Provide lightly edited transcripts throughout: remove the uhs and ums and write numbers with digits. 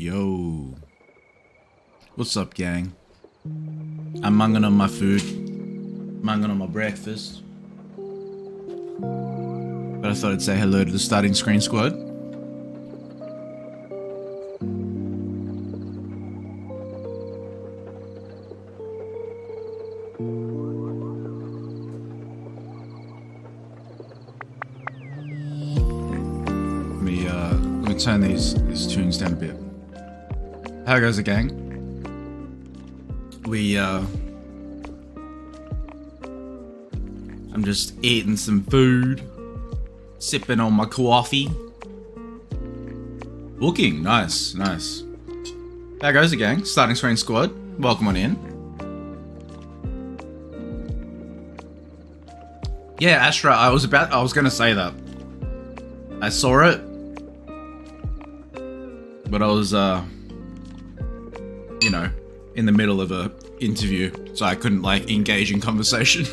Yo, what's up, gang? I'm munging on my food, munging on my breakfast. But I thought I'd say hello to the starting screen squad. Let me turn these tunes down a bit. How goes it, gang? I'm just eating some food, sipping on my coffee. Looking nice. How goes it, gang? Starting screen squad, welcome on in. Yeah, Astra, I was gonna say that. I saw it, but I was, in the middle of a interview, so I couldn't, engage in conversation.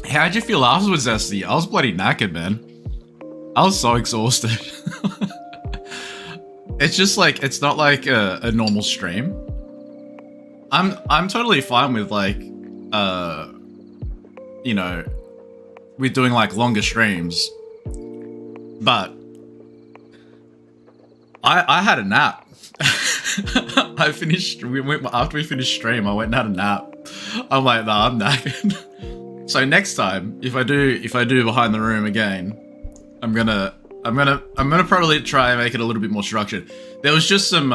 How'd you feel afterwards, Esty? I was bloody knackered, man. I was so exhausted. It's just, it's not like a normal stream. I'm totally fine with, with doing, longer streams. But I had a nap. After we finished stream, I went and had a nap. I'm like, nah, I'm knackered. So next time, if I do behind the room again, I'm gonna probably try and make it a little bit more structured. There was just some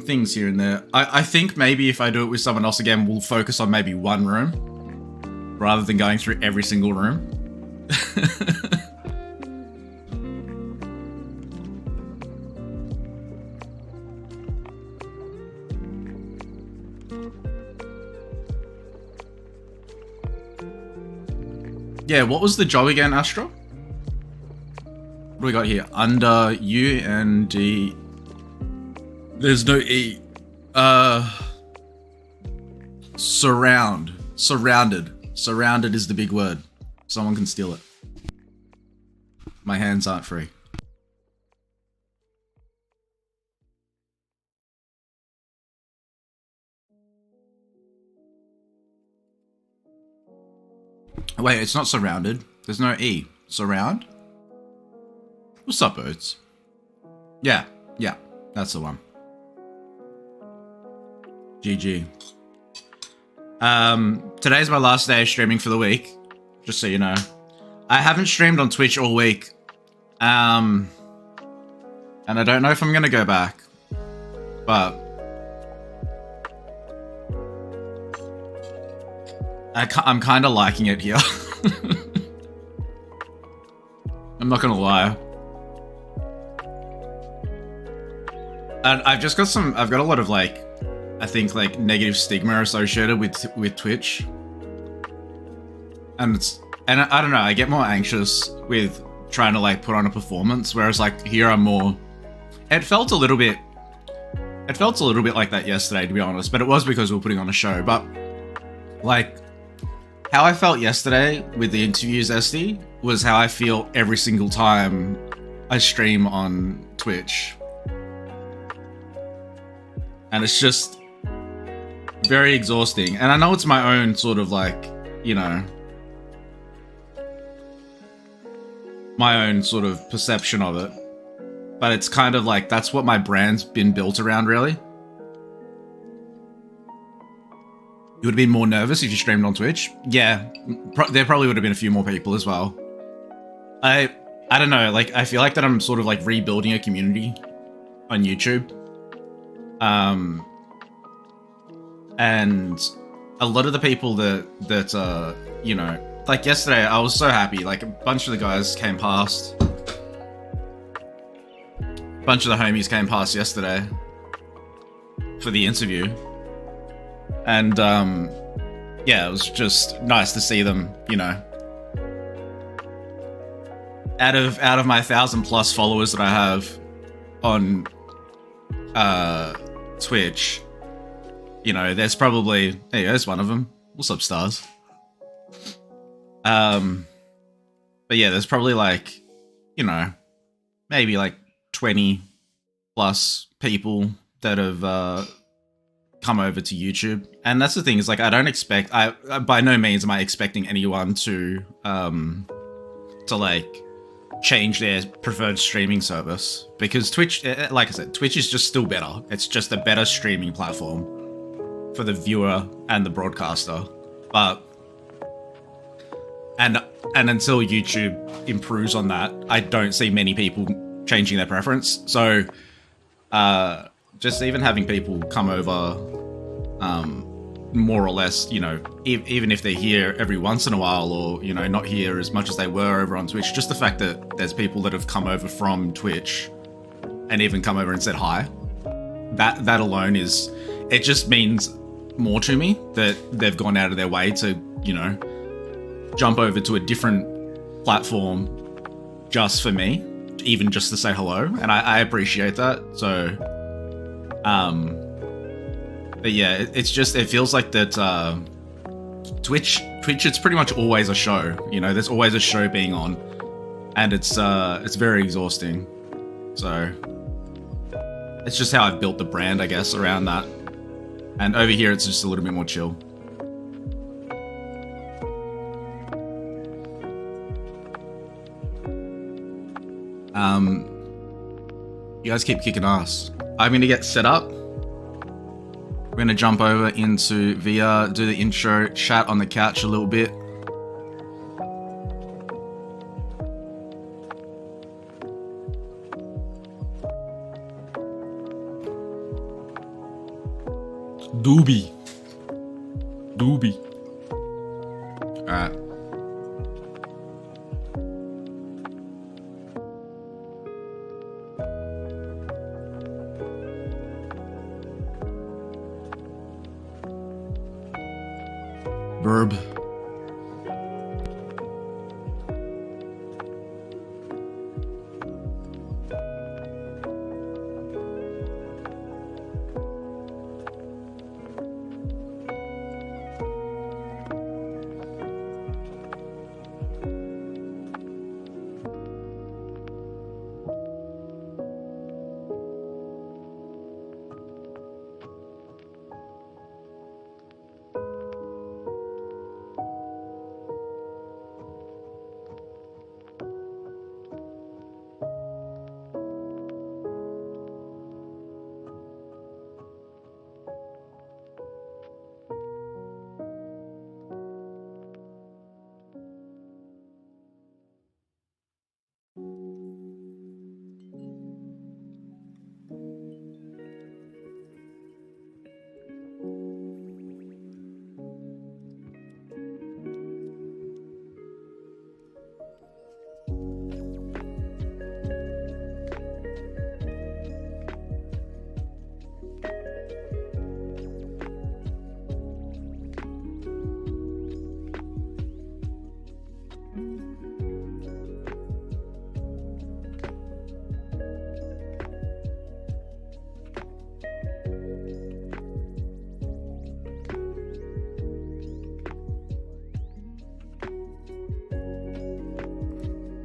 things here and there. I think maybe if I do it with someone else again, we'll focus on maybe one room rather than going through every single room. Yeah, what was the job again, Astro? What do we got here? Under U and D. There's no E. Surround. Surrounded. Surrounded is the big word. Someone can steal it. My hands aren't free. Wait, it's not surrounded. There's no E. Surround? What's up, Oats? Yeah, that's the one. GG. Today's my last day of streaming for the week, just so you know. I haven't streamed on Twitch all week. And I don't know if I'm gonna go back. But I'm kind of liking it here. I'm not gonna lie. And I've got a lot of I think negative stigma associated with Twitch. And I don't know, I get more anxious with trying to put on a performance, whereas here I'm more, it felt a little bit like that yesterday, to be honest, but it was because we were putting on a show. But how I felt yesterday with the interviews, SD, was how I feel every single time I stream on Twitch. And it's just very exhausting. And I know it's my own sort of my own sort of perception of it. But it's kind of that's what my brand's been built around, really. You would have been more nervous if you streamed on Twitch? Yeah, there probably would have been a few more people as well. I don't know, I feel like that I'm sort of rebuilding a community on YouTube. And a lot of the people that yesterday I was so happy, a bunch of the guys came past. A bunch of the homies came past yesterday for the interview. And, yeah, it was just nice to see them, out of my 1,000+ followers that I have on, Twitch, there's probably, hey, there's one of them. What's up, stars? But yeah, there's probably you know, maybe like 20 plus people that have come over to YouTube. And that's the thing, is like, I don't expect, I by no means am I expecting anyone to like change their preferred streaming service, because Twitch, like I said, Twitch is just still better. It's just a better streaming platform for the viewer and the broadcaster. But and until YouTube improves on that, I don't see many people changing their preference. So just even having people come over, more or less, you know, even if they're here every once in a while, or, you know, not here as much as they were over on Twitch, just the fact that there's people that have come over from Twitch and even come over and said hi, that alone is, it just means more to me that they've gone out of their way to, you know, jump over to a different platform just for me, even just to say hello, and I appreciate that. So but yeah, it's just, it feels like that Twitch, it's pretty much always a show, you know, there's always a show being on, and it's very exhausting. So it's just how I've built the brand, I guess, around that. And over here, it's just a little bit more chill. You guys keep kicking ass. I'm gonna get set up. We're gonna jump over into VR, do the intro, chat on the couch a little bit. Doobie. Alright. Verb.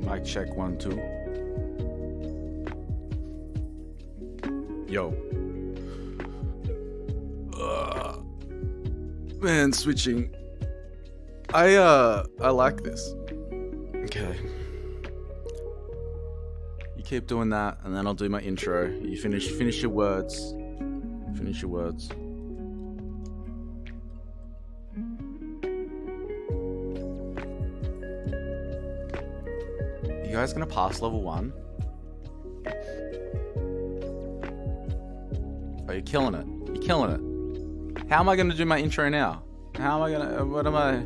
Mic check 1 2. Yo. Man, switching. I like this. Okay. You keep doing that, and then I'll do my intro. You finish your words. Finish your words. You guys gonna pass level 1? Oh, you're killing it. You're killing it. How am I gonna do my intro now? How am I gonna... what am I...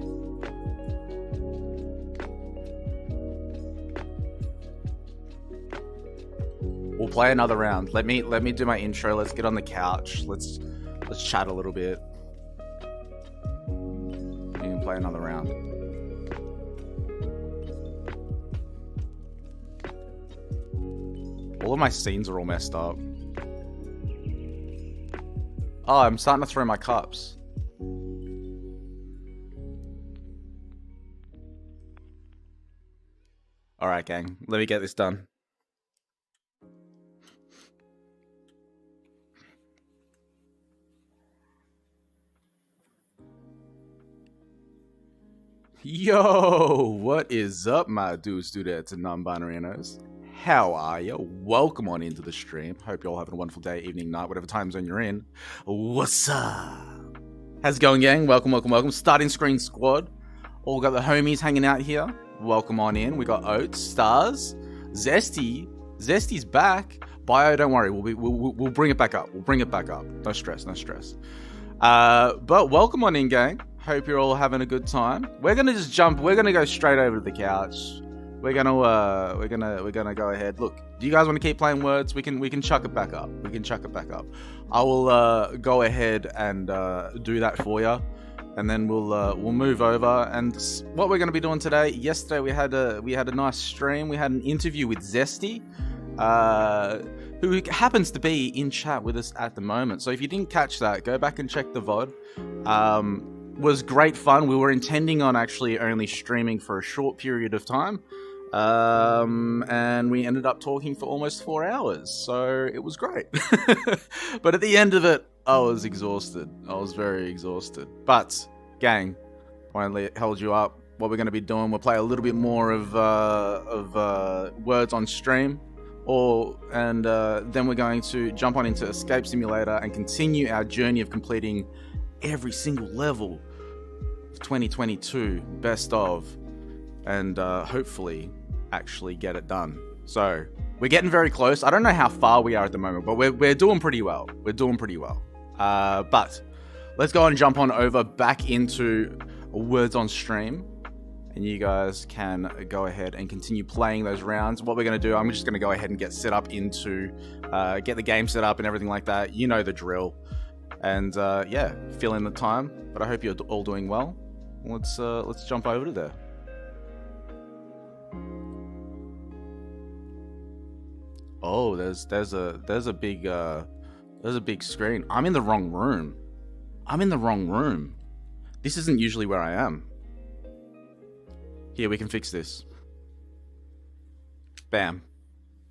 We'll play another round. Let me do my intro. Let's get on the couch. Let's chat a little bit. We can play another round. All of my scenes are all messed up. Oh, I'm starting to throw my cups. All right, gang. Let me get this done. Yo, what is up, my dudes, dudettes, and non-binary-nos? How are you? Welcome on into the stream. Hope you're all having a wonderful day, evening, night, whatever time zone you're in. What's up? How's it going, gang? Welcome, welcome, welcome. Starting Screen Squad. All got the homies hanging out here. Welcome on in. We got Oats, Stars, Zesty. Zesty's back. Bio, don't worry. We'll bring it back up. We'll bring it back up. No stress, no stress. But welcome on in, gang. Hope you're all having a good time. We're gonna just jump. We're gonna go straight over to the couch. We're gonna go ahead. Look, do you guys want to keep playing words? We can chuck it back up. We can chuck it back up. I will go ahead and do that for you, and then we'll move over. And what we're gonna be doing today. Yesterday we had a nice stream. We had an interview with Zesty, who happens to be in chat with us at the moment. So if you didn't catch that, go back and check the VOD. Was great fun. We were intending on actually only streaming for a short period of time, and we ended up talking for almost 4 hours, so it was great. But at the end of it, I was exhausted. I was very exhausted. But gang, won't hold you up. What we're going to be doing, we'll play a little bit more of words on stream, and then we're going to jump on into Escape Simulator and continue our journey of completing every single level of 2022 best of, and hopefully actually get it done. So we're getting very close. I don't know how far we are at the moment, but we're doing pretty well. We're doing pretty well. But let's go and jump on over back into words on stream, and you guys can go ahead and continue playing those rounds. What we're going to do, I'm just going to go ahead and get set up into get the game set up and everything like that. You know the drill. And yeah, fill in the time. But I hope you're all doing well. Let's jump over to there. Oh, there's a big screen. I'm in the wrong room. I'm in the wrong room. This isn't usually where I am. Here, we can fix this. Bam,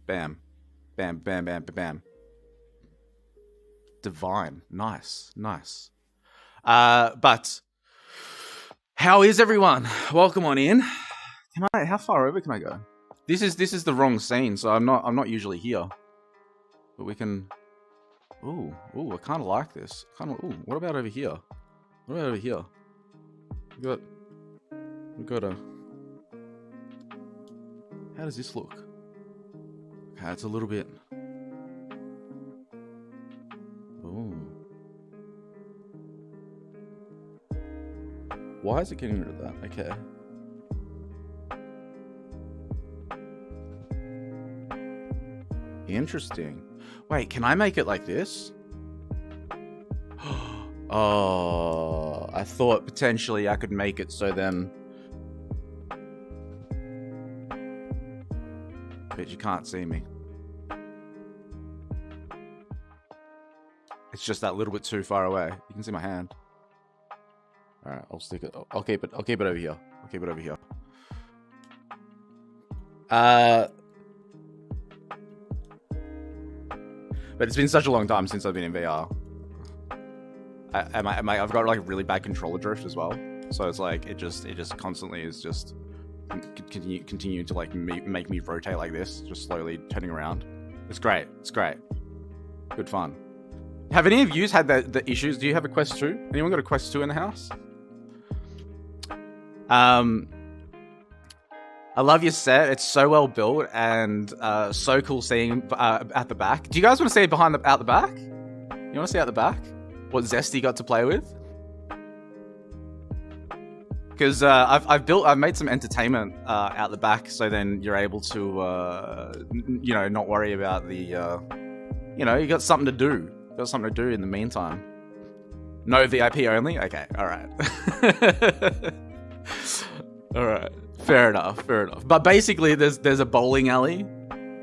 bam, bam, bam, bam, bam. Divine. Nice. But how is everyone? Welcome on in. How far over can I go? This is the wrong scene, so I'm not usually here. But we can. Ooh, I kind of like this. What about over here? What about over here? We got a. How does this look? Okay, it's a little bit. Why is it getting rid of that? Okay. Interesting. Wait, can I make it like this? Oh, I thought potentially I could make it so then... But you can't see me. It's just that little bit too far away. You can see my hand. All right, I'll stick it. I'll keep it over here. I'll keep it over here. But it's been such a long time since I've been in VR. I've got like really bad controller drift as well. So it's like it just constantly is just continue to like make me rotate like this, just slowly turning around. It's great. It's great. Good fun. Have any of you had the issues? Do you have a Quest 2? Anyone got a Quest 2 in the house? I love your set. It's so well built and so cool seeing at the back. Do you guys want to see out the back? You want to see out the back what Zesty got to play with? Because I've made some entertainment out the back, so then you're able to not worry about the you got something to do. Got something to do in the meantime. No VIP only? Okay, alright. Alright. Fair enough. But basically there's a bowling alley.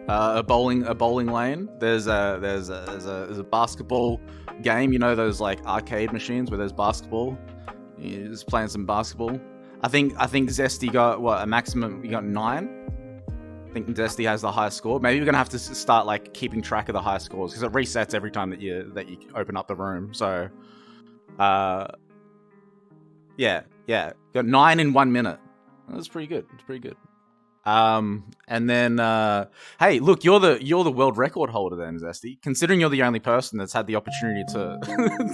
A bowling lane. There's a basketball game, those like arcade machines where there's basketball. You're just playing some basketball. I think Zesty got a maximum, you got 9? I think Zesty has the highest score. Maybe we're gonna have to start like keeping track of the high scores because it resets every time that you open up the room. So, yeah, got 9 in 1 minute. That's pretty good. It's pretty good. And then, hey, look, you're the world record holder then, Zesty. Considering you're the only person that's had the opportunity to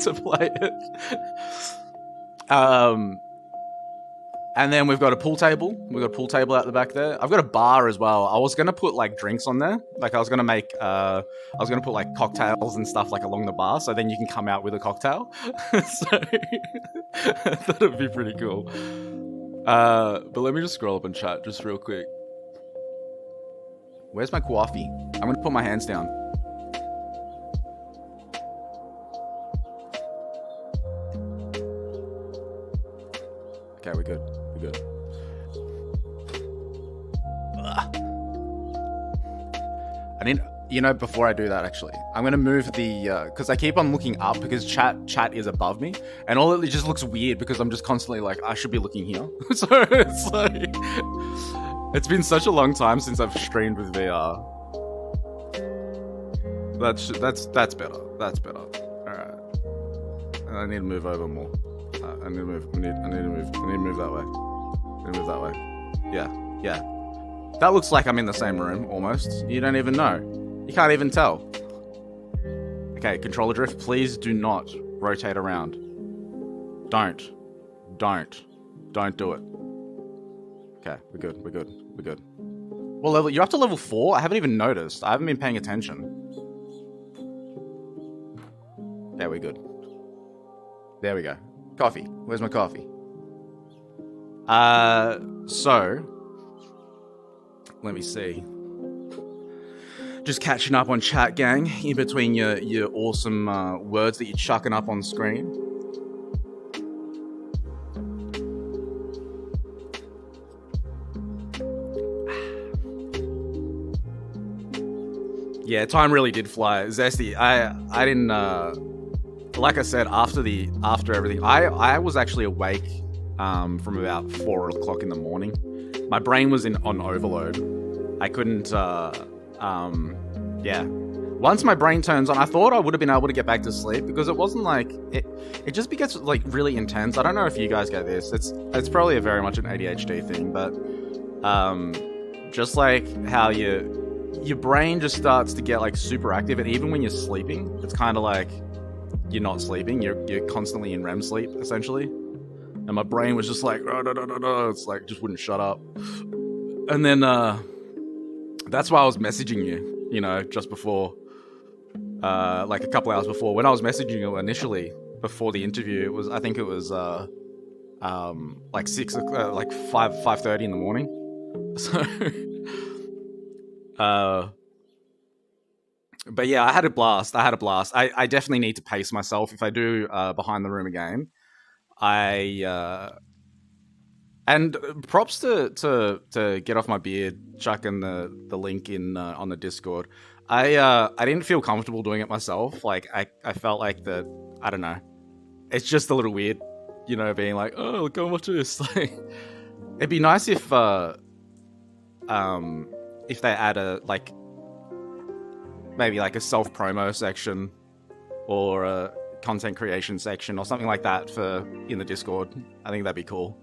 to play it. And then we've got a pool table. We've got a pool table out the back there. I've got a bar as well. I was gonna put like drinks on there. Like I was gonna put like cocktails and stuff like along the bar, so then you can come out with a cocktail. So that would be pretty cool. But let me just scroll up and chat just real quick. Where's my coffee? I'm gonna put my hands down. Okay, we're good. We're good. I need, before I do that, actually, I'm gonna move the because I keep on looking up because chat is above me, and all it just looks weird because I'm just constantly like I should be looking here. So it's like it's been such a long time since I've streamed with VR. That's better. That's better. All right. I need to move over more. I need to move that way. I need to move that way. Yeah. That looks like I'm in the same room, almost. You don't even know. You can't even tell. Okay, controller drift, please do not rotate around. Don't do it. Okay, we're good. Well, you're up to level 4? I haven't even noticed. I haven't been paying attention. Yeah, we're good. There we go. Coffee. Where's my coffee? So let me see. Just catching up on chat, gang, in between your awesome words that you're chucking up on screen. Yeah, time really did fly. Zesty, I didn't like I said, after everything, I was actually awake from about 4 o'clock in the morning. My brain was on overload. I couldn't, yeah. Once my brain turns on, I thought I would have been able to get back to sleep because it wasn't like, it just gets like really intense. I don't know if you guys get this. It's probably very much an ADHD thing, but just like how your brain just starts to get like super active, and even when you're sleeping, it's kind of like you're not sleeping. You're constantly in REM sleep, essentially. And my brain was just like, it's like, just wouldn't shut up. And then, that's why I was messaging you, just before, like a couple hours before. When I was messaging you initially, before the interview, I think it was, like 6 o'clock, like 5:30 in the morning. So, but yeah, I had a blast. I definitely need to pace myself if I do behind the room again. And props to Get Off My Beard, chucking the link in on the Discord. I didn't feel comfortable doing it myself. Like I felt like that, I don't know. It's just a little weird, being like, oh, go watch this. Like, it'd be nice if they add maybe like a self-promo section or a content creation section or something like that in the Discord. I think that'd be cool.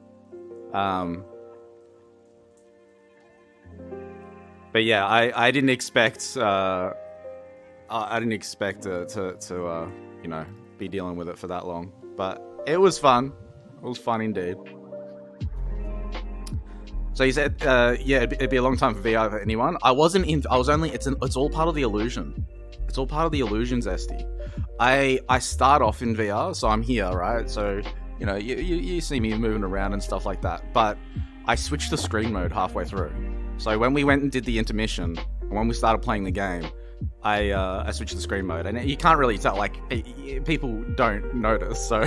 But yeah, I didn't expect to be dealing with it for that long, but it was fun. It was fun indeed. So you said, yeah, it'd be a long time for VR for anyone. It's all part of the illusion. It's all part of the illusion, Zesty. I start off in VR, so I'm here, right? So, you see me moving around and stuff like that. But I switched to screen mode halfway through. So when we went and did the intermission, when we started playing the game, I switched to screen mode. And you can't really tell, like, people don't notice, so...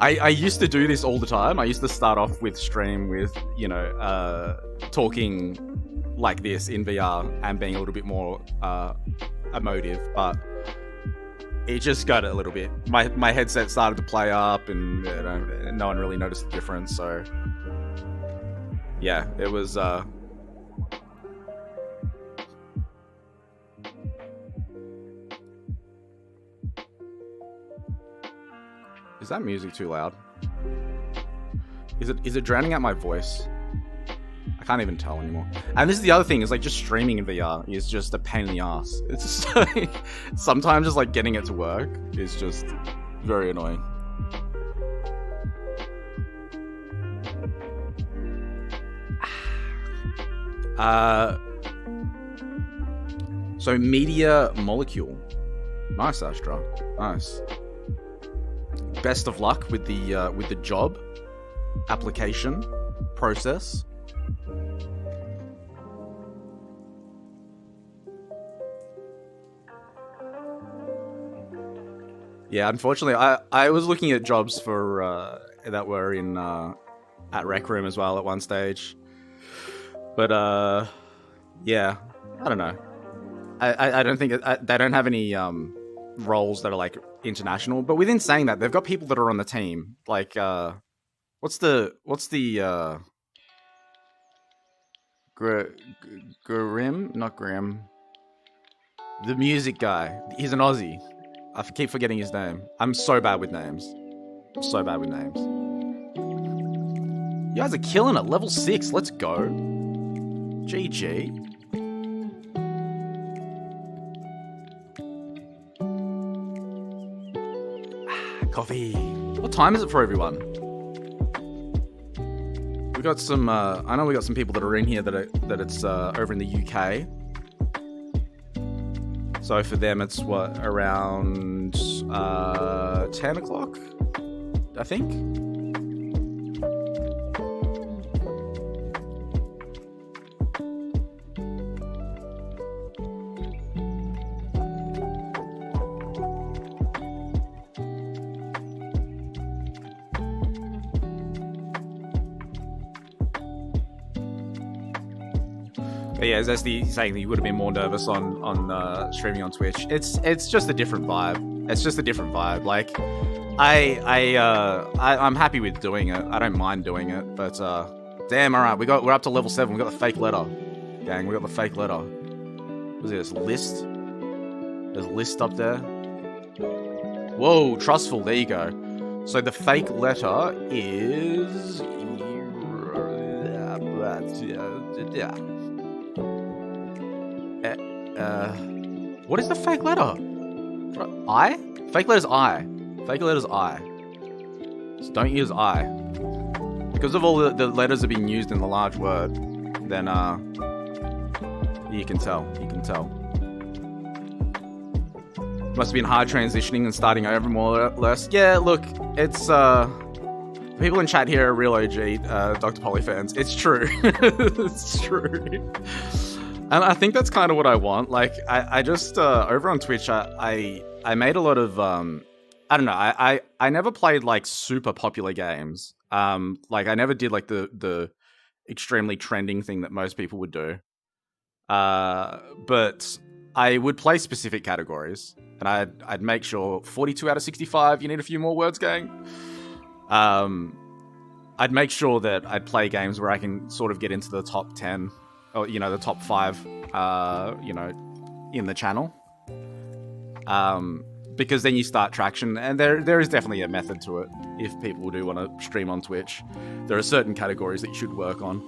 I used to do this all the time. I used to start off with stream with, talking like this in VR and being a little bit more emotive, but it just got a little bit. My headset started to play up, and no one really noticed the difference. So yeah, it was Is that music too loud? Is it drowning out my voice? I can't even tell anymore. And this is the other thing, is like just streaming in VR is just a pain in the ass. It's just like, sometimes just like getting it to work is just very annoying. So Media Molecule. Nice, Astra. Nice. Best of luck with the job, application, process. Yeah, unfortunately, I was looking at jobs for that were in at Rec Room as well at one stage, but yeah, I don't know. I don't think they don't have any roles that are like international. But within saying that, they've got people that are on the team. Like, what's the Grim? Not Grim. The music guy. He's an Aussie. I keep forgetting his name. I'm so bad with names. I'm so bad with names. You guys are killing it. Level 6. Let's go. GG. Coffee. What time is it for everyone? We got some. I know we got some people that are in here that it's over in the UK. So for them, it's what, around 10 o'clock, I think. But yeah, as Esty saying that you would have been more nervous on streaming on Twitch. It's just a different vibe. It's just a different vibe. Like, I'm happy with doing it. I don't mind doing it. But damn, all right, we're up to level 7. We got the fake letter, gang. We got the fake letter. What is this list? There's a list up there. Whoa, trustful. There you go. So the fake letter is what is the fake letter? I? Fake letter's I. Fake letter's I. So don't use I. Because of all the letters that are being used in the large word, then you can tell. You can tell. Must have been hard transitioning and starting over more or less. Yeah, look, it's people in chat here are real OG Dr. Polly fans. It's true. It's true. And I think that's kind of what I want. Like, I just, over on Twitch, I made a lot of, I don't know, I never played, like, super popular games. Like, I never did, like, the extremely trending thing that most people would do. But I would play specific categories. And I'd make sure 42 out of 65, you need a few more words, gang. I'd make sure that I'd play games where I can sort of get into the top 10. Or, you know, the top 5, you know, in the channel. Because then you start traction, and there is definitely a method to it. If people do want to stream on Twitch, there are certain categories that you should work on.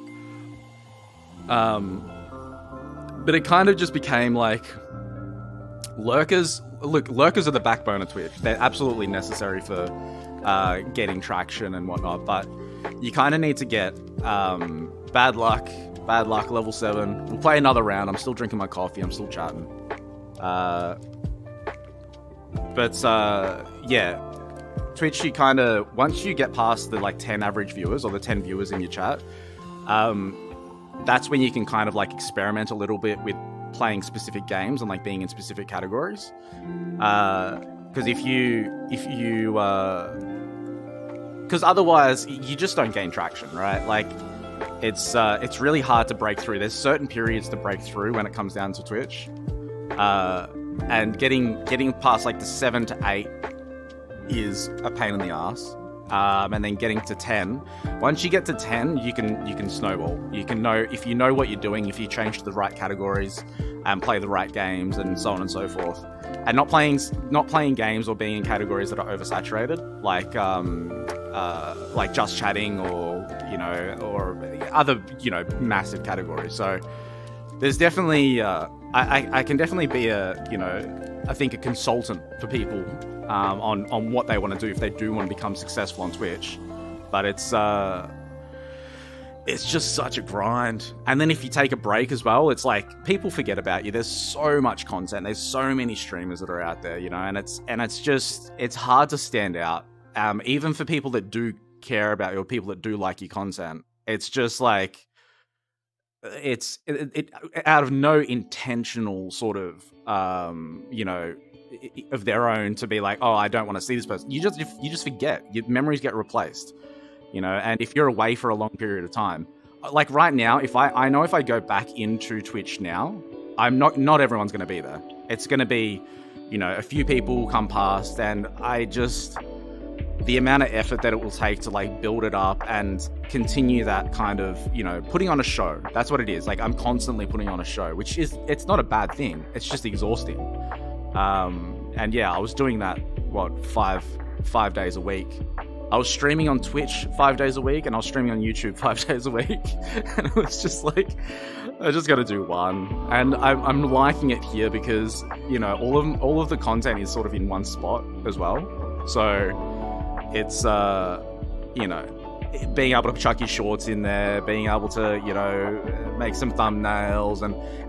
But it kind of just became like lurkers. Look, lurkers are the backbone of Twitch. They're absolutely necessary for getting traction and whatnot. But you kind of need to get bad luck, level 7. We'll play another round. I'm still drinking my coffee. I'm still chatting. But yeah, Twitch, you kind of, once you get past the like 10 average viewers or the 10 viewers in your chat, that's when you can kind of like experiment a little bit with playing specific games and like being in specific categories. Because if you because otherwise you just don't gain traction, right? Like, it's really hard to break through. There's certain periods to break through when it comes down to Twitch, and getting past like the 7 to 8 is a pain in the ass. and then getting to 10. Once you get to 10, you can snowball. You can know if you know what you're doing, if you change to the right categories and play the right games and so on and so forth. And not playing games or being in categories that are oversaturated, like just chatting or other massive categories. So there's definitely I can definitely be I think a consultant for people on what they want to do if they do want to become successful on Twitch. But it's just such a grind. And then if you take a break as well, it's like people forget about you. There's so much content. There's so many streamers that are out there, and it's hard to stand out. Even for people that do care about you or people that do like your content. It's just like it's out of no intentional sort of of their own to be like, oh, I don't want to see this person. You just forget. Your memories get replaced. And if you're away for a long period of time, like right now, if I know if I go back into Twitch now, I'm not everyone's going to be there. It's going to be, a few people come past, and the amount of effort that it will take to like build it up and continue that kind of, putting on a show. That's what it is. Like I'm constantly putting on a show, it's not a bad thing. It's just exhausting. And yeah, I was doing that, five days a week. I was streaming on Twitch 5 days a week, and I was streaming on YouTube 5 days a week. And it was just like, I just got to do one. And I'm liking it here because, all of the content is sort of in one spot as well. So it's, being able to chuck your shorts in there, being able to, make some thumbnails.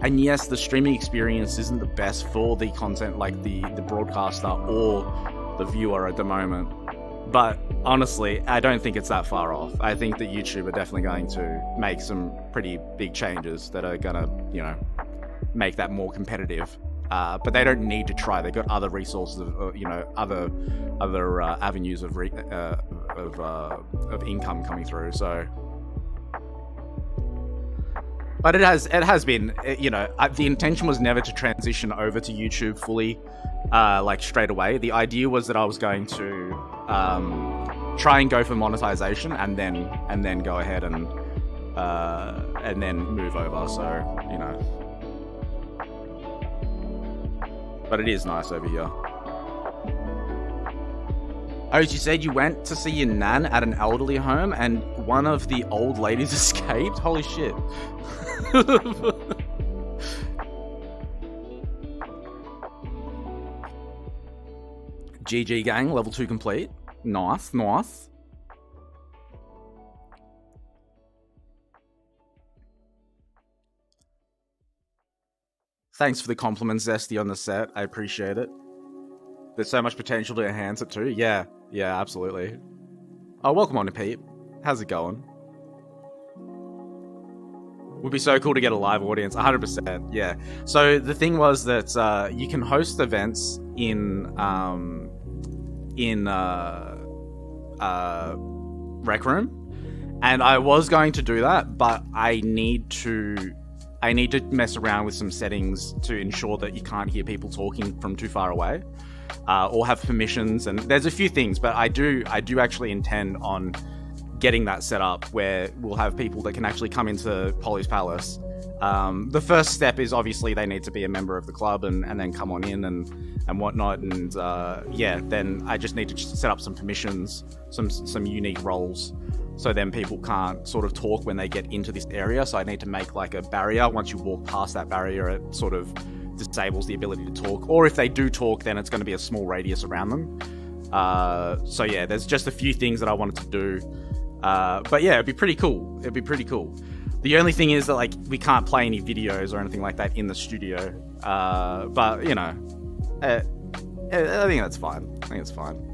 And yes, the streaming experience isn't the best for the content, like the broadcaster or the viewer at the moment. But honestly, I don't think it's that far off. I think that YouTube are definitely going to make some pretty big changes that are going to, make that more competitive. But they don't need to try. They've got other resources, other avenues of income coming through. So, but it has been, the intention was never to transition over to YouTube fully, like straight away. The idea was that I was going to try and go for monetization and then go ahead and then move over. So, but it is nice over here. Oh, you said you went to see your nan at an elderly home and one of the old ladies escaped? Holy shit. GG gang, level 2 complete. Nice. Thanks for the compliments, Zesty, on the set. I appreciate it. There's so much potential to enhance it too. Yeah, absolutely. Oh, welcome on to Pete. How's it going? Would be so cool to get a live audience. 100%. Yeah. So the thing was that you can host events in Rec Room, and I was going to do that, but I need to mess around with some settings to ensure that you can't hear people talking from too far away, or have permissions. And there's a few things, but I do actually intend on getting that set up where we'll have people that can actually come into Polly's Palace. The first step is obviously they need to be a member of the club and then come on in and whatnot. And then I just need to set up some permissions, some unique roles. So then people can't sort of talk when they get into this area. So I need to make like a barrier. Once you walk past that barrier, it sort of disables the ability to talk. Or if they do talk, then it's going to be a small radius around them. So yeah, there's just a few things that I wanted to do. But yeah, it'd be pretty cool. The only thing is that like we can't play any videos or anything like that in the studio. But I think that's fine. I think it's fine.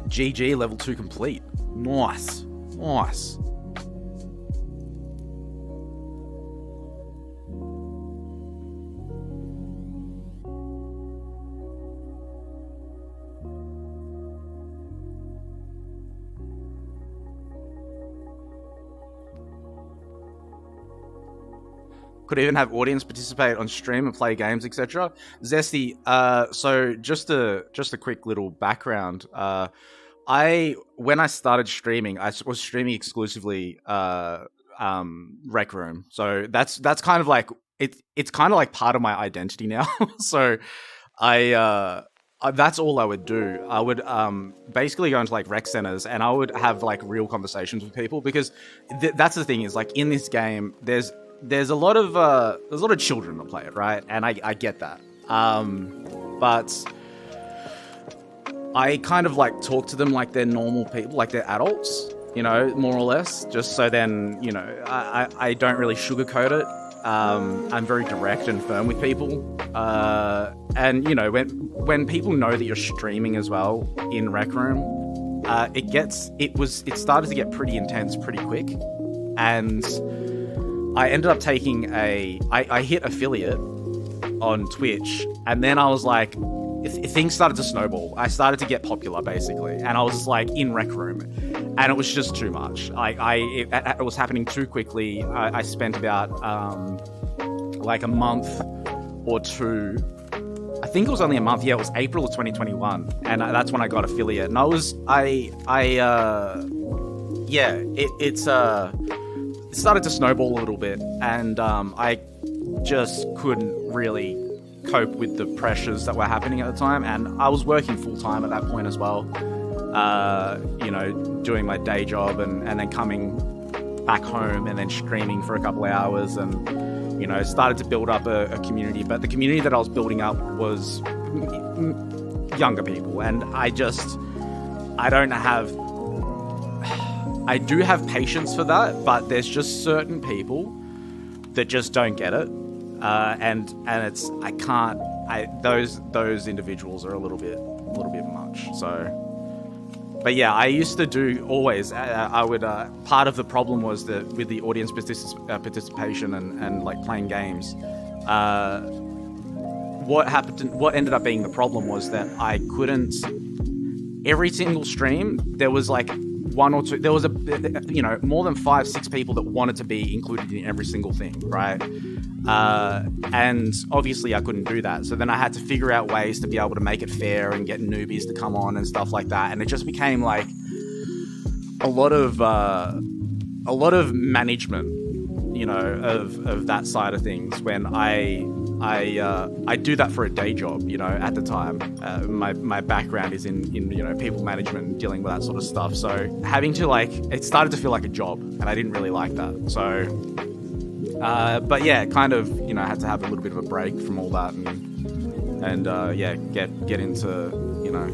GG, level 2 complete. Nice. could even have audience participate on stream and play games, etc. Zesty, so just a quick little background. When I started streaming, I was streaming exclusively Rec Room. So that's kind of like it's kind of like part of my identity now. So that's all I would do. I would basically go into like rec centers and I would have like real conversations with people because that's the thing is like in this game there's a lot of children that play it, right? And I get that. But I kind of like talk to them like they're normal people, like they're adults, you know, more or less, just so then, you know, I don't really sugarcoat it. I'm very direct and firm with people. And, you know, when people know that you're streaming as well in Rec Room, it started to get pretty intense pretty quick. And I ended up taking I hit affiliate on Twitch, and then I was like, things started to snowball. I started to get popular, basically, and I was like in Rec Room, and it was just too much. It was happening too quickly. I spent about like a month or two. I think it was only a month. Yeah, it was April of 2021, and that's when I got affiliate. And it started to snowball a little bit, and I just couldn't really cope with the pressures that were happening at the time, and I was working full-time at that point as well, you know, doing my day job and then coming back home and then streaming for a couple of hours, and, you know, started to build up a community. But the community that I was building up was younger people, and I do have patience for that, but there's just certain people that just don't get it. And it's those individuals are a little bit much. So, but yeah, I used to do always. I would part of the problem was that with the audience participation and like playing games, what ended up being the problem was that I couldn't. Every single stream, there was like one or two. There was more than 5-6 people that wanted to be included in every single thing, right? And obviously I couldn't do that. So then I had to figure out ways to be able to make it fair and get newbies to come on and stuff like that. And it just became like a lot of management, you know, of that side of things when I do that for a day job, you know, at the time. My background is in, you know, people management and dealing with that sort of stuff. So having to it started to feel like a job, and I didn't really like that. So, but yeah, kind of, you know, I had to have a little bit of a break from all that and get into, you know,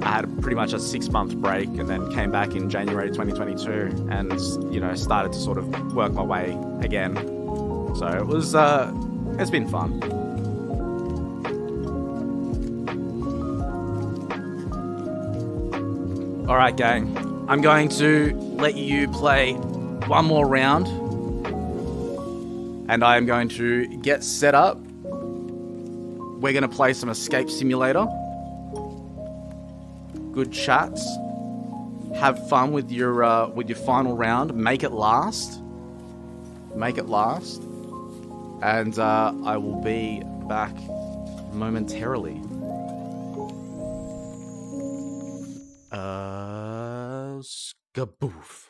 I had pretty much a 6-month break and then came back in January 2022 and, you know, started to sort of work my way again. So it was, it's been fun. All right, gang. I'm going to let you play one more round, and I am going to get set up. We're going to play some Escape Simulator. Good chats. Have fun with your final round. Make it last. Make it last. And I will be back momentarily. Skaboof.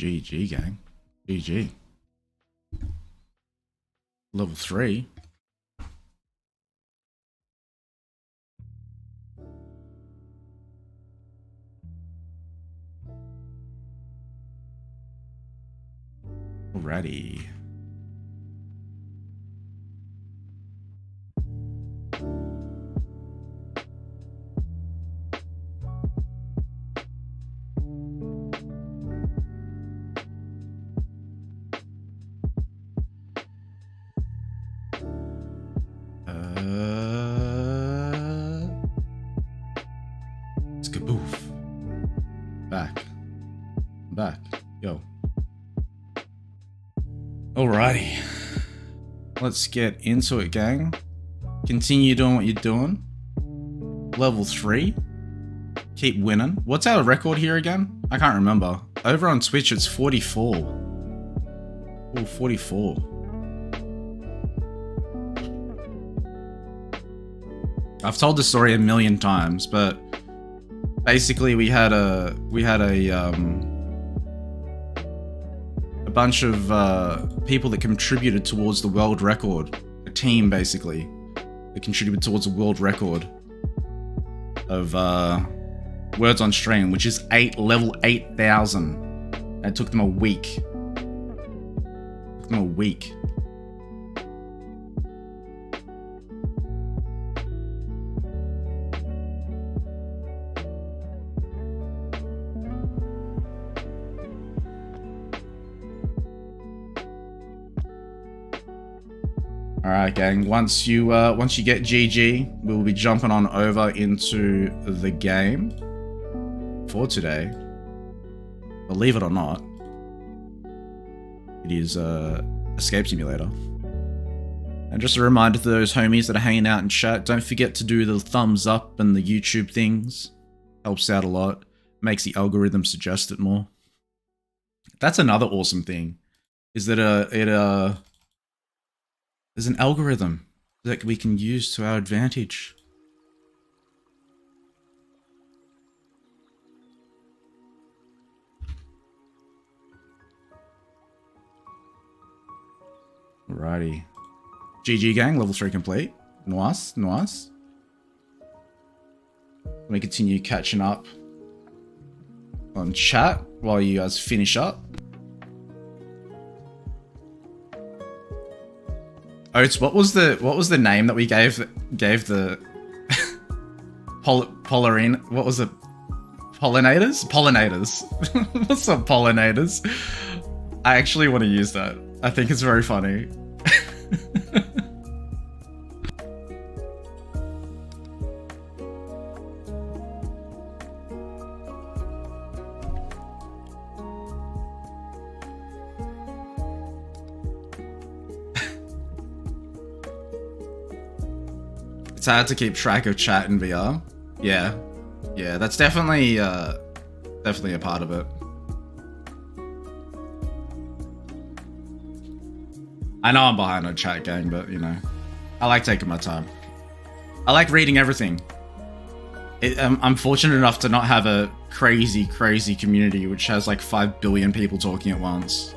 GG, gang. GG. Level 3. Alrighty. Skaboof. Back. Back. Yo. Alrighty. Let's get into it, gang. Continue doing what you're doing. Level 3. Keep winning. What's our record here again? I can't remember. Over on Twitch, it's 44. Oh, 44. I've told the story a million times, but basically we had a bunch of people that contributed towards the world record. A team, basically, that contributed towards the world record of words on stream, which is level 8,000. And it took them a week. Alright, gang, once you get GG, we'll be jumping on over into the game for today. Believe it or not, it is Escape Simulator. And just a reminder to those homies that are hanging out in chat, don't forget to do the thumbs up and the YouTube things. Helps out a lot. Makes the algorithm suggest it more. That's another awesome thing, is that there's an algorithm that we can use to our advantage. Alrighty. GG, gang, level 3 complete. Nice, nice. Let me continue catching up on chat while you guys finish up. Oates, what was the name that we gave the Polarine? What was it? Pollinators? Pollinators. What's up, pollinators? I actually want to use that. I think it's very funny. It's hard to keep track of chat in VR. Yeah, that's definitely a part of it. I know I'm behind on chat, gang, but you know, I like taking my time. I like reading everything. I'm fortunate enough to not have a crazy community which has like 5 billion people talking at once.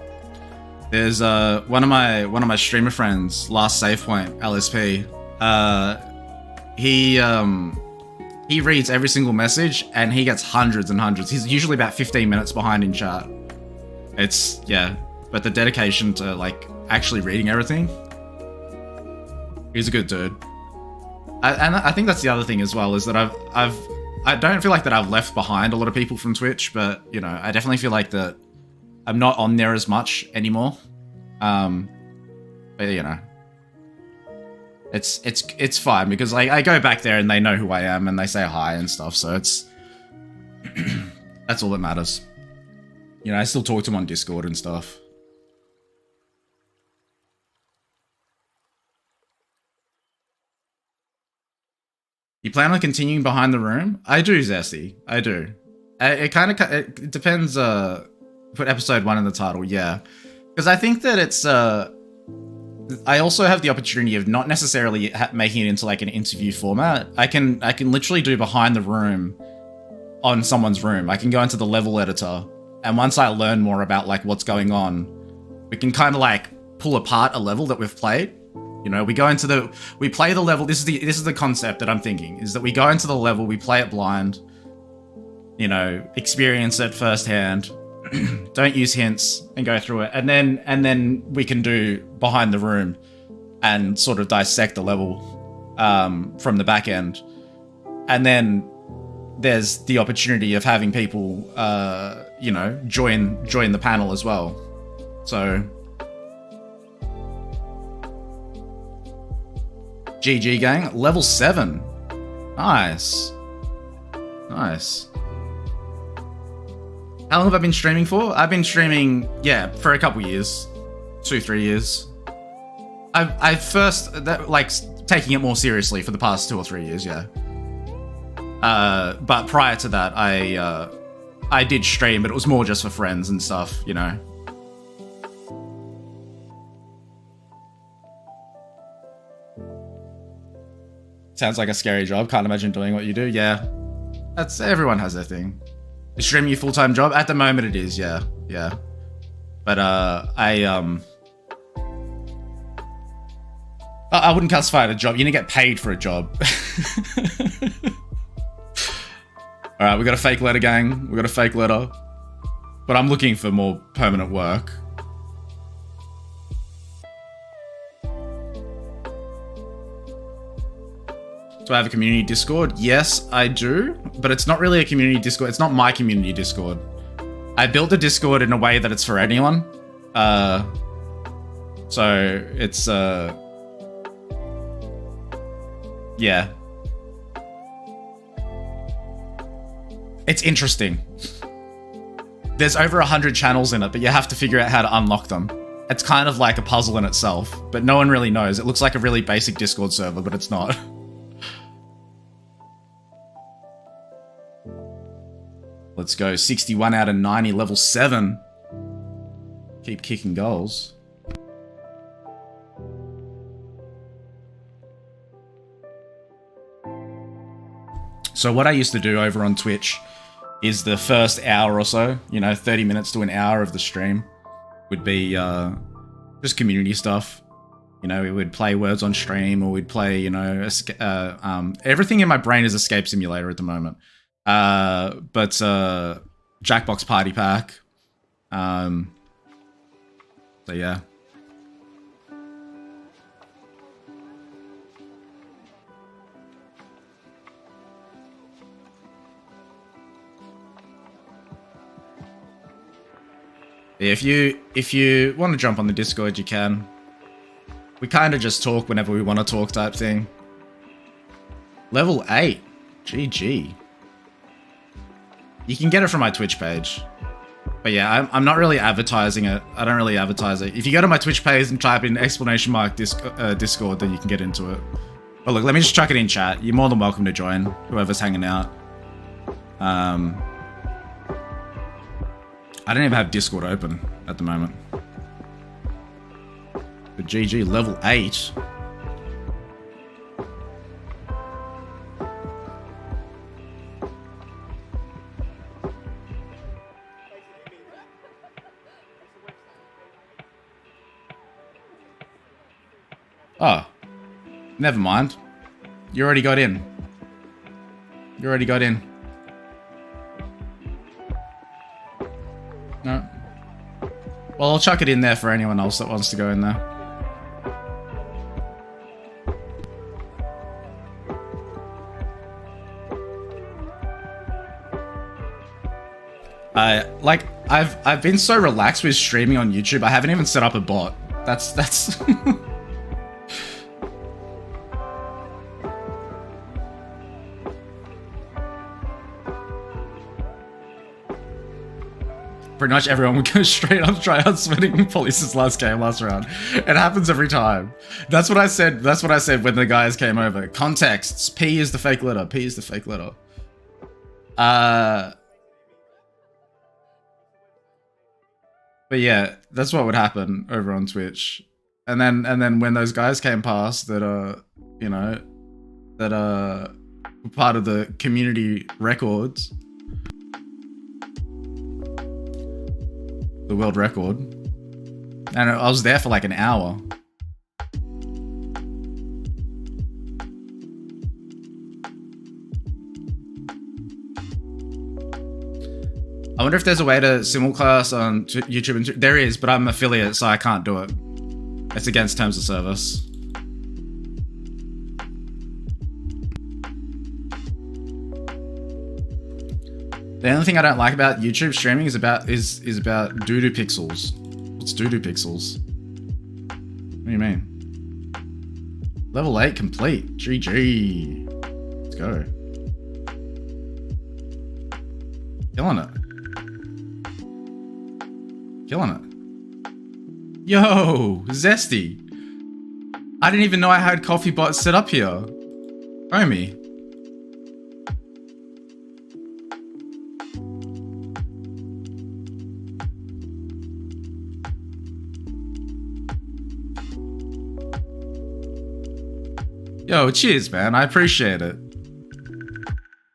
There's one of my streamer friends, Last Save Point, LSP. He reads every single message and he gets hundreds and hundreds. He's usually about 15 minutes behind in chat. It's, yeah, but the dedication to like actually reading everything, he's a good dude. And I think that's the other thing as well, is that I don't feel like that I've left behind a lot of people from Twitch, but you know, I definitely feel like that I'm not on there as much anymore. But you know, it's fine because like I go back there and they know who I am and they say hi and stuff, so it's that's all that matters. You know, I still talk to them on Discord and stuff. You plan on continuing behind the room? I do, Zesty. I do. It depends. Put episode 1 in the title, yeah, because I think that it's. I also have the opportunity of not necessarily making it into like an interview format. I can literally do behind the room on someone's room. I can go into the level editor And once I learn more about like what's going on, we can kind of like pull apart a level that we've played. You know, we play the level. This is the concept that I'm thinking, is that we go into the level, we play it blind, you know, experience it firsthand, don't use hints and go through it. And then we can do behind the room and sort of dissect the level from the back end. And then there's the opportunity of having people, you know, join the panel as well. So GG gang, level 7. Nice. Nice. How long have I been streaming for? I've been streaming, yeah, for a couple years. 2-3 years. I first, like, taking it more seriously for the past 2 or 3 years, yeah. But prior to that, I did stream, but it was more just for friends and stuff, you know. Sounds like a scary job. Can't imagine doing what you do. Yeah, everyone has their thing. Is streaming your full-time job? At the moment, it is. Yeah. But I wouldn't classify it a job. You need to get paid for a job. All right, we got a fake letter, gang. We got a fake letter, but I'm looking for more permanent work. Do I have a community Discord? Yes, I do, but it's not really a community Discord. It's not my community Discord. I built the Discord in a way that it's for anyone. So it's, yeah. It's interesting. There's over 100 channels in it, but you have to figure out how to unlock them. It's kind of like a puzzle in itself, but no one really knows. It looks like a really basic Discord server, but it's not. Let's go. 61 out of 90, level 7. Keep kicking goals. So what I used to do over on Twitch is the first hour or so, you know, 30 minutes to an hour of the stream would be just community stuff. You know, we would play words on stream, or we'd play, you know, everything in my brain is Escape Simulator at the moment. But Jackbox Party Pack. So yeah. If you want to jump on the Discord, you can. We kind of just talk whenever we want to talk type thing. Level 8. GG. You can get it from my Twitch page. But yeah, I'm not really advertising it. I don't really advertise it. If you go to my Twitch page and type in Discord, then you can get into it. But look, let me just chuck it in chat. You're more than welcome to join, whoever's hanging out. I don't even have Discord open at the moment. But GG, level 8. Oh, never mind. You already got in. You already got in. No. Well, I'll chuck it in there for anyone else that wants to go in there. I've been so relaxed with streaming on YouTube. I haven't even set up a bot. That's pretty much everyone would go straight up tryouts spinning Police's last game last round. It happens every time. That's what I said. That's what I said when the guys came over. Contexts. P is the fake letter. P is the fake letter. But yeah, that's what would happen over on Twitch. And then when those guys came past that you know, that were part of the community records. the world record. And I was there for like an hour. I wonder if there's a way to simulcast on YouTube. And there is, but I'm an affiliate, so I can't do it. It's against terms of service. The only thing I don't like about YouTube streaming is about doo-doo pixels. What's doo-doo pixels? What do you mean? Level 8 complete. GG. Let's go. Killing it. Killing it. Yo, Zesty. I didn't even know I had coffee bots set up here. Homie. Yo, cheers, man. I appreciate it.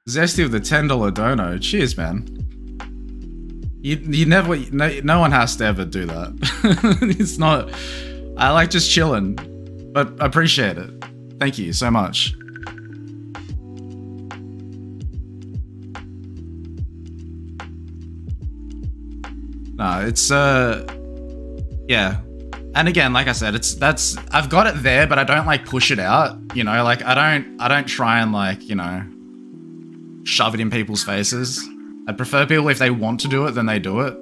Zesty with the $10 dono. Cheers, man. You never, no one has to ever do that. It's not, I like just chilling, but I appreciate it. Thank you so much. No, it's, yeah. And again, like I said, I've got it there, but I don't like push it out, you know, like I don't try and like, you know, shove it in people's faces. I prefer people, if they want to do it, then they do it.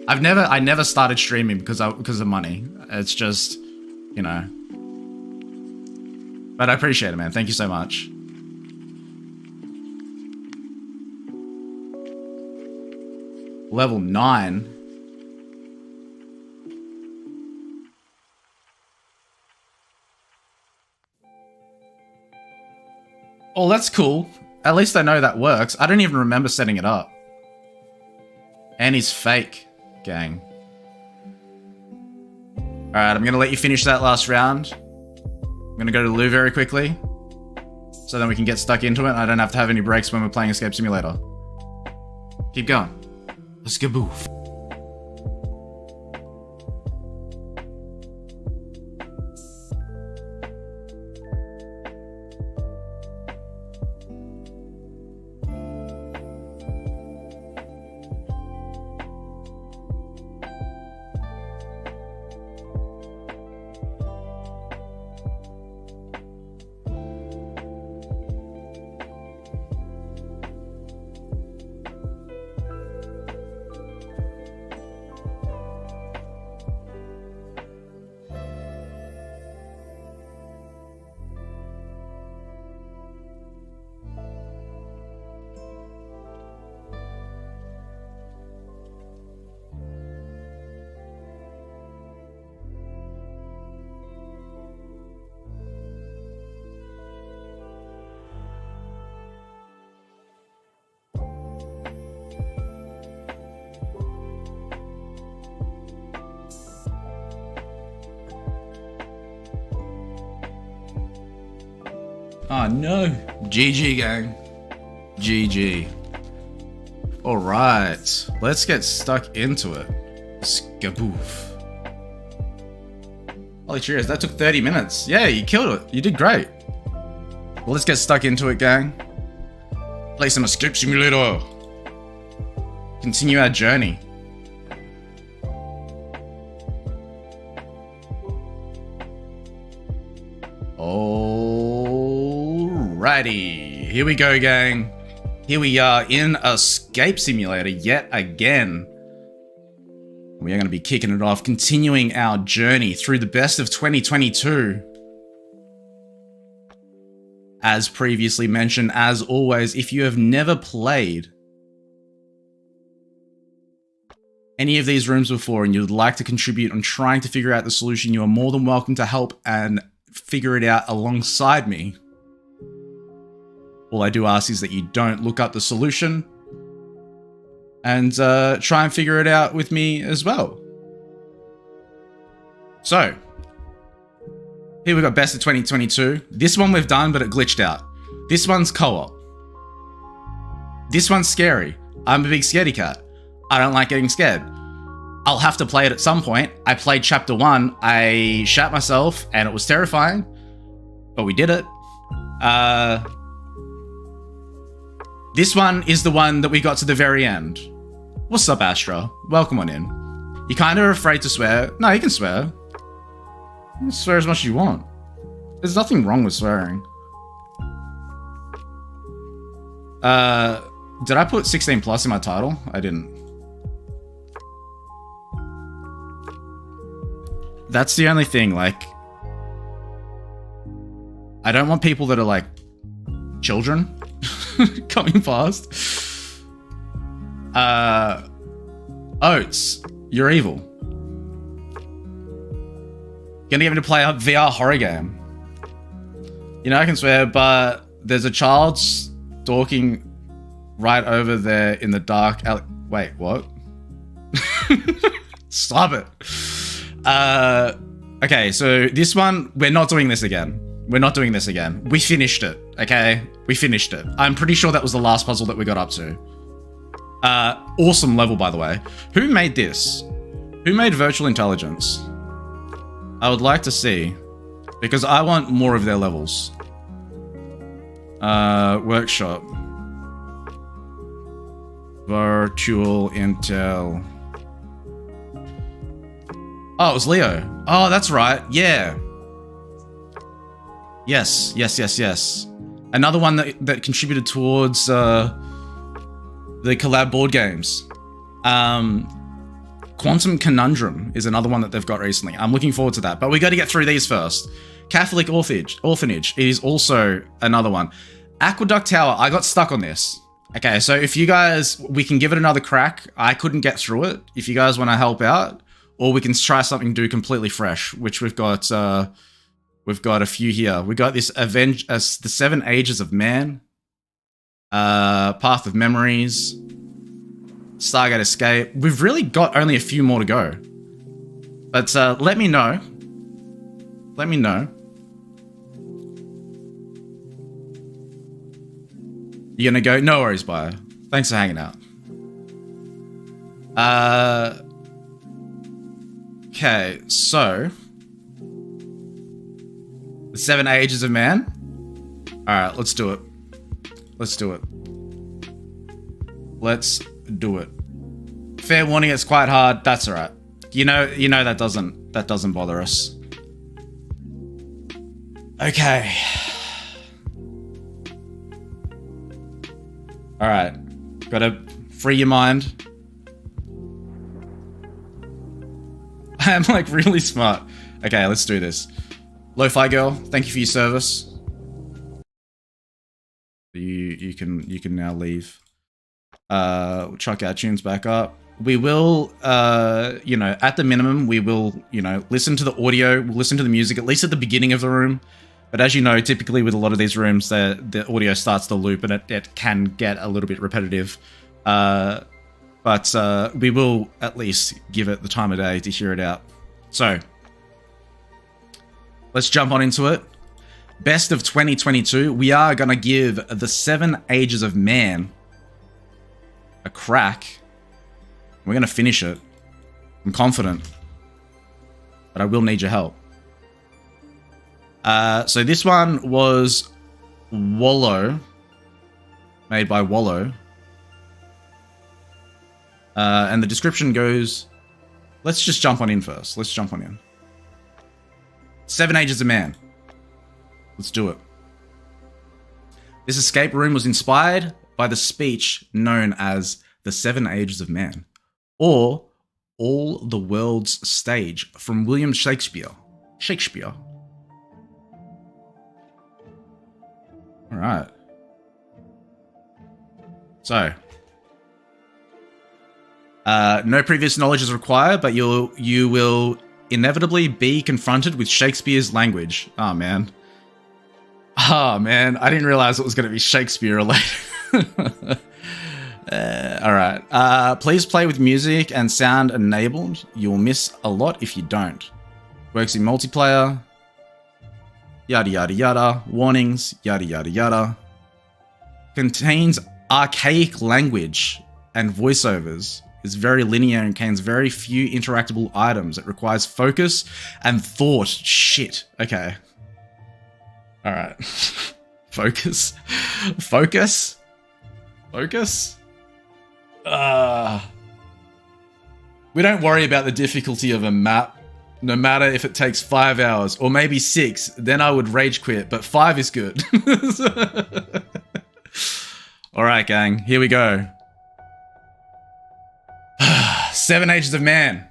I never started streaming because of money. It's just, you know. But I appreciate it, man. Thank you so much. Level 9. Oh, that's cool. At least I know that works. I don't even remember setting it up. And he's fake, gang. Alright, I'm gonna let you finish that last round. I'm gonna go to the loo very quickly. So then we can get stuck into it and I don't have to have any breaks when we're playing Escape Simulator. Keep going. Let's go boof. Oh no. GG, gang. GG. Alright. Let's get stuck into it. Skaboof. Holy cheers, that took 30 minutes. Yeah, you killed it. You did great. Well, let's get stuck into it, gang. Play some Escape Simulator. Continue our journey. Alrighty, here we go, gang. Here we are in Escape Simulator yet again. We are going to be kicking it off, continuing our journey through the best of 2022. As previously mentioned, as always, if you have never played any of these rooms before and you would like to contribute on trying to figure out the solution, you are more than welcome to help and figure it out alongside me. All I do ask is that you don't look up the solution and try and figure it out with me as well. So, here we've got Best of 2022. This one we've done, but it glitched out. This one's co-op. This one's scary. I'm a big scaredy cat. I don't like getting scared. I'll have to play it at some point. I played chapter 1. I shat myself and it was terrifying, but we did it. This one is the one that we got to the very end. What's up, Astra? Welcome on in. You kind of afraid to swear. No, you can swear. You can swear as much as you want. There's nothing wrong with swearing. Did I put 16 plus in my title? I didn't. That's the only thing, like, I don't want people that are like children coming past. Oats, you're evil. Gonna get me to play a VR horror game. You know, I can swear, but there's a child stalking right over there in the dark. Wait, what? Stop it. Okay, so this one, we're not doing this again. We're not doing this again. We finished it, okay? We finished it. I'm pretty sure that was the last puzzle that we got up to. Awesome level, by the way. Who made this? Who made Virtual Intelligence? I would like to see, because I want more of their levels. Workshop. Virtual Intel. Oh, it was Leo. Oh, that's right. Yeah. Yes. Another one that contributed towards the collab board games. Quantum Conundrum is another one that they've got recently. I'm looking forward to that, but we got to get through these first. Catholic Orphanage is also another one. Aqueduct Tower, I got stuck on this. Okay, so if you guys, we can give it another crack. I couldn't get through it. If you guys want to help out, or we can try something do completely fresh, which we've got a few here. We got this the 7 Ages of Man, Path of Memories, Stargate Escape. We've really got only a few more to go. But let me know. Let me know. You're gonna go? No worries, bye. Thanks for hanging out. Okay, so the 7 Ages of Man. All right, let's do it. Let's do it. Let's do it. Fair warning, it's quite hard. That's all right. You know that doesn't bother us. Okay. All right. Gotta free your mind. I am like really smart. Okay, let's do this. Lo-Fi Girl, thank you for your service. You can now leave. We'll chuck our tunes back up. We will, at the minimum, we will, listen to the audio, we'll listen to the music, at least at the beginning of the room. But as you know, typically with a lot of these rooms, the audio starts to loop and it can get a little bit repetitive. But we will at least give it the time of day to hear it out. So, let's jump on into it. Best of 2022, we are going to give the 7 Ages of Man a crack. We're going to finish it. I'm confident. But I will need your help. So this one was Wollo. Made by Wollo. And the description goes... Let's just jump on in first. Let's jump on in. 7 Ages of Man. Let's do it. This escape room was inspired by the speech known as the 7 Ages of Man, or All the World's Stage, from William Shakespeare. All right. So, no previous knowledge is required, but you will inevitably be confronted with Shakespeare's language. Oh man. Oh man, I didn't realize it was going to be Shakespeare related. All right. Please play with music and sound enabled. You'll miss a lot if you don't. Works in multiplayer. Yada yada yada. Warnings. Yada yada yada. Contains archaic language and voiceovers is very linear and contains very few interactable items. It requires focus and thought. Shit. Okay. All right. Focus. Focus. Focus. We don't worry about the difficulty of a map, no matter if it takes 5 hours or maybe 6. Then I would rage quit, but 5 is good. All right, gang. Here we go. 7 Ages of Man.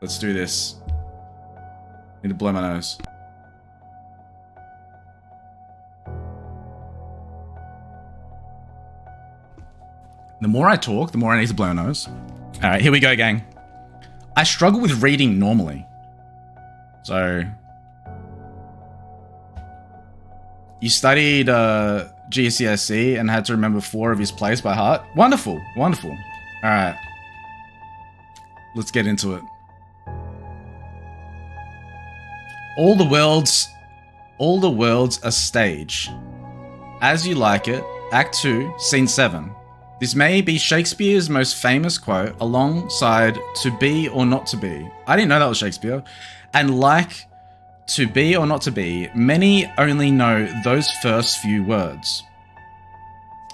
Let's do this. Need to blow my nose. The more I talk, the more I need to blow my nose. All right, here we go, gang. I struggle with reading normally. So, you studied GCSE and had to remember 4 of his plays by heart? Wonderful, wonderful. All right. Let's get into it. All the world's a stage. As You Like It, Act 2, Scene 7. This may be Shakespeare's most famous quote, alongside To Be or Not to Be. I didn't know that was Shakespeare. And like To Be or Not to Be, many only know those first few words.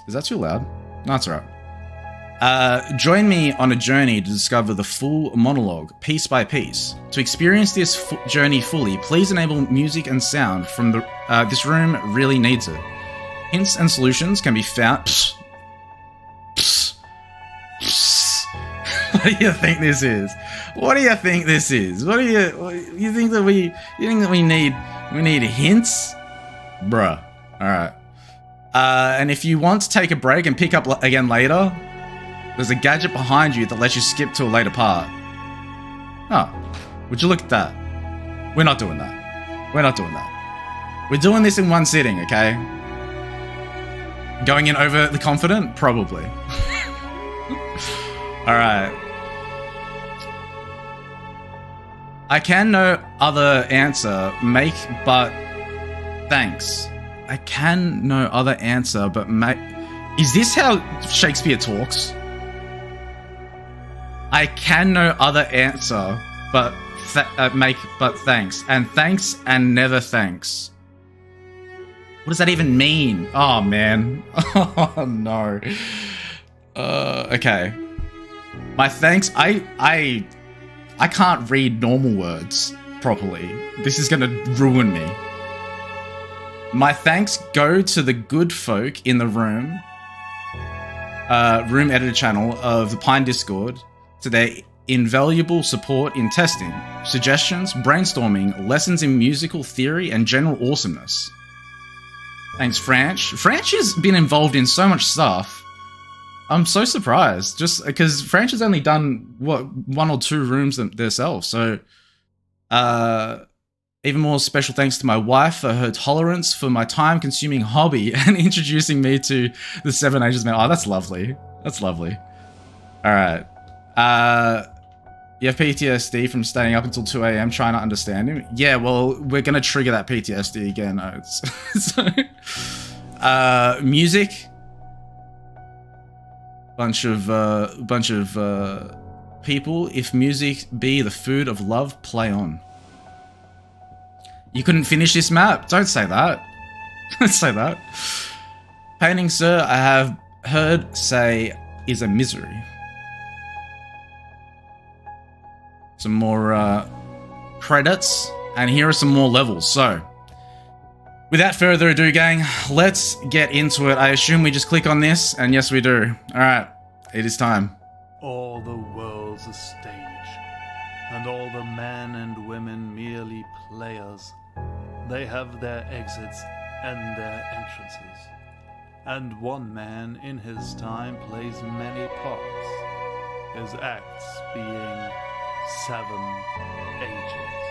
Is that too loud? No, that's all right. Join me on a journey to discover the full monologue, piece by piece. To experience this journey fully, please enable music and sound from the this room really needs it. Hints and solutions can be found... What do you think this is? What do you think this is? What do you think that we need hints? Bruh. All right. And if you want to take a break and pick up again later, there's a gadget behind you that lets you skip to a later part. Oh, would you look at that? We're not doing that. We're not doing that. We're doing this in one sitting, okay? Going in overly confident? Probably. Alright. I can no other answer make but thanks. I can no other answer but make... Is this how Shakespeare talks? I can no other answer but make but thanks. And thanks and never thanks. What does that even mean? Oh, man. Oh, no. Okay. My thanks... I can't read normal words properly. This is gonna ruin me. My thanks go to the good folk in the room editor channel of the Pine Discord, to their invaluable support in testing, suggestions, brainstorming, lessons in musical theory, and general awesomeness. Thanks, Franch. Franch has been involved in so much stuff. I'm so surprised, just because Franch has only done, what, 1 or 2 rooms themselves. So, even more special thanks to my wife for her tolerance for my time-consuming hobby and introducing me to the 7 Ages of Man. Oh, that's lovely. That's lovely. All right. You have PTSD from staying up until 2 a.m. trying to understand him? Yeah, well, we're going to trigger that PTSD again. So, music. Bunch of people. If music be the food of love, play on. You couldn't finish this map? Don't say that. Don't say that. Painting, sir, I have heard say is a misery. Some more credits, and here are some more levels. So, without further ado, gang, let's get into it. I assume we just click on this, and yes, we do. All right, it is time. All the world's a stage, and all the men and women merely players. They have their exits and their entrances, and one man in his time plays many parts, his acts being 7 ages.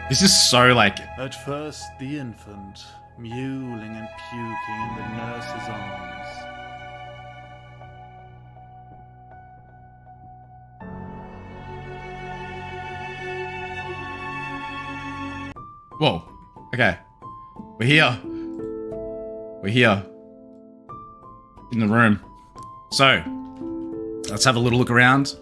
This is so like... At first, the infant, mewling and puking in the nurse's arms. Whoa. Okay. We're here. We're here. In the room. So, let's have a little look around.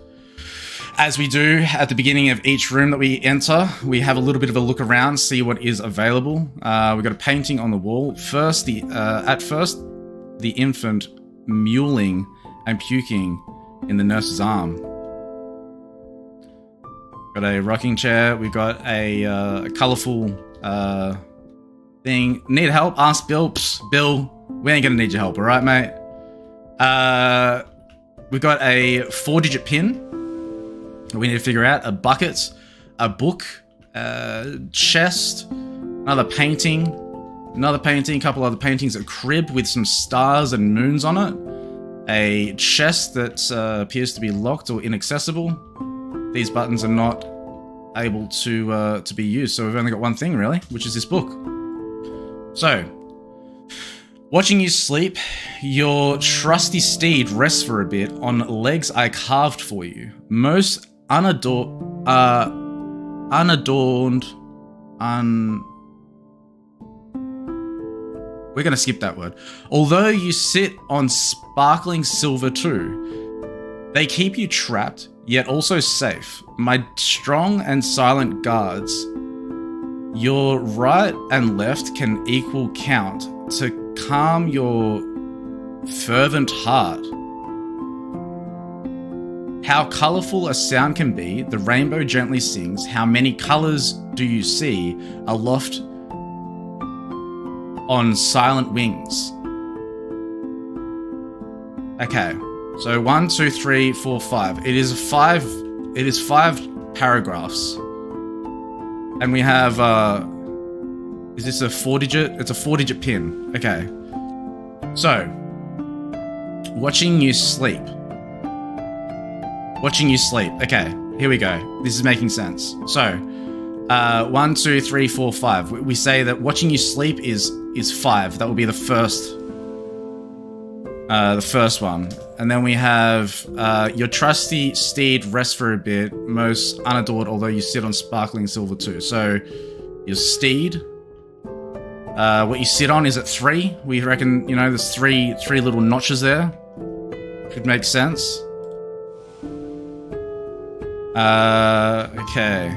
As we do at the beginning of each room that we enter, we have a little bit of a look around, see what is available. We've got a painting on the wall. At first, the infant mewling and puking in the nurse's arm. Got a rocking chair. We've got a colourful thing. Need help? Ask Bill. Psst, Bill, we ain't gonna need your help, alright, mate? We've got a 4-digit pin. We need to figure out a bucket, a book, a chest, another painting, a couple other paintings, a crib with some stars and moons on it, a chest that appears to be locked or inaccessible. These buttons are not able to be used, so we've only got one thing really, which is this book. So, watching you sleep, your trusty steed rests for a bit on legs I carved for you. Most unadorned. We're gonna skip that word. Although you sit on sparkling silver too, they keep you trapped, yet also safe. My strong and silent guards, your right and left can equal count to calm your fervent heart. How colourful a sound can be, the rainbow gently sings. How many colours do you see aloft on silent wings? Okay, so 1, 2, 3, 4, 5. It is five paragraphs. And we have, is this a 4-digit? It's a 4-digit pin. Okay. So, watching you sleep. Watching you sleep. Okay, here we go. This is making sense. So, 1, 2, 3, 4, 5. We say that watching you sleep is 5. That will be the first one. And then we have your trusty steed rests for a bit, most unadored, although you sit on sparkling silver too. So, your steed. What you sit on is at 3. We reckon, there's three little notches there. Could make sense. Okay.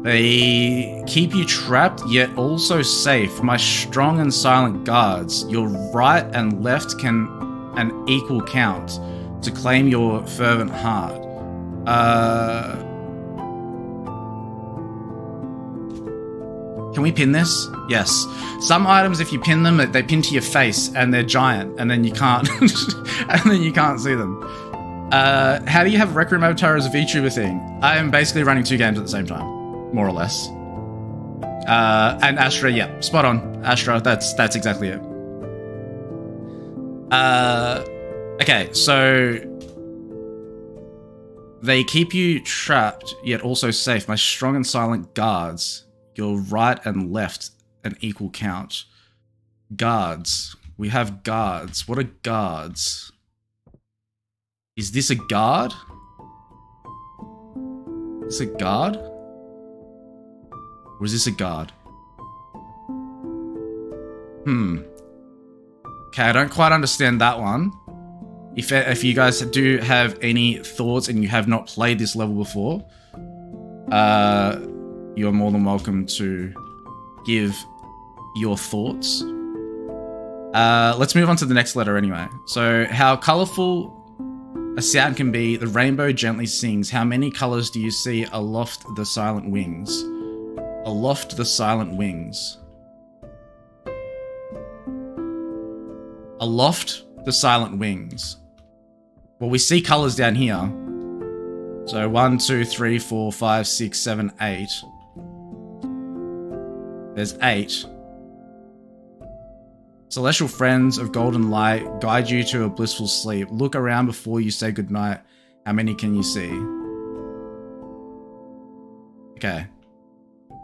They keep you trapped, yet also safe. My strong and silent guards, your right and left can an equal count to claim your fervent heart. Can we pin this? Yes. Some items, if you pin them, they pin to your face and they're giant, and then you can't, see them. How do you have Rec Room Avatar as a VTuber thing? I am basically running 2 games at the same time, more or less. And Astra, yeah, spot on. Astra, that's exactly it. Okay, so they keep you trapped, yet also safe. My strong and silent guards, your right and left, an equal count. Guards. We have guards. What are guards? Is this a guard? Is this a guard? Or is this a guard? Okay, I don't quite understand that one. If you guys do have any thoughts and you have not played this level before, you're more than welcome to give your thoughts. Let's move on to the next letter anyway. So, how colourful a sound can be, the rainbow gently sings. How many colours do you see aloft the silent wings? Aloft the silent wings. Aloft the silent wings. Well, we see colours down here. So 1, 2, 3, 4, 5, 6, 7, 8. There's 8. Celestial friends of golden light guide you to a blissful sleep. Look around before you say goodnight. How many can you see? Okay.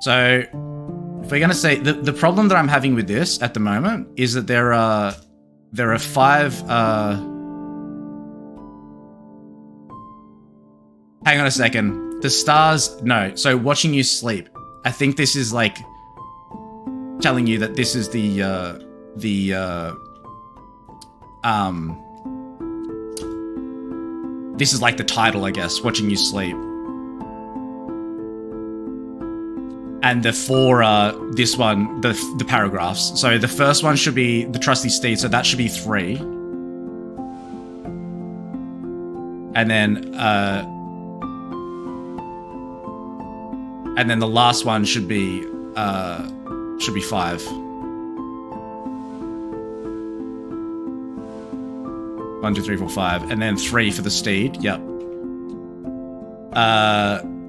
So, if we're going to say... The problem that I'm having with this at the moment is that there are 5... Hang on a second. The stars... No. So, watching you sleep. I think this is like... telling you that this is the the this is like the title, I guess, Watching You Sleep. And the four this one, the paragraphs. So the first one should be the trusty steed, so that should be 3. And then the last one should be 5. 1, 2, 3, 4, 5, and then 3 for the steed. Yep.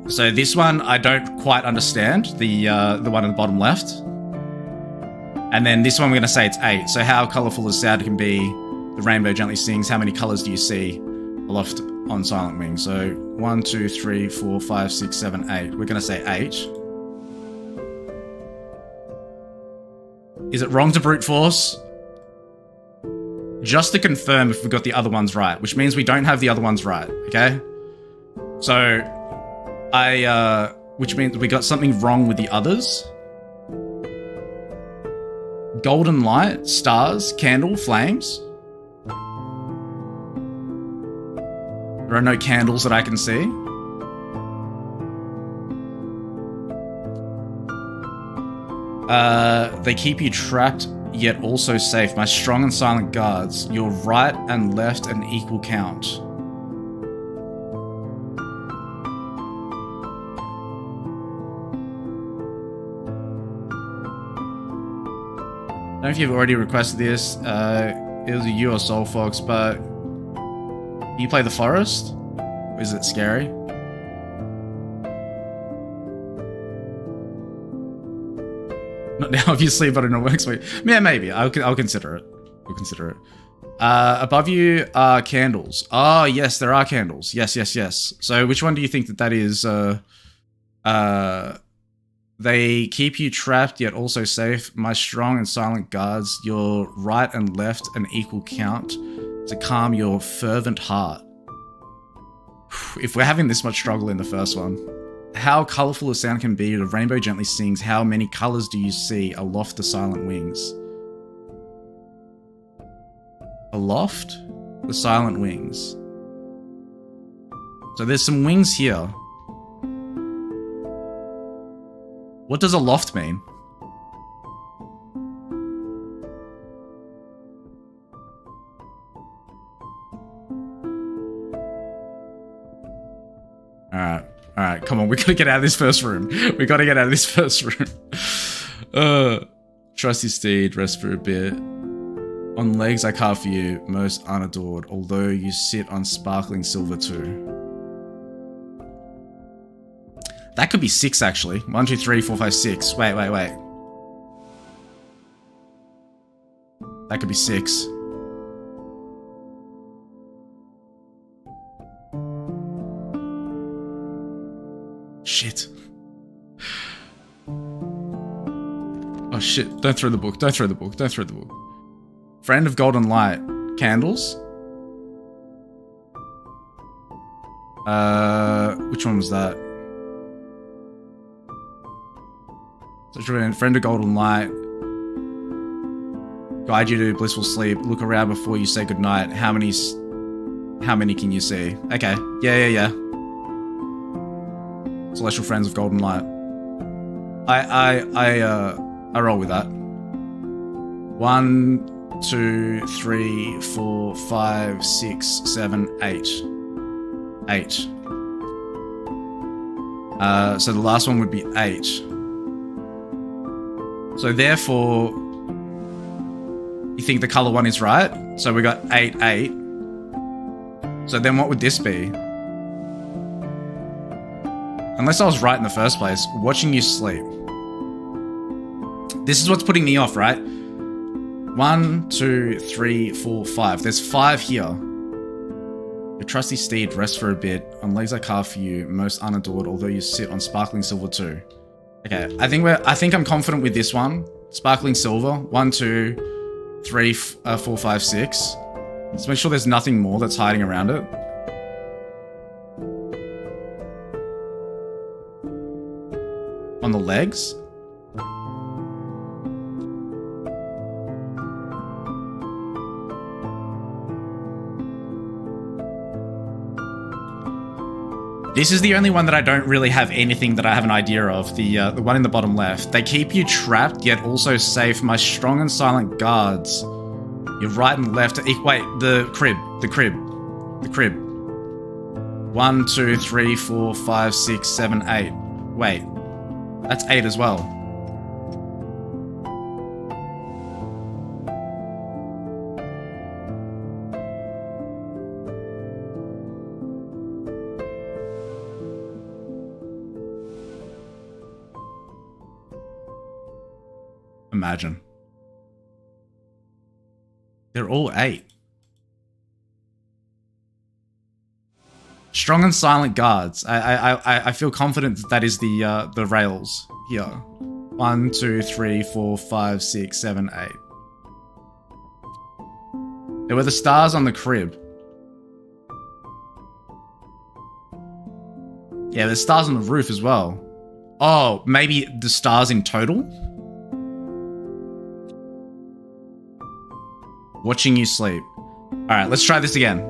So this one I don't quite understand. The one on the bottom left. And then this one we're gonna say it's 8. So how colourful the sound can be. The rainbow gently sings. How many colours do you see aloft on silent wings? So 1, 2, 3, 4, 5, 6, 7, 8. We're gonna say 8. Is it wrong to brute force? Just to confirm if we got the other ones right, which means we don't have the other ones right, okay? So, which means we got something wrong with the others. Golden light, stars, candle, flames. There are no candles that I can see. They keep you trapped, yet also safe. My strong and silent guards, your right and left an equal count. I don't know if you've already requested this, either you or Soul Fox, but you play the forest? Or is it scary? Not now, obviously, but in a works way. Yeah, maybe. I'll consider it. We'll consider it. Above you are candles. Oh, yes, there are candles. Yes, yes, yes. So which one do you think that is? They keep you trapped, yet also safe. My strong and silent guards, your right and left an equal count to calm your fervent heart. If we're having this much struggle in the first one. How colourful a sound can be, the rainbow gently sings. How many colours do you see aloft the silent wings? Aloft the silent wings. So there's some wings here. What does aloft mean? Alright, come on, we gotta get out of this first room. We gotta get out of this first room. Trusty steed, rest for a bit. On legs I carve for you, most unadored, although you sit on sparkling silver too. That could be 6 actually. 1, 2, 3, 4, 5, 6. Wait. That could be 6. Shit. Oh shit, don't throw the book, don't throw the book, don't throw the book. Friend of golden light. Candles? Which one was that? So friend of golden light. Guide you to blissful sleep. Look around before you say goodnight. How many can you see? Okay, yeah. Celestial friends of golden light. I roll with that. 1, 2, 3, 4, 5, 6, 7, 8. 8. So the last one would be 8. So therefore, you think the color one is right? So we got 8, 8. So then what would this be? Unless I was right in the first place, watching you sleep. This is what's putting me off, right? 1, 2, 3, 4, 5. There's 5 here. Your trusty steed rests for a bit. On legs I carve for you, most unadored, although you sit on sparkling silver too. Okay, I think I'm confident with this one. Sparkling silver. 1, 2, 3, 4, 5, 6. Let's make sure there's nothing more that's hiding around it. On the legs. This is the only one that I don't really have anything that I have an idea of. The one in the bottom left. They keep you trapped, yet also safe. My strong and silent guards. Your right and left. Wait, the crib. 1, 2, 3, 4, 5, 6, 7, 8. Wait, that's 8 as well. Imagine. They're all 8. Strong and silent guards. I feel confident that is the rails here. 1, 2, 3, 4, 5, 6, 7, 8. There were the stars on the crib. Yeah, there's stars on the roof as well. Oh, maybe the stars in total? Watching you sleep. Alright, let's try this again.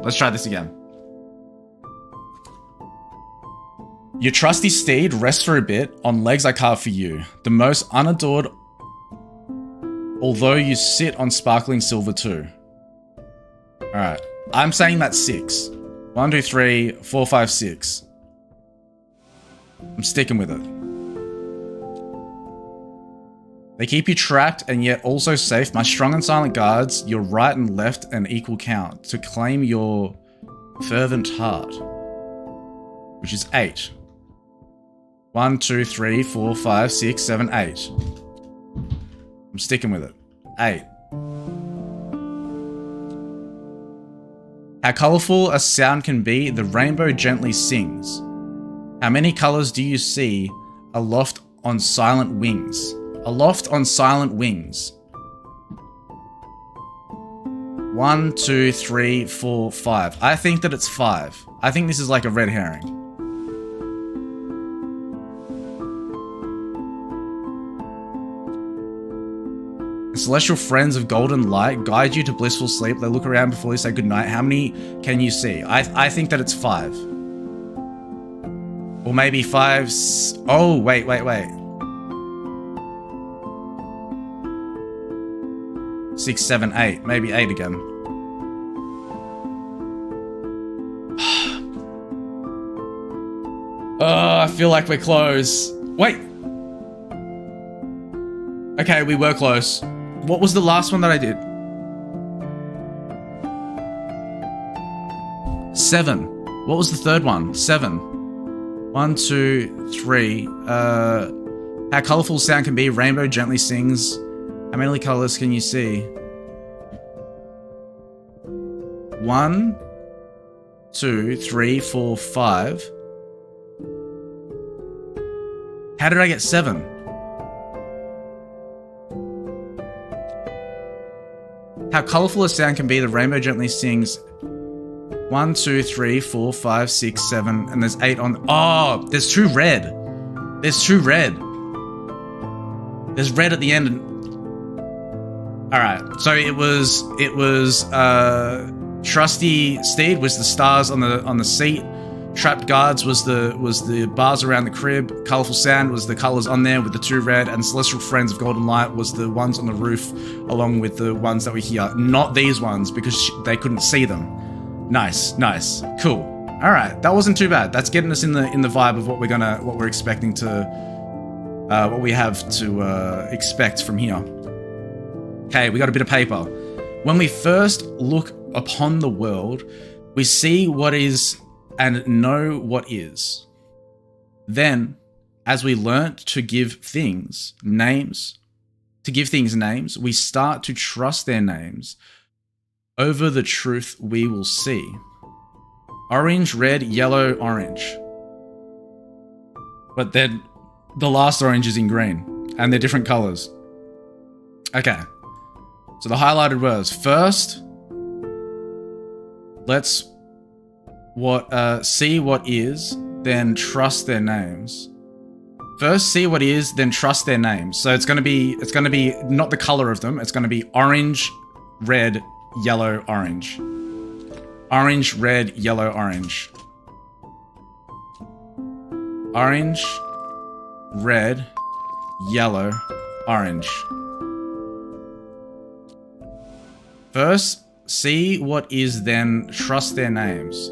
Your trusty steed rests for a bit on legs I carve for you. The most unadored, although you sit on sparkling silver too. Alright, I'm saying that's 6. 1, 2, 3, 4, 5, 6. I'm sticking with it. They keep you trapped and yet also safe. My strong and silent guards, your right and left an equal count to claim your fervent heart, which is 8. 1, 2, 3, 4, 5, 6, 7, 8. I'm sticking with it. 8. How colorful a sound can be, the rainbow gently sings. How many colors do you see aloft on silent wings? Aloft on silent wings. 1, 2, 3, 4, 5. I think that it's 5. I think this is like a red herring. The celestial friends of golden light guide you to blissful sleep. They look around before you say goodnight. How many can you see? I think that it's 5. Or maybe 5. Oh, wait. 6, 7, 8. Maybe 8 again. Oh, I feel like we're close. Wait. Okay, we were close. What was the last one that I did? 7. What was the third one? 7. 1, 2, 3. How colorful sound can be. Rainbow gently sings. How many colors can you see? 1, 2, 3, 4, 5. How did I get 7? How colorful a sound can be, the rainbow gently sings. 1, 2, 3, 4, 5, 6, 7, and there's 8 on. Oh, there's 2 red. There's 2 red. There's red at the end. All right, so it was trusty steed was the stars on the seat. Trapped guards was the bars around the crib. Colorful sand was the colors on there with the 2 red, and celestial friends of golden light was the ones on the roof, along with the ones that were here. Not these ones because they couldn't see them. Nice, cool. All right, that wasn't too bad. That's getting us in the vibe of what we're expecting to, what we have to expect from here. Okay, we got a bit of paper. When we first look upon the world, we see what is and know what is. Then, as we learnt to give things names, we start to trust their names. Over the truth we will see. Orange, red, yellow, orange. But then the last orange is in green, and they're different colors. Okay. So the highlighted words. First, let's see what is, then trust their names. First, see what is, then trust their names. So it's gonna be not the color of them. It's gonna be orange, red, yellow, orange. Orange, red, yellow, orange. Orange, red, yellow, orange. First, see what is, then trust their names.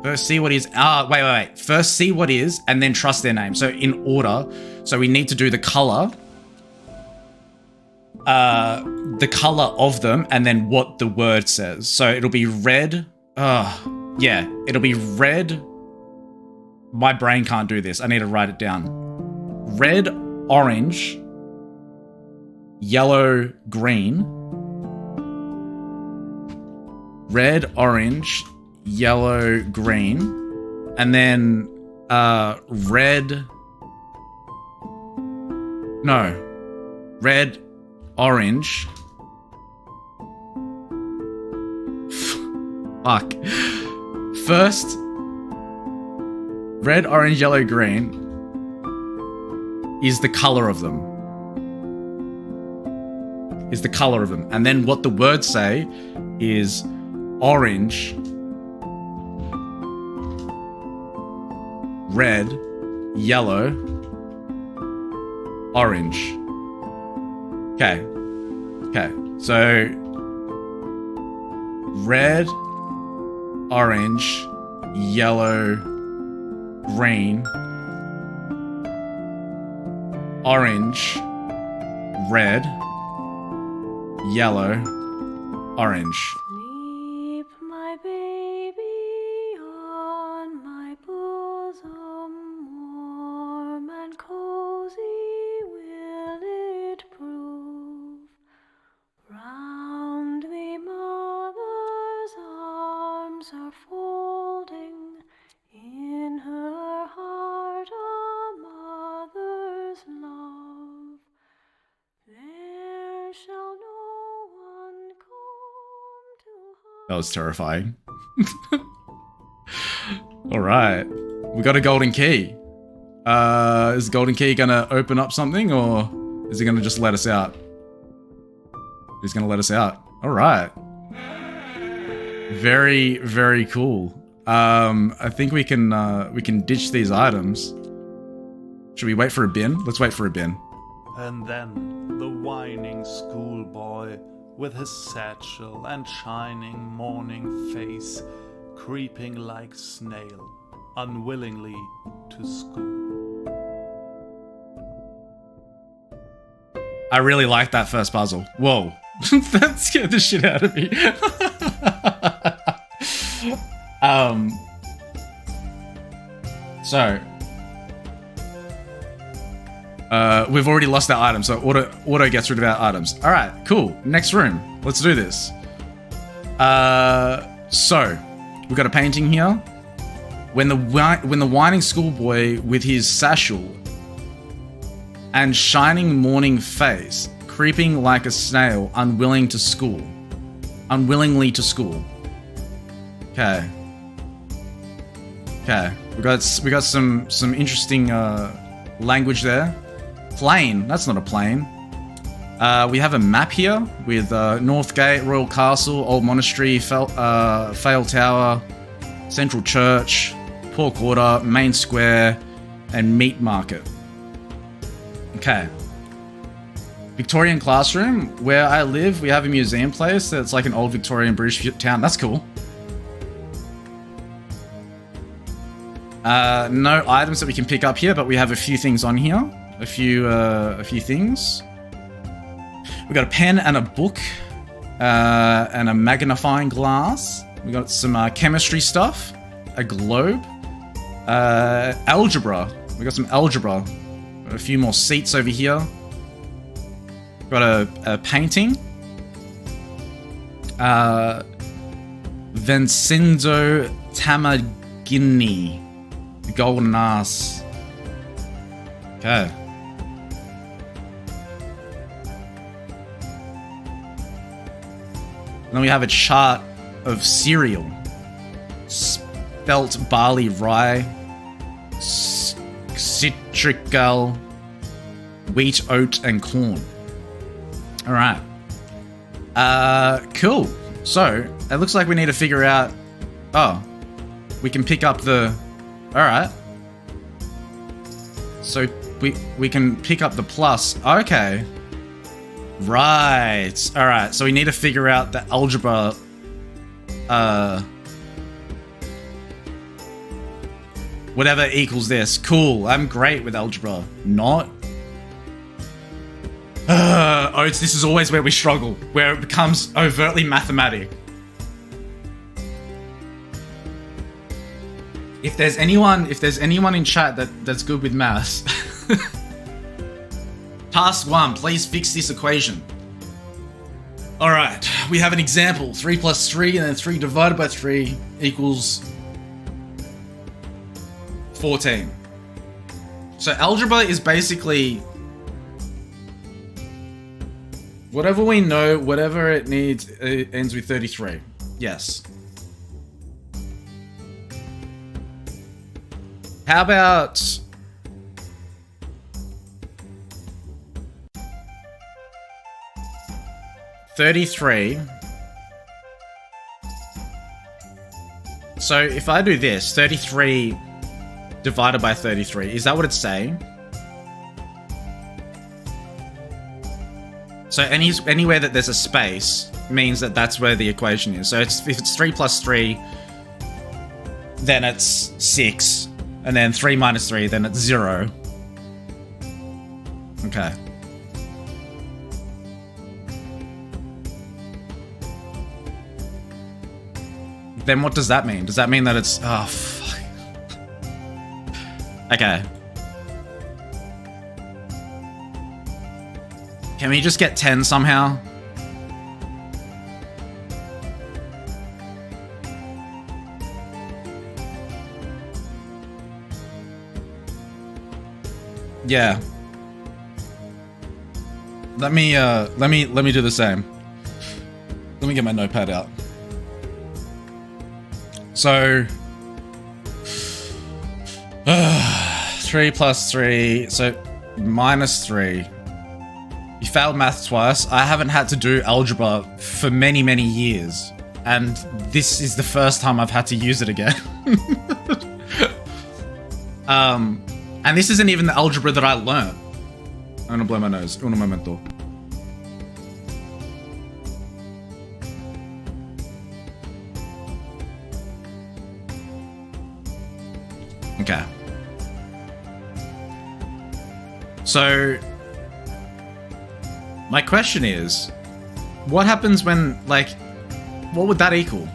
First, see what is. Wait. First, see what is, and then trust their name. So, in order. So, we need to do the color. The color of them, and then what the word says. So, it'll be red. Yeah. It'll be red. My brain can't do this. I need to write it down. Red, orange, yellow, green. Red, orange, yellow, green, and then red, orange. Fuck. First, red, orange, yellow, green is the color of them. And then what the words say is orange, red, yellow, orange. Okay. So red, orange, yellow, green, orange, red, yellow, orange. Sleep, my baby, on my bosom, warm and cozy will it prove. Round thee mother's arms are folding, in her heart a mother's love. There shall no one come to harm. That was terrifying. Alright. We got a golden key. Is the golden key gonna open up something, or is he gonna just let us out? He's gonna let us out. Alright. Very, very cool. I think we can ditch these items. Should we wait for a bin? Let's wait for a bin. And then the whining schoolboy, with his satchel and shining morning face, creeping like snail, unwillingly to school. I really like that first puzzle. Whoa. That scared the shit out of me. So we've already lost our items, so auto gets rid of our items. All right, cool. Next room. Let's do this. So we've got a painting here. When the whining schoolboy with his satchel and shining morning face, creeping like a snail, unwillingly to school. Okay. We got some interesting language there. Plane. That's not a plane. We have a map here with Northgate, Royal Castle, Old Monastery, Fail Tower, Central Church, Poor Quarter, Main Square, and Meat Market. Okay. Victorian classroom. Where I live, we have a museum place that's like an old Victorian British town. That's cool. No items that we can pick up here, but we have a few things on here. A few things. We got a pen and a book, and a magnifying glass. We got some chemistry stuff, a globe, algebra. We got some algebra. Got a few more seats over here. Got a painting. Vincenzo Tamagini. The golden ass. Okay. Then we have a chart of cereal. Spelt barley rye. Citrical. Wheat, oat, and corn. Alright. Cool. So, it looks like we need to figure out... Oh. We can pick up the... Alright. So we can pick up the plus. Okay. Right. All right. So we need to figure out the algebra. Whatever equals this. Cool. I'm great with algebra. Not. Oates, this is always where we struggle, where it becomes overtly mathematic. If there's anyone in chat that's good with maths, task 1, please fix this equation. All right, we have an example: 3 plus 3, and then 3 divided by 3 equals 14. So algebra is basically whatever we know, whatever it needs, it ends with 33. Yes. How about 33? So if I do this, 33 divided by 33, is that what it's saying? So anywhere that there's a space means that that's where the equation is. So if it's 3 plus 3, then it's 6. And then 3 minus 3, then it's 0. Okay. Then what does that mean? Does that mean that it's... Oh, fuck. Okay. Can we just get 10 somehow? Yeah. Let me do the same. Let me get my notepad out. So 3 plus 3, so minus 3. You failed math twice. I haven't had to do algebra for many, many years. And this is the first time I've had to use it again. And this isn't even the algebra that I learned. I'm gonna blow my nose. Un momento. Okay. So, my question is, what happens when, like, what would that equal?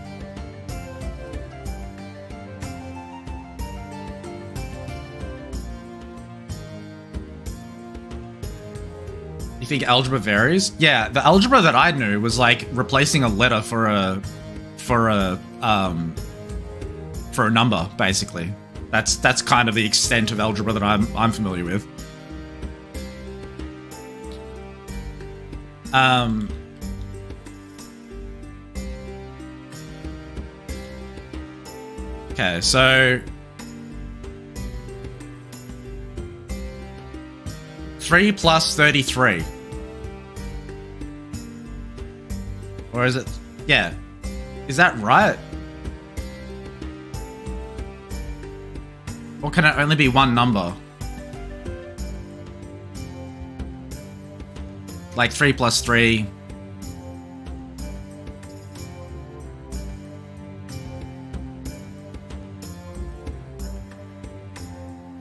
You think algebra varies? Yeah, the algebra that I knew was like replacing a letter for a number, basically. That's kind of the extent of algebra that I'm familiar with. Okay, so 3 plus 33. Or is it? Yeah. Is that right? Or can it only be one number? Like 3 plus 3.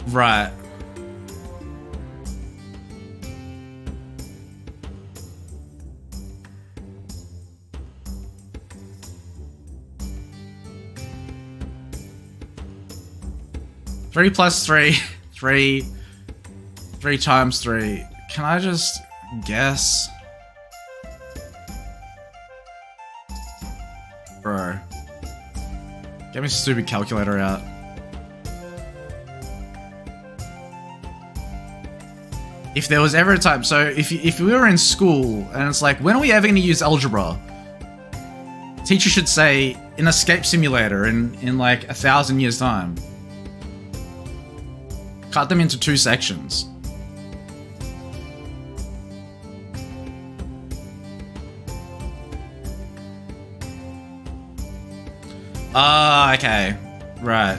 Right. Three plus 3. 3 times 3. Can I just guess? Bro. Get me a stupid calculator out. If there was ever a time, so if we were in school and it's like, when are we ever going to use algebra? Teacher should say, in Escape Simulator in like 1,000 years' time. Cut them into 2 sections. Ah, okay. Right.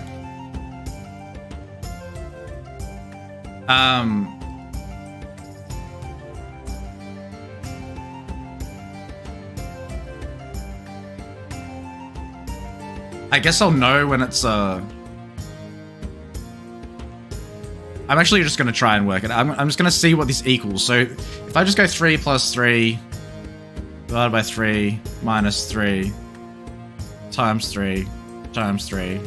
I guess I'll know when it's I'm actually just gonna try and work it. I'm just gonna see what this equals. So if I just go 3 plus 3 divided by 3 minus 3 times 3 times 3.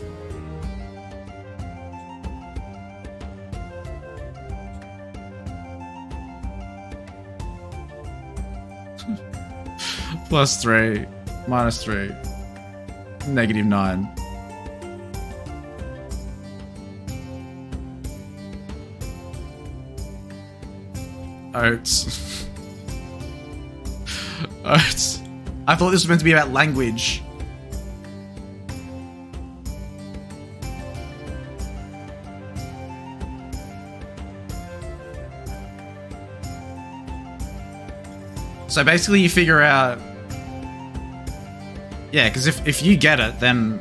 Plus 3 minus 3 negative 9. Oats. Oats. I thought this was meant to be about language. So basically you figure out... Yeah, because if you get it, then...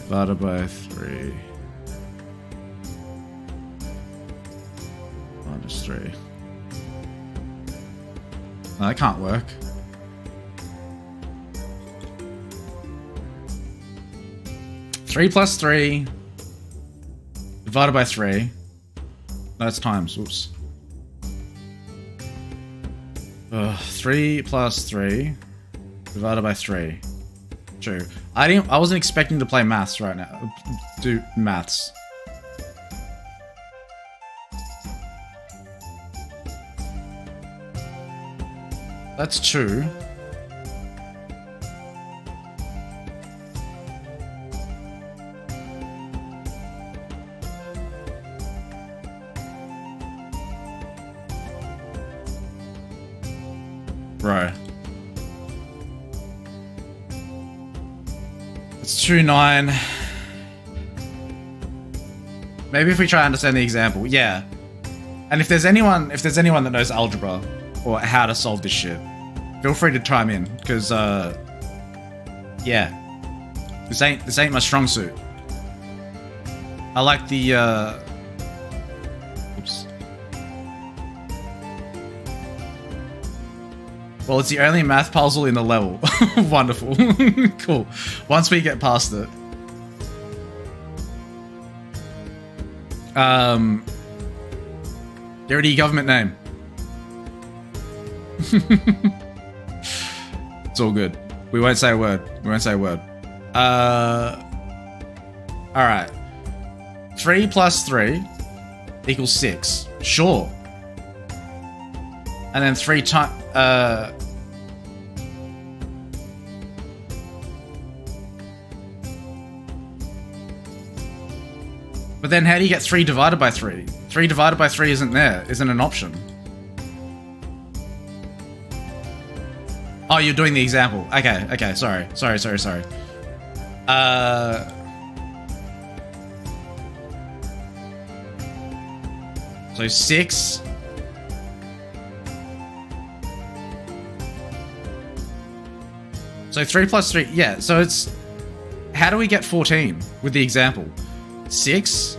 Divided by 3 minus 3. No, that can't work. Three plus 3 divided by 3. That's times. Oops. 3 plus 3 divided by 3. True. I wasn't expecting to play maths right now. Do maths. That's true. Right. It's true 9. Maybe if we try to understand the example, yeah. And if there's anyone that knows algebra or how to solve this shit, feel free to chime in, because yeah, this ain't my strong suit. I like the oops. Well, it's the only math puzzle in the level. Wonderful. Cool. Once we get past it. Get rid of your government name. It's all good. We won't say a word. We won't say a word. Alright. 3 plus 3 equals 6. Sure. And then 3 times... But then how do you get 3 divided by 3? 3 divided by 3 isn't an option. Oh, you're doing the example. Okay, sorry. So 6. So 3 plus 3, yeah, so it's... How do we get 14 with the example? 6?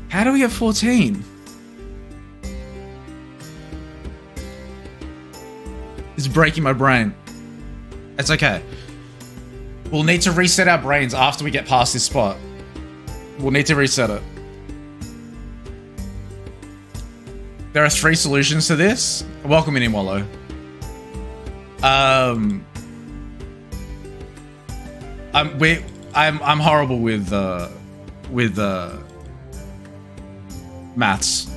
How do we get 14? It's breaking my brain. It's okay. We'll need to reset our brains after we get past this spot. We'll need to reset it. There are 3 solutions to this. Welcome in, Wollo. I'm horrible with maths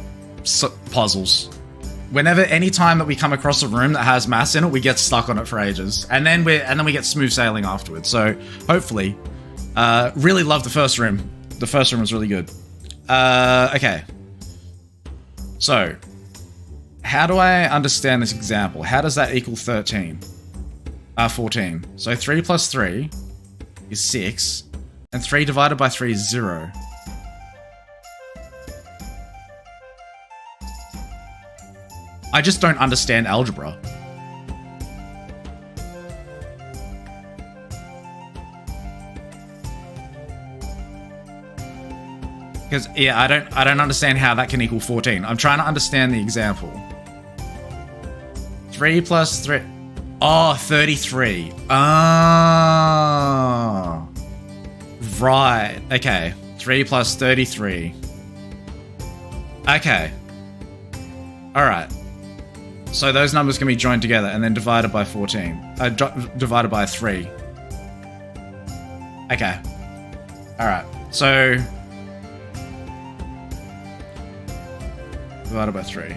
puzzles. Whenever, any time that we come across a room that has maths in it, we get stuck on it for ages, and then we get smooth sailing afterwards. So hopefully, really love the first room. The first room was really good. Okay. So, how do I understand this example? How does that equal 13? 14. So 3 plus 3 is 6, and 3 divided by 3 is 0. I just don't understand algebra. Because, yeah, I don't understand how that can equal 14. I'm trying to understand the example. 3 plus 3... Oh, 33. Ah. Right. Okay. 3 plus 33. Okay. Alright. So those numbers can be joined together and then divided by 14. Divided by 3. Okay. Alright. So... divided by 3.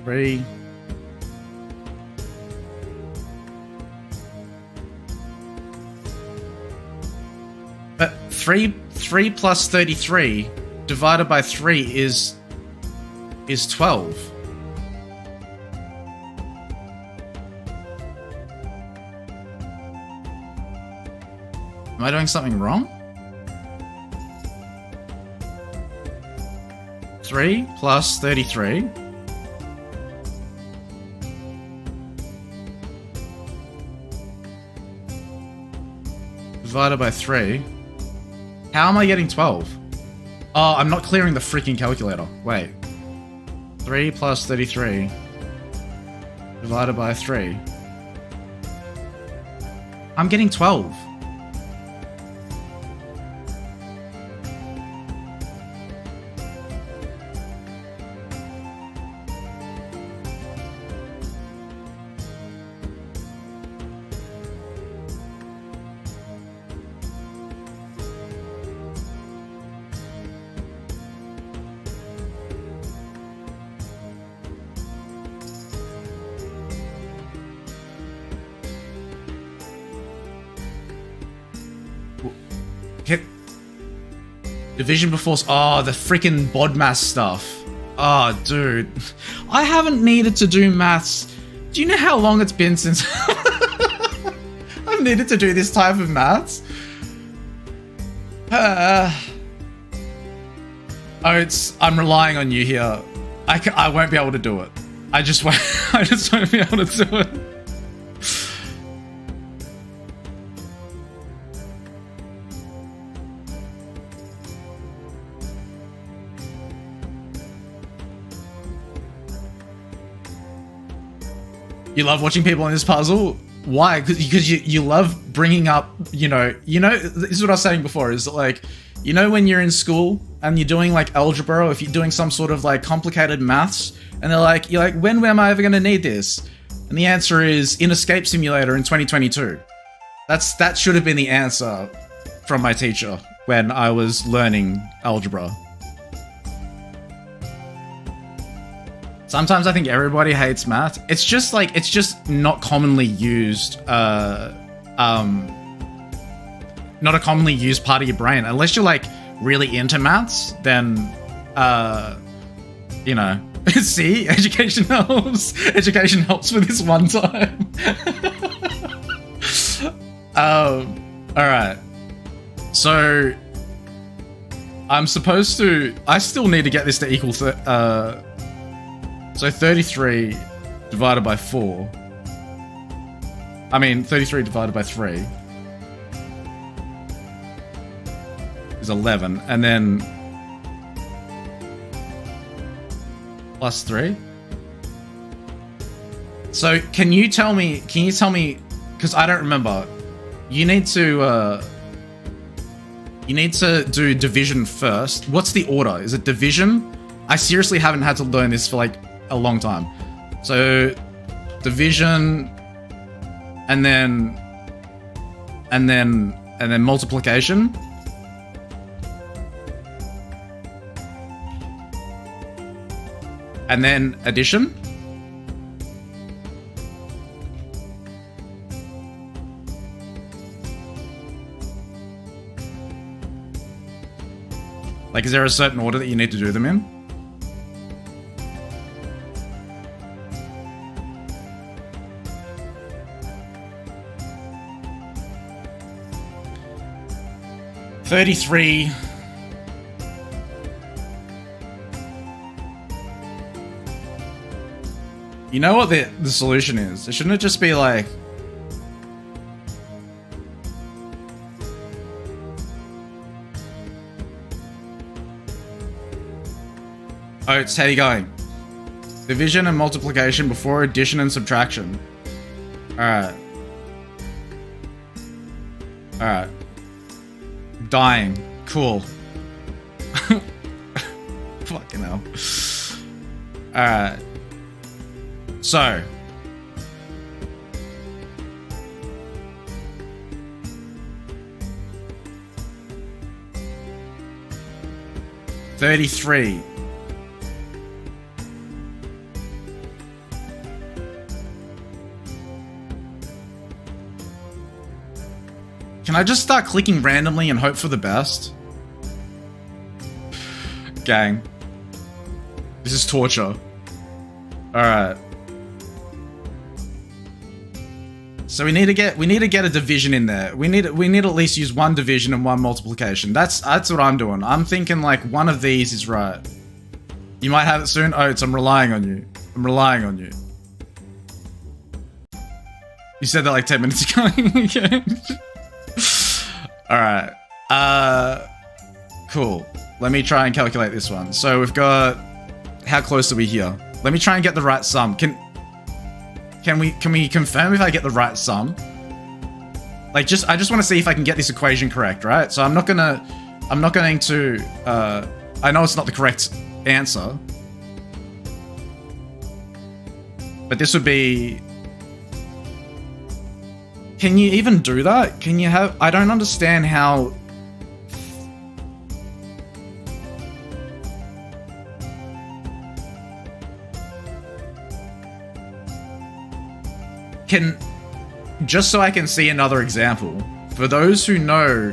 3. But 3 plus 33 divided by 3 is 12. Am I doing something wrong? 3 plus 33 divided by 3. How am I getting 12? Oh, I'm not clearing the freaking calculator. Wait. 3 plus 33 divided by 3. I'm getting 12. Division before... Oh, the freaking BODMAS stuff. Oh, dude. I haven't needed to do maths. Do you know how long it's been since... I've needed to do this type of maths? I'm relying on you here. I won't be able to do it. I just won't be able to do it. You love watching people in this puzzle? Why? Because you love bringing up, you know, this is what I was saying before, is that, like, you know when you're in school and you're doing, like, algebra, or if you're doing some sort of, like, complicated maths, and you're like, when am I ever going to need this? And the answer is in Escape Simulator in 2022. That should have been the answer from my teacher when I was learning algebra. Sometimes I think everybody hates math. It's just not commonly used, not a commonly used part of your brain. Unless you're, like, really into maths, then, you know. See? Education helps. Education helps for this one time. Alright. So, I'm supposed to... I still need to get this to equal... So 33 divided by 4. I mean, 33 divided by 3 is 11, and then plus 3. So can you tell me, because I don't remember, you need to do division first. What's the order? Is it division? I seriously haven't had to learn this for like a long time. So division, and then multiplication. And then addition. Like, is there a certain order that you need to do them in? $33. You know what the solution is? Shouldn't it just be like... Oats, how you going? Division and multiplication before addition and subtraction. Alright. Alright. Dying. Cool. Fucking hell. Alright. So. $33. Can I just start clicking randomly and hope for the best? Gang. This is torture. Alright. So we need to get a division in there. We need to at least use one division and one multiplication. That's what I'm doing. I'm thinking like one of these is right. You might have it soon. Oats, I'm relying on you. I'm relying on you. You said that like 10 minutes ago. Okay. Alright. Cool. Let me try and calculate this one. So we've got... How close are we here? Let me try and get the right sum. Can we confirm if I get the right sum? Like, I just want to see if I can get this equation correct, right? So I'm not going to... I know it's not the correct answer. But this would be... Can you even do that? Can you have... I don't understand how... Just so I can see another example, for those who know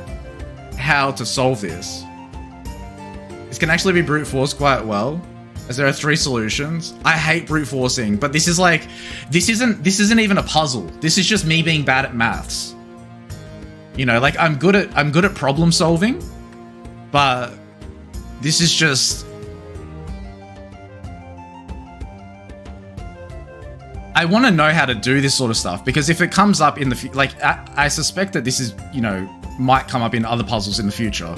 how to solve this can actually be brute forced quite well, as there are 3 solutions. I hate brute forcing, but this is like, this isn't even a puzzle. This is just me being bad at maths. You know, like I'm good at problem solving, but this is just... I want to know how to do this sort of stuff, because if it comes up in the like, I suspect that this is, you know, might come up in other puzzles in the future.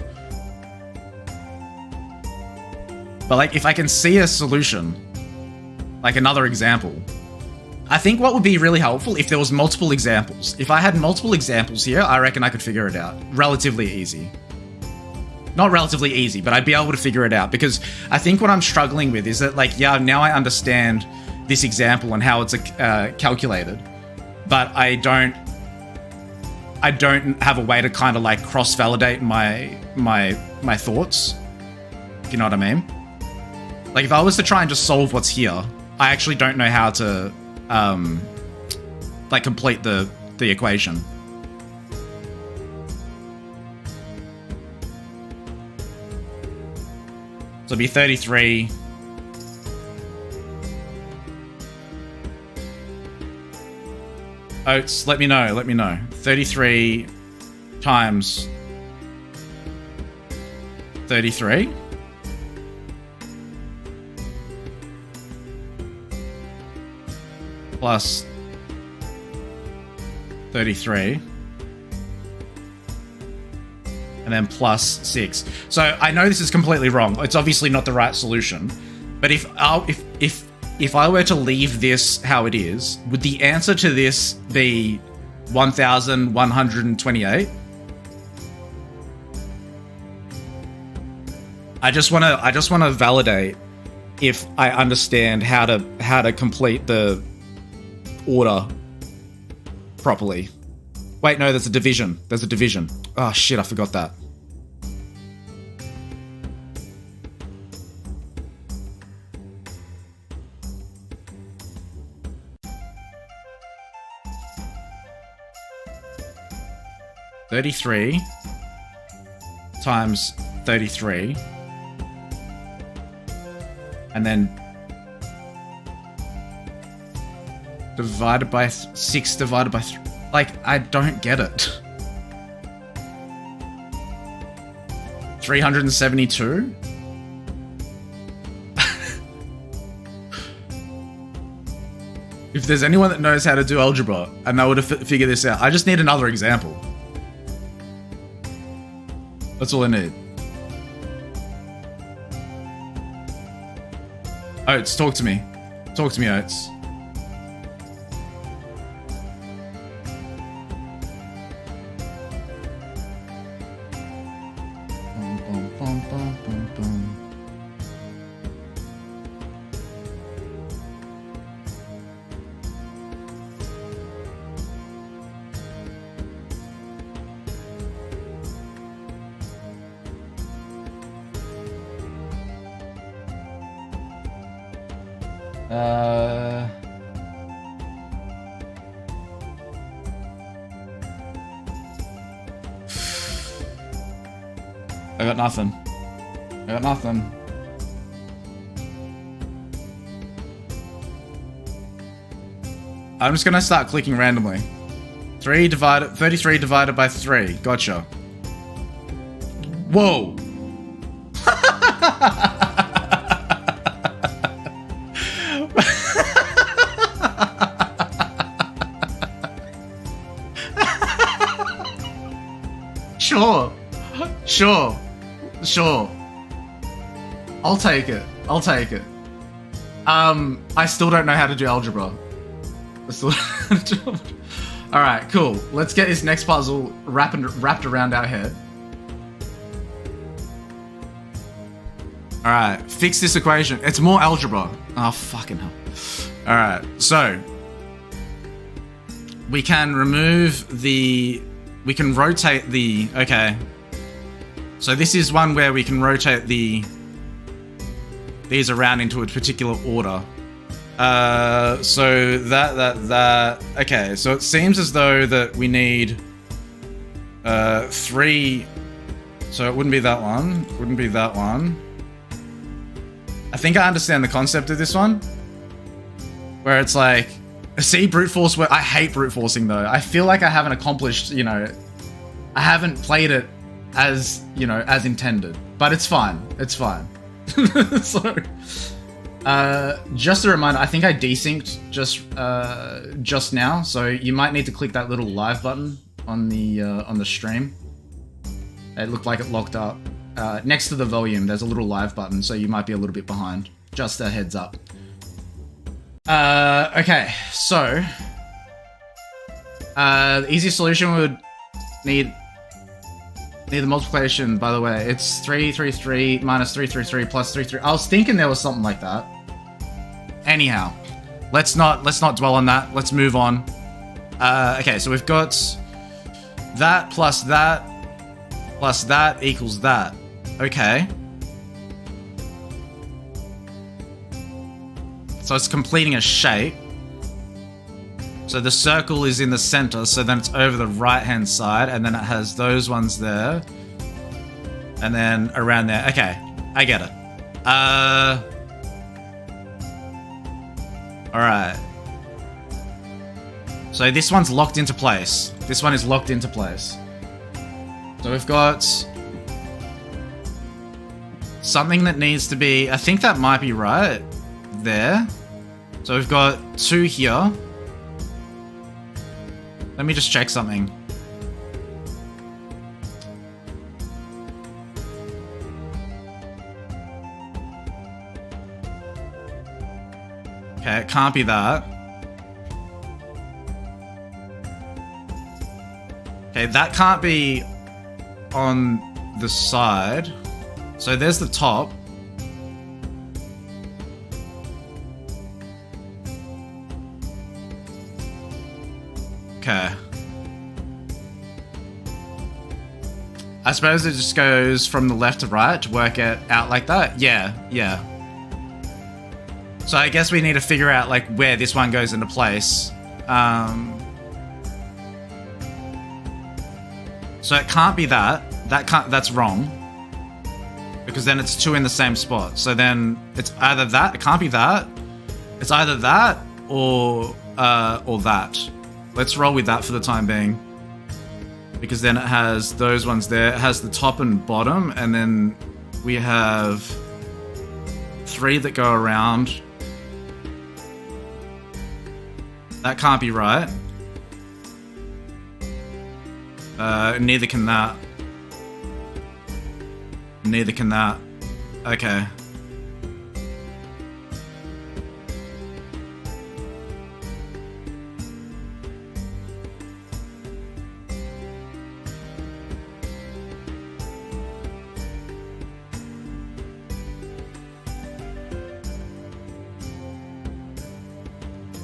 But like, if I can see a solution, like another example, I think what would be really helpful if there was multiple examples. If I had multiple examples here, I reckon I could figure it out relatively easy. Not relatively easy, but I'd be able to figure it out, because I think what I'm struggling with is that, like, yeah, now I understand this example and how it's calculated, but I don't have a way to kind of like cross-validate my thoughts, if you know what I mean. Like, if I was to try and just solve what's here, I actually don't know how to like complete the equation. So it'd be 33 Oats, let me know. 33 times 33 plus 33 and then plus 6. So I know this is completely wrong. It's obviously not the right solution. But if I were to leave this how it is, would the answer to this be 1,128. I just want to validate if I understand how to complete the order properly. Wait, no, there's a division. There's a division. Oh shit, I forgot that. $33 times 33, and then divided by 6 divided by 3. Like, I don't get it. 372? If there's anyone that knows how to do algebra and they would have figured this out, I just need another example. That's all I need. Oates, talk to me. Talk to me, Oates. I got nothing. I got nothing. I'm just gonna start clicking randomly. 33 divided by 3. Gotcha. Whoa! Sure. I'll take it. I still don't know how to do algebra. Alright, cool. Let's get this next puzzle wrapped around our head. Alright, fix this equation. It's more algebra. Oh, fucking hell. Alright, so we can rotate the, okay. So this is one where we can rotate these around into a particular order. So that. Okay, so it seems as though that we need 3. So it wouldn't be that one. Wouldn't be that one. I think I understand the concept of this one. Where it's like, see, brute force. Where I hate brute forcing though. I feel like I haven't accomplished. I haven't played it as intended, but it's fine. So, just a reminder, I think I desynced just now, so you might need to click that little live button on the stream. It looked like it locked up. Next to the volume, there's a little live button, so you might be a little bit behind. Just a heads up. Okay, so the easiest solution would need the multiplication, by the way. It's 333 minus 333 plus 33. I was thinking there was something like that. Anyhow, let's not dwell on that. Let's move on. Okay, so we've got that plus that equals that. Okay. So it's completing a shape. So the circle is in the center, so then it's over the right-hand side, and then it has those ones there. And then around there. Okay, I get it. Alright. So this one's locked into place. This one is locked into place. So we've got something that needs to be... I think that might be right there. So we've got 2 here. Let me just check something. Okay, it can't be that. Okay, that can't be on the side. So there's the top. Okay. I suppose it just goes from the left to right to work it out like that? Yeah, yeah. So I guess we need to figure out like where this one goes into place. So it can't be that. That's wrong. Because then it's two in the same spot. So then it's either that, it can't be that. It's either that or that. Let's roll with that for the time being. Because then it has those ones there. It has the top and bottom, and then we have 3 that go around. That can't be right. Neither can that. Neither can that. Okay.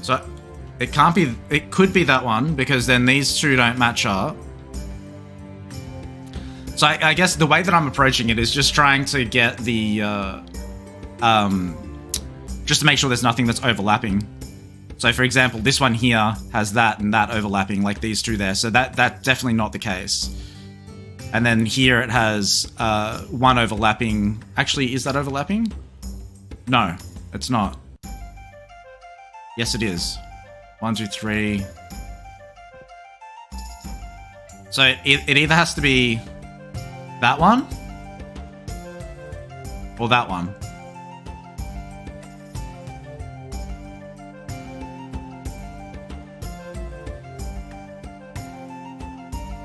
So it can't be, it could be that one because then these two don't match up. So I guess the way that I'm approaching it is just trying to get the, just to make sure there's nothing that's overlapping. So for example, this one here has that and that overlapping, like these two there. So that's definitely not the case. And then here it has one overlapping. Actually, is that overlapping? No, it's not. Yes, it is. 1, 2, 3. So it either has to be that one or that one.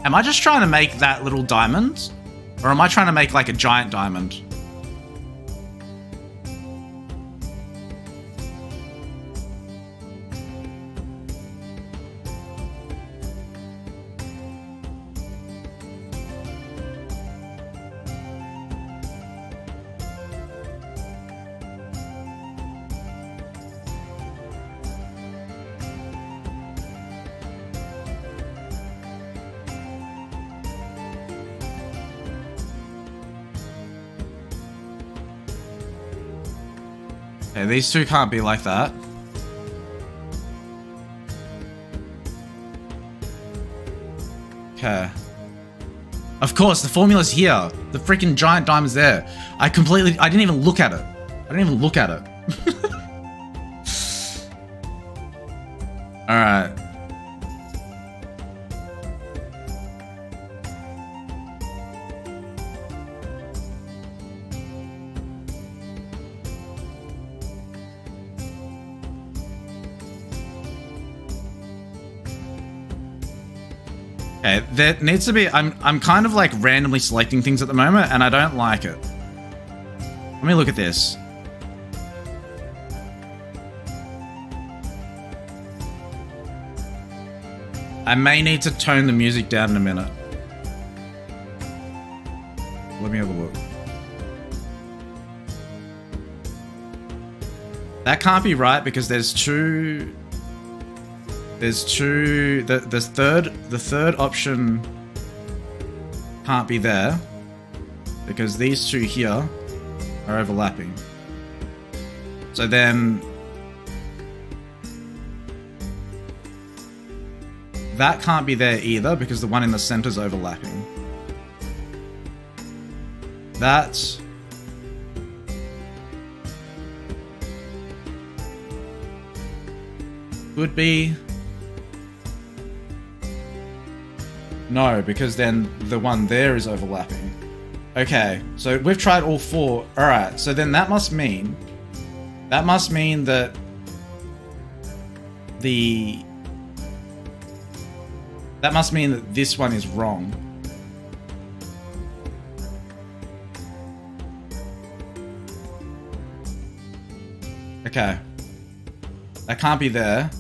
Am I just trying to make that little diamond? Or am I trying to make like a giant diamond? Okay, these two can't be like that. Okay. Of course, the formula's here. The freaking giant diamond's there. I didn't even look at it. I didn't even look at it. Alright. Okay, there needs to be, I'm kind of like randomly selecting things at the moment and I don't like it. Let me look at this. I may need to tone the music down in a minute. Let me have a look. That can't be right because there's two... There's two... The third option can't be there because these two here are overlapping. So then... That can't be there either because the one in the center is overlapping. That... Could be... No, because then the one there is overlapping. Okay, so we've tried all four. Alright, so then that must mean... That must mean that... That must mean that this one is wrong. Okay. That can't be there.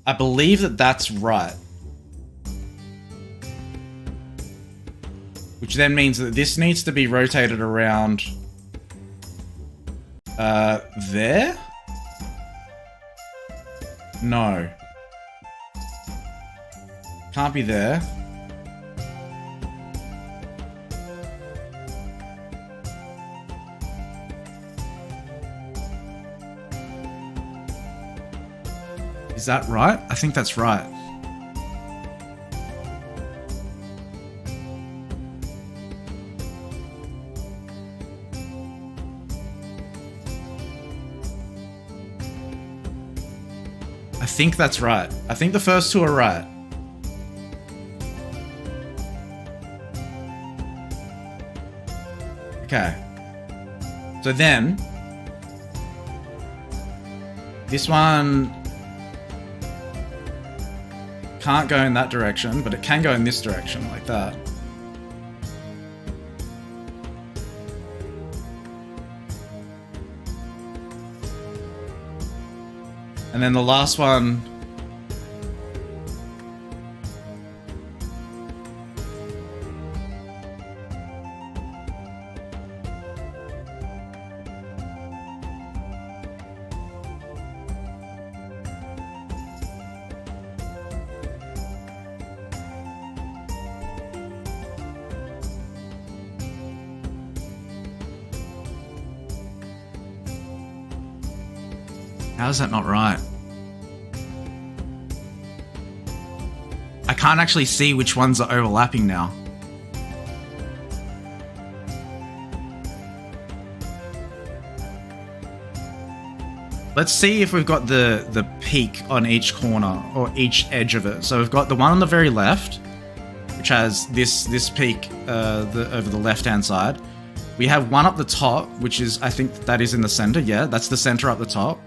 I believe that that's right. which then means that this needs to be rotated around there? No. Can't be there. Is that right? I think that's right. I think that's right. I think the first two are right. Okay. So then, this one can't go in that direction, but it can go in this direction, like that. And then the last one... How is that not right? I can't actually see which ones are overlapping now. Let's see if we've got the peak on each corner or each edge of it. So we've got the one on the very left, which has this peak over the left-hand side. We have one up the top, which is, I think that is in the center. Yeah, that's the center up the top.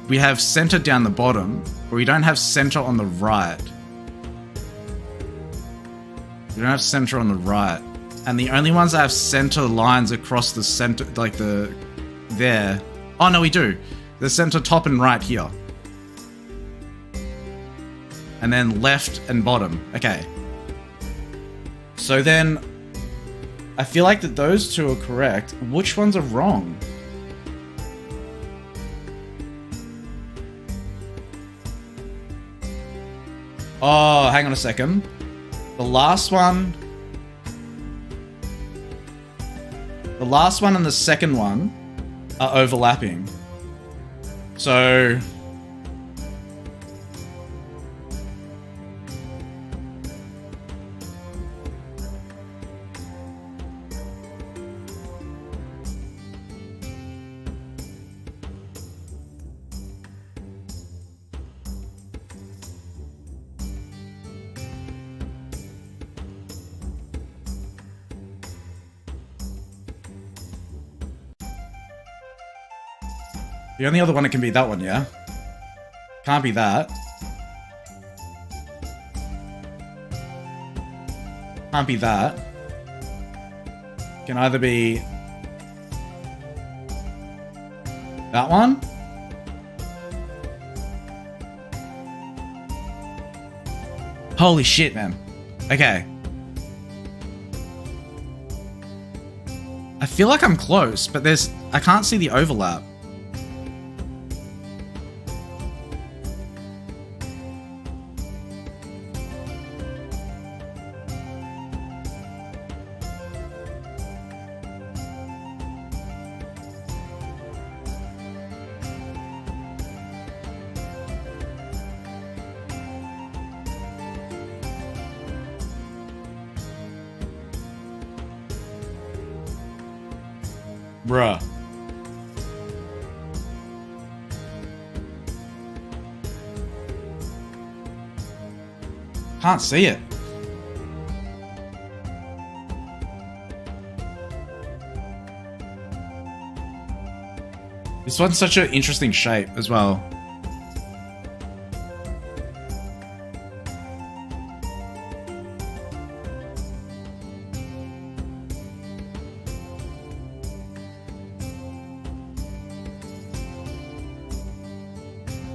We have center down the bottom, but we don't have center on the right. We don't have center on the right. And the only ones that have center lines across the center, like there. Oh no, we do. The center top and right here. And then left and bottom. Okay. So then, I feel like that those two are correct. Which ones are wrong? Oh, hang on a second. The last one and the second one are overlapping. So... The only other one it can be that one, yeah? Can't be that. Can't be that. Can either be... that one? Holy shit, man. Okay. I feel like I'm close, but I can't see the overlap. Bruh. Can't see it. This one's such an interesting shape as well.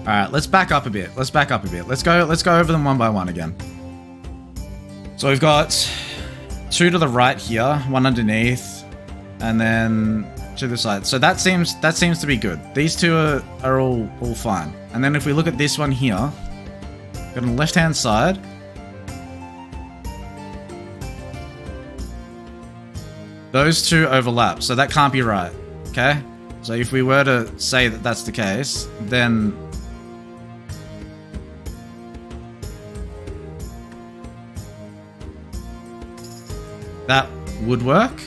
All right, let's back up a bit. Let's back up a bit. Let's go over them one by one again. So we've got 2 to the right here, 1 underneath, and then to the side. So that seems to be good. These 2 are all fine. And then if we look at this one here, got on the left hand side. Those 2 overlap, so that can't be right. Okay? So if we were to say that that's the case, then that would work.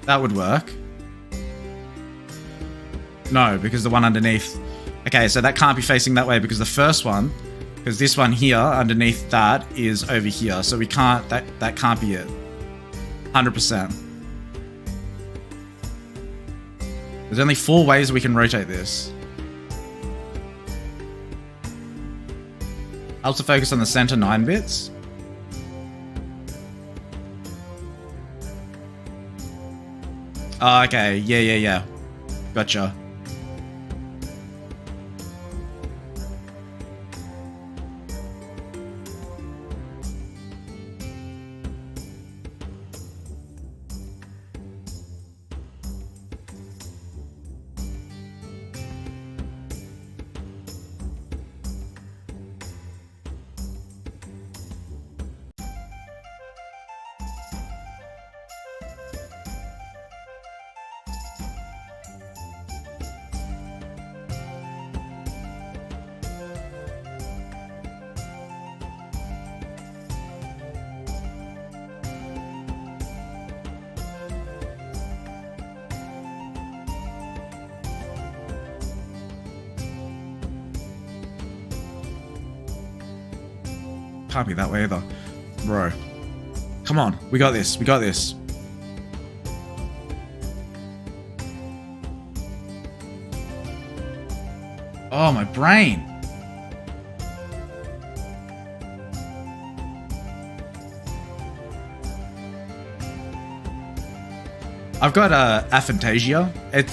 That would work. No, because the one underneath... Okay, so that can't be facing that way because the first one... Because this one here, underneath that, is over here. So we can't... That can't be it. 100%. There's only 4 ways we can rotate this. Also focus on the center 9 bits. Oh, okay. Yeah. Gotcha. Can't be that way either. Bro. Come on. We got this. We got this. Oh, my brain. I've got aphantasia. It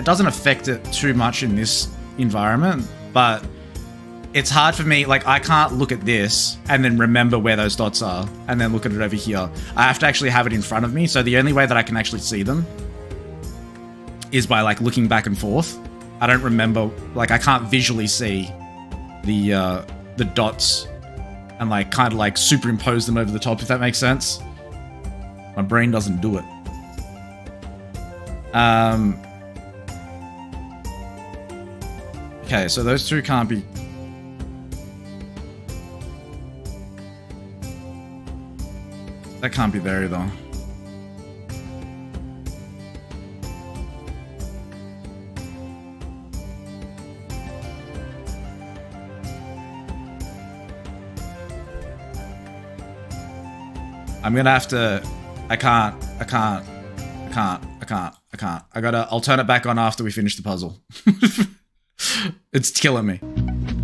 doesn't affect it too much in this environment, but it's hard for me. Like, I can't look at this and then remember where those dots are and then look at it over here. I have to actually have it in front of me. So the only way that I can actually see them is by like looking back and forth. I don't remember, like I can't visually see the dots and like kind of like superimpose them over the top, if that makes sense. My brain doesn't do it. Okay, so those 2 can't be... That can't be there either. I'm gonna have to... I can't. I'll turn it back on after we finish the puzzle. It's killing me.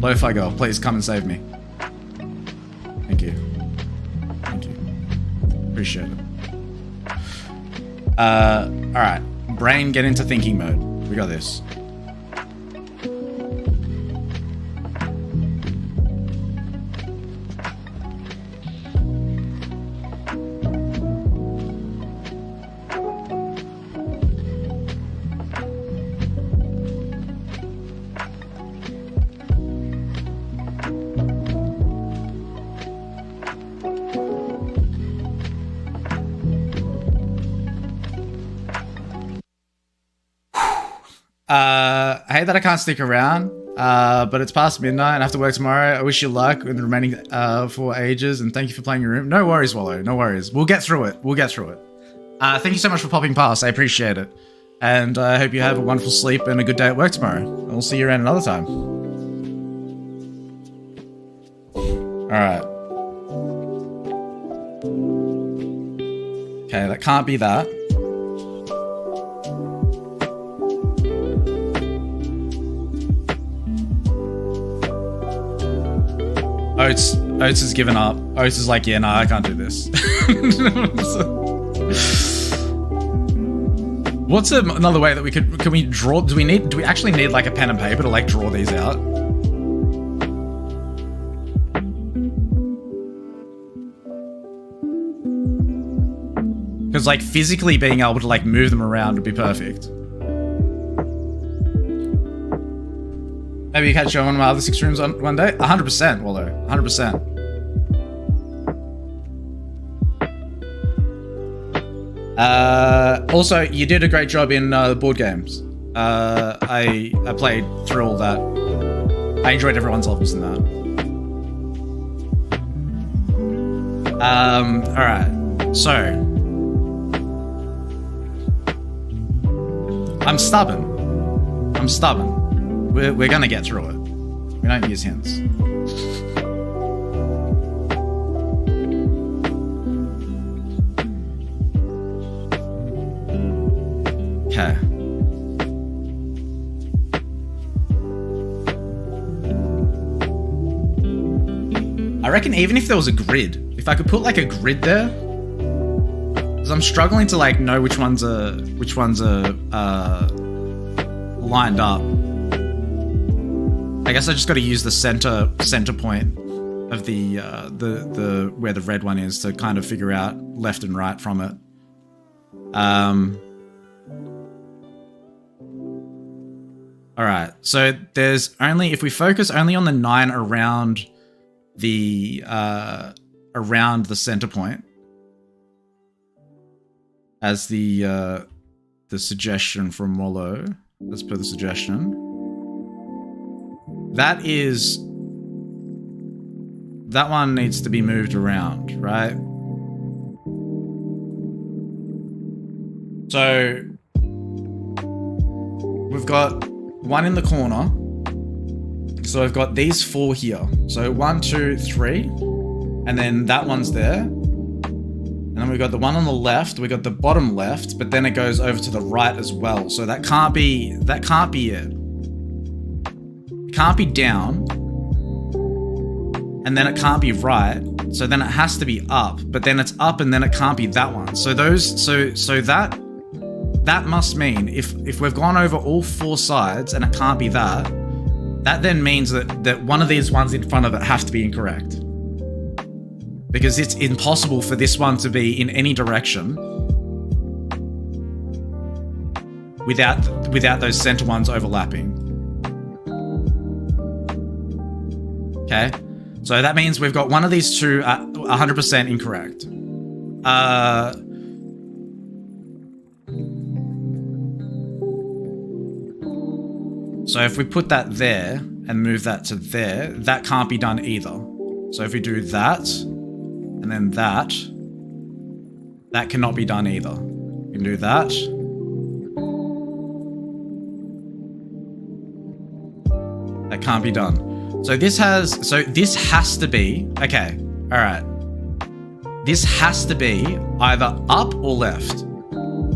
Lo-fi girl, please come and save me. Thank you. Appreciate it. Alright. Brain, get into thinking mode. We got this. I hate that I can't stick around, but it's past midnight and I have to work tomorrow. I wish you luck in the remaining 4 ages, and thank you for playing your room. No worries, Wollo. No worries. We'll get through it. Thank you so much for popping past. I appreciate it. And I hope you have a wonderful sleep and a good day at work tomorrow. We'll see you around another time. Alright. Okay, that can't be that. Oates has given up. Oates is like, yeah, no, I can't do this. What's another way that we can we draw? Do we actually need like a pen and paper to like draw these out? Because like physically being able to like move them around would be perfect. Maybe you catch you on one of my other 6 rooms on one day? 100%, Wollo. 100%. Also, you did a great job in the board games. I played through all that. I enjoyed everyone's levels in that. Alright. So. I'm stubborn. We're gonna get through it. We don't use hints. Okay. I reckon even if there was a grid, if I could put like a grid there, because I'm struggling to like know which ones are lined up. I guess I just got to use the center point of the where the red one is to kind of figure out left and right from it. All right. So there's only, if we focus only on the 9 around the center point as the suggestion from Wollo, as per the suggestion. That one needs to be moved around, right? So we've got one in the corner. So I've got these 4 here. So 1, 2, 3, and then that one's there. And then we've got the one on the left, we got the bottom left, but then it goes over to the right as well. So that can't be it. It can't be down. And then it can't be right. So then it has to be up, but then it's up and then it can't be that one. So that must mean if we've gone over all 4 sides and it can't be that then means that one of these ones in front of it have to be incorrect. Because it's impossible for this one to be in any direction without those center ones overlapping. Okay? So that means we've got one of these two 100% incorrect. So if we put that there and move that to there, that can't be done either. So if we do that, and then that cannot be done either. We can do that. That can't be done. So this has to be, okay, all right. This has to be either up or left.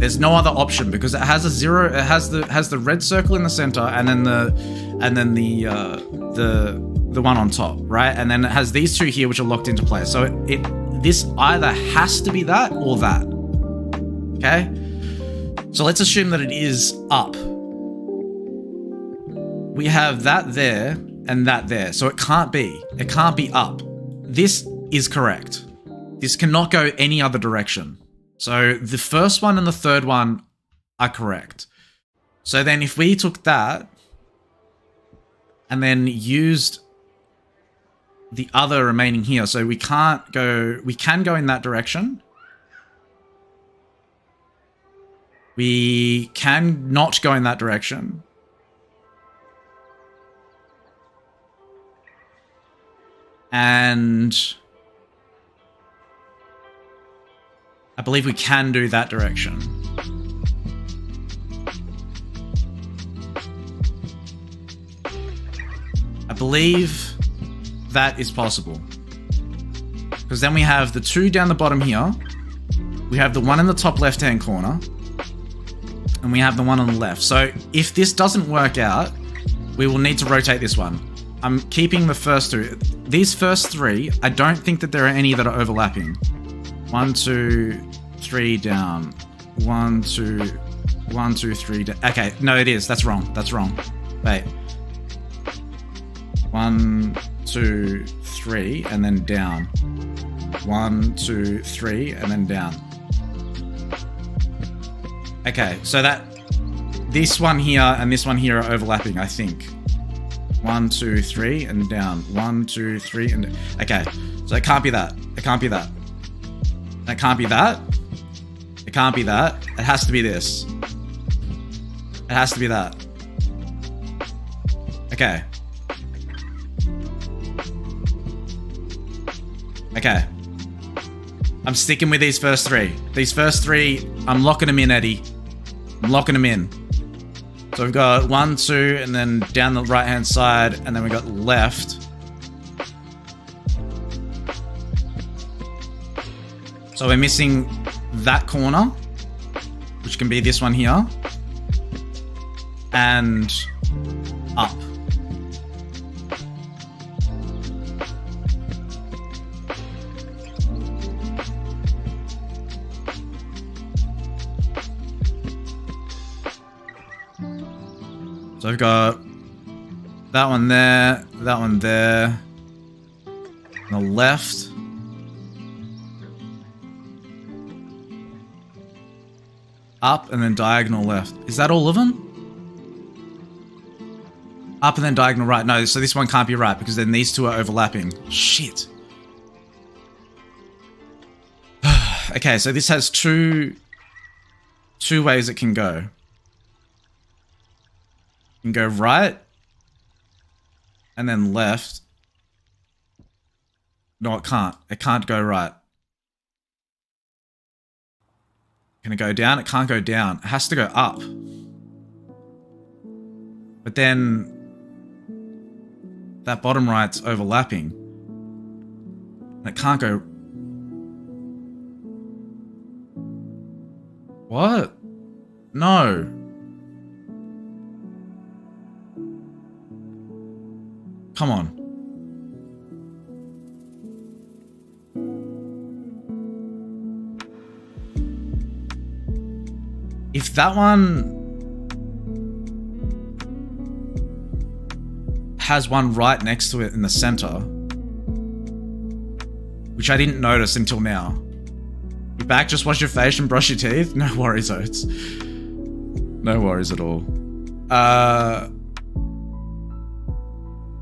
There's no other option because it has a 0. It has the red circle in the center, and then the one on top, right? And then it has these 2 here, which are locked into place. So this either has to be that or that. Okay. So let's assume that it is up. We have that there and that there, so it can't be. It can't be up. This is correct. This cannot go any other direction. So the first one and the third one are correct. So then if we took that and then used the other remaining here, so we can go in that direction. We can not go in that direction. And I believe we can do that direction. I believe that is possible. Because then we have the 2 down the bottom here. We have the one in the top left-hand corner. And we have the one on the left. So if this doesn't work out, we will need to rotate this one. I'm keeping the first 2. These first 3, I don't think that there are any that are overlapping. 1, 2, 3 down. 1, 2, 1, 2, 3 down. Okay, no, it is. That's wrong. That's wrong. Wait. 1, 2, 3, and then down. 1, 2, 3, and then down. Okay, so that this one here and this one here are overlapping, I think. 1, 2, 3, and down. 1, 2, 3, and okay. So it can't be that. It can't be that. It can't be that. It can't be that. It has to be this. It has to be that. Okay. Okay. I'm sticking with these first three. These first three, I'm locking them in, Eddie. I'm locking them in. So we've got 1, 2, and then down the right-hand side, and then we got left. So we're missing that corner, which can be this one here, and up. So I've got that one there, that one there, on the left. Up and then diagonal left. Is that all of them? Up and then diagonal right. No, so this one can't be right because then these two are overlapping. Shit. Okay, so this has two ways it can go. You can go right and then left. No, it can't. It can't go right. Can it go down? It can't go down. It has to go up. But then that bottom right's overlapping. And it can't go... What? No. Come on. If that one has one right next to it in the center, which I didn't notice until now. You back, just wash your face and brush your teeth? No worries, Oates. No worries at all.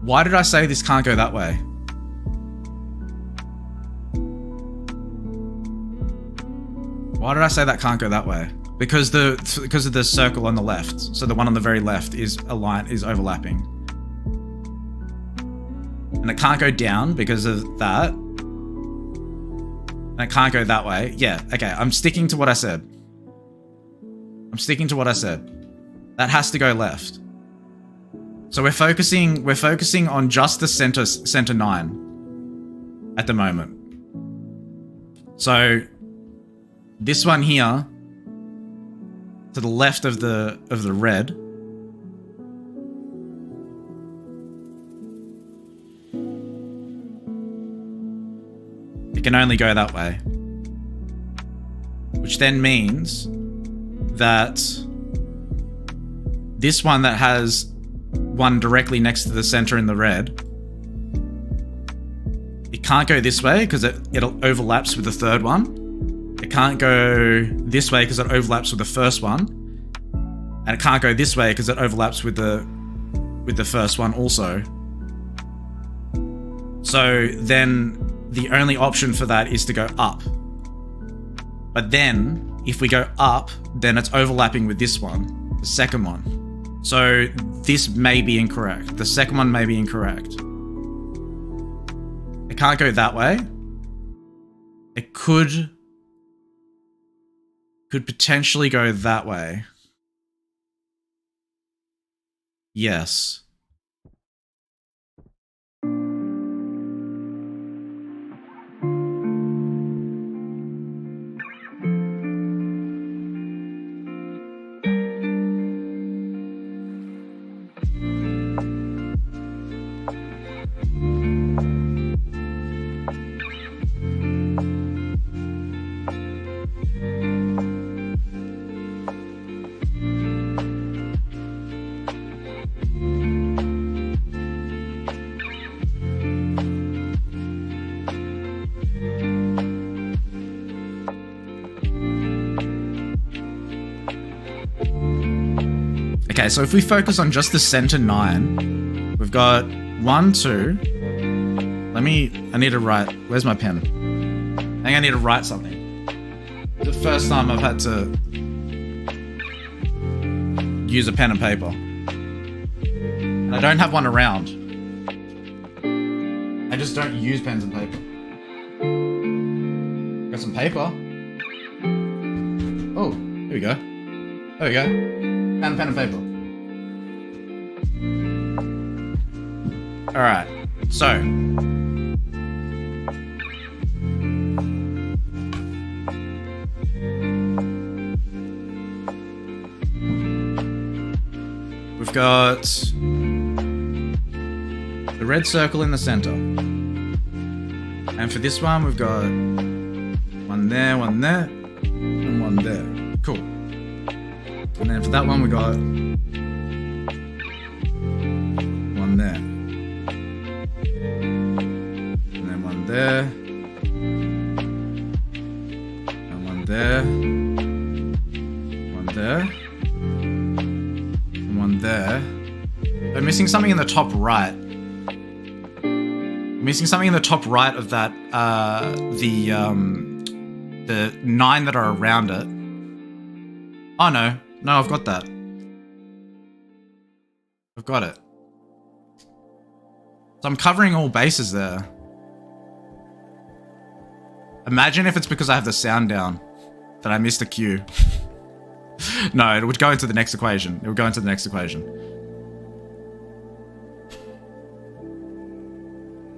Why did I say this can't go that way? Why did I say that can't go that way? Because of the circle on the left. So the one on the very left is overlapping. And it can't go down because of that. And it can't go that way. Yeah, okay, I'm sticking to what I said. I'm sticking to what I said. That has to go left. So we're focusing on just the center 9 at the moment. So this one here to the left of the red it can only go that way. Which then means that this one that has one directly next to the center in the red, it can't go this way because it overlaps with the third one. It can't go this way because it overlaps with the first one. And it can't go this way because it overlaps with the first one also. So then the only option for that is to go up. But then if we go up, then it's overlapping with this one, the second one. So this may be incorrect. The second one may be incorrect. It can't go that way. It could potentially go that way. Yes. Okay, so if we focus on just the center 9, we've got 1, 2. I need to write. Where's my pen? I think I need to write something. The first time I've had to use a pen and paper. And I don't have one around. I just don't use pens and paper. Got some paper. Oh, here we go. There we go. Pen and paper. Alright, so. We've got the red circle in the center. And for this one, we've got one there, and one there. Cool. And then for that one, we got one there. And then one there. And one there. One there. And one there. I'm missing something in the top right. I'm missing something in the top right of that, the 9 that are around it. Oh no, I've got that. I've got it. So I'm covering all bases there. Imagine if it's because I have the sound down that I missed a cue. No, it would go into the next equation. It would go into the next equation.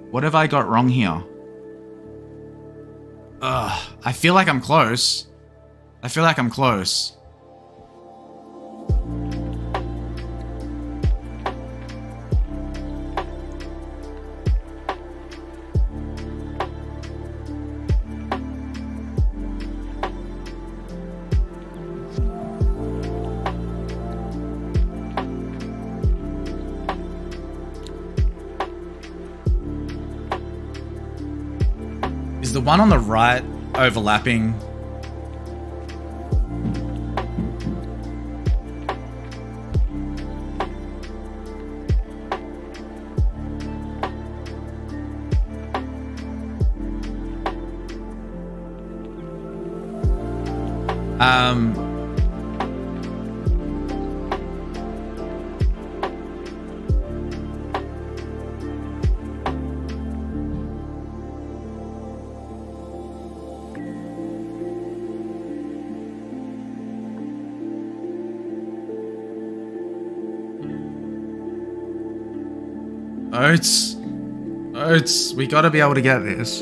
What have I got wrong here? I feel like I'm close. I feel like I'm close. Is the one on the right overlapping? Oats, we gotta be able to get this.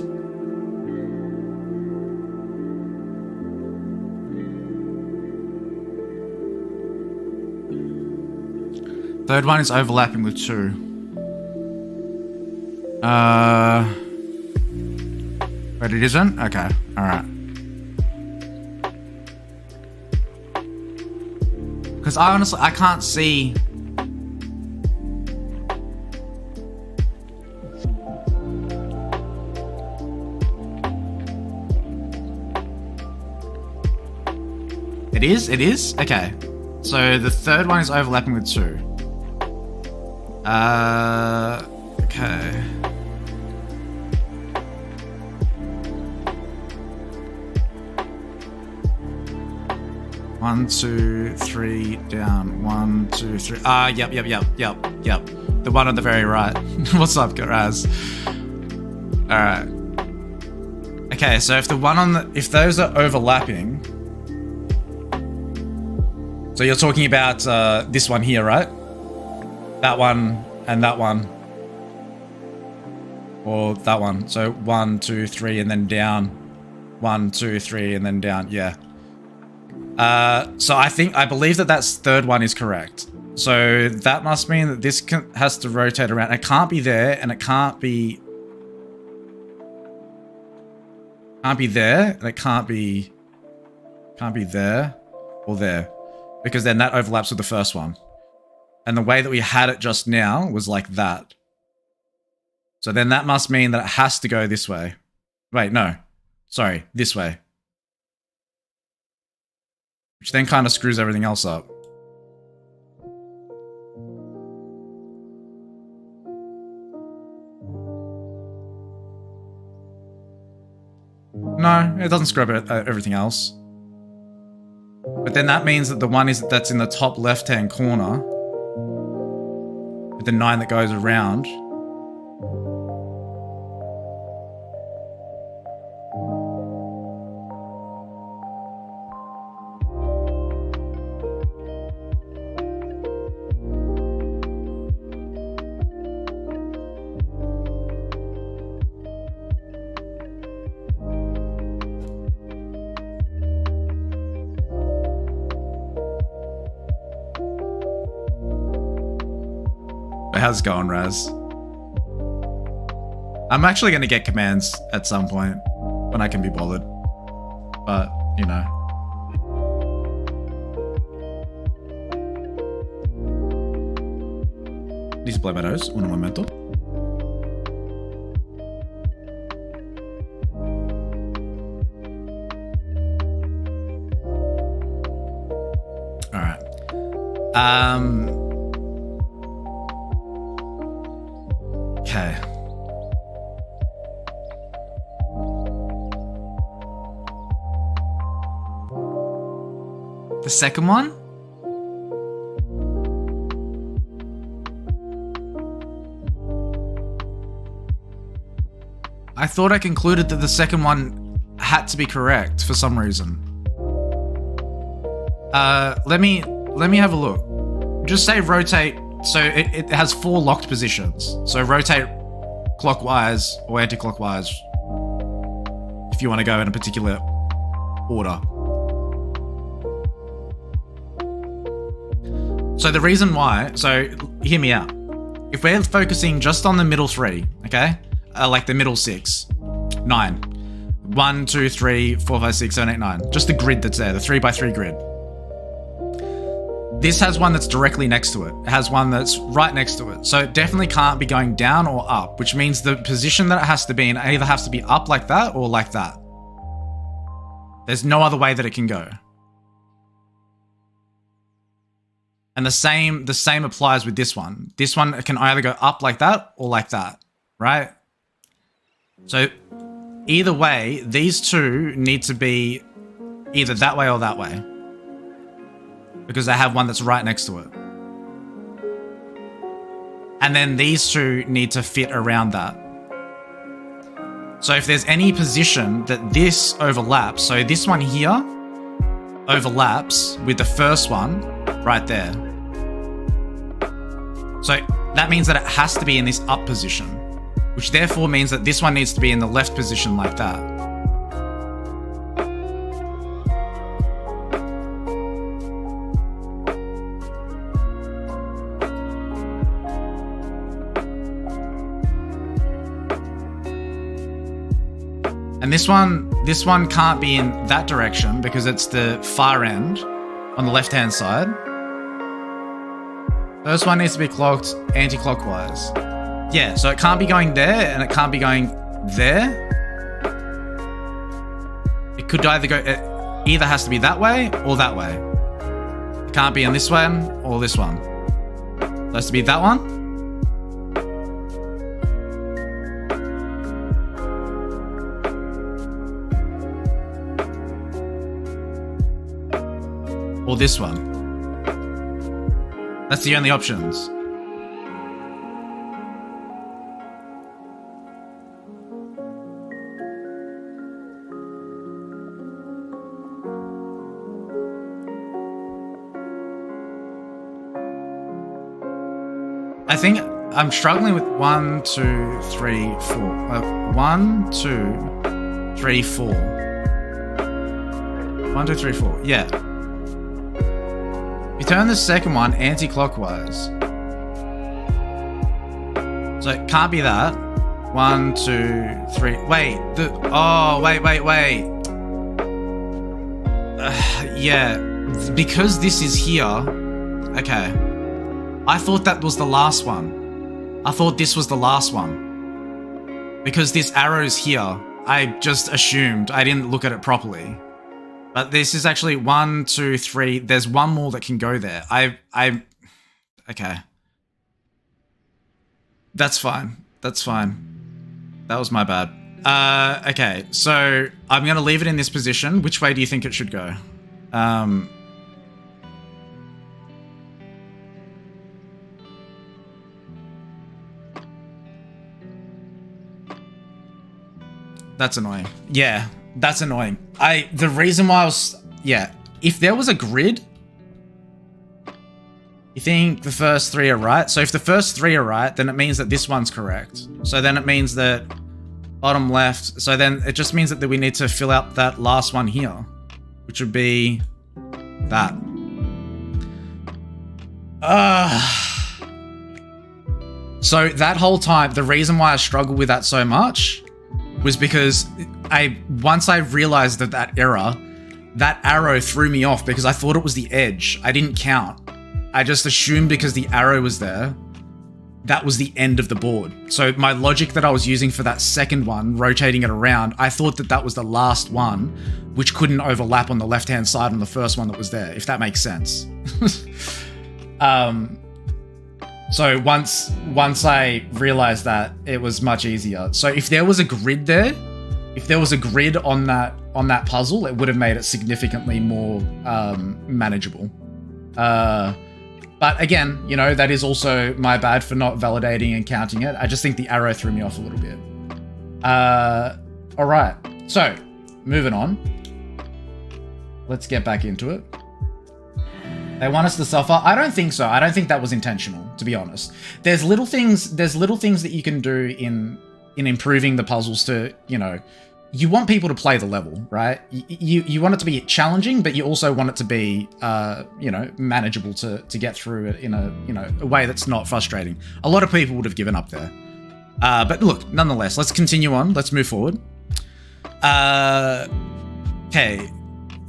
Third one is overlapping with 2. But it isn't? Okay, alright. Because I can't see. It is? Okay. So the third one is overlapping with 2. Okay. One, 2, 3, down. 1, 2, 3. Yep. The one on the very right. What's up, Raz? Alright. Okay, so if if those are overlapping. So you're talking about this one here, right? That one and that one. Or that one. So 1, 2, 3 and then down. 1, 2, 3 and then down. Yeah. So I believe that third one is correct. So that must mean that this has to rotate around. It can't be there and it can't be there and it can't be there or there. Because then that overlaps with the first one. And the way that we had it just now was like that. So then that must mean that it has to go this way. Wait, no. Sorry, this way. Which then kind of screws everything else up. No, it doesn't scrub everything else. But then that means that the one that's in the top left-hand corner, with the 9 that goes around, how's it going, Raz? I'm actually going to get commands at some point when I can be bothered. But, you know. Displemeros, un momento. Alright. Okay. The second one? I thought I concluded that the second one had to be correct for some reason. Let me have a look. Just say rotate. So it has 4 locked positions. So rotate clockwise or anti-clockwise if you want to go in a particular order. So the reason why, so hear me out. If we're focusing just on the middle 3, okay? Like the middle 6, 9. 1, 2, 3, 4, 5, 6, 7, 8, 9. Just the grid that's there, the 3x3 grid. This has one that's directly next to it. It has one that's right next to it. So it definitely can't be going down or up, which means the position that it has to be in either has to be up like that or like that. There's no other way that it can go. And the same applies with this one. This one can either go up like that or like that, right? So either way, these two need to be either that way or that way, because they have one that's right next to it. And then these two need to fit around that. So if there's any position that this overlaps, so this one here overlaps with the first one right there. So that means that it has to be in this up position, which therefore means that this one needs to be in the left position like that. And this one can't be in that direction because it's the far end on the left-hand side. First one needs to be clocked anti-clockwise. Yeah, so it can't be going there and it can't be going there. It could either go, it either has to be that way or that way. It can't be in this one or this one. It has to be that one. Or this one. That's the only options. I think I'm struggling with 1, 2, 3, 4. 1, 2, 3, 4. 1, 2, 3, 4. Yeah. You turn the second one anti-clockwise. So it can't be that. 1, 2, 3. Wait. Wait. Yeah. Because this is here. Okay. I thought that was the last one. I thought this was the last one. Because this arrow's here, I just assumed. I didn't look at it properly. But this is actually 1, 2, 3. There's one more that can go there. Okay. That's fine. That's fine. That was my bad. Okay, so I'm going to leave it in this position. Which way do you think it should go? That's annoying. Yeah, that's annoying. The reason why I was... Yeah, if there was a grid... You think the first three are right? So if the first three are right, then it means that this one's correct. So then it means that bottom left. So then it just means that we need to fill out that last one here, which would be that. So that whole time, the reason why I struggled with that so much was because once I realized that error, that arrow threw me off because I thought it was the edge. I didn't count. I just assumed because the arrow was there, that was the end of the board. So my logic that I was using for that second one, rotating it around, I thought that that was the last one, which couldn't overlap on the left-hand side on the first one that was there, if that makes sense. So once I realized that, it was much easier. So if there was a grid there, if there was a grid on that puzzle, it would have made it significantly more manageable. But again, you know, that is also my bad for not validating and counting it. I just think the arrow threw me off a little bit. All right, so moving on. Let's get back into it. They want us to suffer? I don't think so. I don't think that was intentional, to be honest. There's little things that you can do in improving the puzzles to, you know, you want people to play the level, right? You want it to be challenging, but you also want it to be, you know, manageable to get through it in a, you know, a way that's not frustrating. A lot of people would have given up there. But look, nonetheless, let's continue on. Let's move forward. Okay.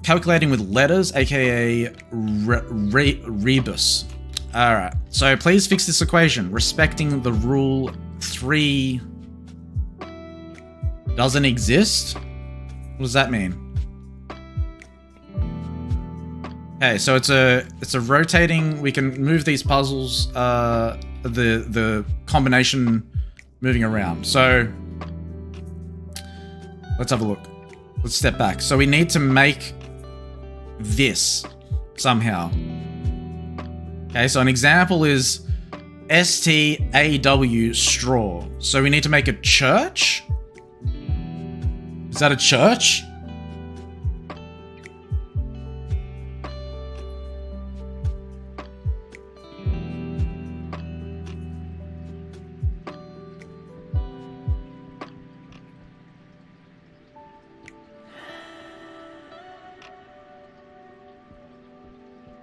Calculating with letters, aka rebus. All right. So please fix this equation. Respecting the rule 3 doesn't exist? What does that mean? Okay, so it's a rotating. We can move these puzzles. The combination moving around. So let's have a look. Let's step back. So we need to make this somehow. Okay, so an example is STAW straw. So we need to make a church. Is that a church?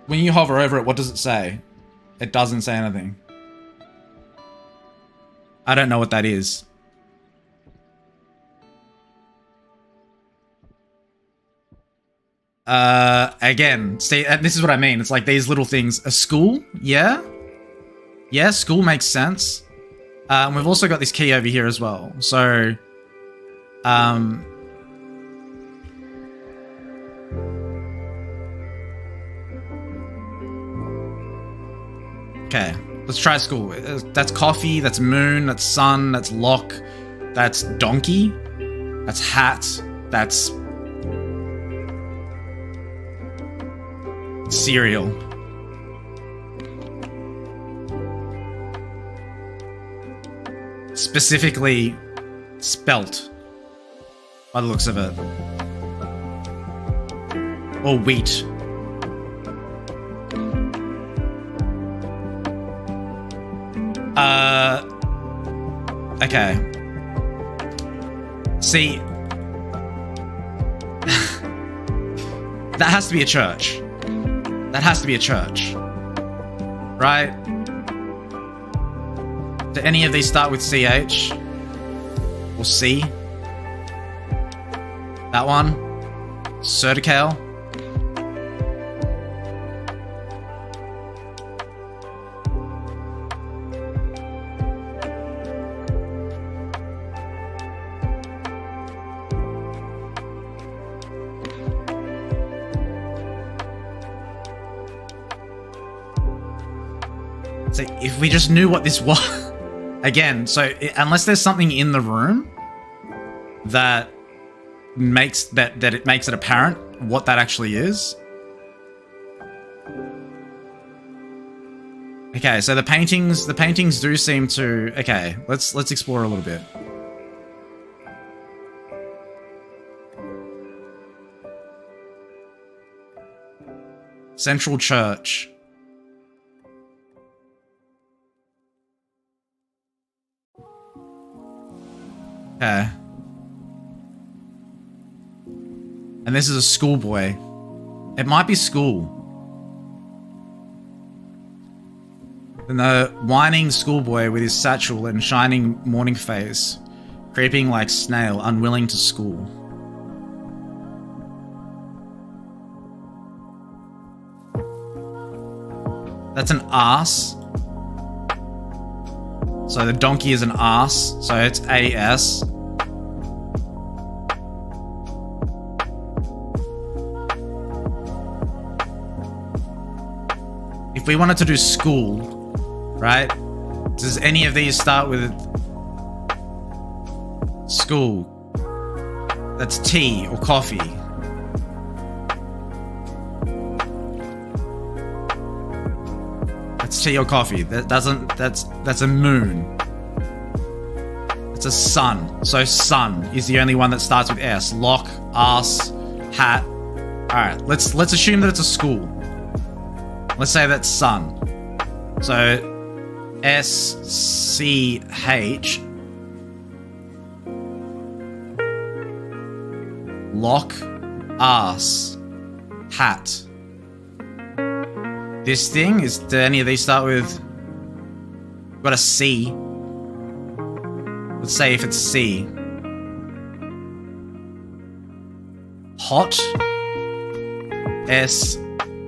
When you hover over it, what does it say? It doesn't say anything. I don't know what that is. Again, see, this is what I mean. It's like these little things. A school? Yeah? Yeah, school makes sense. We've also got this key over here as well. So, okay, let's try school. That's coffee, that's moon, that's sun, that's lock, that's donkey, that's hat, that's cereal. Specifically spelt by the looks of it. Or wheat. Okay. See, that has to be a church. That has to be a church. Right? Do any of these start with CH? Or C? That one? Certical? So if we just knew what this was, again, so unless there's something in the room that makes that it makes it apparent what that actually is. Okay, so the paintings do seem to... Okay, let's explore a little bit. Central Church. Okay. And this is a schoolboy. It might be school. And the whining schoolboy with his satchel and shining morning face, creeping like snail, unwilling to school. That's an ass. So the donkey is an ass, so it's AS. If we wanted to do school, right? Does any of these start with school? That's tea or coffee. That's tea or coffee. That's a moon. It's a sun. So sun is the only one that starts with S. Lock, ass, hat. Alright, let's assume that it's a school. Let's say that's sun. So SCH. Lock, ass, hat. This thing is. Do any of these start with? Got a C. Let's say if it's C. Hot. S.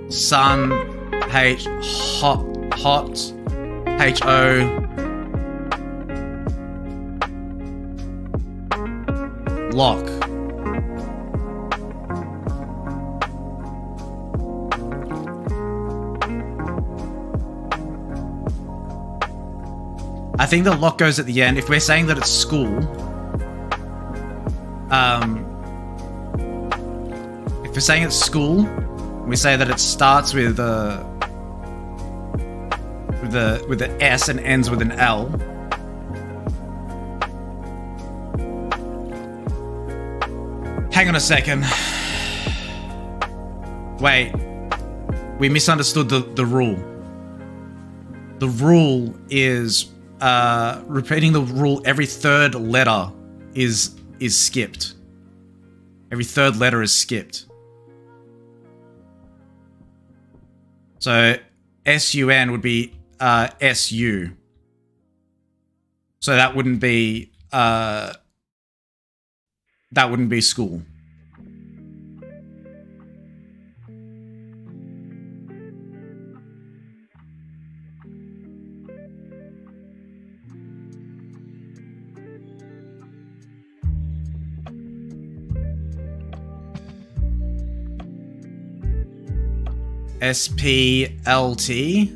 Sun. H. Hot. Hot. H-O. Lock. I think the lock goes at the end. If we're saying that it's school, if we're saying it's school, we say that it starts with the S and ends with an L. Hang on a second. Wait, we misunderstood the rule. The rule is. Repeating the rule every third letter is skipped. Every third letter is skipped. So SUN would be SU. So that wouldn't be school. SPLT.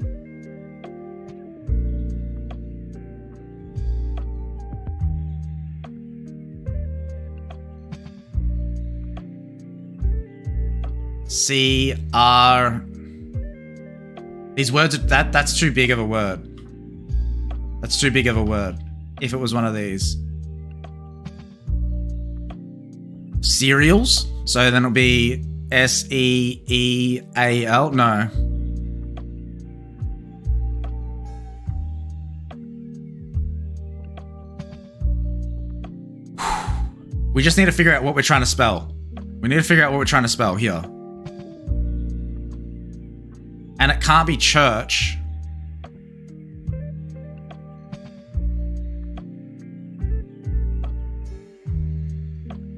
CR. These words are, that's too big of a word. That's too big of a word. If it was one of these. Cereals? So then it'll be SEEAL? No. We just need to figure out what we're trying to spell. We need to figure out what we're trying to spell here. And it can't be church.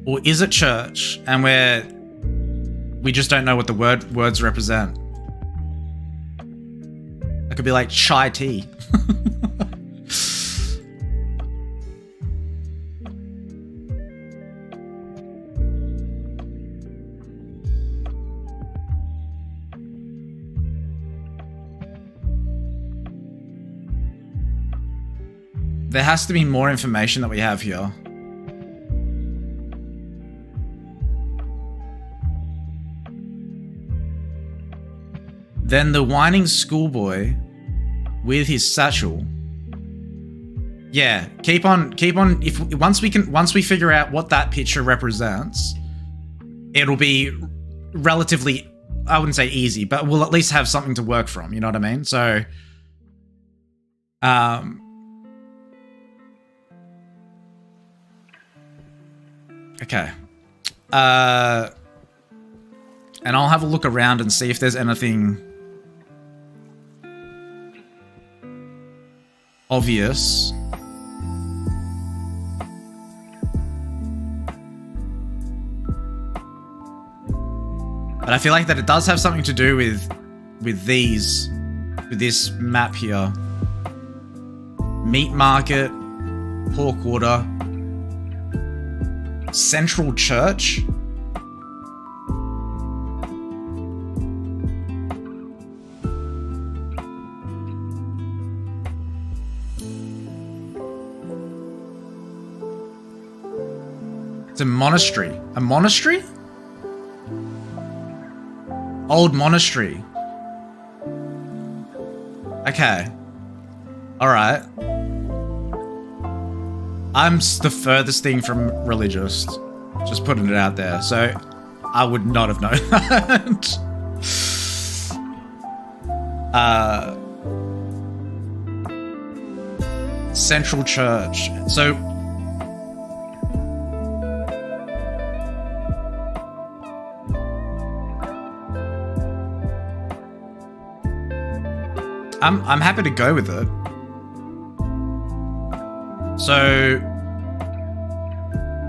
Or is it church? And we just don't know what the words represent. It could be like chai tea. There has to be more information that we have here. Then the whining schoolboy with his satchel. Yeah, keep on. If once we figure out what that picture represents, it'll be relatively, I wouldn't say easy, but we'll at least have something to work from. You know what I mean? So, okay. And I'll have a look around and see if there's anything obvious. But I feel like that it does have something to do with this map here. Meat market, pork water, central church. It's a monastery. A monastery? Old monastery. Okay. Alright. I'm the furthest thing from religious. Just putting it out there. So, I would not have known that. Central Church. So, I'm happy to go with it. So,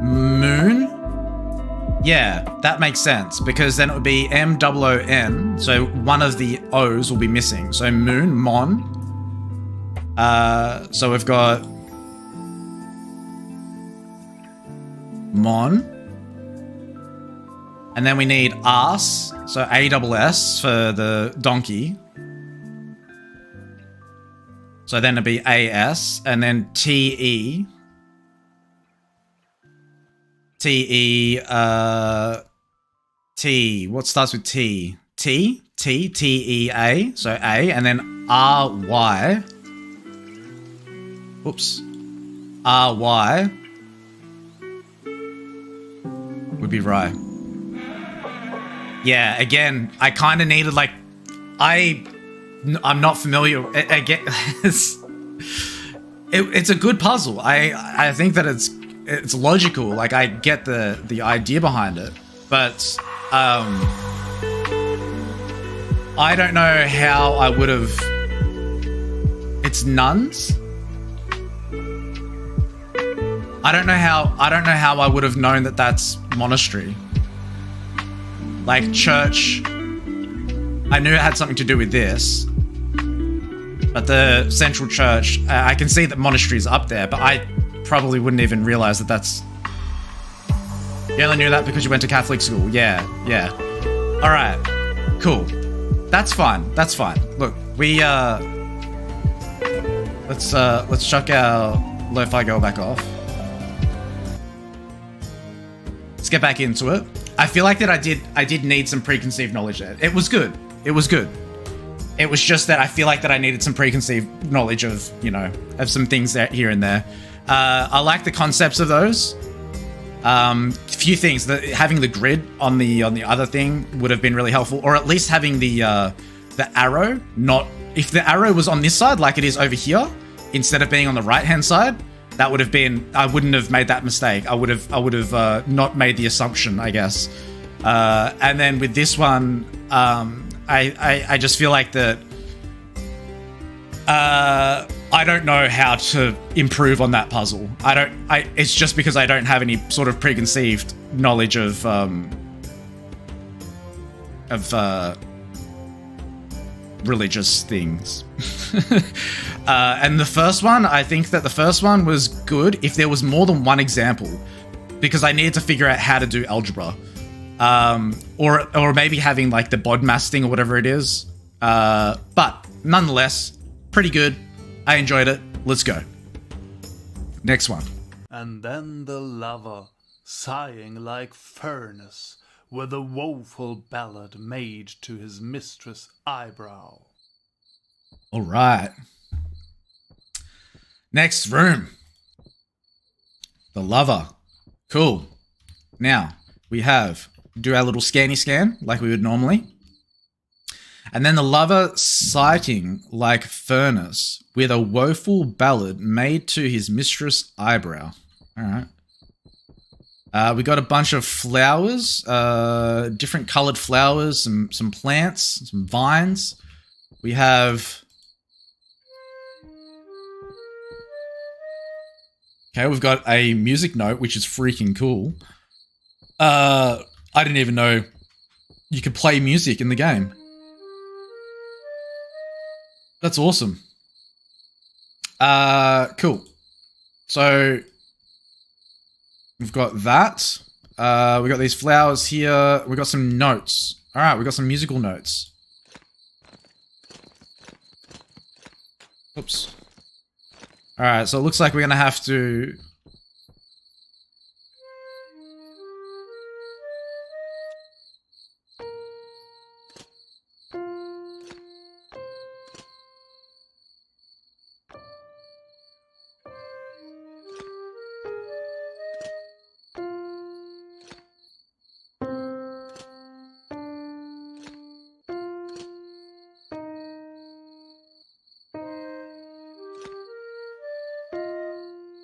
moon? Yeah, that makes sense because then it would be M-O-O-N. So one of the O's will be missing. So moon, mon. So we've got mon. And then we need ass. So A-S-S for the donkey. So then it'd be A-S, and then T-E. T-E, T. What starts with T? T? T, T-E-A. So A, and then R-Y. Oops. R-Y. Would be right. Yeah, again, I kind of needed, like, I'm not familiar. Again, it's a good puzzle. I think that it's logical. Like I get the idea behind it, but I don't know how I would have. It's nuns. I don't know how I would have known that that's monastery. Like church. I knew it had something to do with this. But the central church, I can see that monastery's up there, but I probably wouldn't even realize that that's... You only knew that because you went to Catholic school. Yeah. Alright, cool. That's fine. Look, we, let's chuck our lo-fi girl back off. Let's get back into it. I feel like that I did need some preconceived knowledge there. It was good. It was just that I feel like that I needed some preconceived knowledge of, you know, of some things there, here and there. I like the concepts of those. Few things. Having the grid on the other thing would have been really helpful, or at least having the arrow. Not if the arrow was on this side like it is over here, instead of being on the right hand side. That would have been. I wouldn't have made that mistake. I would have not made the assumption, I guess. And then with this one. I just feel like that I don't know how to improve on that puzzle. It's just because I don't have any sort of preconceived knowledge of religious things. And the first one, I think that the first one was good if there was more than one example, because I needed to figure out how to do algebra. Or maybe having like the BODMAS thing or whatever it is. But nonetheless, pretty good. I enjoyed it. Let's go. Next one. And then the lover, sighing like furnace, with a woeful ballad made to his mistress' eyebrow. All right. Next room. The lover. Cool. Now, we do our little scanny scan like we would normally. And then the lover sighting like furnace with a woeful ballad made to his mistress' eyebrow. All right. We got a bunch of flowers, different colored flowers, some plants, some vines. We have... Okay, we've got a music note, which is freaking cool. I didn't even know you could play music in the game. That's awesome. Cool. So we've got that. We got these flowers here. We got some notes. All right, we got some musical notes. Oops. All right, so it looks like we're gonna have to.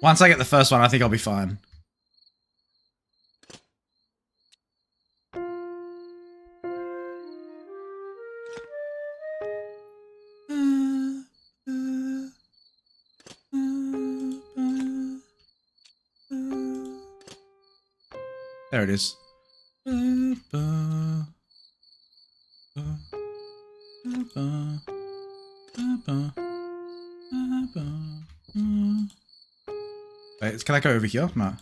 Once I get the first one, I think I'll be fine. There it is. Wait, can I go over here? No.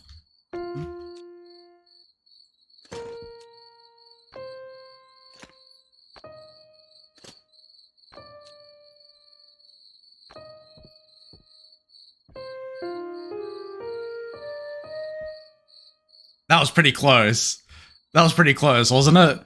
That was pretty close. That was pretty close, wasn't it?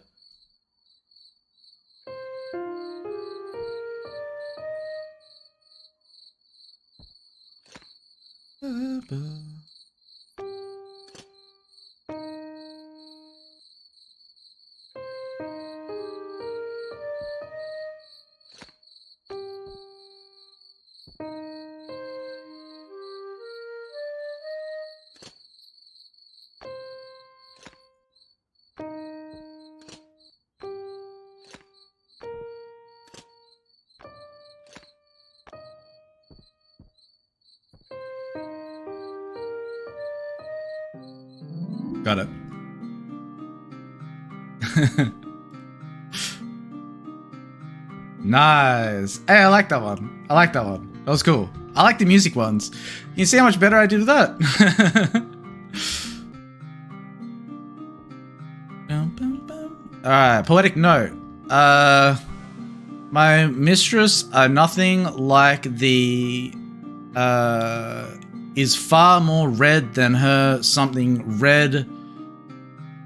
Got it. Nice. Hey, I like that one. I like that one. That was cool. I like the music ones. You see how much better I did with that? Alright, poetic note. My mistress are nothing like the is far more red than her something red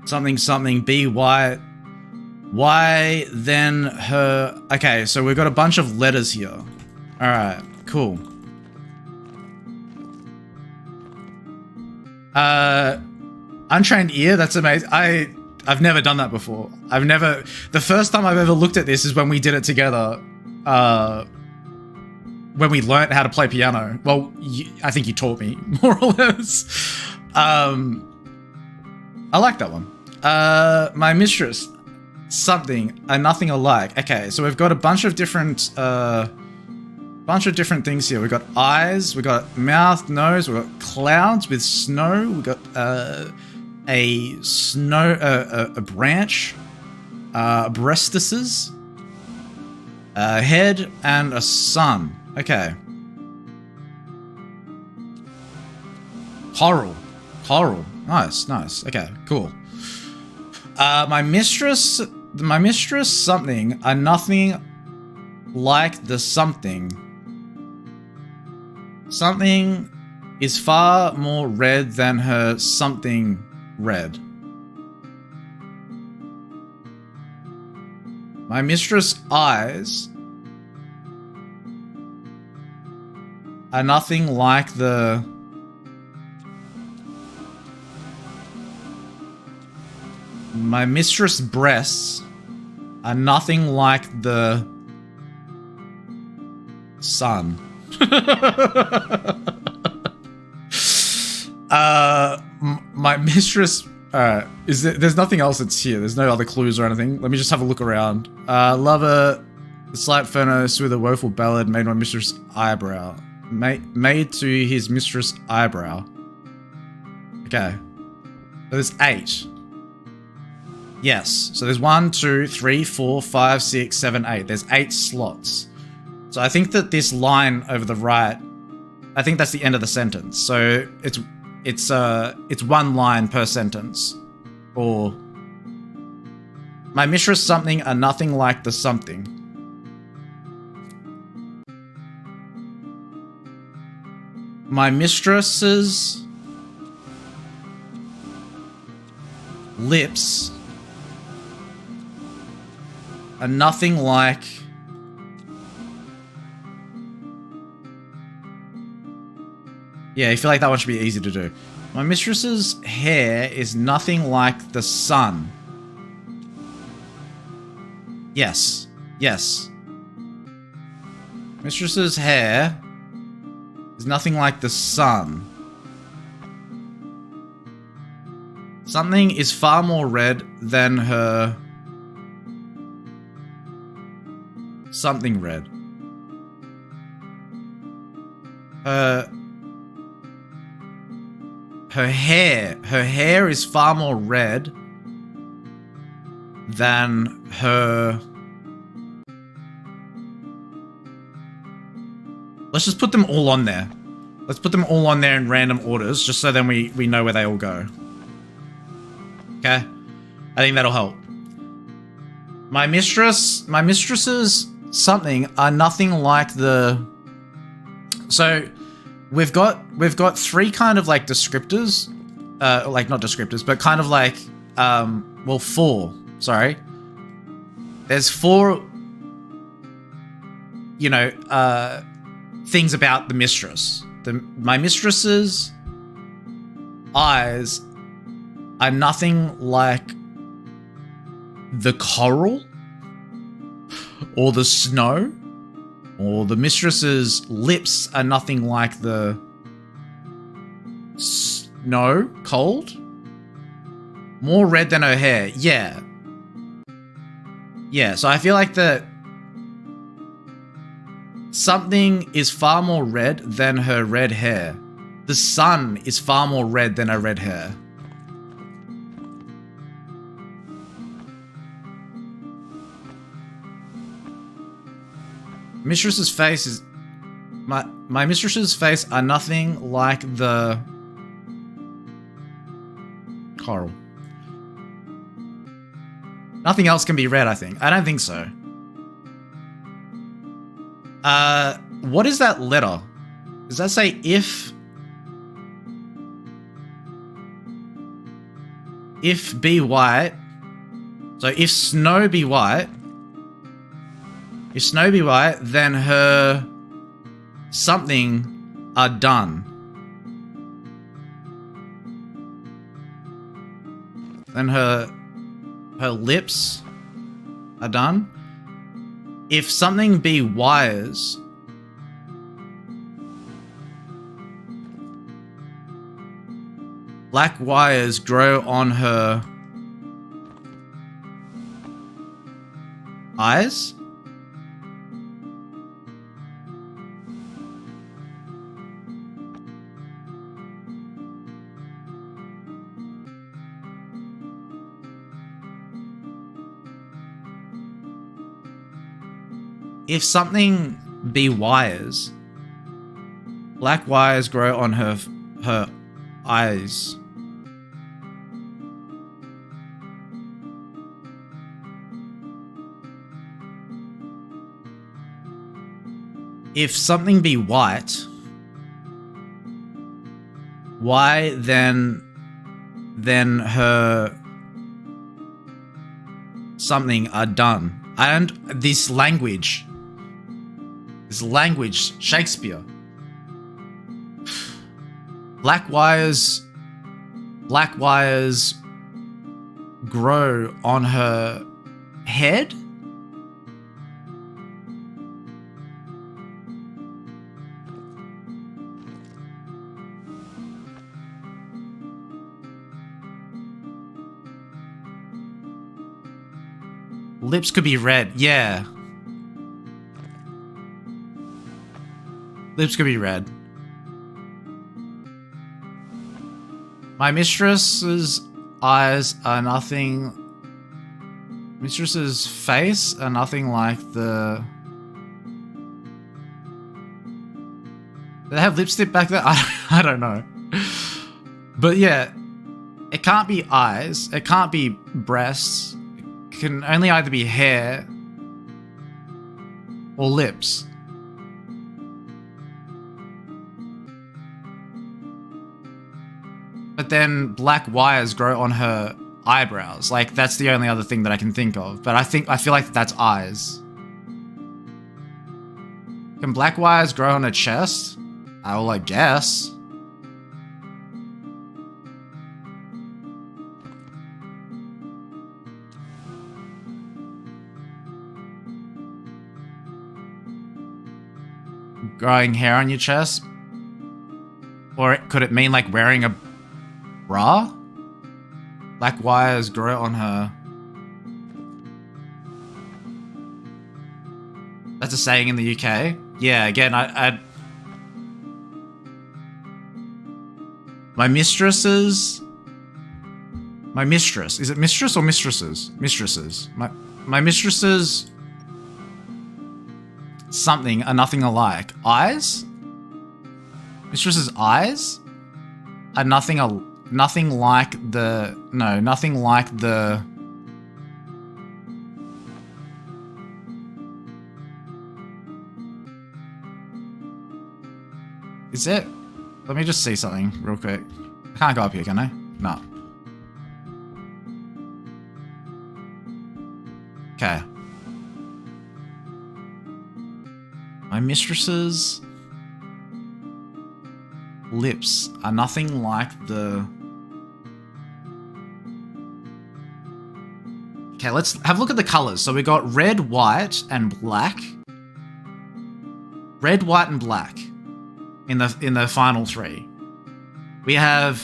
something be white. Why then her... Okay, so we've got a bunch of letters here. Alright, cool. Untrained ear, that's amazing. I've never done that before. The first time I've ever looked at this is when we did it together. When we learnt how to play piano. Well, I think you taught me, more or less. I like that one. My mistress, something, nothing alike. Okay, so we've got a bunch of different things here. We've got eyes, we've got mouth, nose, we've got clouds with snow, we've got a branch, breastises, a head, and a sun. Okay. Coral. Nice. Okay, cool. My mistress something are nothing like the something. Something is far more red than her something red. My mistress' eyes are nothing like the... My mistress' breasts are nothing like the sun. My mistress... there's nothing else that's here. There's no other clues or anything. Let me just have a look around. Lover, the slight furnace with a woeful ballad made my mistress' eyebrow. Made to his mistress' eyebrow. Okay. So there's 8. Yes. So there's 1, 2, 3, 4, 5, 6, 7, 8. There's 8 slots. So I think that this line over the right, I think that's the end of the sentence. So it's one line per sentence. Or my mistress something are nothing like the something. My mistress's lips are nothing like I feel like that one should be easy to do. My mistress's hair is nothing like the sun. Yes. Yes. Mistress's hair is nothing like the sun. Something is far more red than her... Something red. Her hair is far more red than her... Let's just put them all on there. Let's put them all on there in random orders, just so then we know where they all go. Okay? I think that'll help. My mistress's something are nothing like the... So... We've got 3 kind of like descriptors, like not descriptors, but kind of like, well, 4, sorry. There's 4, you know, things about the mistress. My mistress's eyes are nothing like the coral or the snow. Or the mistress's lips are nothing like the snow, cold. More red than her hair. Yeah. Yeah, so I feel like that something is far more red than her red hair. The sun is far more red than her red hair. Mistress's face is... My mistress's face are nothing like the... coral. Nothing else can be red, I think. I don't think so. What is that letter? Does that say if... If be white... So if snow be white... If snow be white, then her something are done. Then her lips are done. If something be wires, black wires grow on her eyes. If something be wires, black wires grow on her eyes. If something be white, why then her something are done. And this language, Shakespeare. Black wires grow on her head? Lips could be red, yeah. Lips could be red. My mistress's eyes are nothing... Mistress's face are nothing like the... Did they have lipstick back there? I don't know. But yeah, it can't be eyes. It can't be breasts. It can only either be hair or lips. But then black wires grow on her eyebrows. Like, that's the only other thing that I can think of. But I feel like that's eyes. Can black wires grow on her chest? Well, I guess. Growing hair on your chest? Or could it mean like wearing a bra? Black wires grow on her. That's a saying in the UK. Yeah, again, my mistress, is it mistress or mistresses? Mistresses. My mistresses something are nothing alike. Eyes? Mistress's eyes are nothing like the... No, nothing like the... Is it? Let me just see something real quick. I can't go up here, can I? No. Okay. My mistress's lips are nothing like the... Okay, let's have a look at the colors. So we got red, white, and black. Red, white, and black in the final three. We have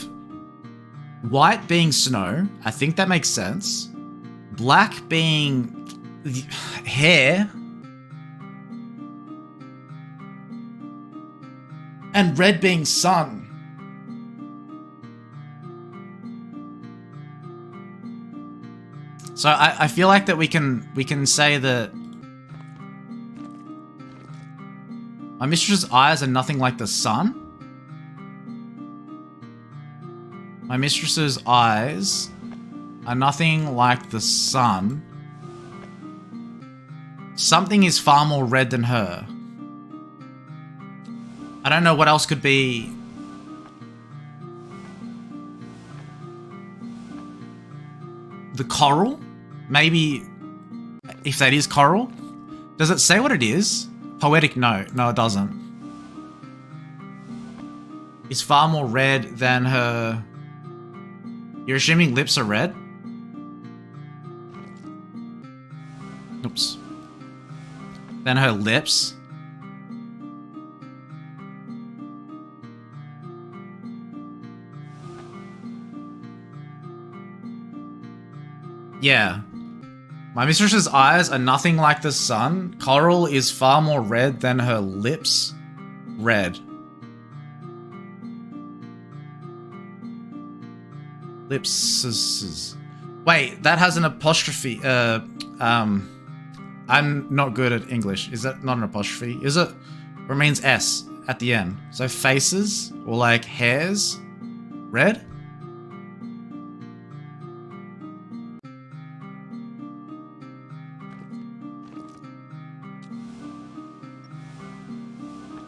white being snow. I think that makes sense. Black being hair. And red being sun. So I feel like that we can say that my mistress's eyes are nothing like the sun. My mistress's eyes are nothing like the sun. Something is far more red than her. I don't know what else could be. The coral? Maybe if that is coral. Does it say what it is? Poetic note. No, it doesn't. It's far more red than her... You're assuming lips are red? Oops. Than her lips? Yeah. My mistress's eyes are nothing like the sun. Coral is far more red than her lips. Red. Lips. Wait, that has an apostrophe. I'm not good at English. Is that not an apostrophe? Is it? Or it means S at the end. So faces or like hairs. Red?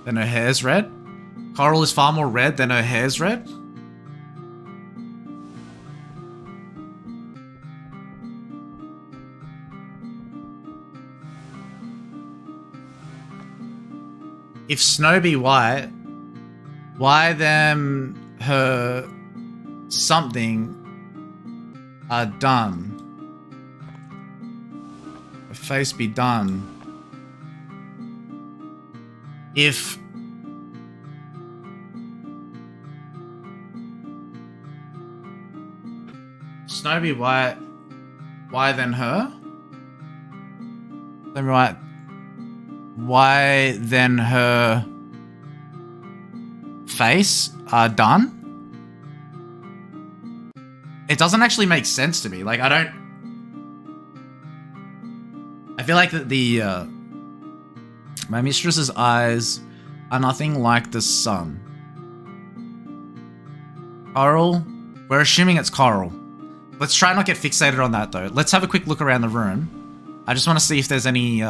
Then her hair's red? Coral is far more red than her hair's red? if Snow be white, why them her something are done? Her face be done. If Snow be white, why then her? Let me write. Why then her face are done? It doesn't actually make sense to me. Like, I feel like that my mistress's eyes are nothing like the sun. Coral? We're assuming it's coral. Let's try not get fixated on that though. Let's have a quick look around the room. I just want to see if there's any, is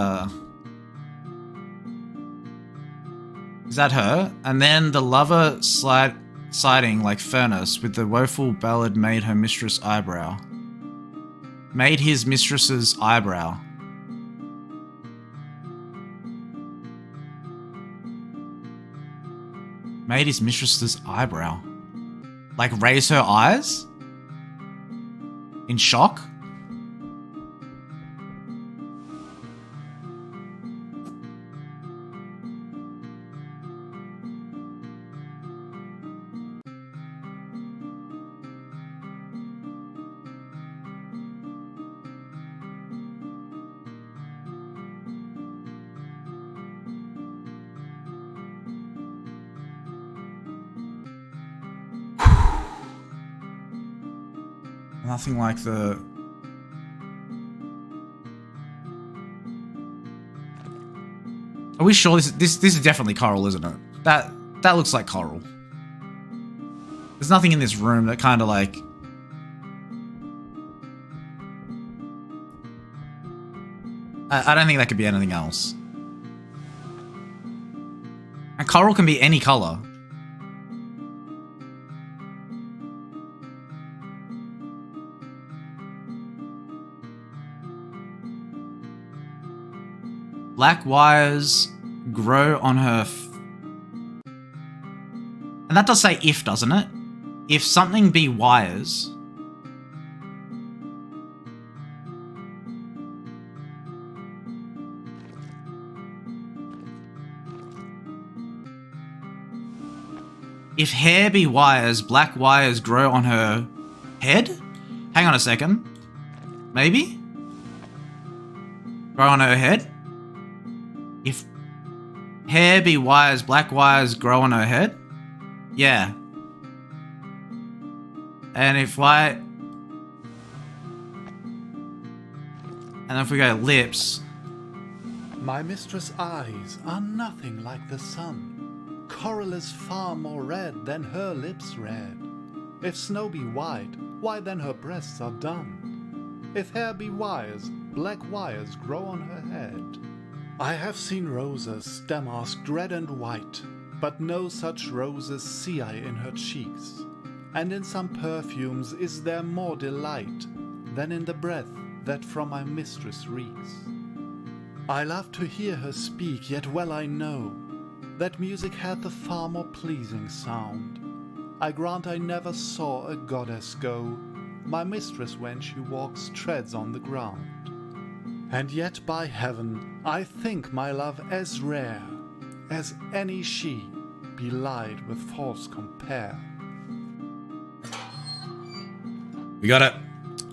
that her? And then the lover siding like furnace with the woeful ballad made her mistress eyebrow. Made his mistress's eyebrow. Made his mistress's eyebrow. Like raise her eyes? In shock? Nothing like the... Are we sure this is definitely coral, isn't it? That looks like coral. There's nothing in this room that kind of like... I don't think that could be anything else. And coral can be any color. Black wires grow on her... And that does say if, doesn't it? If something be wires... If hair be wires, black wires grow on her head? Hang on a second. Maybe? Grow on her head? If hair be wires, black wires grow on her head? Yeah. And if white... And if we go lips... My mistress' eyes are nothing like the sun. Coral is far more red than her lips red. If snow be white, why then her breasts are dun? If hair be wires, black wires grow on her head. I have seen roses damasked red and white, but no such roses see I in her cheeks. And in some perfumes is there more delight than in the breath that from my mistress reeks. I love to hear her speak, yet well I know that music hath a far more pleasing sound. I grant I never saw a goddess go, my mistress when she walks treads on the ground. And yet by heaven I think my love as rare as any she, belied with false compare. We got it.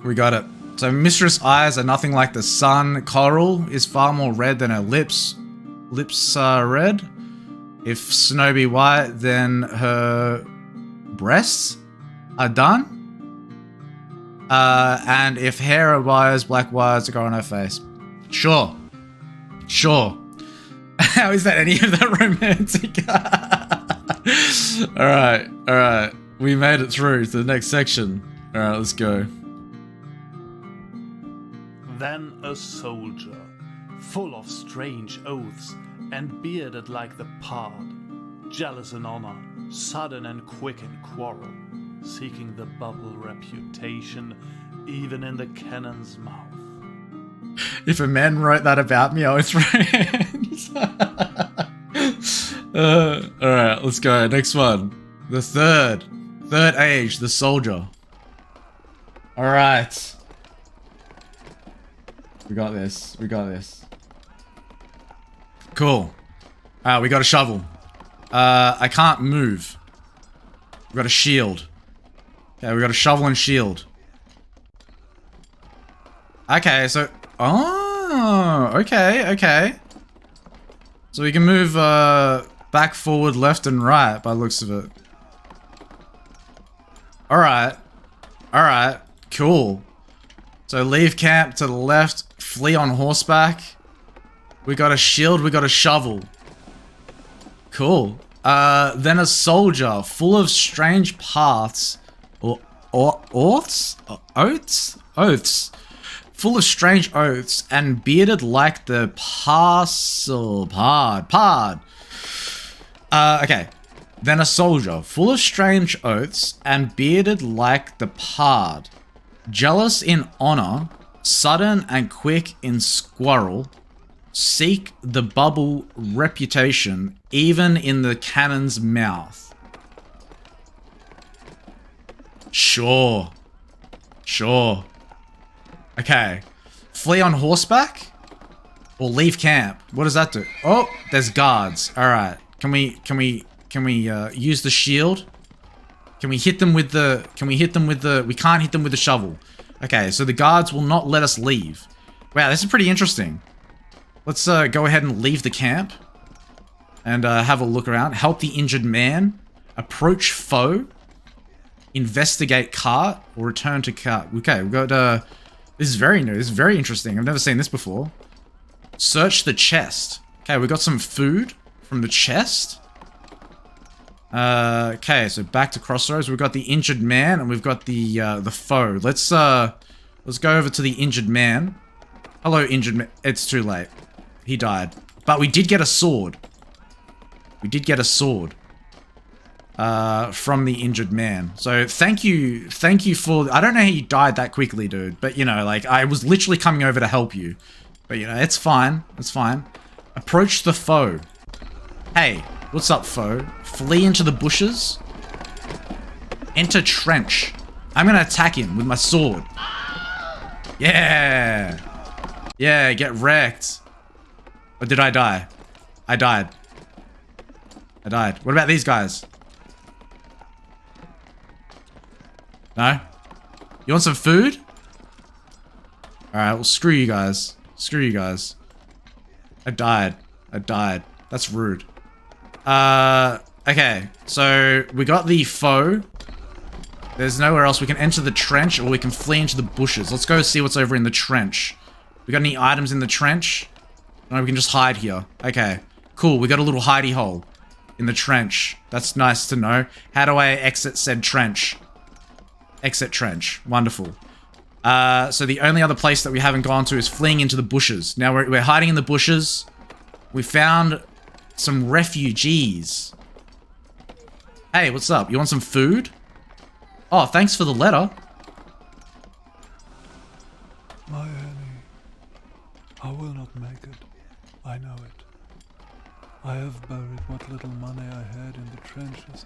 We got it. So mistress' eyes are nothing like the sun. Coral is far more red than her lips. Lips are red. If snow be white, then her breasts are done. And if hair are wires, black wires go on her face. Sure. Sure. How is that any of that romantic? Alright, alright. We made it through to the next section. Alright, let's go. Then a soldier, full of strange oaths, and bearded like the pard, jealous in honor, sudden and quick in quarrel, seeking the bubble reputation even in the cannon's mouth. If a man wrote that about me, I would throw hands. Alright, let's go. Next one. The third age, the soldier. Alright. We got this. We got this. Cool. Alright, we got a shovel. I can't move. We got a shield. Okay, we got a shovel and shield. Okay, so... Oh, okay, okay. So we can move, back, forward, left, and right by the looks of it. Alright. Alright. Cool. So leave camp to the left, flee on horseback. We got a shield, we got a shovel. Cool. Then a soldier full of strange paths. Oaths? Oaths. Full of strange oaths and bearded like the pard. Okay. Then a soldier full of strange oaths and bearded like the pard. Jealous in honor, sudden and quick in squirrel. Seek the bubble reputation even in the cannon's mouth. Sure. Sure. Okay. Flee on horseback? Or leave camp? What does that do? Oh, there's guards. Alright. Can we use the shield? Can we hit them with the... We can't hit them with the shovel. Okay, so the guards will not let us leave. Wow, this is pretty interesting. Let's go ahead and leave the camp. And have a look around. Help the injured man. Approach foe. Investigate cart. Or return to cart. Okay, we've got... This is very new. This is very interesting. I've never seen this before. Search the chest. Okay, we got some food from the chest. Okay, so back to Crossroads. We've got the injured man and we've got the foe. Let's go over to the injured man. Hello, injured man. It's too late. He died. But we did get a sword. We did get a sword. From the injured man. So thank you for... I don't know how you died that quickly, dude. But, you know, like, I was literally coming over to help you. But, you know, it's fine. It's fine. Approach the foe. Hey, what's up, foe? Flee into the bushes. Enter trench. I'm gonna attack him with my sword. Yeah! Yeah, get wrecked. Or did I die? I died. I died. What about these guys? No? You want some food? Alright, well, screw you guys. Screw you guys. I died. I died. That's rude. Okay. So, we got the foe. There's nowhere else. We can enter the trench or we can flee into the bushes. Let's go see what's over in the trench. We got any items in the trench? No, we can just hide here. Okay. Cool. We got a little hidey hole in the trench. That's nice to know. How do I exit said trench? Exit trench. Wonderful. So the only other place that we haven't gone to is fleeing into the bushes. Now we're hiding in the bushes. We found some refugees. Hey, what's up? You want some food? Oh, thanks for the letter. My Annie, I will not make it. I know it. I have buried what little money I had in the trenches.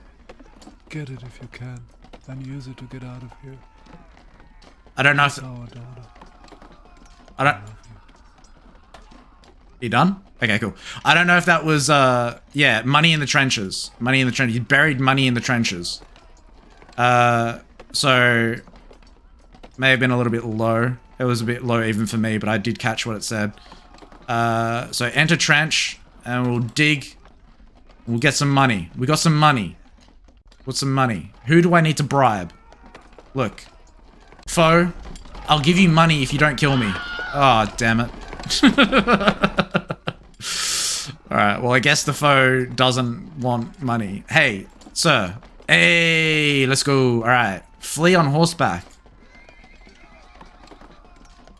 Get it if you can, and use it to get out of here. I don't know if... It's our daughter. I don't... You done? Okay, cool. I don't know if that was, yeah, money in the trenches. Money in the trenches. You buried money in the trenches. So... May have been a little bit low. It was a bit low even for me, but I did catch what it said. So enter trench, and we'll dig. We'll get some money. We got some money. What's some money? Who do I need to bribe? Look. Foe, I'll give you money if you don't kill me. Oh, damn it. Alright, well, I guess the foe doesn't want money. Hey, sir. Hey, let's go. Alright. Flee on horseback.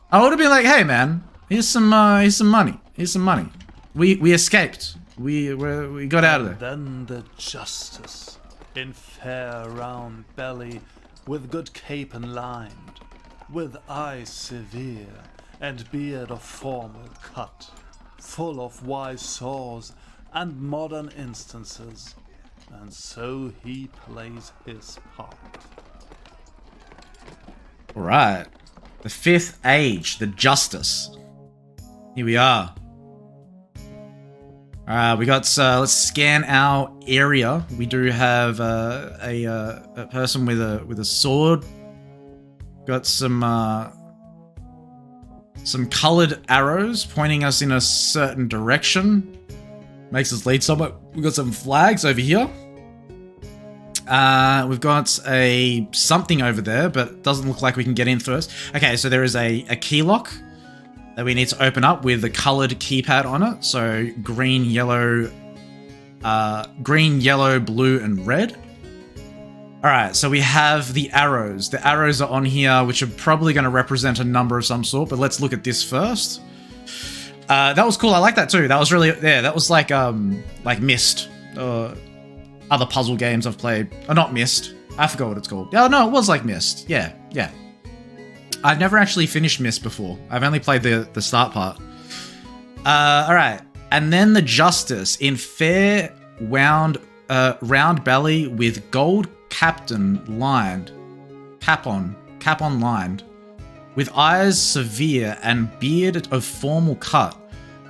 I would have been like, hey, man. Here's some money. Here's some money. We escaped. We got out of there. Then the justice, in fair round belly, with good cape and lined, with eyes severe, and beard of formal cut, full of wise saws, and modern instances, and so he plays his part. All right. The fifth age, the justice. Here we are. We got, let's scan our area. We do have a person with a sword. Got some colored arrows pointing us in a certain direction. Makes us lead somewhere. We've got some flags over here. We've got something over there, but it doesn't look like we can get in first. Okay, so there is a key lock that we need to open up with a colored keypad on it. So green, yellow, blue, and red. All right, so we have the arrows. The arrows are on here, which are probably going to represent a number of some sort, but let's look at this first. That was cool. I like that too. That was really, yeah, that was like Myst, other puzzle games I've played. Or not Myst. I forgot what it's called. Oh, no, it was like Myst. Yeah. I've never actually finished Myst before. I've only played the start part. All right. And then the Justice in fair round belly with gold cap on lined, with eyes severe and beard of formal cut,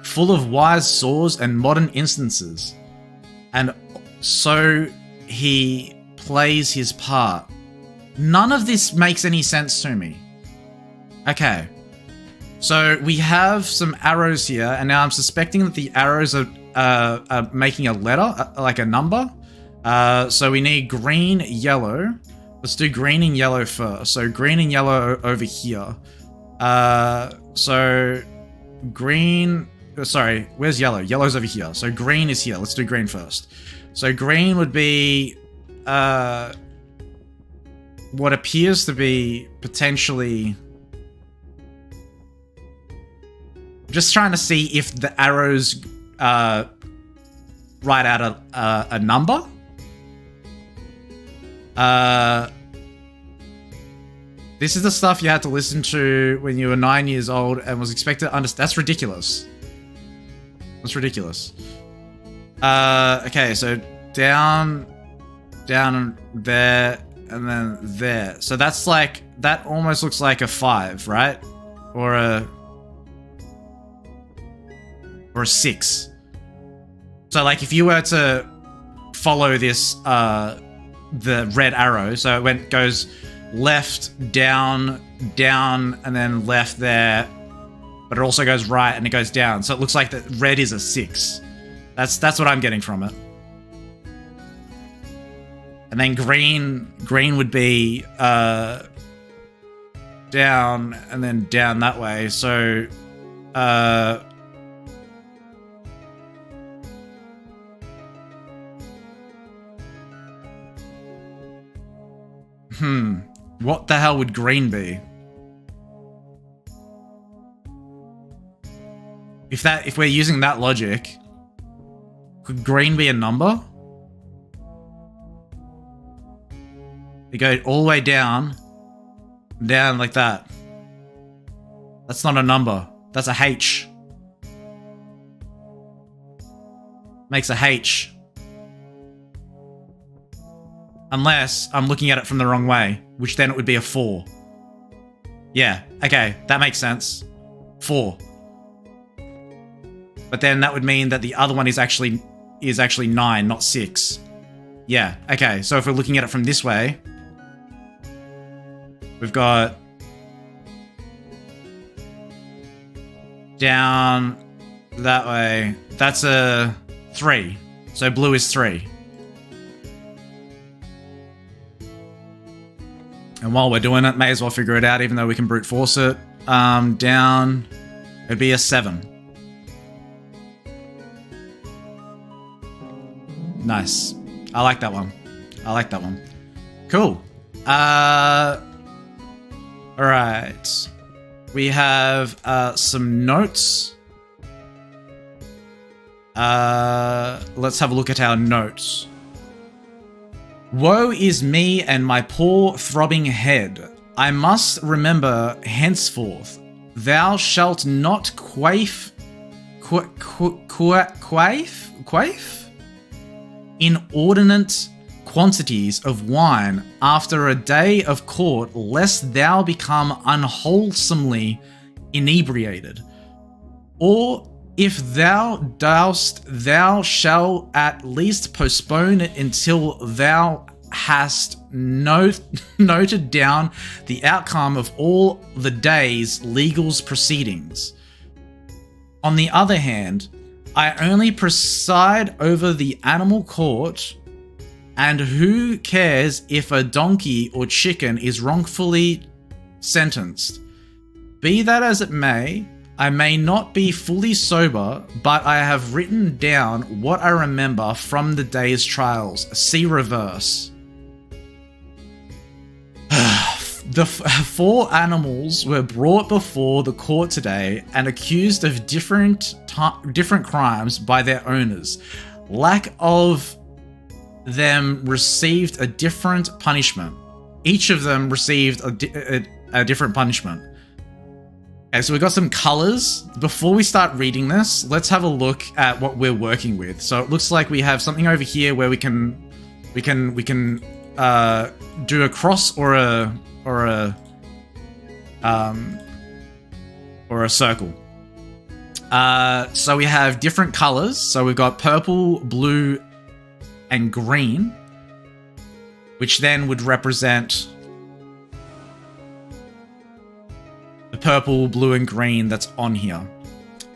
full of wise saws and modern instances. And so he plays his part. None of this makes any sense to me. Okay. So we have some arrows here, and now I'm suspecting that the arrows are making a letter, like a number. So we need green, yellow. Let's do green and yellow first. So green and yellow over here. So green... Sorry, where's yellow? Yellow's over here. So green is here. Let's do green first. So green would be... what appears to be potentially... Just trying to see if the arrows write out a number. This is the stuff you had to listen to when you were 9 years old and was expected to understand. That's ridiculous. That's ridiculous. Okay, so down there, and then there. So that's like, that almost looks like a 5, right? Or a 6. So like if you were to follow this, the red arrow, so it goes left, down, and then left there, but it also goes right and it goes down. So it looks like that red is a 6. That's what I'm getting from it. And then green would be down and then down that way. So what the hell would green be? If we're using that logic, could green be a number? You go all the way down like that. That's not a number. That's a H. Makes a H. Unless I'm looking at it from the wrong way, which then it would be a 4. Yeah, okay, that makes sense. 4. But then that would mean that the other one is actually 9, not 6. Yeah, okay, so if we're looking at it from this way, we've got down that way. That's a 3. So blue is 3. And while we're doing it, may as well figure it out, even though we can brute force it. Down, it'd be a 7. Nice. I like that one. Cool. Alright. We have some notes. Let's have a look at our notes. Woe is me and my poor throbbing head. I must remember henceforth, thou shalt not quaff quaif? Inordinate quantities of wine after a day of court, lest thou become unwholesomely inebriated. Or if thou dost, thou shalt at least postpone it until thou hast noted down the outcome of all the day's legal proceedings. On the other hand, I only preside over the animal court, and who cares if a donkey or chicken is wrongfully sentenced? Be that as it may, I may not be fully sober, but I have written down what I remember from the day's trials. See reverse. The 4 animals were brought before the court today and accused of different crimes by their owners. Lack of them received a different punishment. Each of them received a different punishment. Okay, so we've got some colors. Before we start reading this, let's have a look at what we're working with. So it looks like we have something over here where we can do a cross or a circle. So we have different colors. So we've got purple, blue, and green, which then would represent the purple, blue, and green that's on here.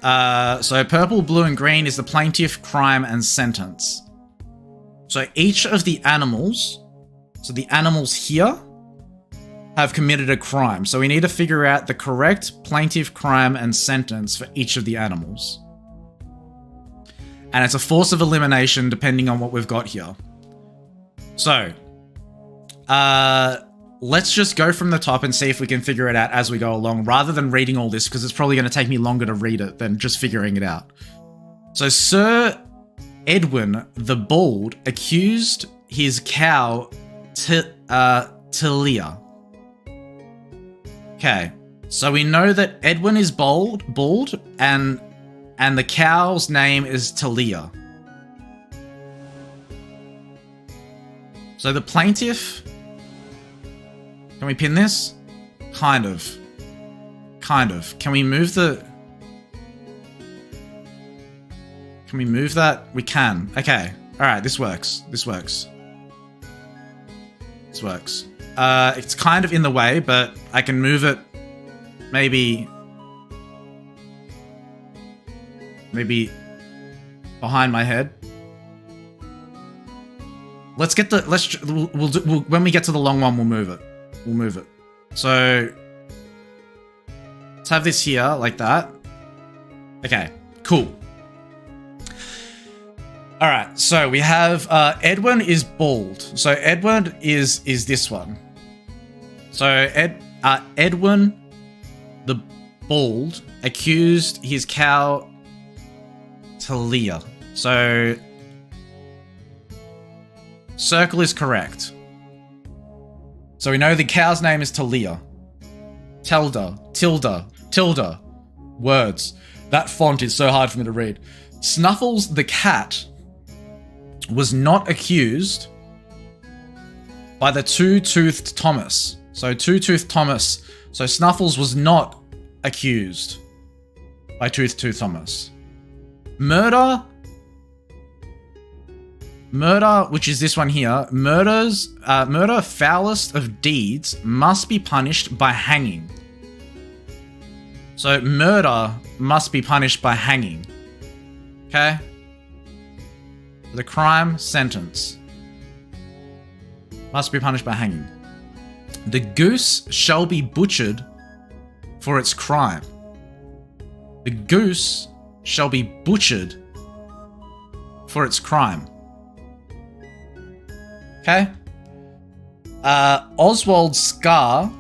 So purple, blue, and green is the plaintiff, crime, and sentence. So each of the animals, so the animals here, have committed a crime. So we need to figure out the correct plaintiff, crime, and sentence for each of the animals. And it's a force of elimination depending on what we've got here. So, let's just go from the top and see if we can figure it out as we go along, rather than reading all this, because it's probably going to take me longer to read it than just figuring it out. So Sir Edwin the Bald accused his cow Talia. Okay, so we know that Edwin is bald, and the cow's name is Talia. So the plaintiff, can we pin this? Kind of. Can we move that? We can. Okay. All right, this works. It's kind of in the way, but I can move it maybe behind my head. When we get to the long one, we'll move it. So let's have this here like that. Okay, cool. All right, so we have Edwin is bald. So Edwin is this one. So Edwin the Bald accused his cow Talia. So circle is correct. So we know the cow's name is Talia. Tilda. Words. That font is so hard for me to read. Snuffles the cat was not accused by the two-toothed Thomas. So two-toothed Thomas. So Snuffles was not accused by two-toothed Thomas. Murder, which is this one here. Murder, foulest of deeds, must be punished by hanging. So murder must be punished by hanging. Okay? The crime, sentence. Must be punished by hanging. The goose shall be butchered for its crime. The goose shall be butchered for its crime. Okay? Oswald's scar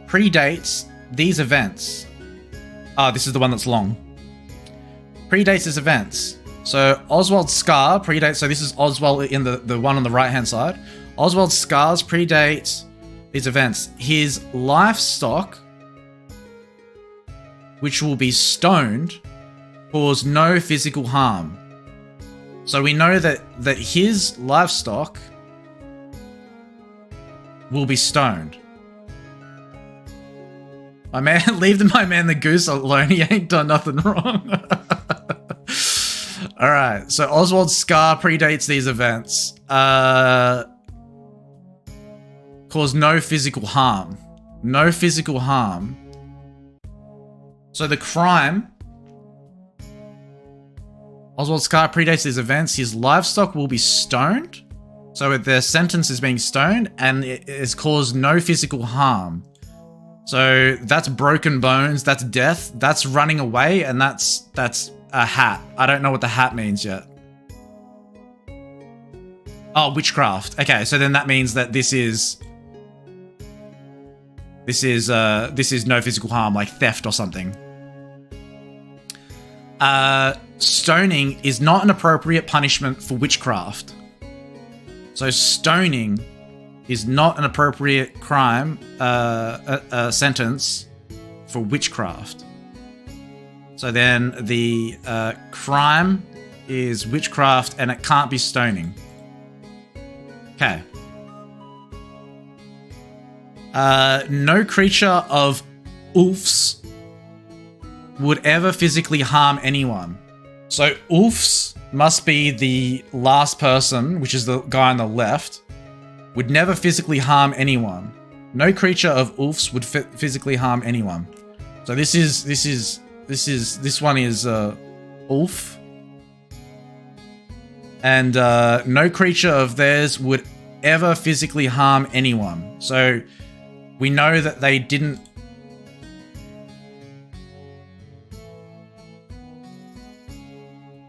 predates these events. This is the one that's long. Predates these events. So Oswald's scar predates, so this is Oswald in the one on the right hand side. Oswald's scars predate these events. His livestock, which will be stoned, cause no physical harm. So we know that his livestock will be stoned. My man, leave my man the goose alone. He ain't done nothing wrong. All right. So Oswald's scar predates these events. Cause no physical harm. No physical harm. So the crime. Oswald's scar predates these events. His livestock will be stoned. So their sentence is being stoned, and it has caused no physical harm. So that's broken bones, that's death, that's running away, and that's a hat. I don't know what the hat means yet. Oh, witchcraft. Okay, so then that means that this is no physical harm, like theft or something. Stoning is not an appropriate punishment for witchcraft. So stoning is not an appropriate crime, sentence for witchcraft. So then the crime is witchcraft and it can't be stoning. Okay. No creature of Ulf's would ever physically harm anyone. So Ulf's must be the last person, which is the guy on the left, would never physically harm anyone. No creature of Ulf's would physically harm anyone. So this one is Ulf. And no creature of theirs would ever physically harm anyone. So we know that they didn't.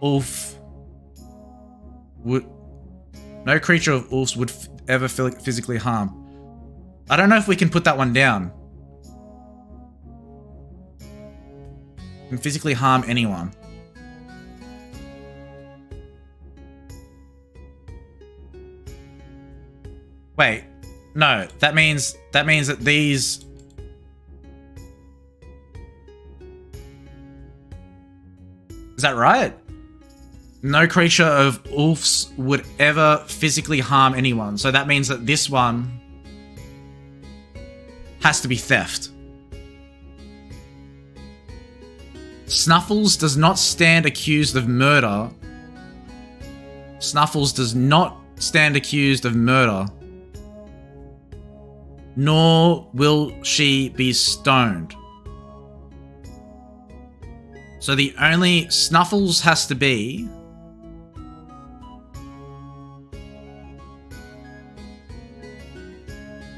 Ulf would. No creature of Ulf's would ever physically harm. I don't know if we can put that one down. Can physically harm anyone. Wait, no, that means that these. Is that right? No creature of Ulf's would ever physically harm anyone. So that means that this one has to be theft. Snuffles does not stand accused of murder. Snuffles does not stand accused of murder. Nor will she be stoned. So the only Snuffles has to be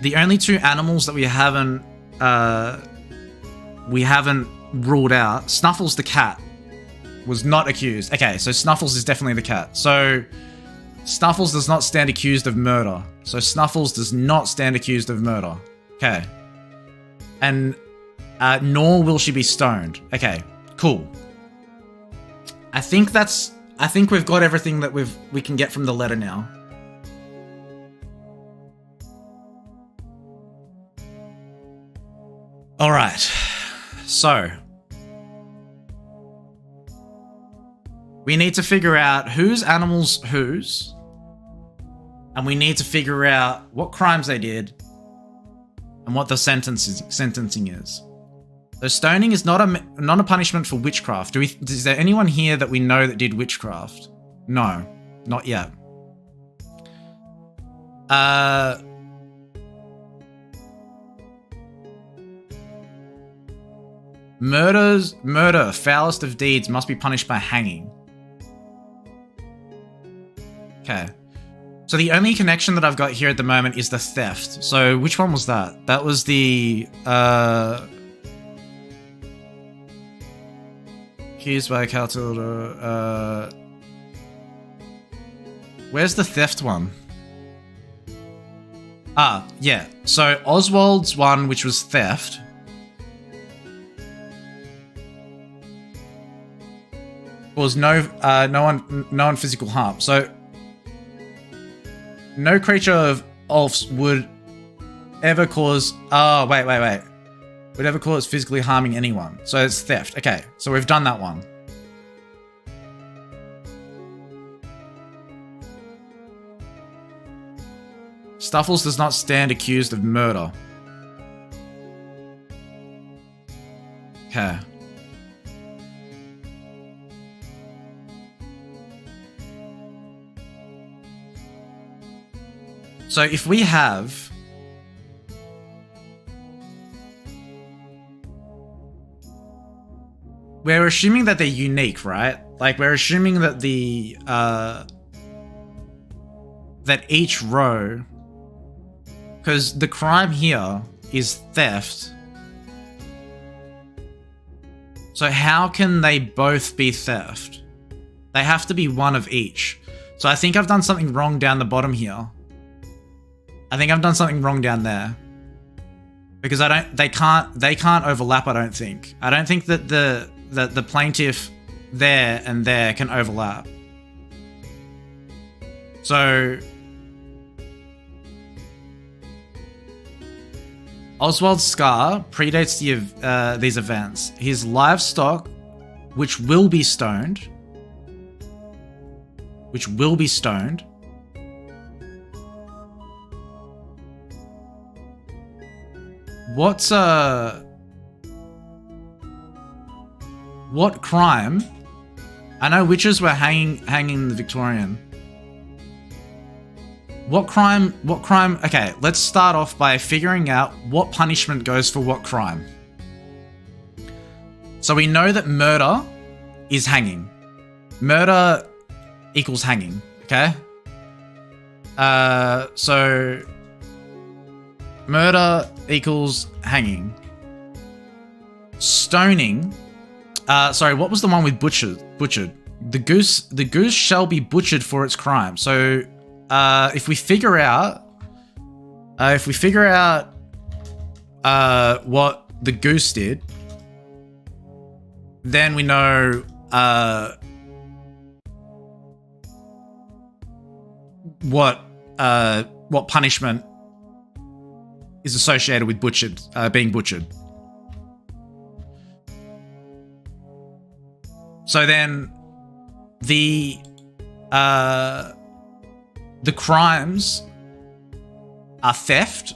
the only two animals that we haven't ruled out. Snuffles the cat was not accused. Okay, so Snuffles is definitely the cat. So Snuffles does not stand accused of murder. So Snuffles does not stand accused of murder. Okay. And nor will she be stoned. Okay, cool. I think we've got everything that we can get from the letter now. All right, so we need to figure out whose animals whose, and we need to figure out what crimes they did and what the sentencing is. So stoning is not a punishment for witchcraft. Is there anyone here that we know that did witchcraft? No, not yet. Murder, foulest of deeds, must be punished by hanging. Okay. So the only connection that I've got here at the moment is the theft. So which one was that? That was the, accused by a Caltilda, where's the theft one? Ah, yeah. So Oswald's one, which was theft, was no one physical harm. So no creature of Ulf's would ever cause. Oh, wait. Would ever cause physically harming anyone. So it's theft. Okay, so we've done that one. Stuffles does not stand accused of murder. Okay. So if we have... We're assuming that they're unique, right? Like, we're assuming that the... that each row... Because the crime here is theft. So how can they both be theft? They have to be one of each. So I think I've done something wrong down the bottom here. I think I've done something wrong down there. Because they can't overlap, I don't think. I don't think that the plaintiff there and there can overlap. So Oswald's scar predates these events. His livestock, which will be stoned, what crime? I know witches were hanging the Victorian. What crime? Okay, let's start off by figuring out what punishment goes for what crime. So we know that murder is hanging. Murder equals hanging, okay? So murder equals hanging. Stoning. Sorry, what was the one with butchered? The goose shall be butchered for its crime. So if we figure out what the goose did, then we know what punishment is associated with being butchered. So then the crimes are theft,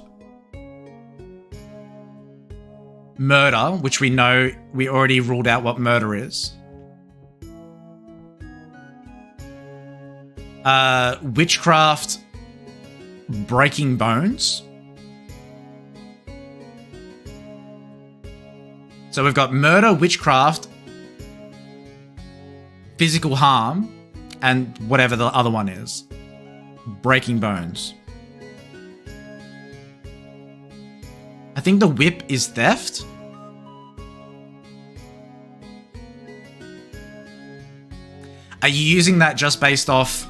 murder, which we know we already ruled out what murder is, witchcraft, breaking bones. So we've got murder, witchcraft, physical harm, and whatever the other one is. Breaking bones. I think the whip is theft. Are you using that just based off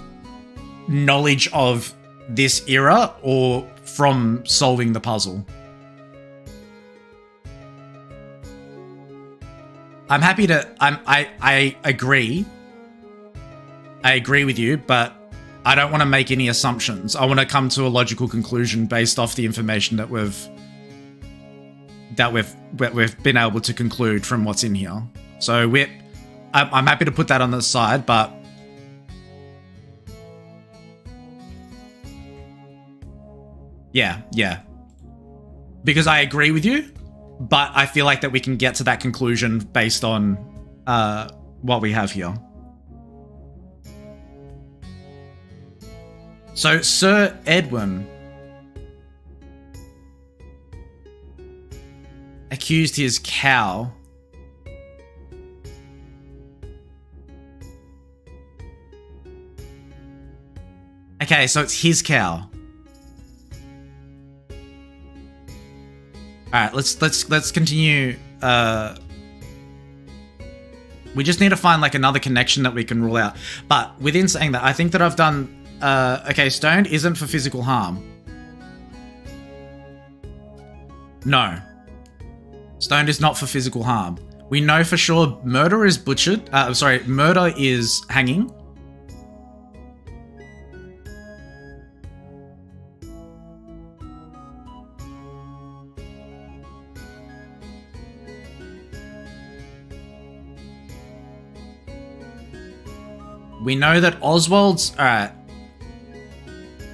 knowledge of this era or from solving the puzzle? I'm happy to... I agree. I agree with you, but I don't want to make any assumptions. I want to come to a logical conclusion based off the information that we've been able to conclude from what's in here. So whip, I'm happy to put that on the side, but yeah, because I agree with you, but I feel like that we can get to that conclusion based on what we have here. So Sir Edwin accused his cow . Okay, so it's his cow. All right, let's continue. We just need to find like another connection that we can rule out. But within saying that, I think that I've done. Okay, stoned isn't for physical harm. No. Stoned is not for physical harm. We know for sure murder is butchered. Murder is hanging. We know that Oswald's... Alright.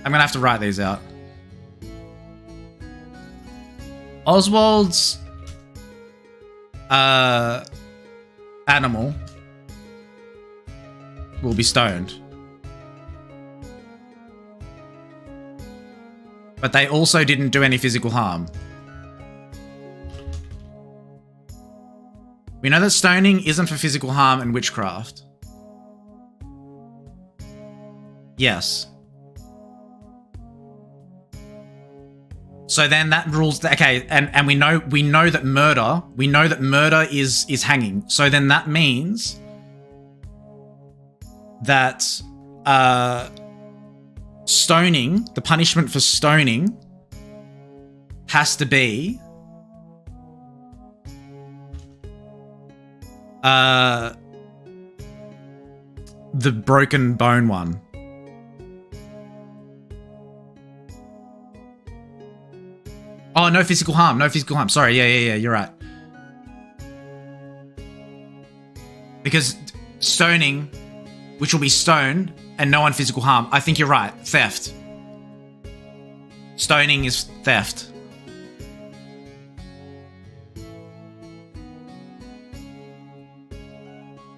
I'm gonna have to write these out. Oswald's animal will be stoned. But they also didn't do any physical harm. We know that stoning isn't for physical harm and witchcraft. Yes. So then that rules. Okay, and we know that murder. We know that murder is hanging. So then that means that stoning, the punishment for stoning, has to be the broken bone one. Oh, no physical harm. No physical harm. Sorry. Yeah. You're right. Because stoning, which will be stone, and no one physical harm. I think you're right. Theft. Stoning is theft.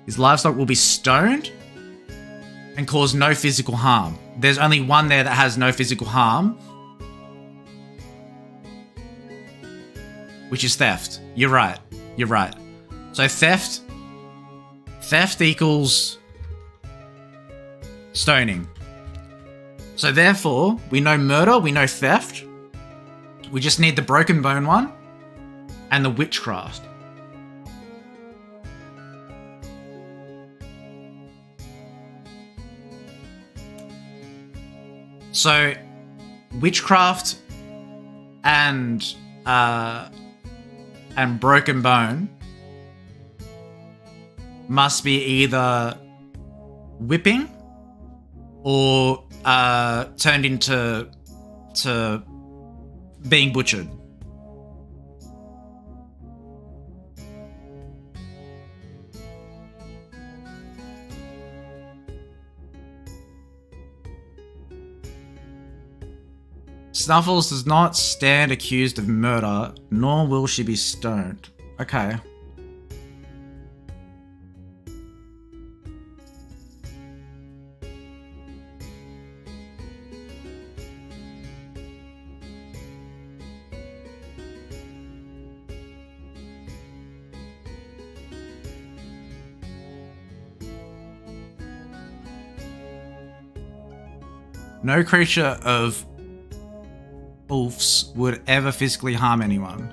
His livestock will be stoned and cause no physical harm. There's only one there that has no physical harm, which is theft. You're right. You're right. So theft equals stoning. So therefore, we know murder, we know theft. We just need the broken bone one and the witchcraft. So witchcraft and broken bone must be either whipping or turned into being butchered. Snuffles does not stand accused of murder, nor will she be stoned. Okay. No creature of Ulf's would ever physically harm anyone.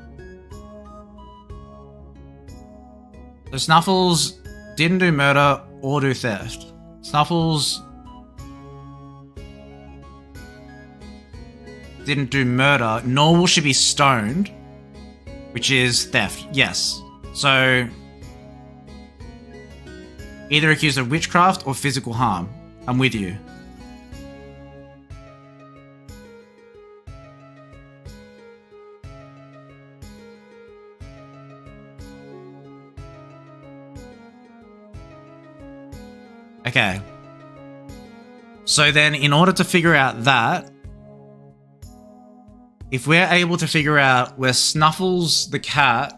So Snuffles didn't do murder or do theft. Snuffles didn't do murder, nor will she be stoned, which is theft. Yes. So either accused of witchcraft or physical harm. I'm with you. Okay. So then in order to figure out that, if we're able to figure out where Snuffles the cat,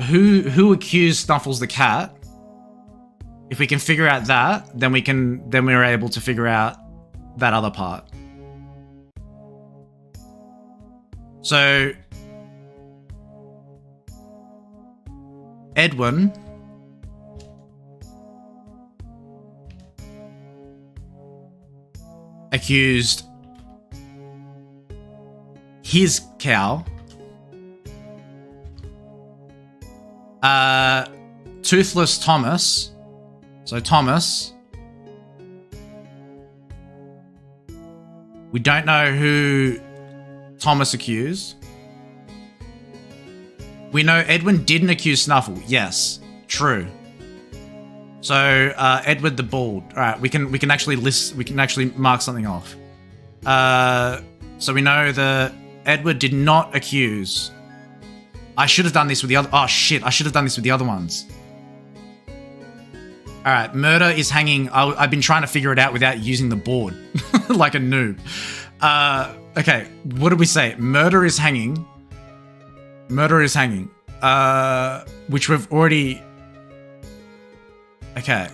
who accused Snuffles the cat, if we can figure out that, then we're able to figure out that other part. So Edwin accused his cow, Toothless Thomas. So Thomas, we don't know who Thomas accused. We know Edwin didn't accuse Snuffle. Yes, true. So Edward the Bald. All right, we can actually mark something off. So we know that Edward did not accuse. I should have done this with the other. Oh shit! I should have done this with the other ones. All right, murder is hanging. I've been trying to figure it out without using the board, like a noob. Okay, what did we say? Murder is hanging. Murder is hanging. Which we've already... Okay.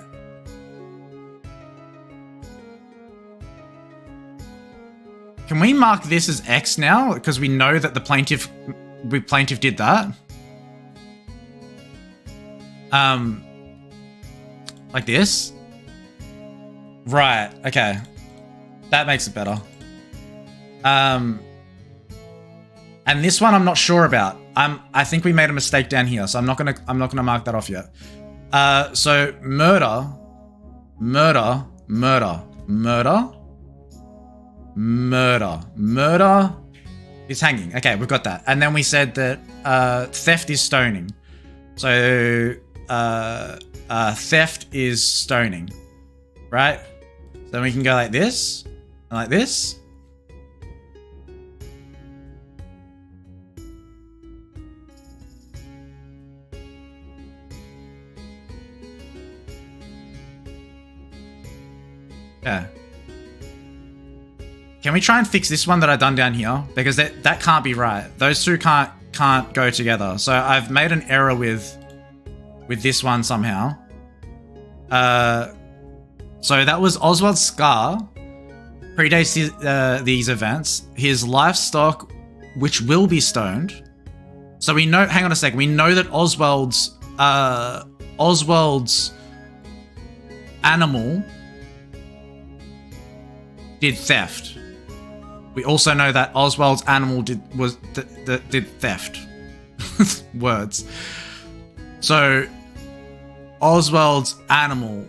Can we mark this as X now? Because we know that the plaintiff did that. Like this? Right, okay. That makes it better. And this one I'm not sure about. I think we made a mistake down here, so I'm not gonna mark that off yet. So murder is hanging. Okay, we've got that. And then we said that theft is stoning. So theft is stoning, right? So we can go like this and like this. Yeah. Can we try and fix this one that I've done down here? Because that can't be right. Those two can't go together. So I've made an error with this one somehow. So that was Oswald's scar. Predates these events. His livestock, which will be stoned. So we know, hang on a sec. We know that Oswald's animal did theft. We also know that Oswald's animal did theft. Words. So Oswald's animal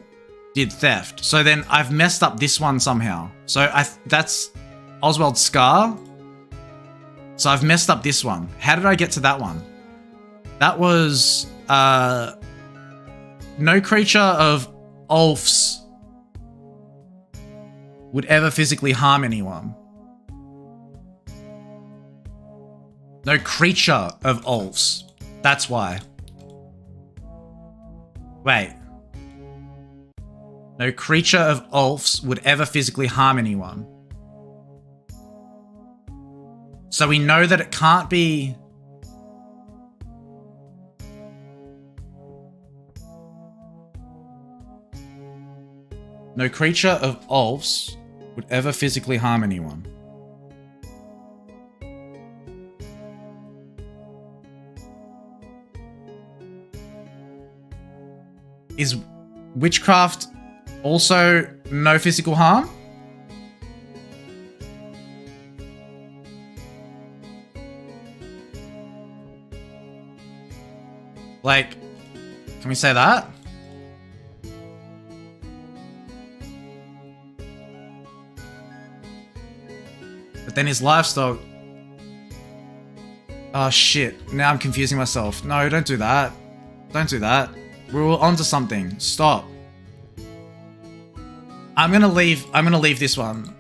did theft. So then I've messed up this one somehow. So that's Oswald's scar. So I've messed up this one. How did I get to that one? That was no creature of Ulf's would ever physically harm anyone. No creature of Ulf's. That's why. Wait. No creature of Ulf's would ever physically harm anyone. So we know that it can't be... No creature of Ulf's would ever physically harm anyone. Is witchcraft also no physical harm? Like, can we say that? But then his livestock... Oh shit, now I'm confusing myself. No, don't do that. Don't do that. We're all onto something. Stop. I'm gonna leave this one.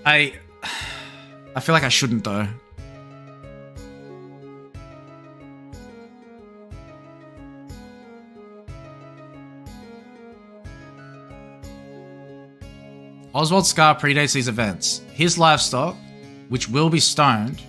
I feel like I shouldn't though. Oswald's scar predates these events. His livestock, which will be stoned,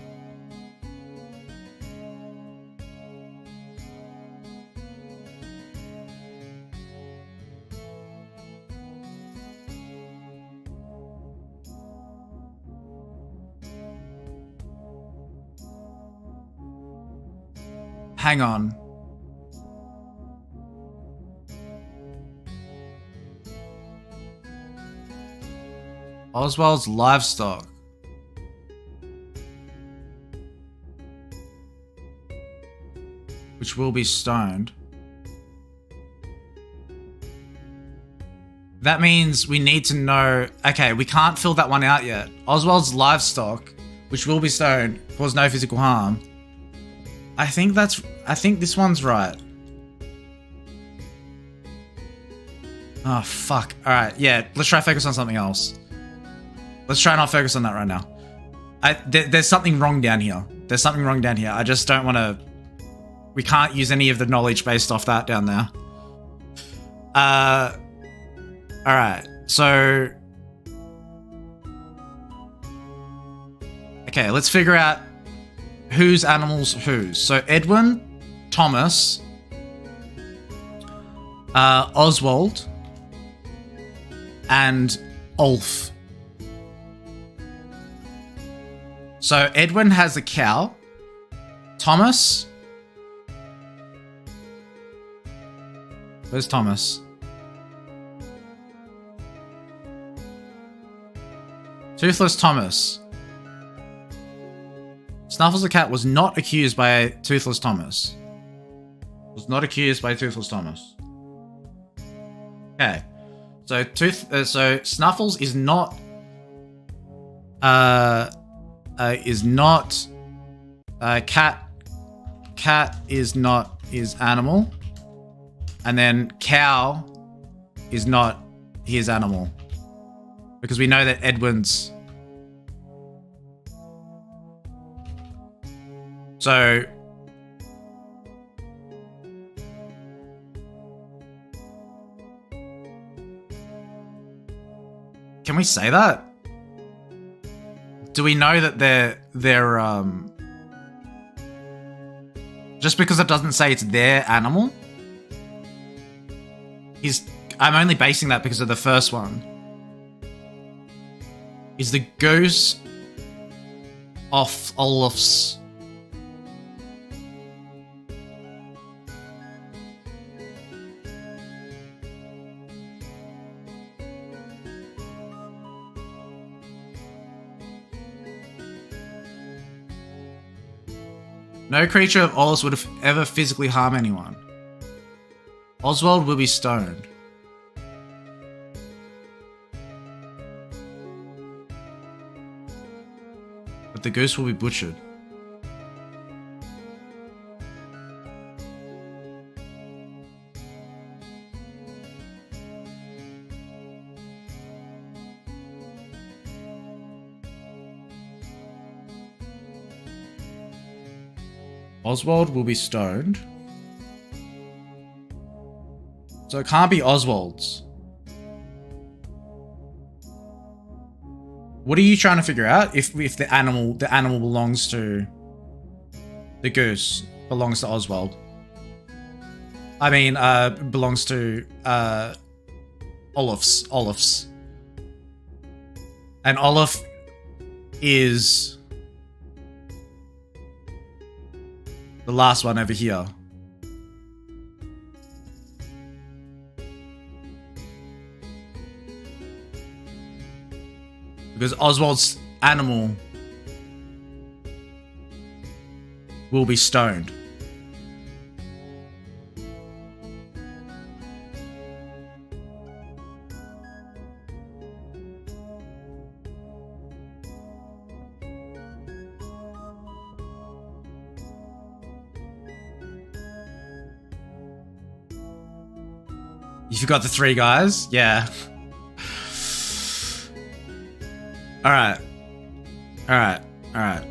hang on. Oswald's livestock. Which will be stoned. That means we need to know... Okay, we can't fill that one out yet. Oswald's livestock, which will be stoned, cause no physical harm. I think this one's right. Oh, fuck. Alright, yeah, let's try to focus on something else. Let's try not focus on that right now. There's something wrong down here. There's something wrong down here. I just don't want to... We can't use any of the knowledge based off that down there. Alright, so... Okay, let's figure out whose animals whose. So Edwin, Thomas, Oswald, and Ulf. So Edwin has a cow. Thomas. Where's Thomas? Toothless Thomas. Snuffles the cat was not accused by Toothless Thomas. Was not accused by Toothless Thomas. Okay. So Snuffles is not cat is animal, and then cow is not his animal, because we know that Edwin's. So can we say that? Do we know that they're just because it doesn't say it's their animal? I'm only basing that because of the first one. Is the goose off Olaf's? No creature of Olaf's would have ever physically harm anyone. Oswald will be stoned. But the goose will be butchered. Oswald will be stoned. So it can't be Oswald's. What are you trying to figure out? If the animal belongs to the goose, belongs to Oswald. I mean, belongs to Olaf's. And Olaf is the last one over here. Because Oswald's animal will be stoned. You forgot the three guys? Yeah. Alright. Alright. Alright.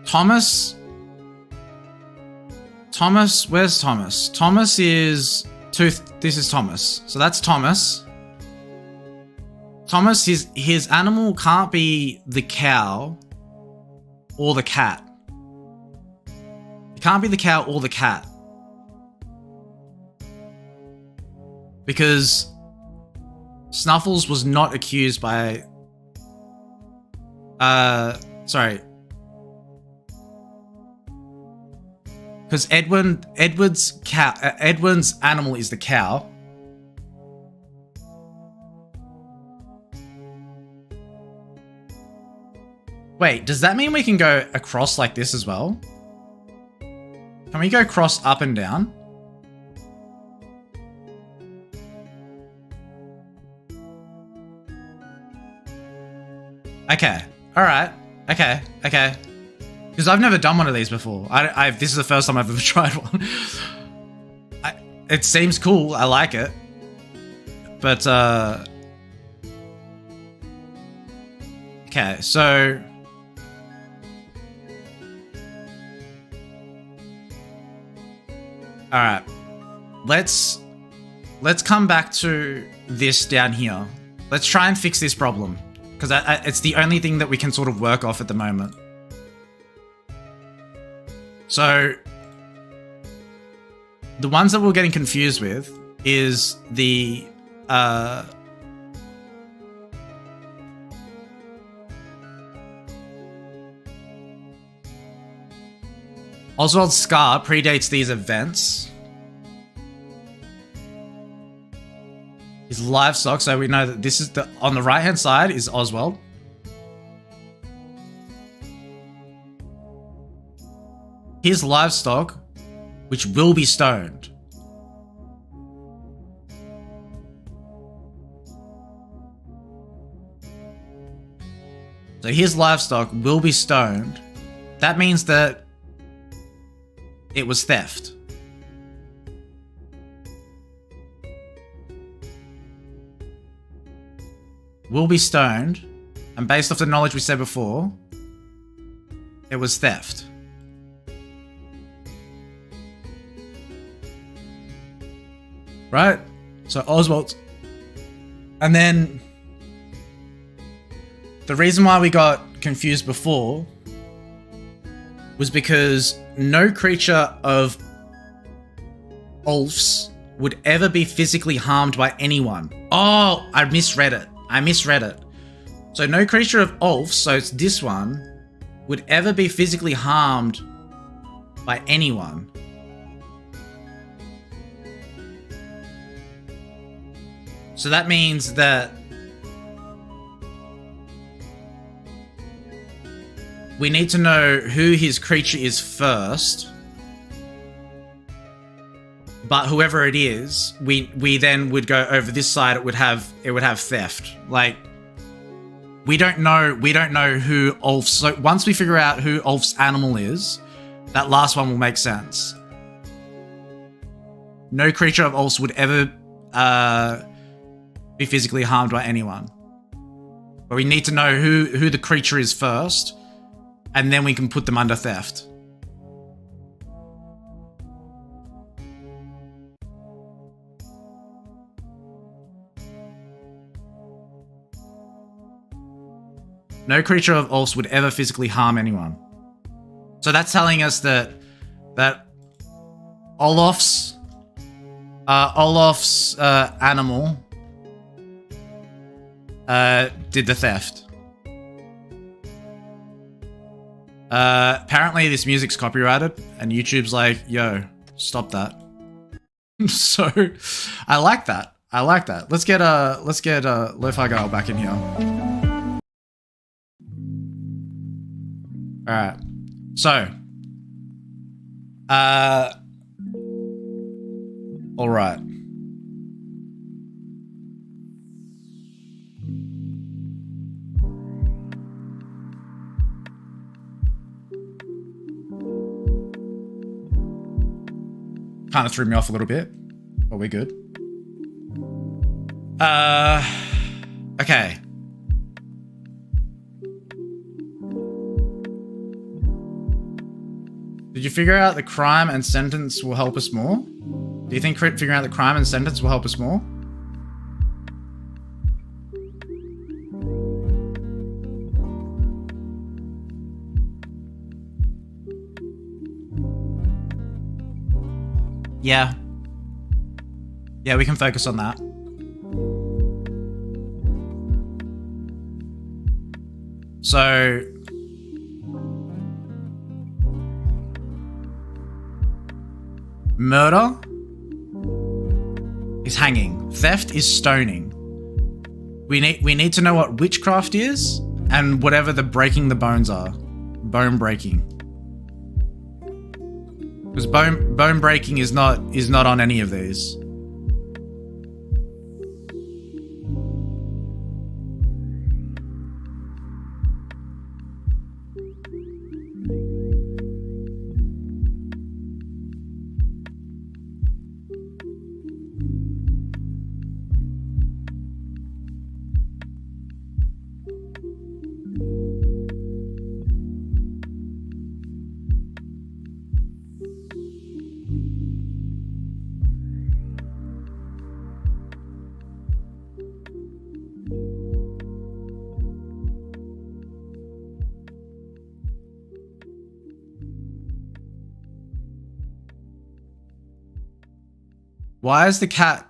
Thomas, where's Thomas? Thomas is this is Thomas. So that's Thomas. Thomas, his animal can't be the cow or the cat. It can't be the cow or the cat. Because Snuffles was not accused by sorry. Because Edward's animal is the cow. Wait, does that mean we can go across like this as well? Can we go cross up and down? Okay. Alright. Okay. Okay. Because I've never done one of these before. This is the first time I've ever tried one. It seems cool. I like it. But, okay, so... All right. Let's come back to this down here. Let's try and fix this problem, because it's the only thing that we can sort of work off at the moment. So the ones that we're getting confused with is the Oswald's scar predates these events. His livestock, so we know that this is the on the right hand side is Oswald. His livestock, which will be stoned. So his livestock will be stoned. That means that it was theft. Will be stoned, and based off the knowledge we said before, it was theft. Right? So Oswald. And then the reason why we got confused before was because no creature of Ulf's would ever be physically harmed by anyone. Oh, I misread it. So no creature of Ulf's, so it's this one, would ever be physically harmed by anyone. So that means that we need to know who his creature is first. But whoever it is, we then would go over this side. It would have theft. Like we don't know who Ulf's. So once we figure out who Ulf's animal is, that last one will make sense. No creature of Ulf's would ever be physically harmed by anyone. But we need to know who the creature is first, and then we can put them under theft. No creature of Ulf's would ever physically harm anyone. So that's telling us that Olaf's animal did the theft. Apparently this music's copyrighted, and YouTube's like, yo, stop that. So I like that. Let's get Lo-Fi Girl back in here. Alright. So alright. Kind of threw me off a little bit, but we're good. Okay. Did you figure out the crime and sentence will help us more? Do you think figuring out the crime and sentence will help us more? Yeah. Yeah, we can focus on that. So murder is hanging. Theft is stoning. We need to know what witchcraft is and whatever the breaking the bones are. Bone breaking. Because bone breaking is not on any of these. Why is the cat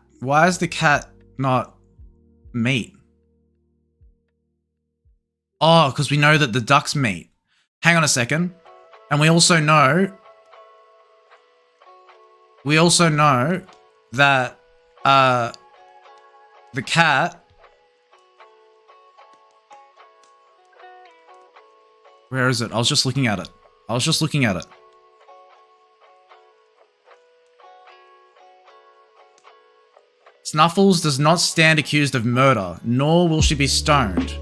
not meat? Oh, because we know that the duck's meat. Hang on a second. And we also know that the cat, where is it? I was just looking at it. Snuffles does not stand accused of murder, nor will she be stoned.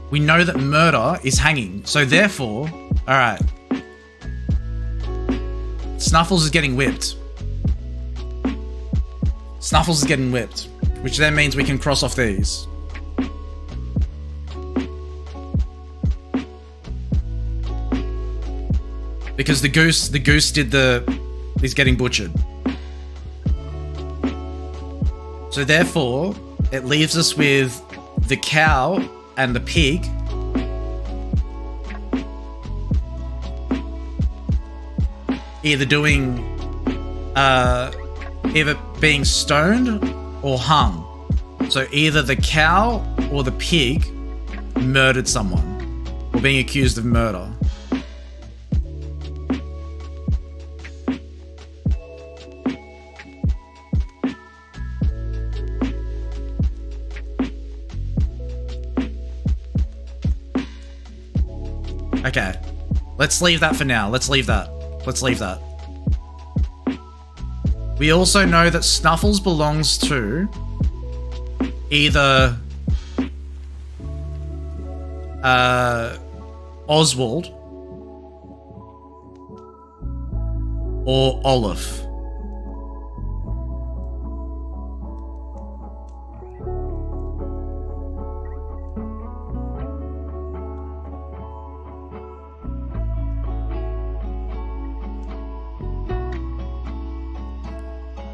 We know that murder is hanging, so therefore, alright. Snuffles is getting whipped. Which then means we can cross off these. Because the goose is getting butchered. So therefore, it leaves us with the cow and the pig. Either being stoned or hung. So either the cow or the pig murdered someone or being accused of murder. Okay, let's leave that for now. Let's leave that. We also know that Snuffles belongs to either Oswald or Olaf.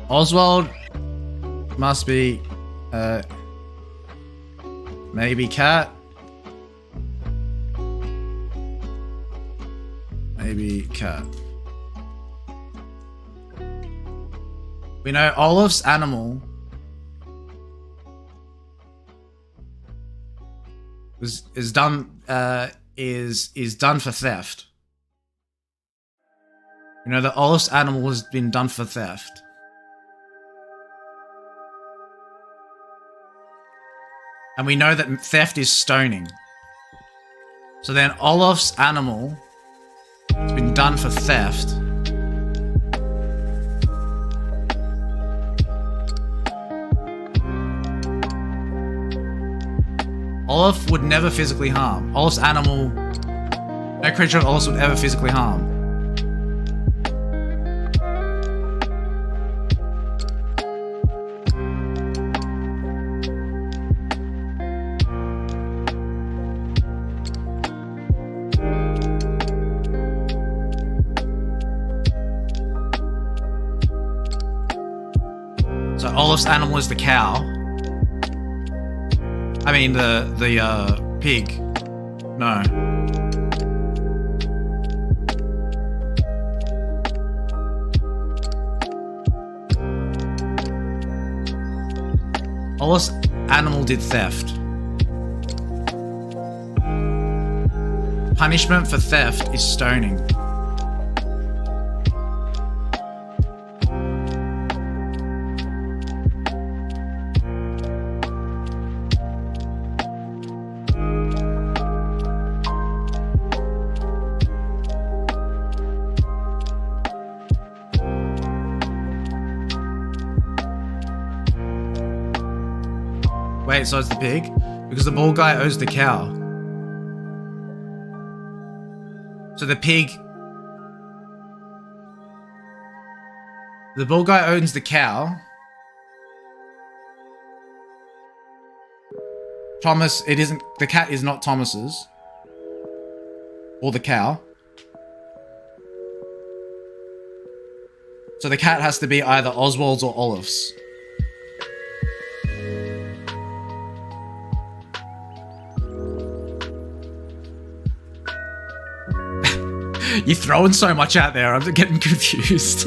Oswald must be, maybe cat. Maybe cat. We know Olaf's animal is done for theft. We know that Olaf's animal has been done for theft. And we know that theft is stoning. So then Olaf's animal has been done for theft. Olaf would never physically harm. Olaf's animal, no creature of Olaf's would ever physically harm. Olaf's animal is the cow. I mean the pig. No. Olaf's animal did theft. Punishment for theft is stoning. Wait, so it's the pig? Because the bald guy owes the cow. So the pig... The bald guy owns the cow. Thomas, it isn't... The cat is not Thomas's. Or the cow. So the cat has to be either Oswald's or Olaf's. You're throwing so much out there, I'm getting confused.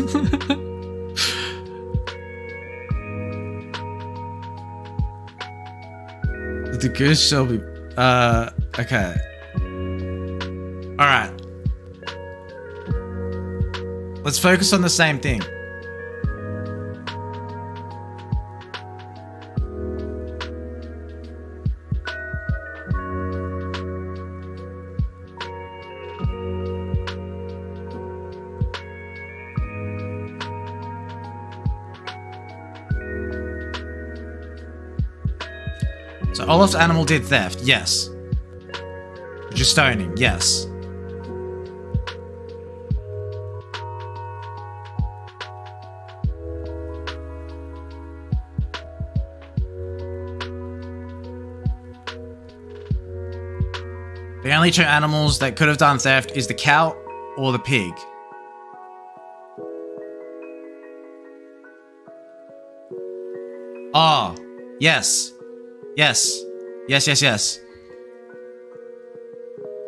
The goose shall be... okay. Alright. Let's focus on the same thing. So Olaf's animal did theft, yes. Just stoning, yes. The only two animals that could have done theft is the cow or the pig. Oh, yes. Yes. Yes, yes, yes.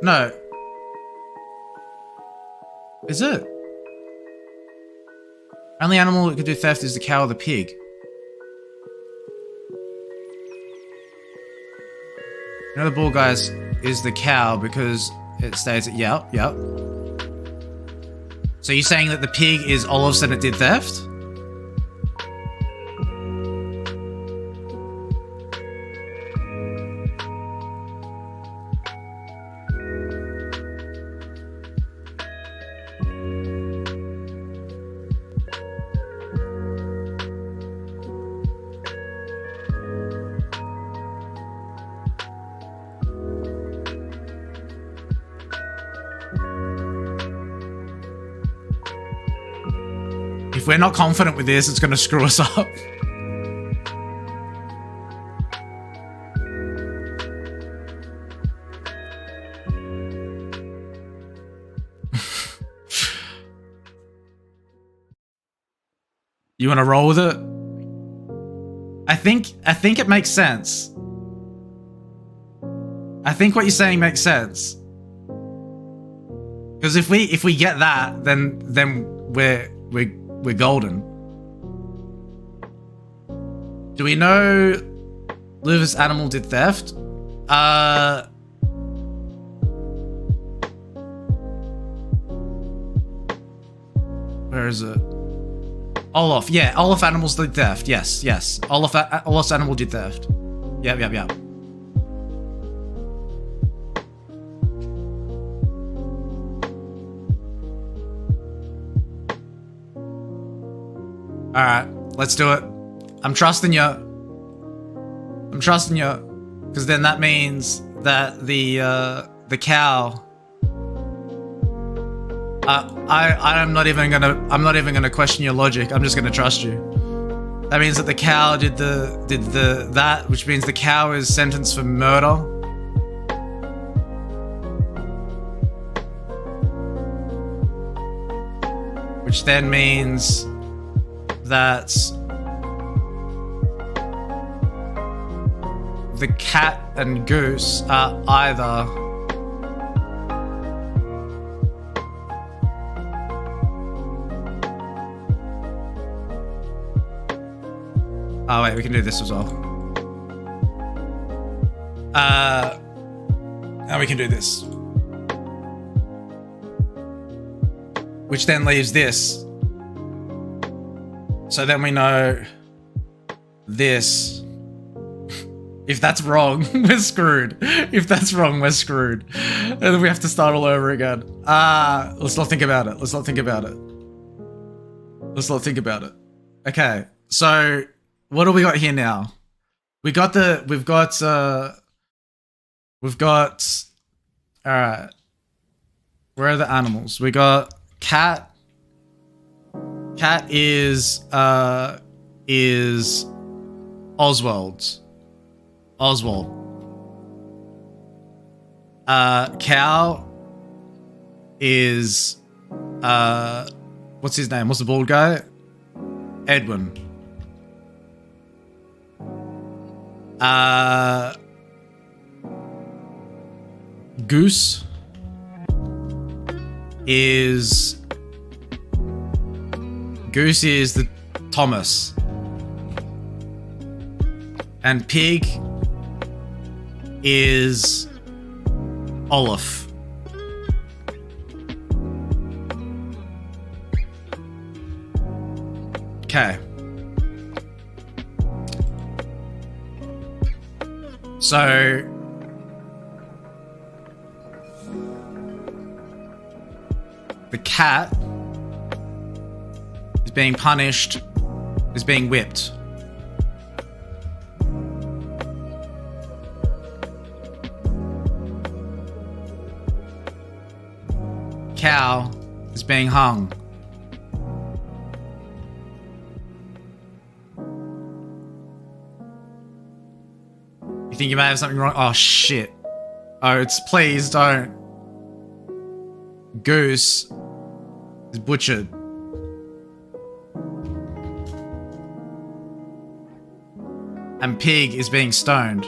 No. Is it? Only animal that could do theft is the cow or the pig. You know the bull, guys, is the cow because it stays at yep. So you're saying that the pig is Olaf's and it did theft? If we're not confident with this, it's going to screw us up. You want to roll with it? I think it makes sense. I think what you're saying makes sense. Because if we get that, then we're golden. Do we know Luva's animal did theft? Where is it? Olaf. Yeah, Olaf animals did theft. Yes. Olaf's animal did theft. Yep. Alright, let's do it. I'm trusting you. Because then that means that the cow... I'm not even gonna question your logic. I'm just gonna trust you. That means that the cow did that, which means the cow is sentenced for murder. Which then means that the cat and goose are either oh wait, we can do this as well. Now we can do this. Which then leaves this. So then we know this. If that's wrong, we're screwed. If that's wrong, we're screwed. And then we have to start all over again. Let's not think about it. Okay, so what do we got here now? We've got alright. Where are the animals? We got cat. Cat is Oswald. Cow is what's his name? What's the bald guy? Edwin. Goose is the Thomas. And pig is Olaf. Okay. So the cat is being punished, is being whipped. Cow is being hung. You think you may have something wrong? Oh shit. Oh, it's please don't. Goose is butchered. And pig is being stoned.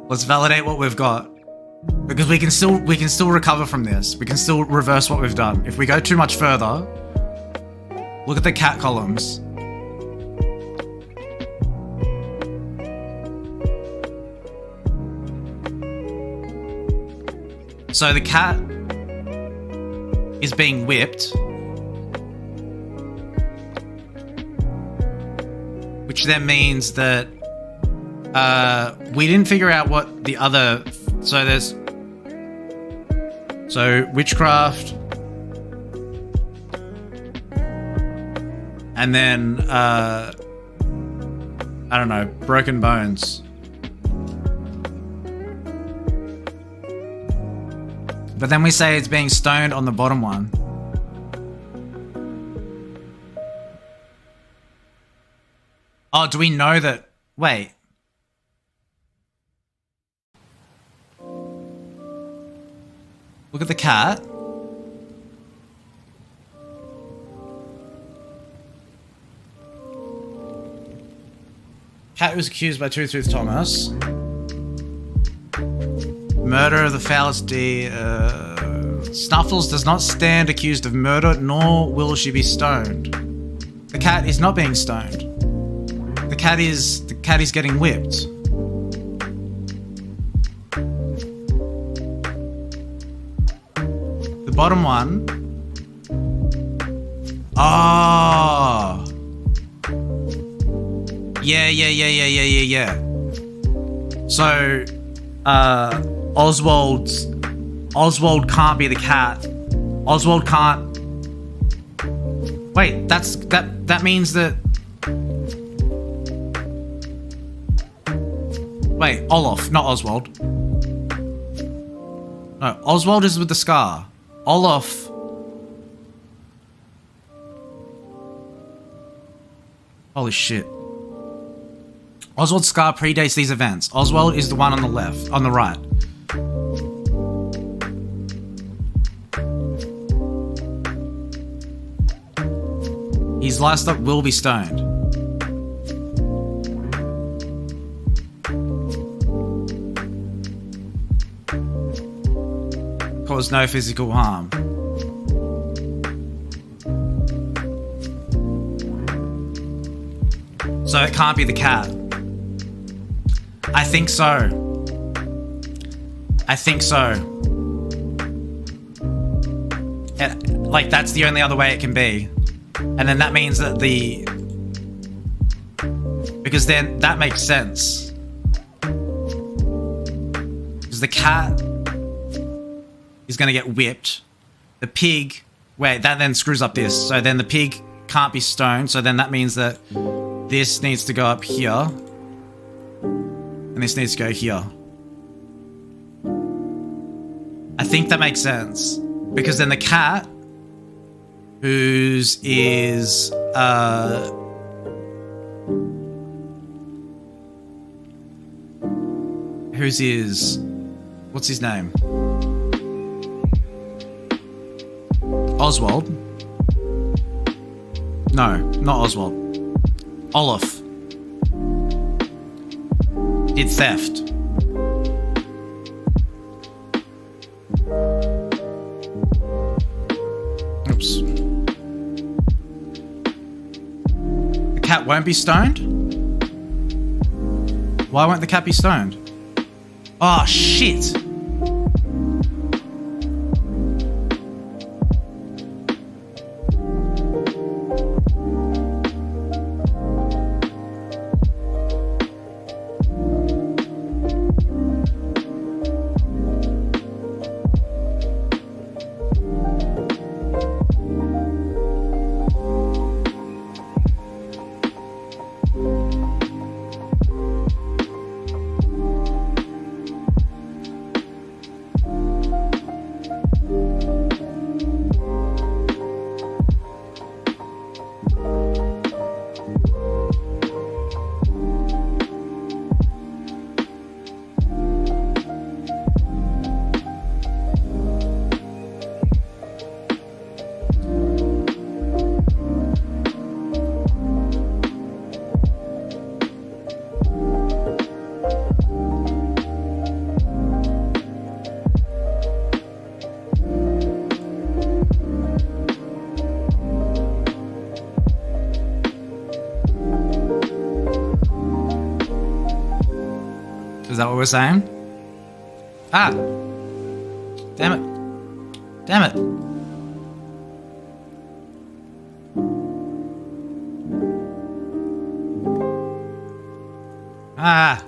Let's validate what we've got. Because we can still recover from this. We can still reverse what we've done. If we go too much further, look at the cat columns. So the cat is being whipped, which then means that we didn't figure out what the other. So there's witchcraft, and then I don't know, broken bones. But then we say it's being stoned on the bottom one. Oh, do we know that? Wait. Look at the cat. Cat was accused by Tooth Thomas. Murder of the foulest deed. Snuffles does not stand accused of murder, nor will she be stoned. The cat is not being stoned. The cat is getting whipped. The bottom one. Oh. Yeah. So, Oswald can't be the cat. Oswald can't. Wait, that means that. Wait, Olaf, not Oswald. No, Oswald is with the scar. Olaf. Holy shit. Oswald's scar predates these events. Oswald is the one on the left, on the right. His livestock will be stoned. Cause no physical harm. So it can't be the cat. I think so. Like, that's the only other way it can be. And then that means that because then that makes sense. Because the cat is going to get whipped. The pig, wait, that then screws up this. So then the pig can't be stoned. So then that means that this needs to go up here. And this needs to go here. I think that makes sense. Because then the cat, whose is what's his name? Oswald? No, not Oswald. Olaf did theft. Oops. The cat won't be stoned? Why won't the cat be stoned? Oh, shit. Is that what we're saying? Ah! Damn it. Damn it. Ah!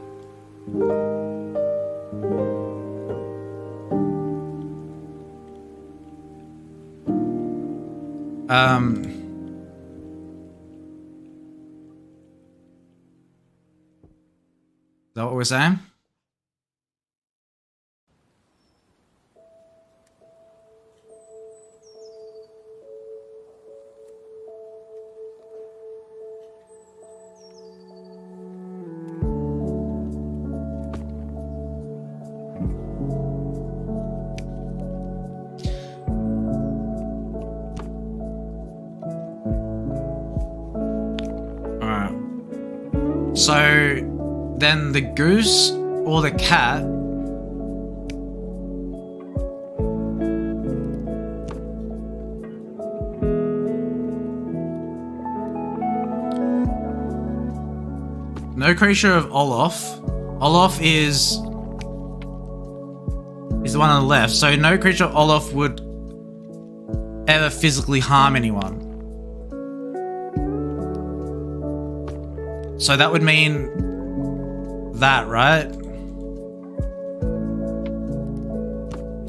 Is that what we're saying? So then the goose or the cat no creature of Olaf. Olaf is the one on the left, so no creature of Olaf would ever physically harm anyone. So that would mean that, right?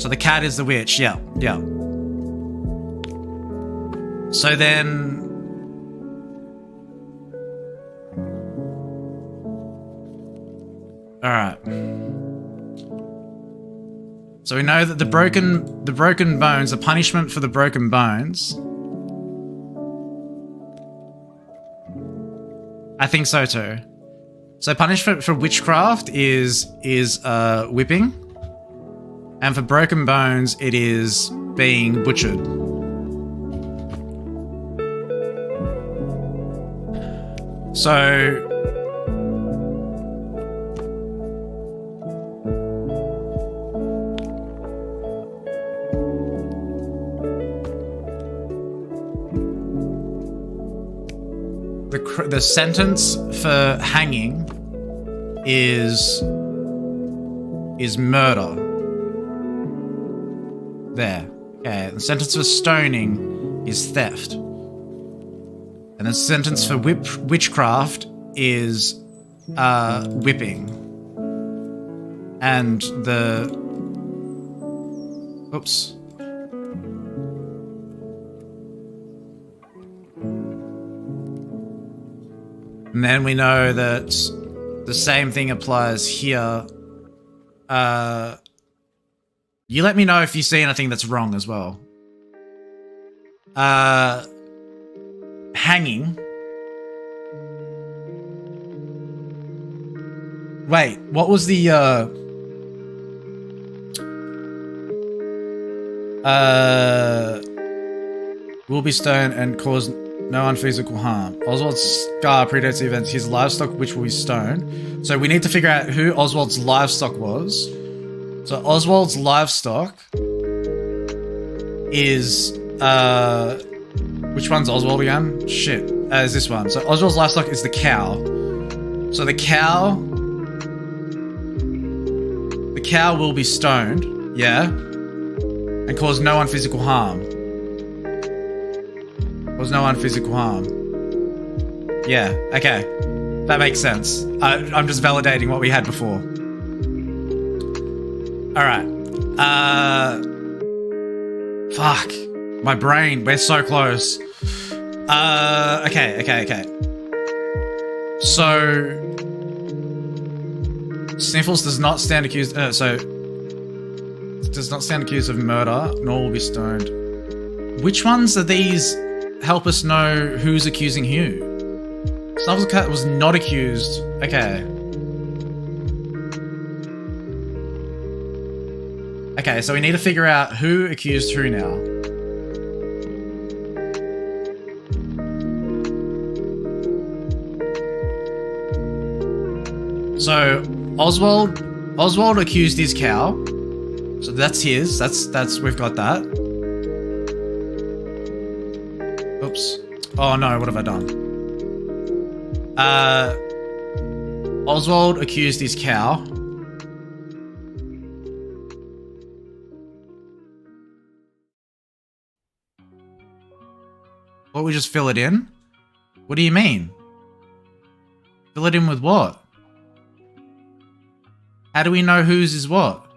So the cat is the witch, yeah. So then... Alright. So we know that the broken bones, the punishment for the broken bones... I think so too. So punishment for witchcraft is whipping, and for broken bones it is being butchered. So the sentence for hanging is murder. There. Okay. The sentence for stoning is theft. And the sentence for witchcraft is whipping. And the... Oops. And then we know that the same thing applies here. You let me know if you see anything that's wrong as well. Hanging. Wait, what was the will be stoned and cause no unphysical harm. Oswald's scar predates the events. His livestock, which will be stoned. So we need to figure out who Oswald's livestock was. So Oswald's livestock is which one's Oswald again? Shit. is this one. So Oswald's livestock is the cow. So the cow will be stoned, yeah, and cause no one physical harm. Cause no one physical harm. Yeah, okay. That makes sense. I'm just validating what we had before. Alright. Fuck. My brain. We're so close. Okay. So... Sniffles does not stand accused... does not stand accused of murder, nor will be stoned. Which ones of these help us know who's accusing who? Snuffles Cat was not accused. Okay. Okay, so we need to figure out who accused who now. So Oswald accused his cow. So that's his. That's we've got that. Oops. Oh no, what have I done? Oswald accused his cow. What, we just fill it in? What do you mean? Fill it in with what? How do we know whose is what?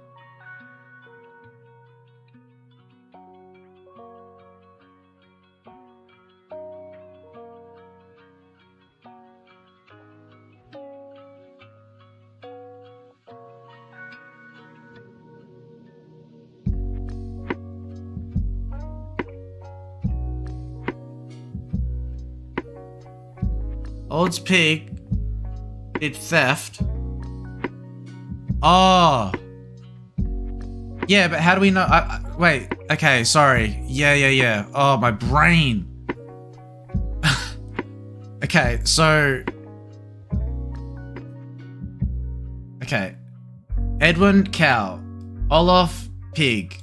Old's pig did theft. Oh. Yeah, but how do we know? Wait, okay, sorry. Yeah. Oh, my brain. Okay, so... Okay. Edwin, cow. Olaf, pig.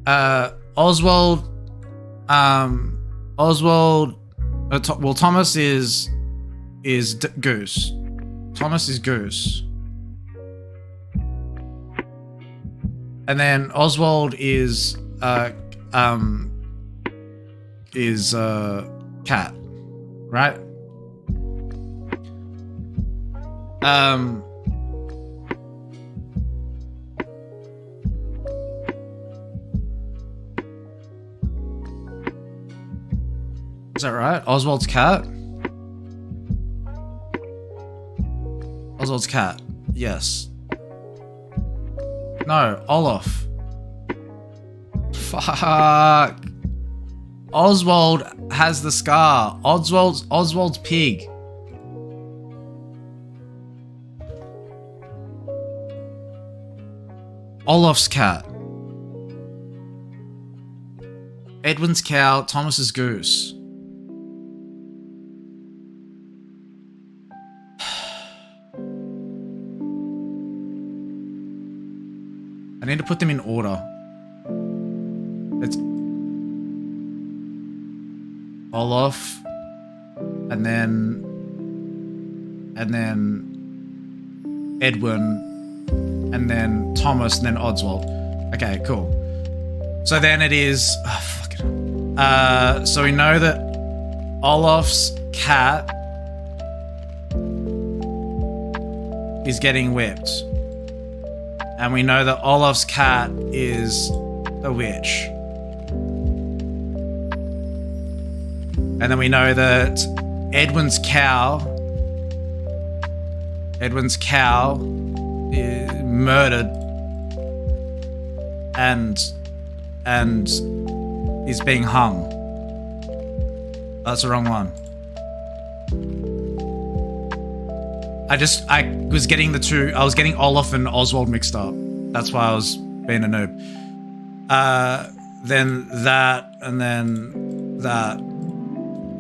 Oswald... well, Thomas is goose. Thomas is goose. And then Oswald is cat, right? Is that right? Oswald's cat? Oswald's cat. Yes. No, Olaf. Fuck. Oswald has the scar. Oswald's pig. Olaf's cat. Edwin's cow. Thomas's goose. I need to put them in order. It's Olaf, and then Edwin, and then Thomas, and then Oswald. Okay, cool. So then it is. Oh, fuck it. So we know that Olaf's cat is getting whipped. And we know that Olaf's cat is a witch. And then we know that Edwin's cow is murdered and is being hung. That's the wrong one. I was getting the two. I was getting Olaf and Oswald mixed up. That's why I was being a noob. Then that, and then that.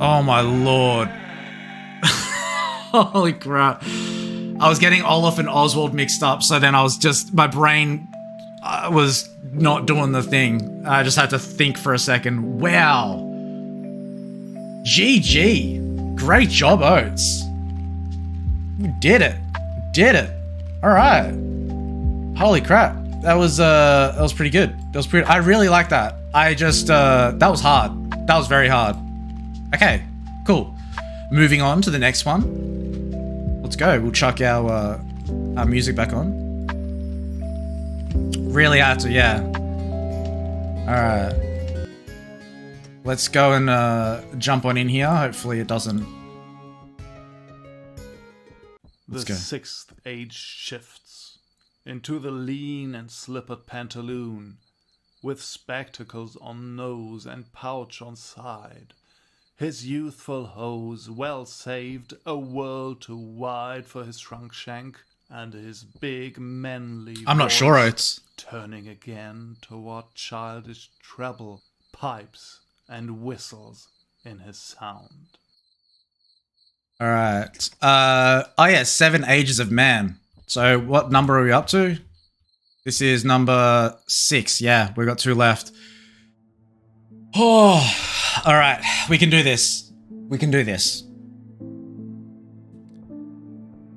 Oh my lord. Holy crap. I was getting Olaf and Oswald mixed up, so then my brain was not doing the thing. I just had to think for a second. Wow. GG. Great job, Oates. You did it. Did it. All right. Holy crap. That was pretty good. I really like that. That was hard. That was very hard. Okay, cool. Moving on to the next one. Let's go. We'll chuck our music back on. Really have to, yeah. All right. Let's go and jump on in here. Hopefully it doesn't. The Let's go. sixth age shifts into the lean and slippered pantaloon, with spectacles on nose and pouch on side. His youthful hose well saved, a world too wide for his shrunk shank, and his big manly I'm not sure, voice Oates. turning again toward childish treble, pipes, and whistles in his sound. All right. Oh yeah, 7 Ages of Man. So what number are we up to? This is number 6. Yeah, we got 2 left. Oh, all right. We can do this. We can do this.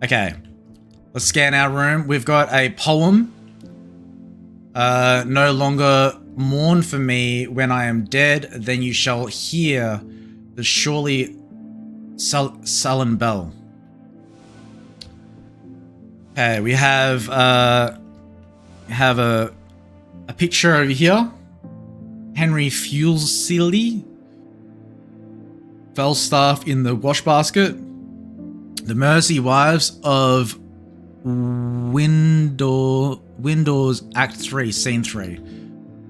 Okay. Let's scan our room. We've got a poem. No longer mourn for me when I am dead, then you shall hear the surely sullen bell. Okay, we have a picture over here. Henry Fuseli, Falstaff in the wash basket. The Mercy Wives of Windows Act 3, Scene 3.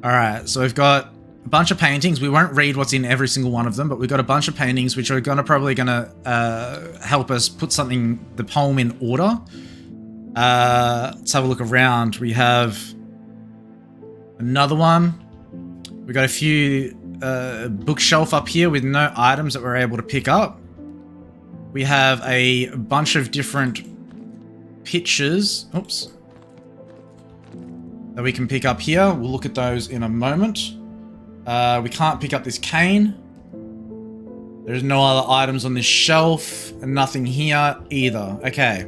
Alright, so we've got a bunch of paintings. We won't read what's in every single one of them, but we've got a bunch of paintings which are probably gonna help us put the poem in order. Let's have a look around. We have another one. We got a few bookshelf up here with no items that we're able to pick up. We have a bunch of different pictures. Oops. That we can pick up here. We'll look at those in a moment. We can't pick up this cane. There's no other items on this shelf, and nothing here either. Okay.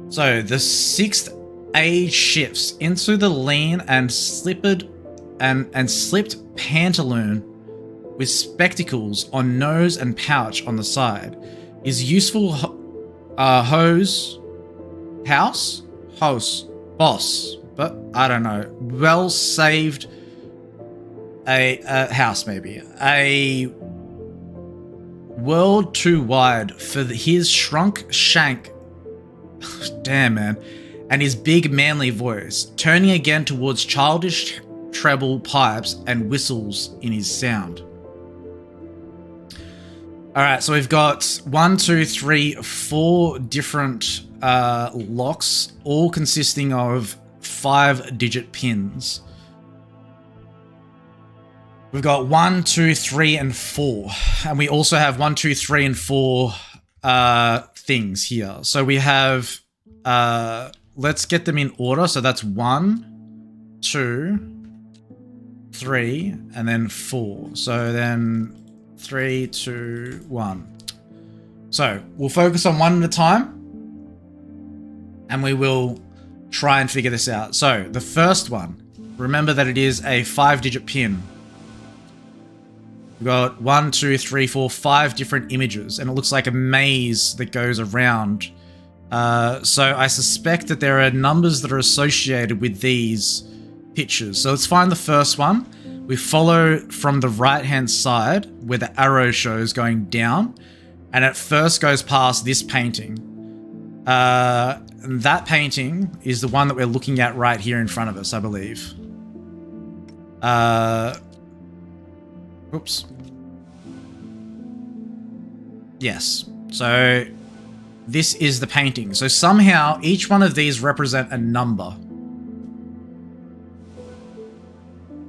So the 6th age shifts into the lean and slipped pantaloon with spectacles on nose and pouch on the side. Is useful house, boss, but I don't know. Well saved a house, maybe. A world too wide for his shrunk shank. Damn, man. And his big manly voice, turning again towards childish treble pipes and whistles in his sound. Alright, so we've got 1, 2, 3, 4 different locks, all consisting of 5-digit pins. We've got 1, 2, 3, and 4. And we also have 1, 2, 3, and 4 things here. So we have, let's get them in order. So that's 1, 2, 3, and then 4. So then 3, 2, 1. So we'll focus on one at a time, and we will try and figure this out. So the first one, remember that it is a 5-digit pin. We've got 1, 2, 3, 4, 5 different images, and it looks like a maze that goes around. So I suspect that there are numbers that are associated with these pictures. So let's find the first one. We follow from the right-hand side where the arrow shows going down, and it first goes past this painting. And that painting is the one that we're looking at right here in front of us, I believe. Oops. Yes. So this is the painting. So somehow each one of these represent a number.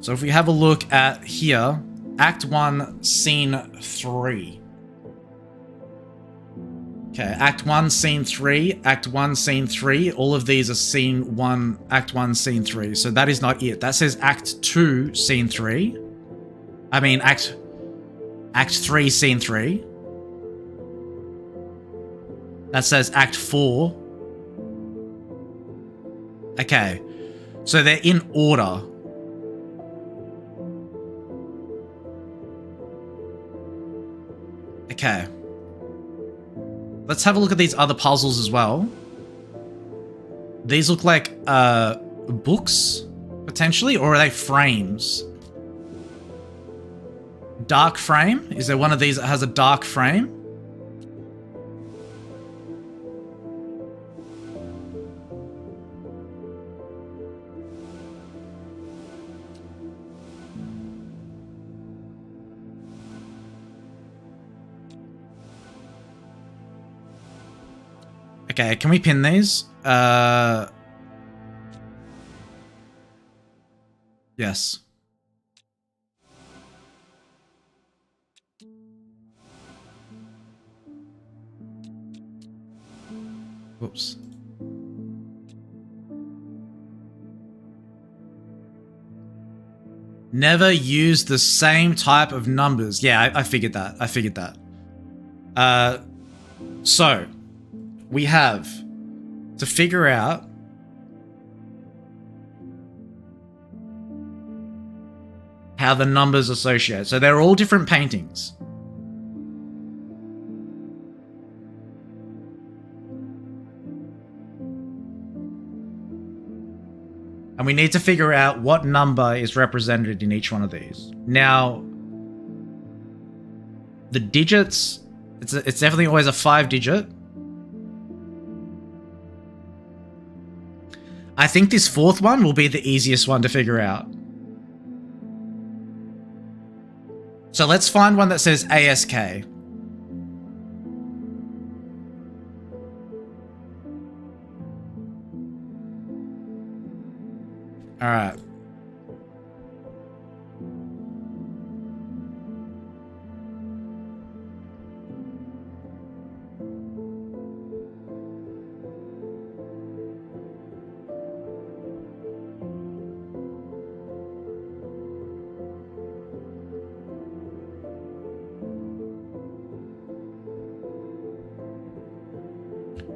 So if we have a look at here, Act 1, Scene 3. Okay, Act 1, Scene 3, Act 1, Scene 3. All of these are Scene 1, Act 1, Scene 3. So that is not it. That says Act 2, Scene 3. I mean, Act Act 3, Scene 3. That says Act 4. Okay. So they're in order. Okay. Let's have a look at these other puzzles as well. These look like books, potentially, or are they frames? Dark frame? Is there one of these that has a dark frame? Okay, can we pin these? Yes. Whoops. Never use the same type of numbers. Yeah, I figured that. I figured that. So we have to figure out how the numbers associate. So they're all different paintings. And we need to figure out what number is represented in each one of these. Now, the digits, it's definitely always a 5-digit. I think this fourth one will be the easiest one to figure out. So let's find one that says ASK. All right.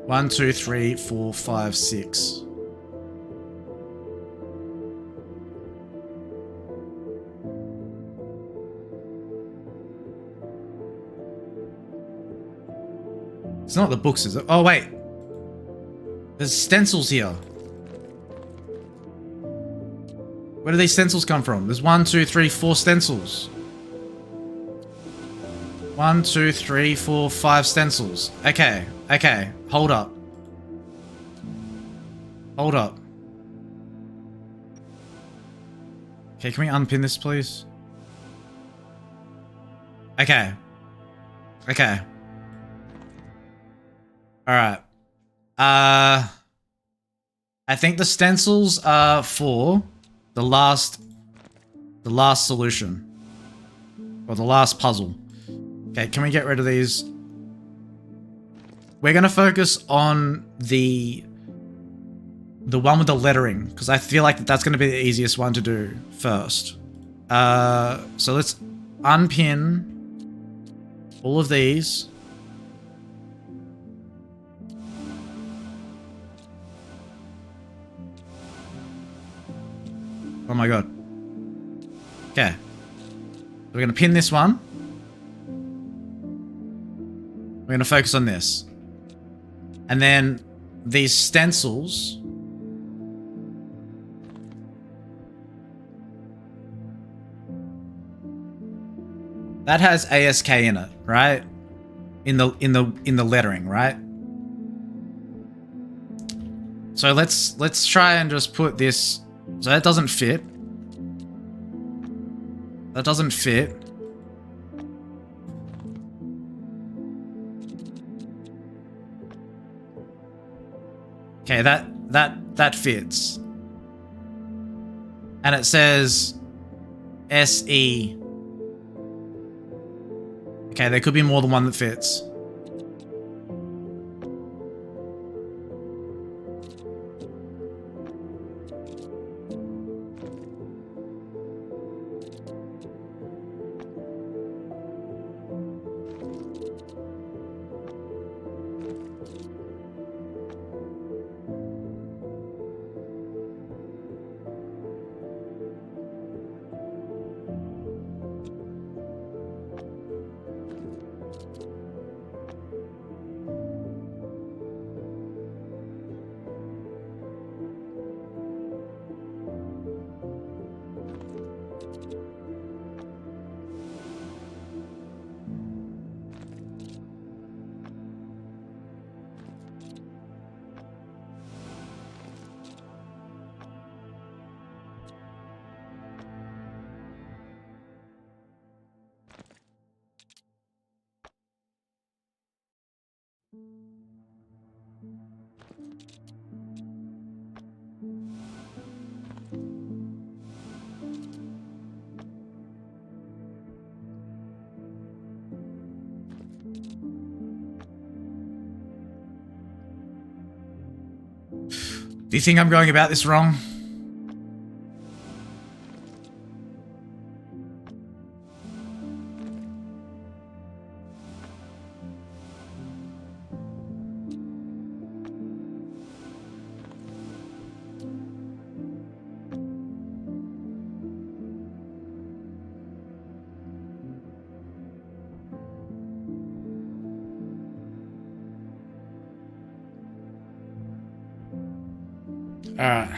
One, two, three, four, five, six. It's not the books, is it? Oh, wait. There's stencils here. Where do these stencils come from? There's 1, 2, 3, 4 stencils. 1, 2, 3, 4, 5 stencils. Okay, okay. Hold up. Hold up. Okay, can we unpin this, please? Okay. Okay. Alright. I think the stencils are for the last solution. Or the last puzzle. Okay, can we get rid of these? We're gonna focus on the one with the lettering, because I feel like that's gonna be the easiest one to do first. So let's unpin all of these. Oh my god. Okay. We're gonna pin this one. We're gonna focus on this. And then these stencils. That has ASK in it, right? In the lettering, right? So let's try and just put this. So that doesn't fit. That doesn't fit. Okay, that fits. And it says SE. Okay, there could be more than one that fits. Do you think I'm going about this wrong? Alright.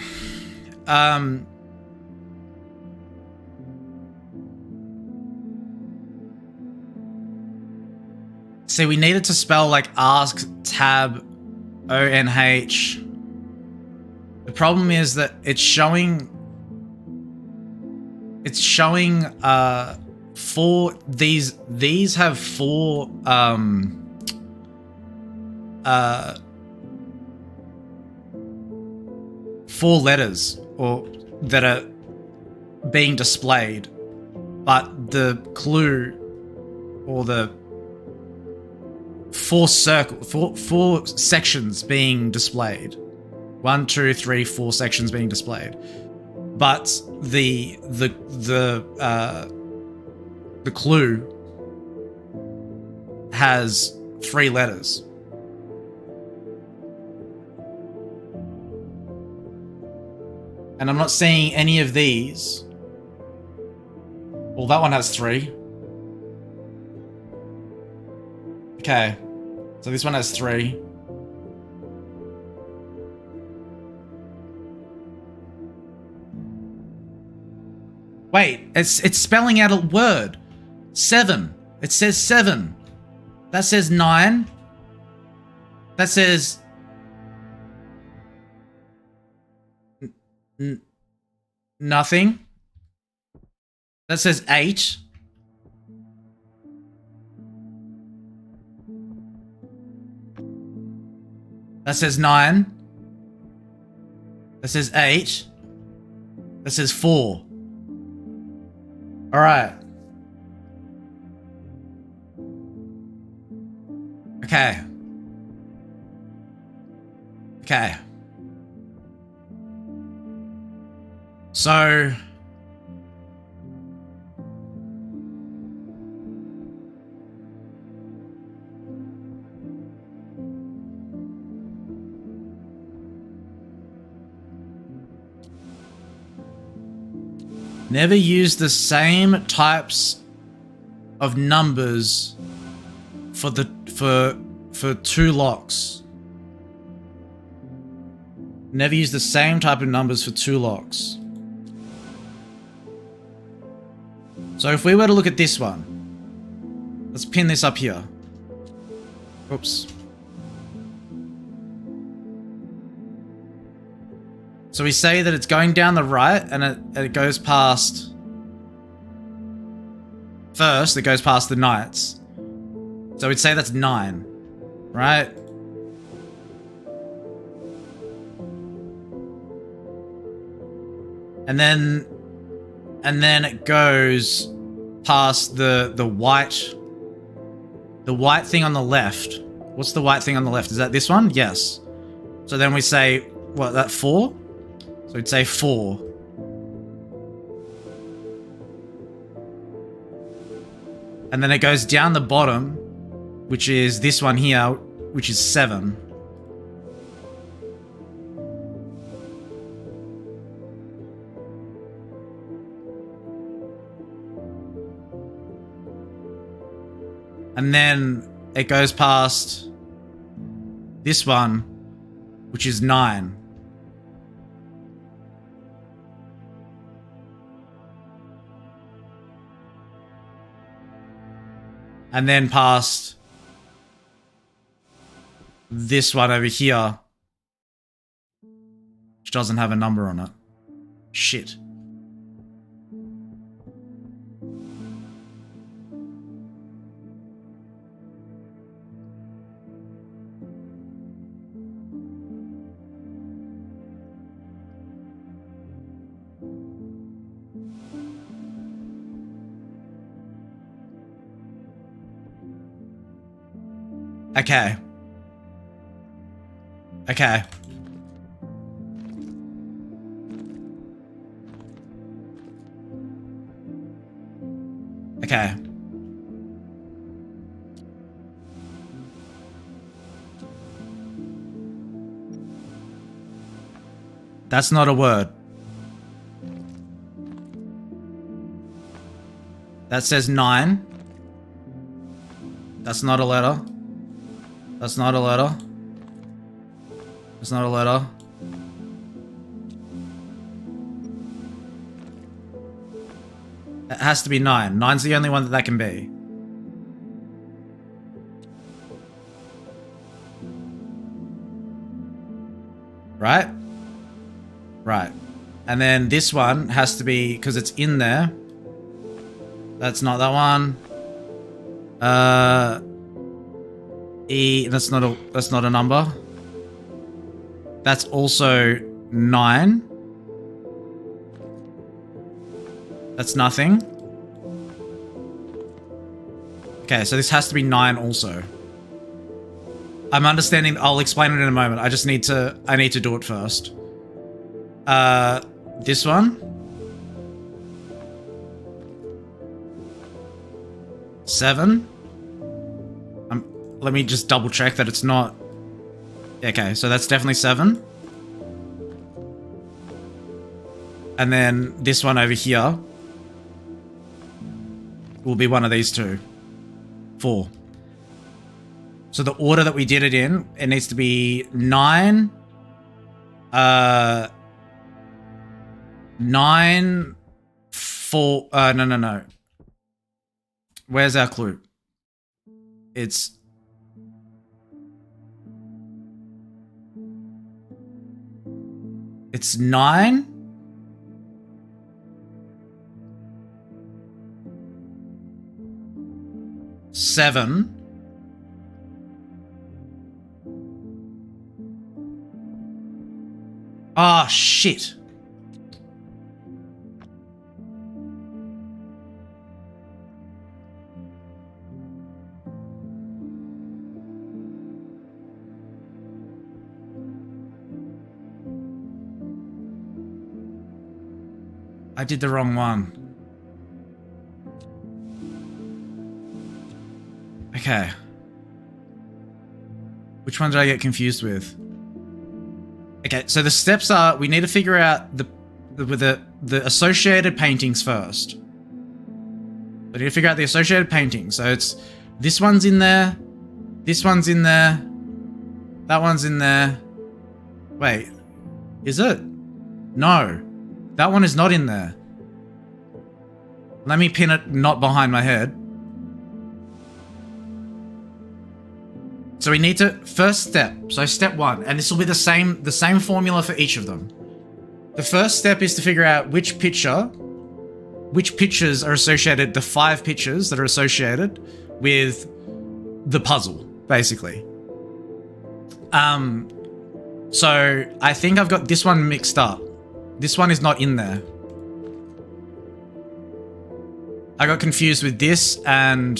See, we needed to spell like ask tab ONH. The problem is that it's showing four these have four four letters or that are being displayed, but the clue or the four sections being displayed. 1, 2, 3, 4 sections being displayed. But the clue has 3 letters. And I'm not seeing any of these. Well, that one has 3. Okay. So this one has 3. Wait, it's spelling out a word. 7. It says 7. That says 9. That says nothing. That says 8. That says 9. That says 8. That says 4. All right. Okay. Okay. So never use the same types of numbers for two locks. Never use the same type of numbers for 2 locks. So if we were to look at this one, let's pin this up here. Oops. So we say that it's going down the right and it goes past... First, it goes past the knights. So we'd say that's 9, right? And then it goes past the white thing on the left. What's the white thing on the left? Is that this one? Yes. So then we say, what, that 4? So we'd say 4. And then it goes down the bottom, which is this one here, which is 7. And then it goes past this one, which is 9. And then past this one over here, which doesn't have a number on it. Shit. Okay. Okay. Okay. That's not a word. That says 9. That's not a letter. That's not a letter. That's not a letter. It has to be 9. 9's the only one that can be. Right? Right. And then this one has to be, because it's in there. That's not that one. E, that's not a number. That's also 9. That's nothing. Okay, so this has to be 9 also. I'm understanding. I'll explain it in a moment. I need to do it first. This one. 7. Let me just double check that it's not. Okay, so that's definitely 7. And then this one over here will be one of these two. 4. So the order that we did it in, it needs to be 9, 9, 4, no. Where's our clue? It's... It's 9... 7... Ah, shit. I did the wrong one. Okay. Which one did I get confused with? Okay, so the steps are, we need to figure out the associated paintings first. We need to figure out the associated paintings. So it's, this one's in there, this one's in there, that one's in there. Wait, is it? No, that one is not in there. Let me pin it not behind my head. So we need to, first step, so step 1, and this will be the same formula for each of them. The first step is to figure out which pictures are associated, the 5 pictures that are associated with the puzzle, basically. So I think I've got this one mixed up. This one is not in there. I got confused with this and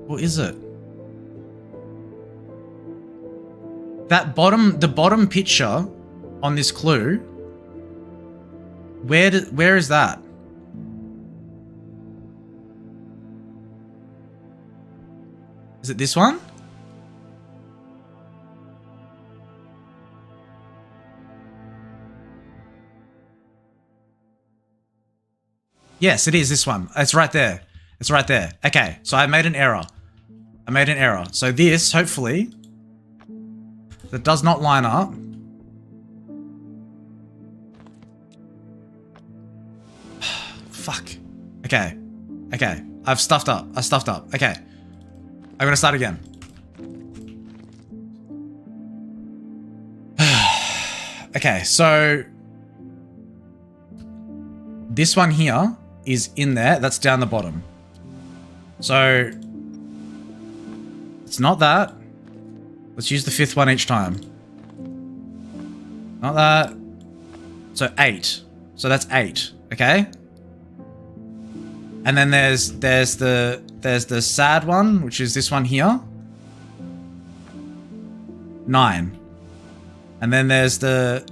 what is it? The bottom picture on this clue. Where is that? Is it this one? Yes, it is this one. It's right there. It's right there. Okay, so I made an error. So this, hopefully, that does not line up. Fuck. Okay. I've stuffed up. Okay. I'm gonna start again. Okay, so this one here is in there. That's down the bottom. So it's not that. Let's use the 5th one each time. Not that. So 8. So that's 8. Okay. And then there's the sad one, which is this one here. 9. And then there's the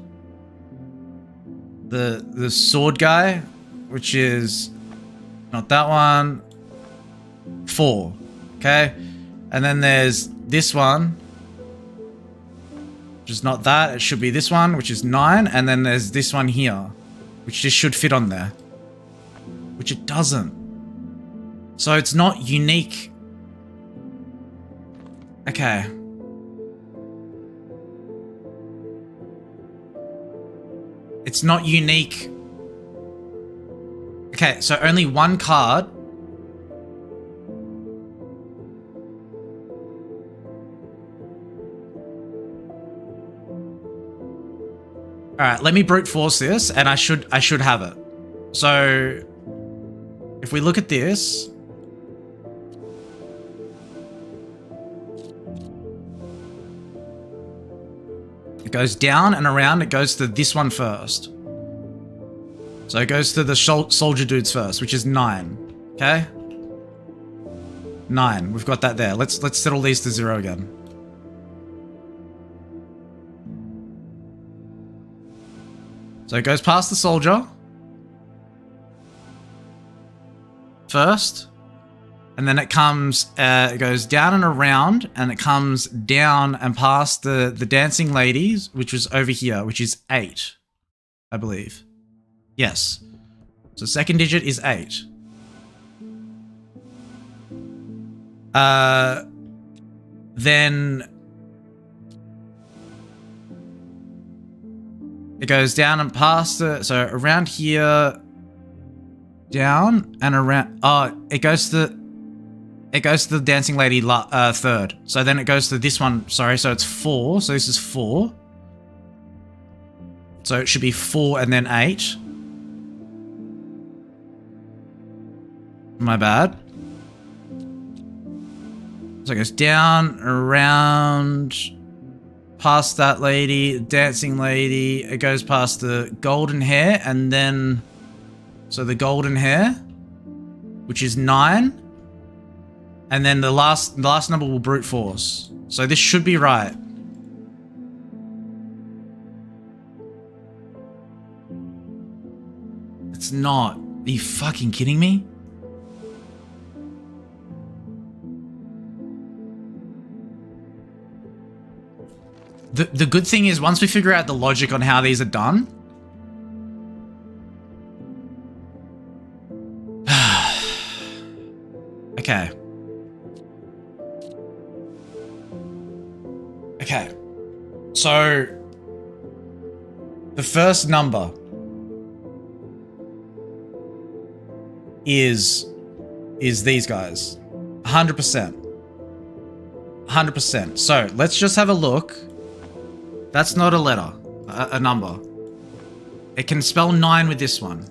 sword guy, which is not that one. 4. Okay? And then there's this one, which is not that. It should be this one, which is 9. And then there's this one here, which just should fit on there, which it doesn't. So it's not unique. Okay. It's not unique. Okay, so only one card. Alright, let me brute force this, and I should have it. So if we look at this, it goes down and around. It goes to this one first. So it goes to the soldier dudes first, which is 9. Okay? 9. We've got that there. Let's settle these to 0 again. So it goes past the soldier first, and then it comes, it goes down and around, and it comes down and past the dancing ladies, which was over here, which is 8, I believe. Yes. So second digit is 8. Then it goes down and past the, so around here, down and around. Oh, it goes to the dancing lady third. So then it goes to this one. Sorry, so it's 4. So this is 4. So it should be 4 and then 8. My bad. So it goes down, around, past that lady, dancing lady. It goes past the golden hair, and then, so the golden hair, which is 9, and then the last number will brute force. So this should be right. It's not. Are you fucking kidding me? The good thing is, once we figure out the logic on how these are done, okay. Okay. So the first number is these guys. 100%. 100%. So let's just have a look. That's not a letter, a number. It can spell 9 with this one.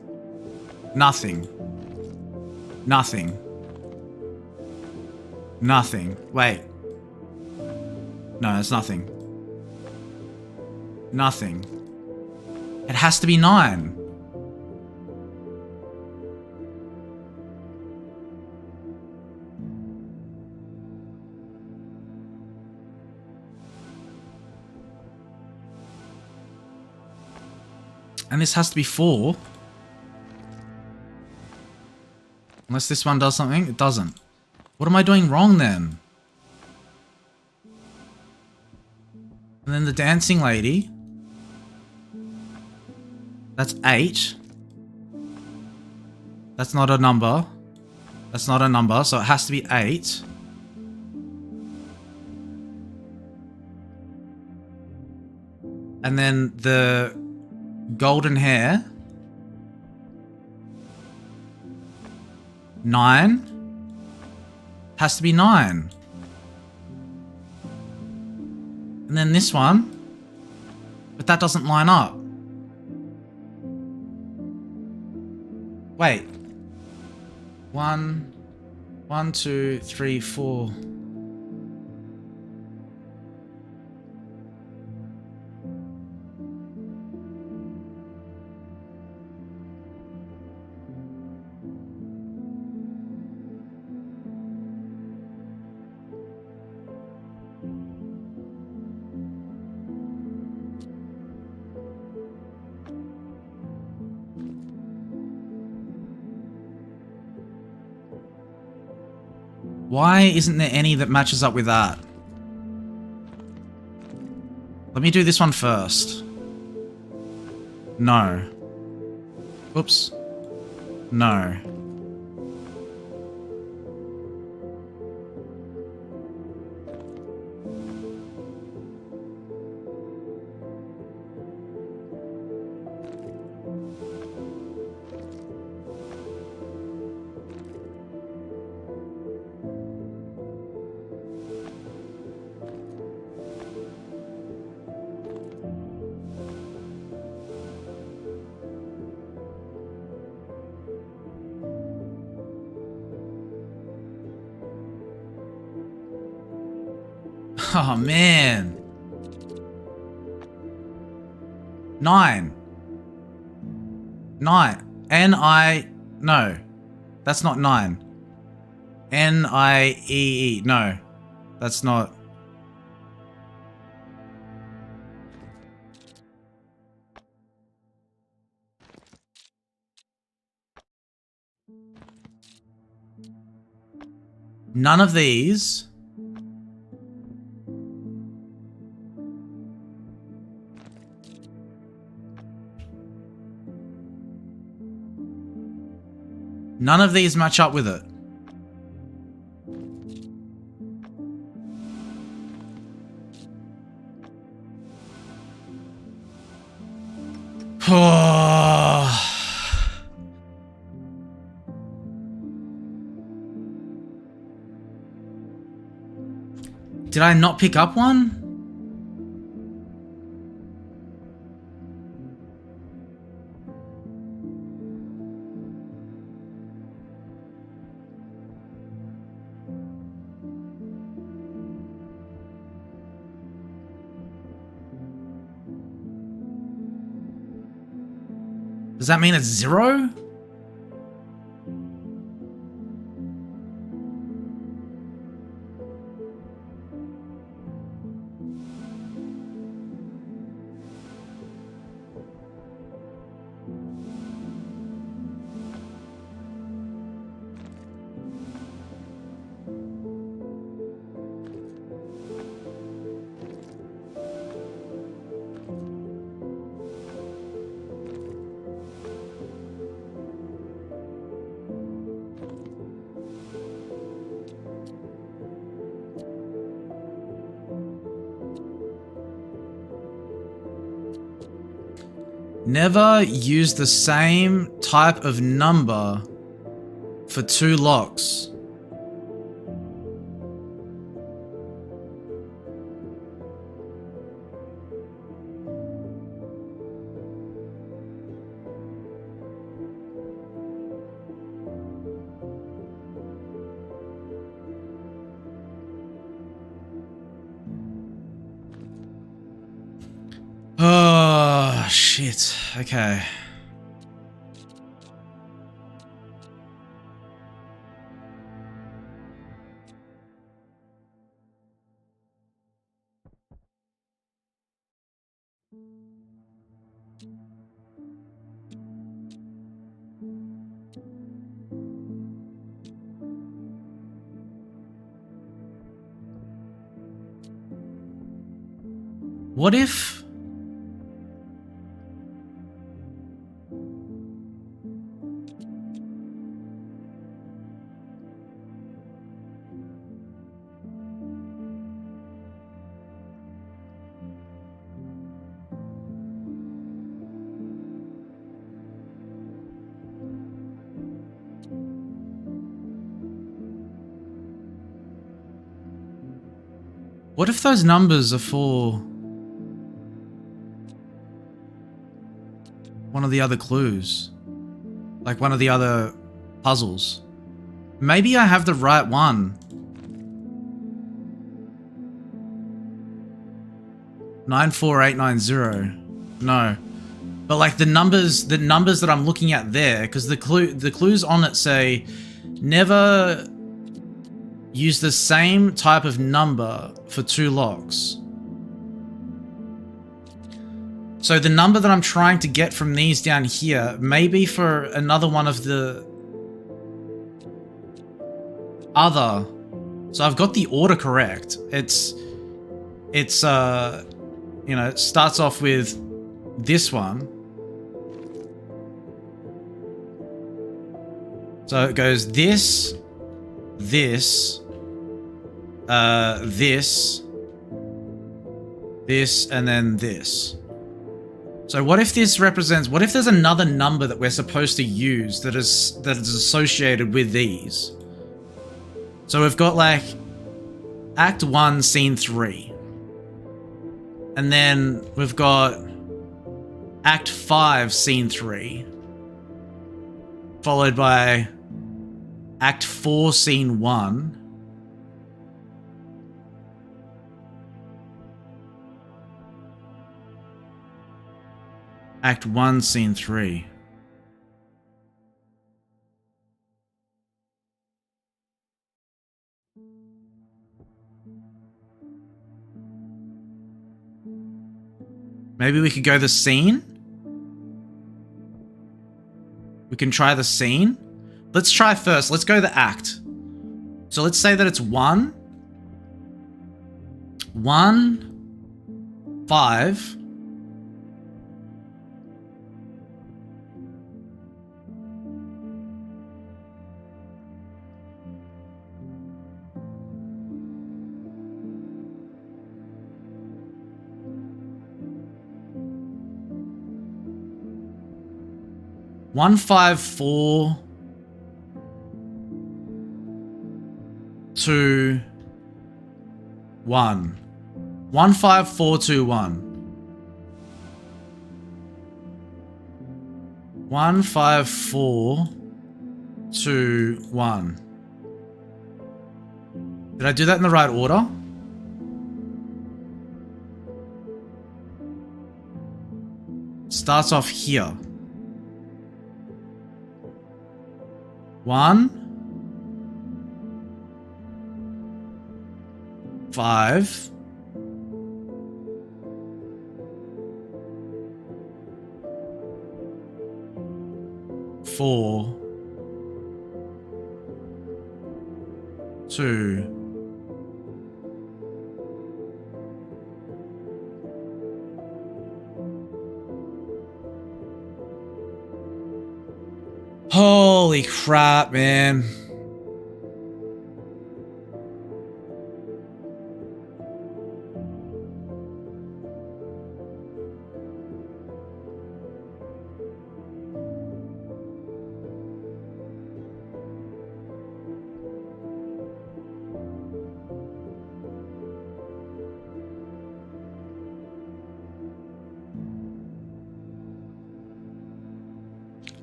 Nothing. Nothing. Nothing. Wait. No, it's nothing. Nothing. It has to be 9. And this has to be 4. Unless this one does something. It doesn't. What am I doing wrong then? And then the dancing lady. That's 8. That's not a number. That's not a number, so it has to be 8. And then the golden hair. 9. Has to be 9. And then this one. But that doesn't line up. Wait. 1, 2, 3, 4. Why isn't there any that matches up with that? Let me do this one first. No. Oops. No. Oh man. 9. 9. No. That's not 9. N-I-E-E. No. That's not. None of these. None of these match up with it. Did I not pick up one? Does that mean it's 0? Never use the same type of number for 2 locks. Oh, shit. Okay. What if... What if those numbers are for one of the other clues? Like one of the other puzzles? Maybe I have the right one. 94890. No. But like the numbers that I'm looking at there, because the clues on it say never use the same type of number for 2 locks. So the number that I'm trying to get from these down here may be for another one of the other So I've got the order correct. It's it starts off with this one. So it goes this, this, this, and then this. So what if this represents, what if there's another number that we're supposed to use that is associated with these? So we've got like Act 1, Scene 3. And then we've got Act 5, Scene 3. Followed by Act 4, Scene 1. Act 1, Scene 3. Maybe we could go the scene? We can try the scene? Let's try first. Let's go the act. So let's say that it's 1, 5, 1, 5, 4, 2, 1. 1, 5, 4, 2, 1. 1, 5, 4, 2, 1. Did I do that in the right order? Starts off here. 1, 5, 4, 2. Holy crap, man.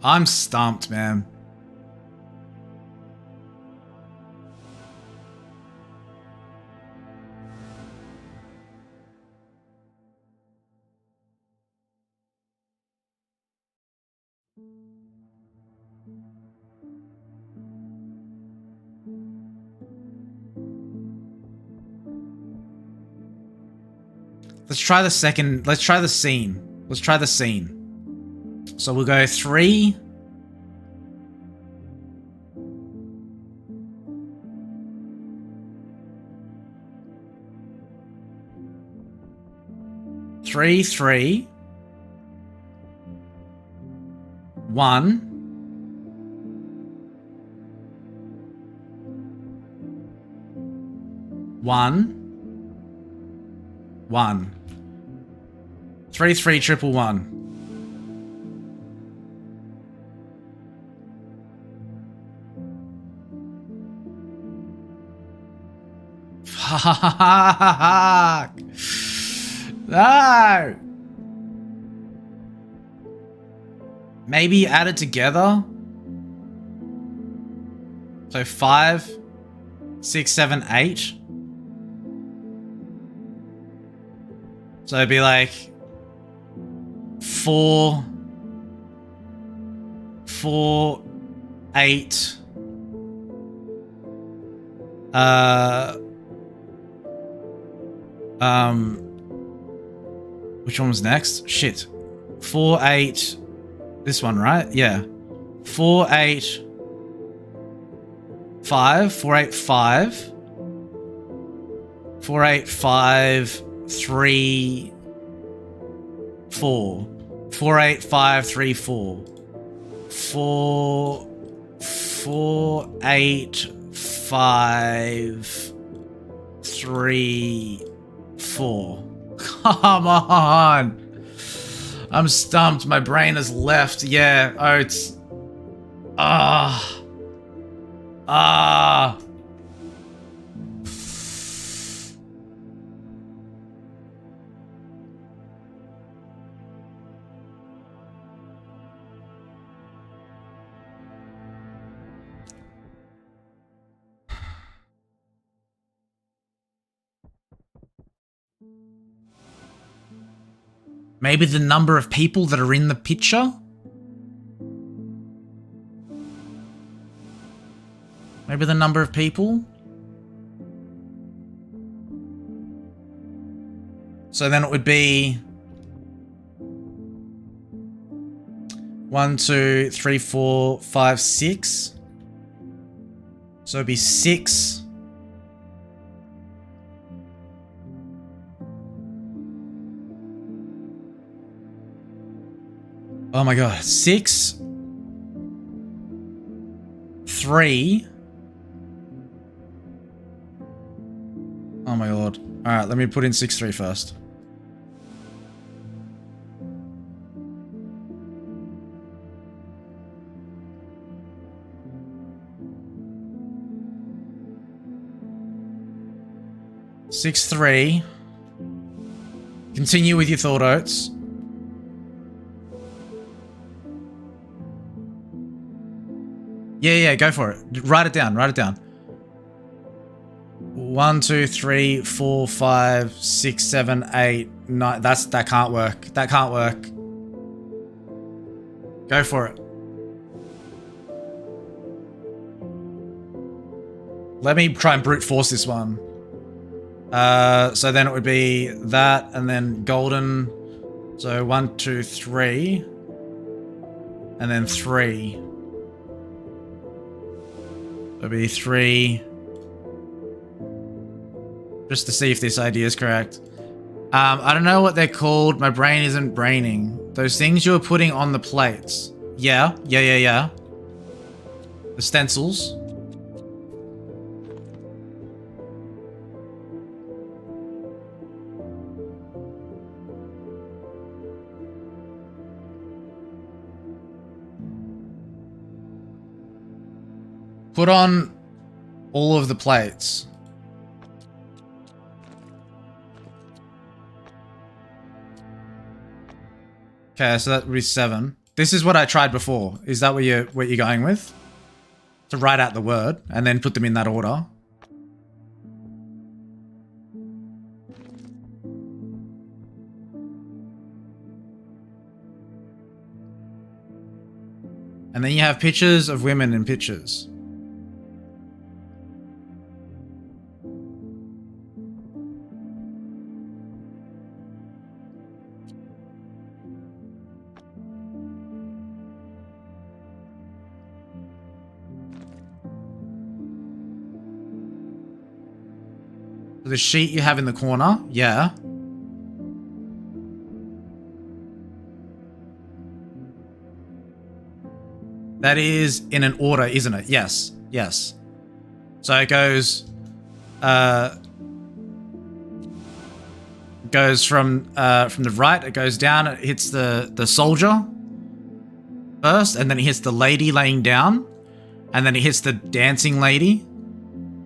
I'm stumped, man. Let's try the second. Let's try the scene. Let's try the scene. So we'll go 3. Three, 3. 1. 1. 1. 3, 3, triple 1. Fuck. No. Maybe add it together. So 5, 6, 7, 8. So it'd be like 4, 8. Which one was next? Shit. 4, 8. This one, right? Yeah. 4, 8, 5. 4, 8, 5. 48534. 48534. 48534. Come on. I'm stumped. My brain has left. Yeah. Oh, it's... Maybe the number of people that are in the picture? Maybe the number of people? So then it would be 1, 2, 3, 4, 5, 6. So it'd be 6. Oh my god. 6, 3. Oh my god. Alright, let me put in 6, 3 first. Six, 3. Continue with your thought oats. Yeah, go for it. Write it down, write it down. 1, 2, 3, 4, 5, 6, 7, 8, 9. That can't work. That can't work. Go for it. Let me try and brute force this one. So then it would be that, and then golden. So 1, 2, 3, and then 3. It'll be 3. Just to see if this idea is correct. I don't know what they're called. My brain isn't braining. Those things you were putting on the plates. Yeah. The stencils. Put on all of the plates. Okay, so that would be 7. This is what I tried before. Is that what you're going with? To write out the word and then put them in that order. And then you have pictures of women in pictures. The sheet you have in the corner, yeah. That is in an order, isn't it? Yes. So it goes from the right, it goes down, it hits the soldier first, and then it hits the lady laying down, and then it hits the dancing lady,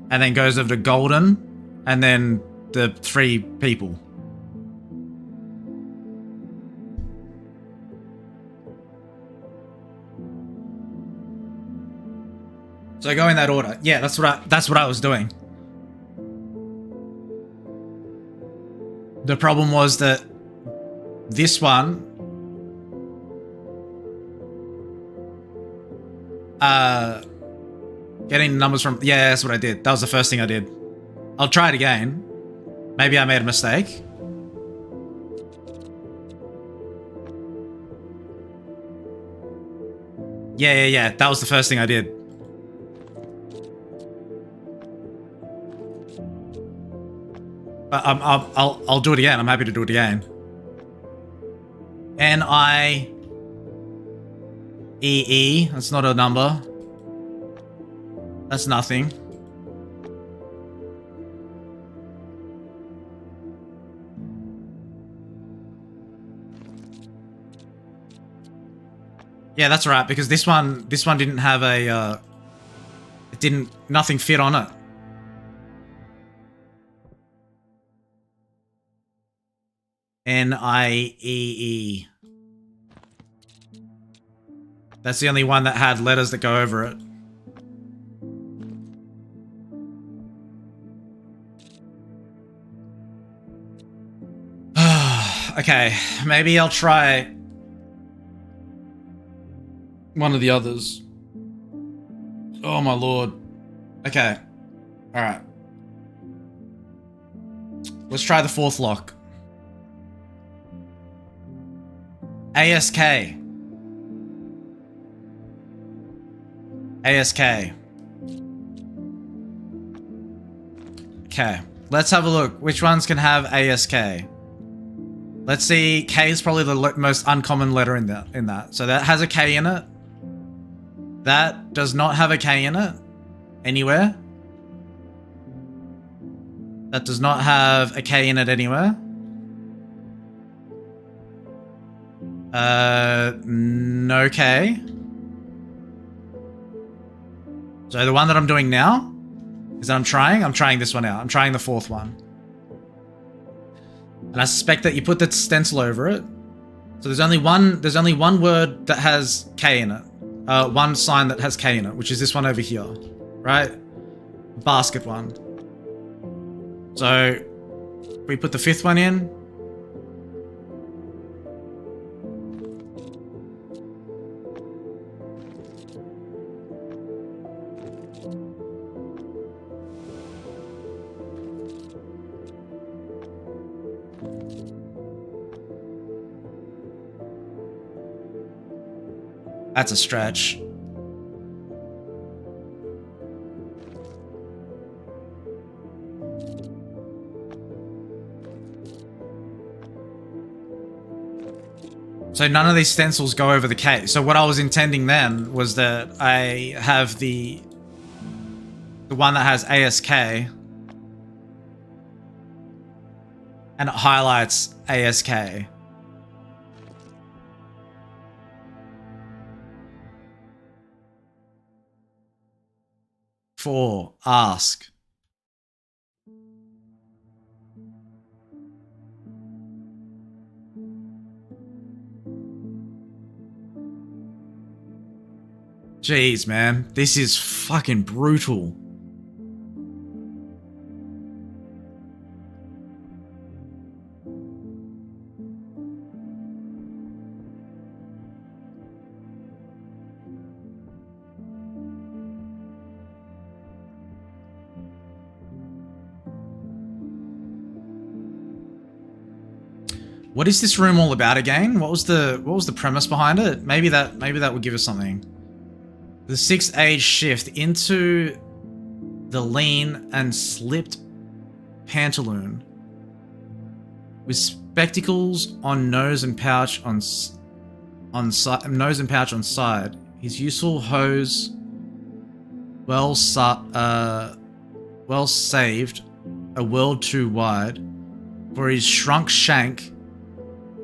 and then goes over to golden, and then the 3 people. So go in that order. Yeah, that's what I was doing. The problem was that this one getting numbers from, yeah, that's what I did. That was the first thing I did. I'll try it again. Maybe I made a mistake. Yeah. That was the first thing I did. But I'll do it again. I'm happy to do it again. N-I-E-E. That's not a number. That's nothing. Yeah, that's right, because this one didn't have a, nothing fit on it. N-I-E-E. That's the only one that had letters that go over it. Okay, maybe I'll try one of the others. Oh my lord. Okay. Alright. Let's try the fourth lock. ASK. ASK. Okay. Let's have a look. Which ones can have ASK? Let's see. K is probably the most uncommon letter in that. So that has a K in it. That does not have a K in it. Anywhere. That does not have a K in it anywhere. No K. So the one that I'm doing now is that I'm trying this one out. I'm trying the fourth one. And I suspect that you put the stencil over it. So there's only one word that has K in it. One sign that has K in it, which is this one over here. Right? Basket one. So we put the fifth one in. That's a stretch. So none of these stencils go over the K. So what I was intending then was that I have the one that has ASK and it highlights ASK. For ask. Jeez, man. This is fucking brutal. What is this room all about again? What was the premise behind it? Maybe that would give us something. The 6th age shift into the lean and slipped pantaloon with spectacles on nose and pouch on side. His useful hose well saved, a world too wide for his shrunk shank.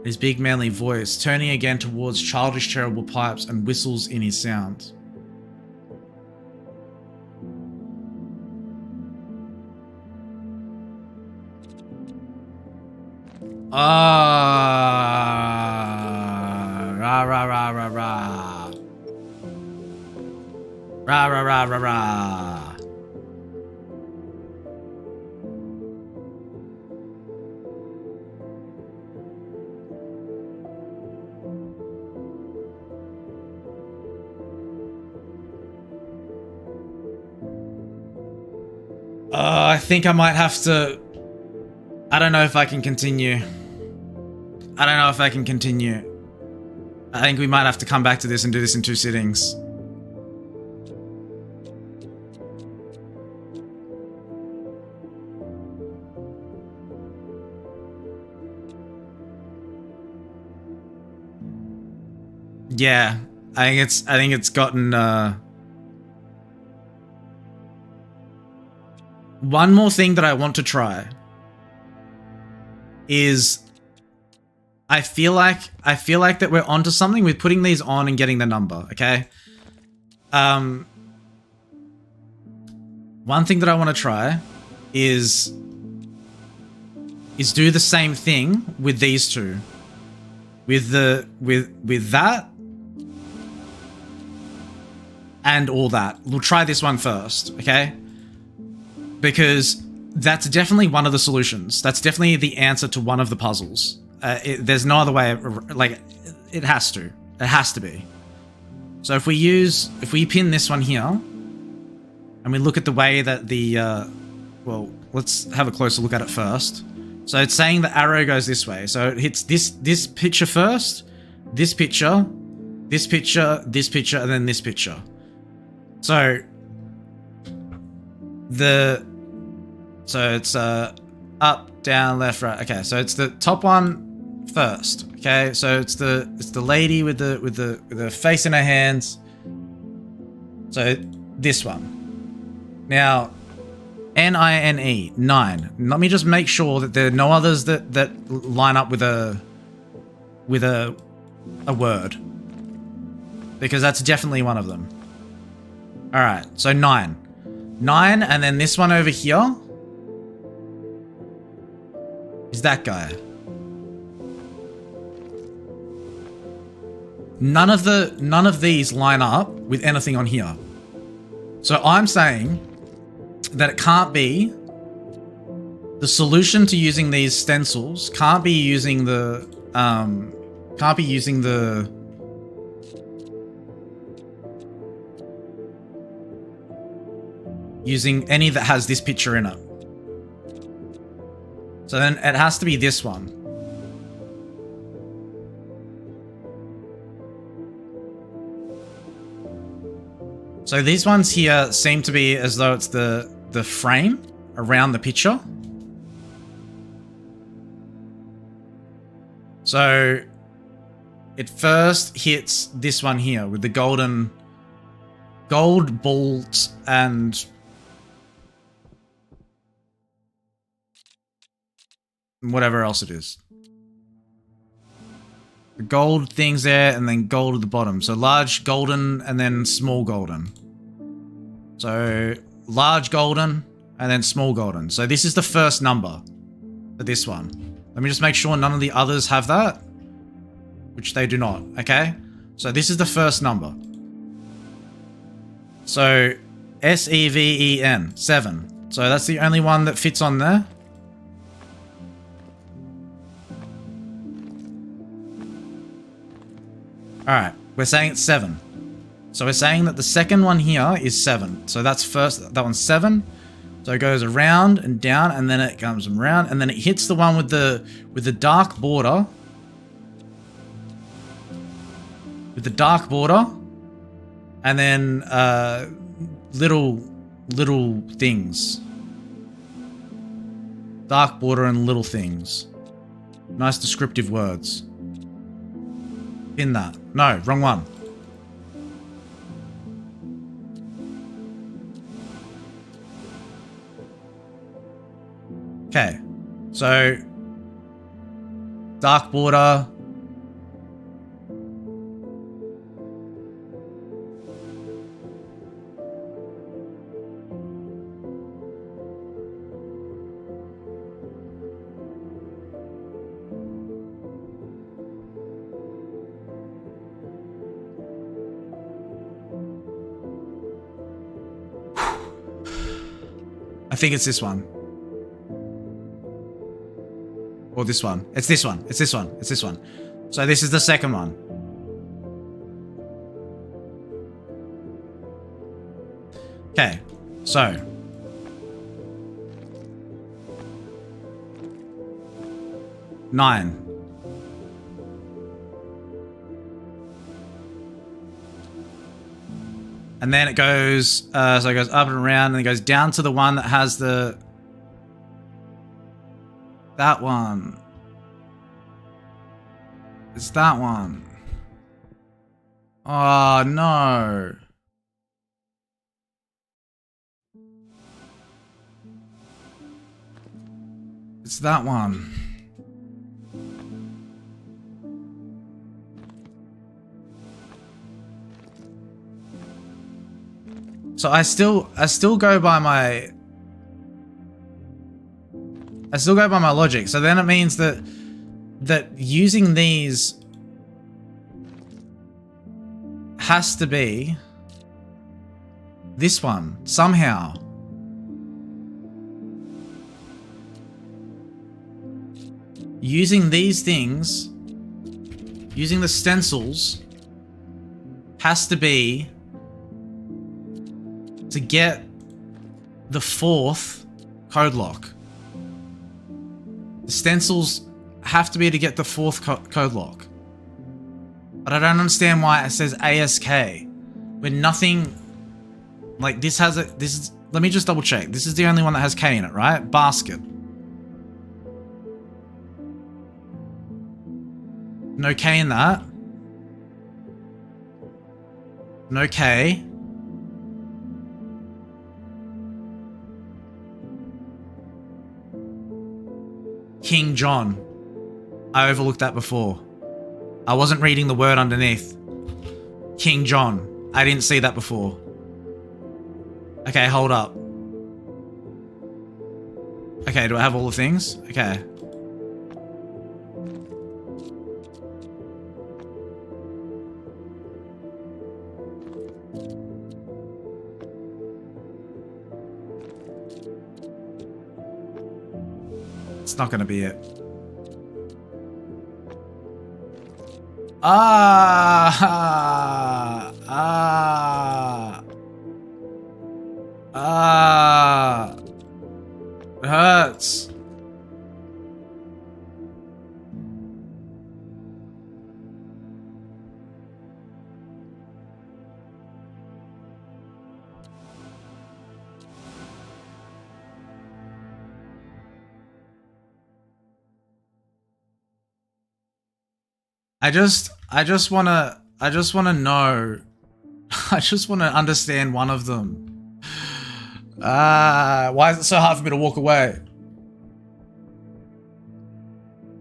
His big manly voice, turning again towards childish terrible pipes and whistles in his sound. Rah, rah, rah, rah, rah. Rah, rah, rah, rah, rah. I think I might have to... I don't know if I can continue. I think we might have to come back to this and do this in 2 sittings. Yeah, I think it's gotten. One more thing that I want to try is I feel like that we're onto something with putting these on and getting the number. Okay. One thing that I want to try is do the same thing with these two. With that and all that. We'll try this one first, okay? Because that's definitely one of the solutions. That's definitely the answer to one of the puzzles. There's no other way, like, it has to. It has to be. So if we pin this one here, and we look at the way that well, let's have a closer look at it first. So it's saying the arrow goes this way. So it hits this picture first, this picture, this picture, this picture, and then this picture. So it's up, down, left, right. Okay, so it's the top one first. Okay, so it's the lady with the face in her hands. So this one. Now, N-I-N-E, 9. Let me just make sure that there are no others that line up with a word. Because that's definitely one of them. Alright, so 9. 9, and then this one over here is that guy. None of these line up with anything on here. So I'm saying that it can't be the solution to using these stencils can't be using using any that has this picture in it. So then it has to be this one. So these ones here seem to be as though it's the frame around the picture. So it first hits this one here with the gold bolts and whatever else it is. The gold things there and then gold at the bottom. So large golden and then small golden. So large golden and then small golden. So this is the first number for this one. Let me just make sure none of the others have that, which they do not. Okay. So this is the first number. So S-E-V-E-N, 7. So that's the only one that fits on there. Alright, we're saying it's 7. So we're saying that the second one here is 7. So that's first, that one's 7. So it goes around and down, and then it comes around, and then it hits the one with the dark border. With the dark border. And then little things. Dark border and little things. Nice descriptive words. In that. No, wrong one. Okay. So dark border. I think it's this one. Or this one. It's this one. It's this one. It's this one. So this is the second one. Okay. So. Nine. And then it goes, so it goes up and around, and it goes down to the one that has that one. It's that one. Oh, no. It's that one. So I still go by my logic. So then it means that using these has to be this one somehow. Using these things, using the stencils has to be to get the 4th code lock. The stencils have to be to get the 4th code lock. But I don't understand why it says ASK when nothing like this has it. This is, let me just double check. This is the only one that has K in it, right? Basket. No K in that. No K. King John. I overlooked that before. I wasn't reading the word underneath. King John. I didn't see that before. Okay, hold up. Okay, do I have all the things? Okay. It's not gonna be it. It hurts. I just wanna know. I just wanna understand one of them. Why is it so hard for me to walk away?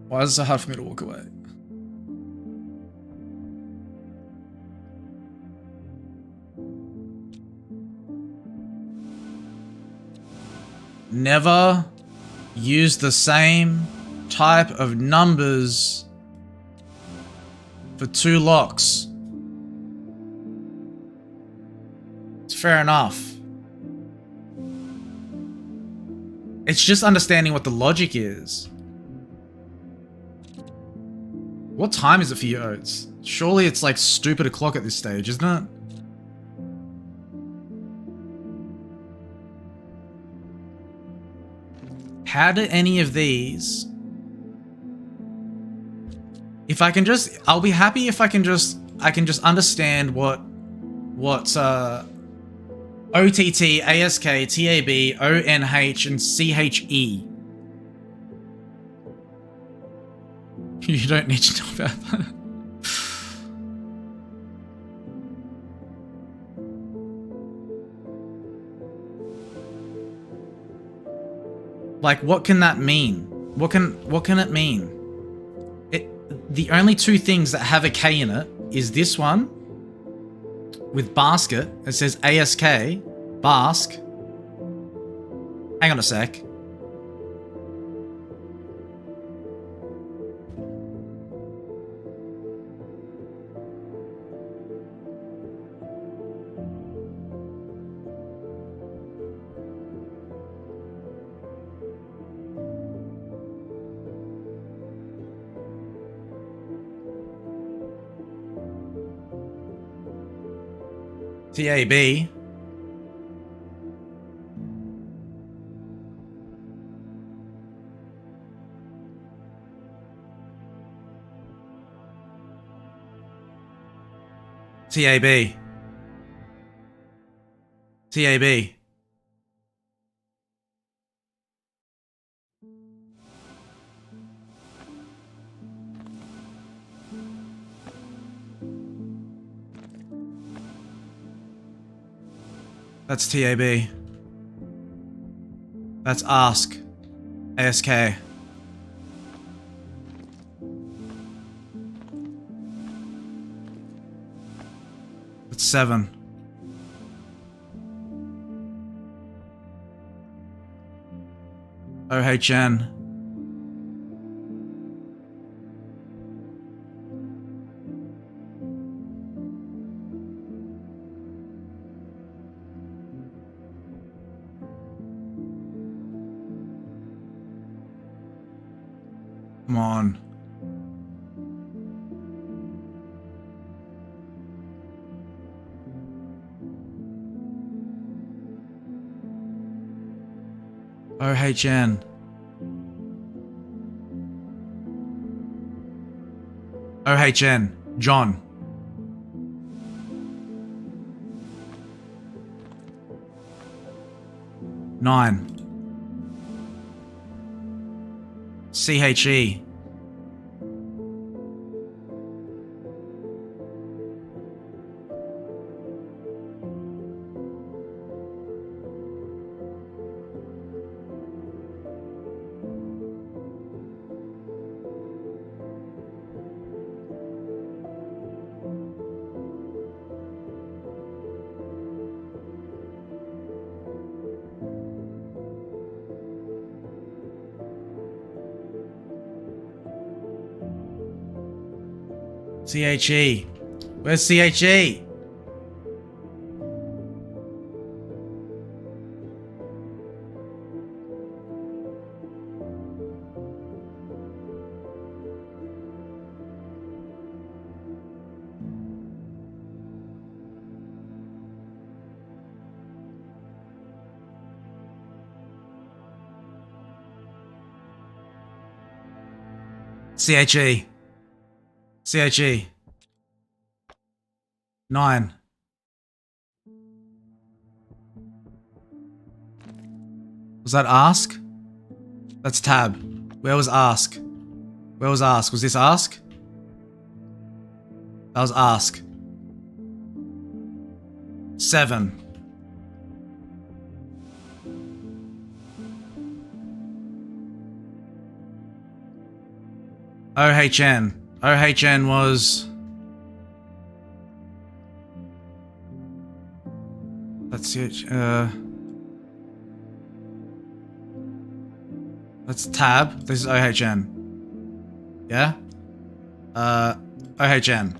Why is it so hard for me to walk away? Never use the same type of numbers for 2 locks. It's fair enough. It's just understanding what the logic is. What time is it for you, Oates? Surely it's like stupid o'clock at this stage, isn't it? How do any of these... If I can just... I'll be happy if I can just understand what OTT, ASK, TAB, ONH, and CHE. You don't need to know about that. Like, what can that mean? What can it mean? The only 2 things that have a K in it is this one with basket. It says ASK, Basque. Hang on a sec. TAB. TAB. TAB. That's TAB. That's ask. ASK. That's 7. OHN. Come on. OHN. OHN. John. Nine. CHE. CHE. Where's CHE? CHE. CHE. 9. Was that ask? That's tab. Where was ask? Where was ask? Was this ask? That was ask. 7. OHN. OHN was... That's it. That's tab. This is OHN. Yeah? OHN.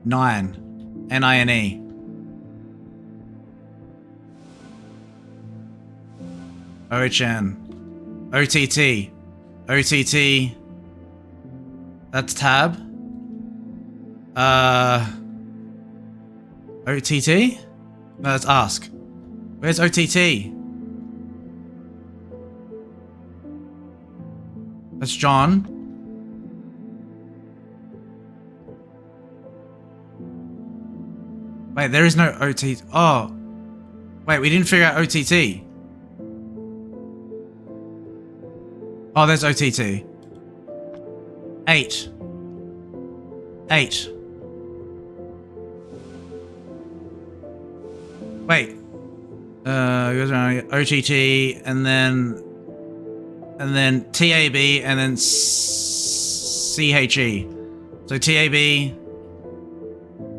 9. NINE. OHN. OTT. OTT. That's tab. OTT? No, that's ask. Where's OTT? That's John. Wait, there is no OTT. Oh. Wait, we didn't figure out OTT. Oh, there's OTT. 8. 8. Wait. OTT and then TAB and then CHE. So TAB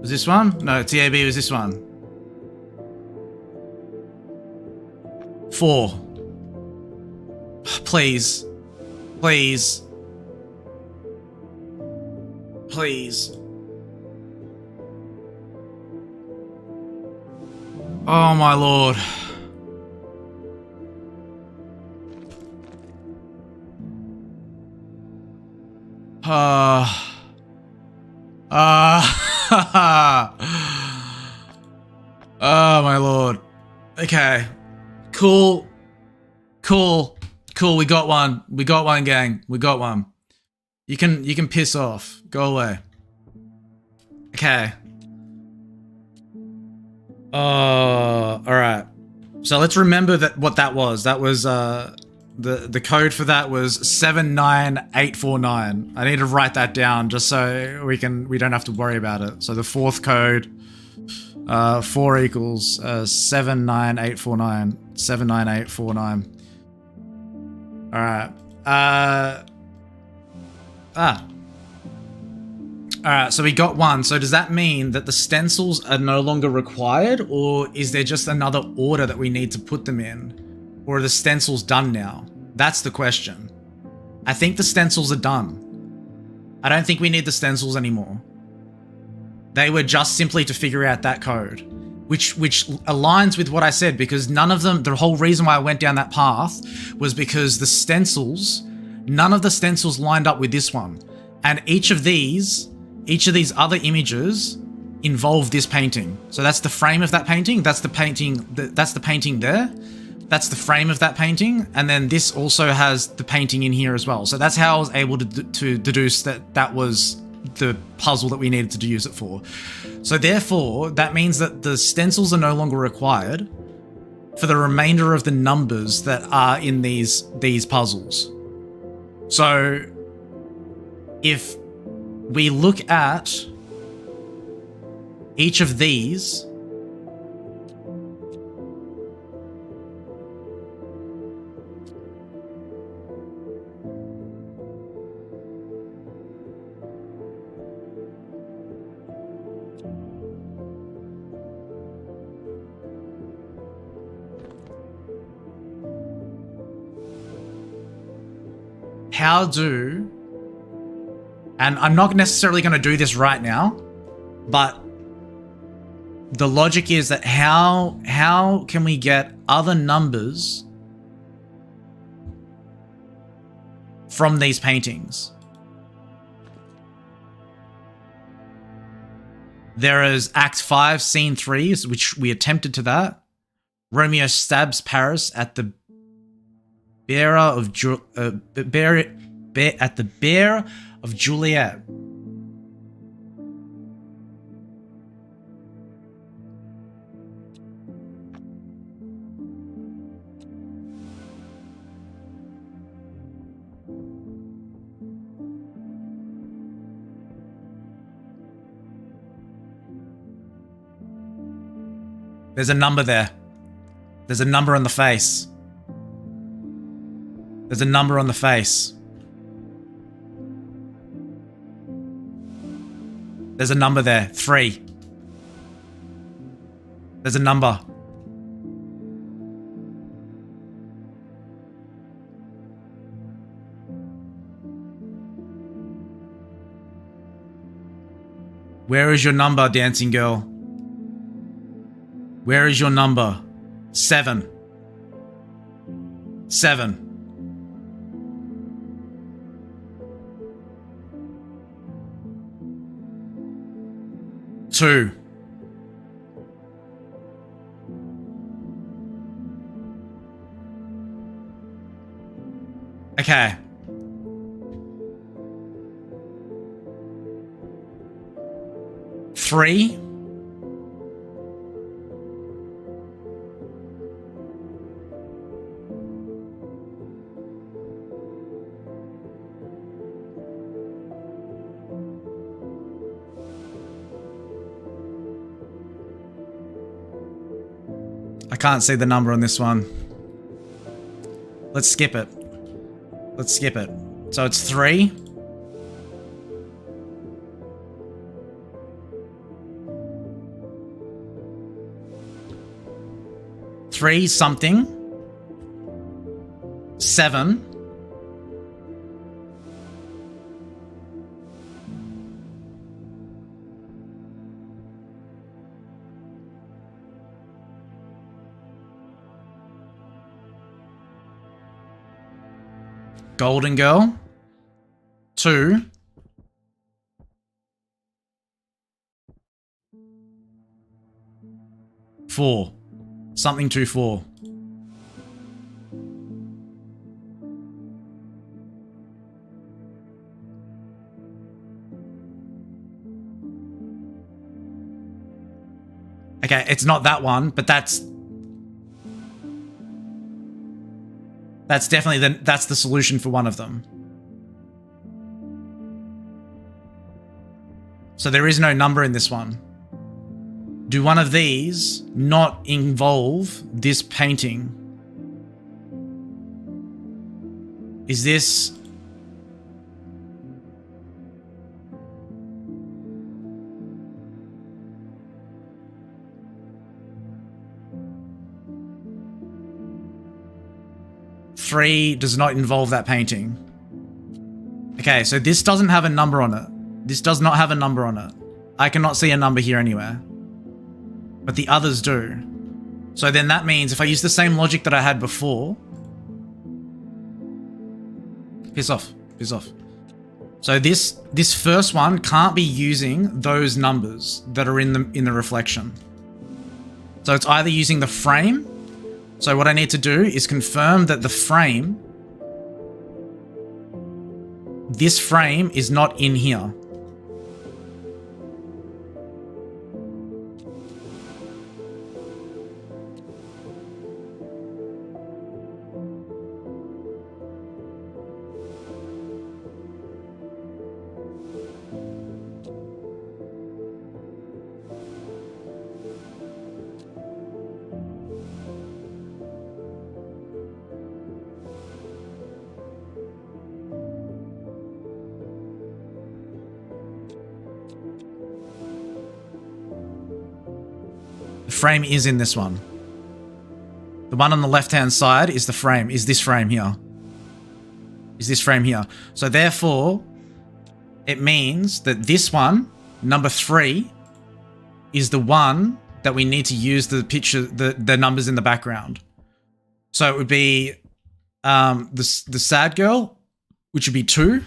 was this one? No, TAB was this one. 4. Please. Please. Please. Oh my lord. Oh my lord. Okay. Cool. Cool. Cool. We got one. We got one, gang. We got one. You can piss off. Go away. Okay. Alright. So let's remember that what that was. That was the code for that was 79849. I need to write that down just so we don't have to worry about it. So the fourth code 4 equals 79849. 79849. All right. All right, so we got 1. So does that mean that the stencils are no longer required, or is there just another order that we need to put them in? Or are the stencils done now? That's the question. I think the stencils are done. I don't think we need the stencils anymore. They were just simply to figure out that code, which aligns with what I said, because none of them, the whole reason why I went down that path was because the stencils, none of the stencils lined up with this one. And each of these other images involve this painting. So that's the frame of that painting. That's the painting. That's the painting there. That's the frame of that painting. And then this also has the painting in here as well. So that's how I was able to deduce that was the puzzle that we needed to use it for. So therefore, that means that the stencils are no longer required for the remainder of the numbers that are in these puzzles. So if we look at each of these, and I'm not necessarily going to do this right now, but the logic is that how can we get other numbers from these paintings? There is Act 5, Scene 3, which we attempted to that. Romeo stabs Paris at the Bear of Juliet. There's a number there. There's a number on the face. There's a number on the face. There's a number there. 3. There's a number. Where is your number, dancing girl? Where is your number? 7. 7. 2. Okay. 3. I can't see the number on this one. Let's skip it. Let's skip it. So it's 3. Three something. 7. Golden Girl. 2. Four. Something 2 4. Okay, it's not that one, but that's definitely that's the solution for one of them. So there is no number in this one. do one of these not involve this painting? Is this... Three does not involve that painting. Okay, so this doesn't have a number on it. This does not have a number on it. I cannot see a number here anywhere. But the others do. So then that means if I use the same logic that I had before... Piss off. Piss off. So this first one can't be using those numbers that are in the reflection. So it's either using the frame. So what I need to do is confirm that the frame... This frame is not in here. Frame is in this one. The one on the left-hand side is the frame, is this frame here. Is this frame here. So therefore, it means that this one, number 3, is the one that we need to use the picture, the numbers in the background. So it would be the sad girl, which would be 2.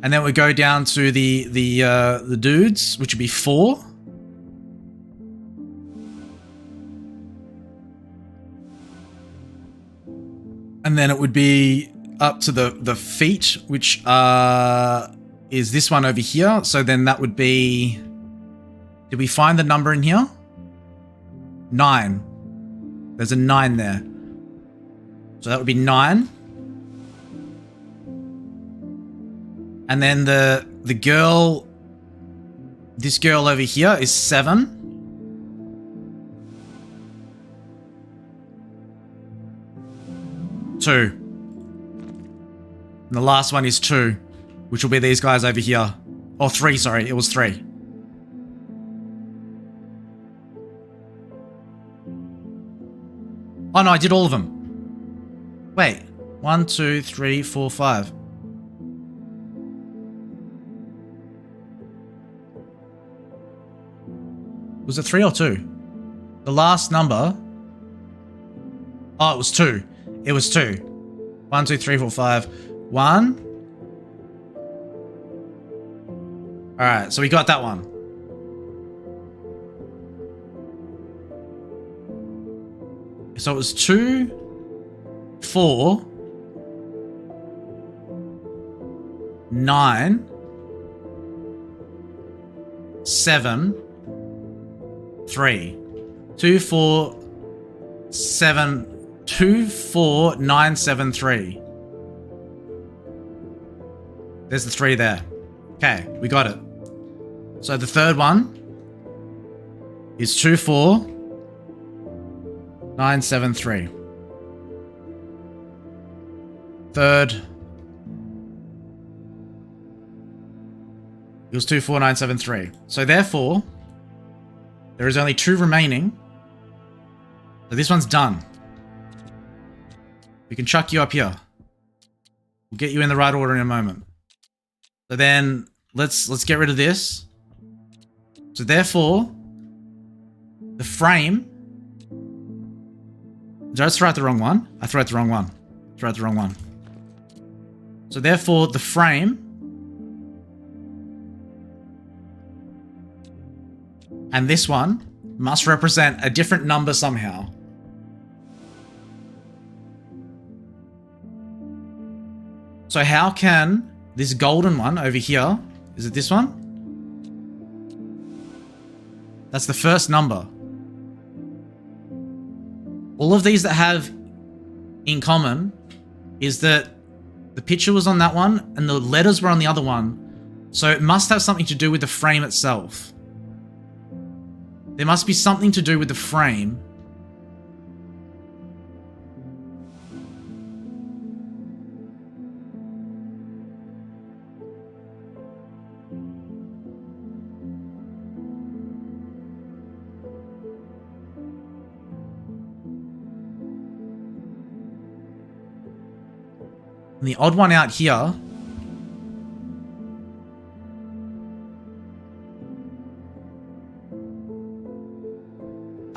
And then we go down to the dudes, which would be 4. And then it would be up to the feet, which is this one over here. So then that would be... Did we find the number in here? 9. There's a 9 there. So that would be 9. And then the girl, this girl over here is 7. Two. And the last one is 2, which will be these guys over here. Or 3, sorry, it was 3. Oh no, I did all of them. Wait, 1, 2, 3, 4, 5. Was it 3 or 2? The last number... Oh, it was 2. It was 2. 1, 2, 3, 4, 5. 1. Alright, so we got that one. So it was 2, 4, 9, 7, 3. 2, 4, 7, 2, 4, 9, 7, 3. There's the 3 there. Okay, we got it. So the third one is 2, 4, 9, 7, 3. Third. It was 2, 4, 9, 7, 3. So therefore, there is only 2 remaining. So this one's done. We can chuck you up here. We'll get you in the right order in a moment. So then let's get rid of this. So therefore, the frame. Did I just throw out the wrong one? I threw out the wrong one. Throw out the wrong one. So therefore, the frame and this one must represent a different number somehow. So how can this golden one over here, is it this one? That's the first number. All of these that have in common is that The picture was on that one, and the letters were on the other one. So it must have something to do with the frame itself. There must be something to do with the frame. And the odd one out here.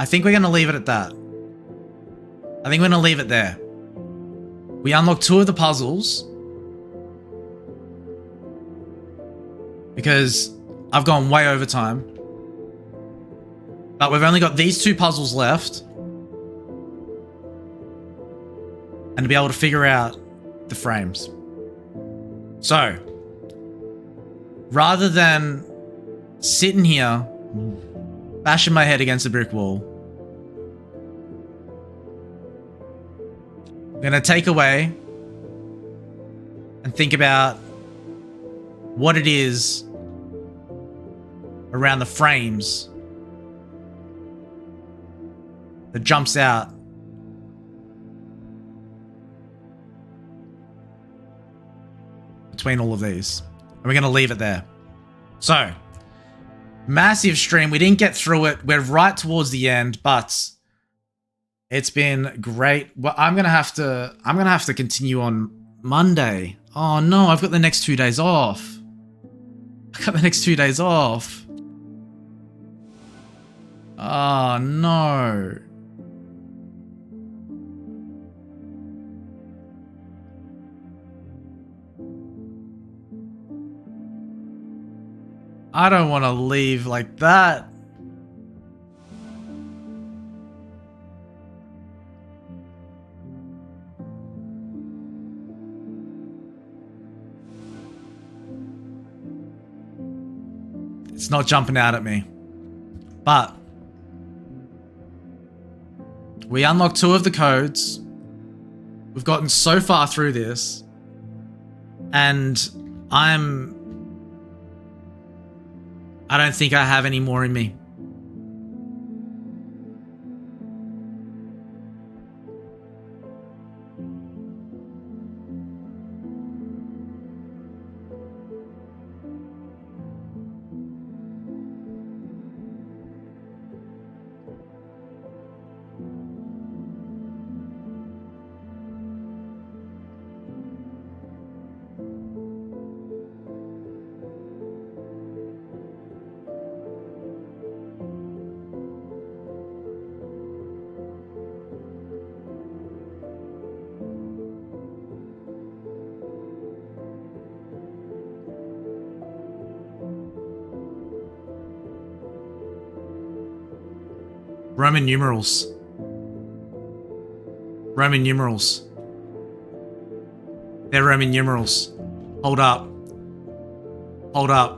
I think we're going to leave it at that. I think we're going to leave it there. We unlocked 2 of the puzzles. Because I've gone way over time. But we've only got these 2 puzzles left. And to be able to figure out the frames. So, rather than sitting here bashing my head against a brick wall, I'm gonna take away and think about what it is around the frames that jumps out between all of these. And we're going to leave it there. So, massive stream. We didn't get through it. We're right towards the end, but it's been great. Well, I'm going to have to continue on Monday. Oh no, I've got the next 2 days off. I've got the next 2 days off. Oh no. I don't want to leave like that. It's not jumping out at me. But we unlocked 2 of the codes. We've gotten so far through this. And I don't think I have any more in me. Roman numerals. Roman numerals. They're Roman numerals. Hold up. Hold up.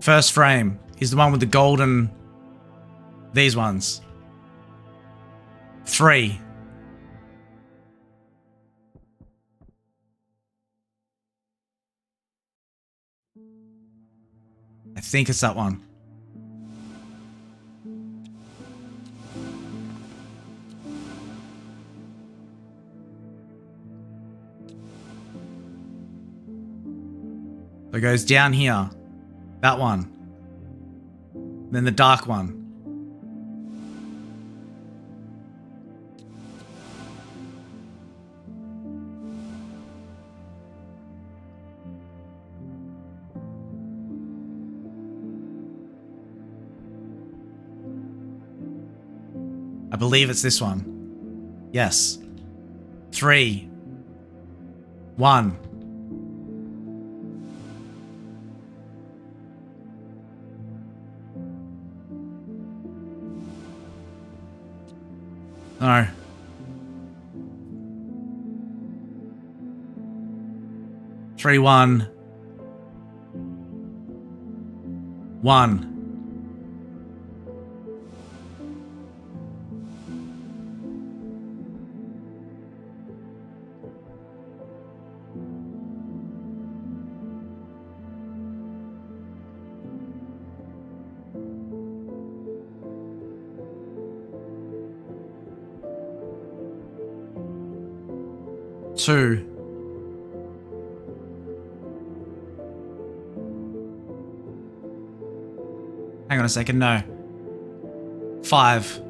First frame is the one with the golden... These ones. 3. I think it's that one. So it goes down here. That one. Then the dark one. I believe it's this one. Yes. 3, 1. No. 3, 1. 1.2. Hang on a second, no. 5.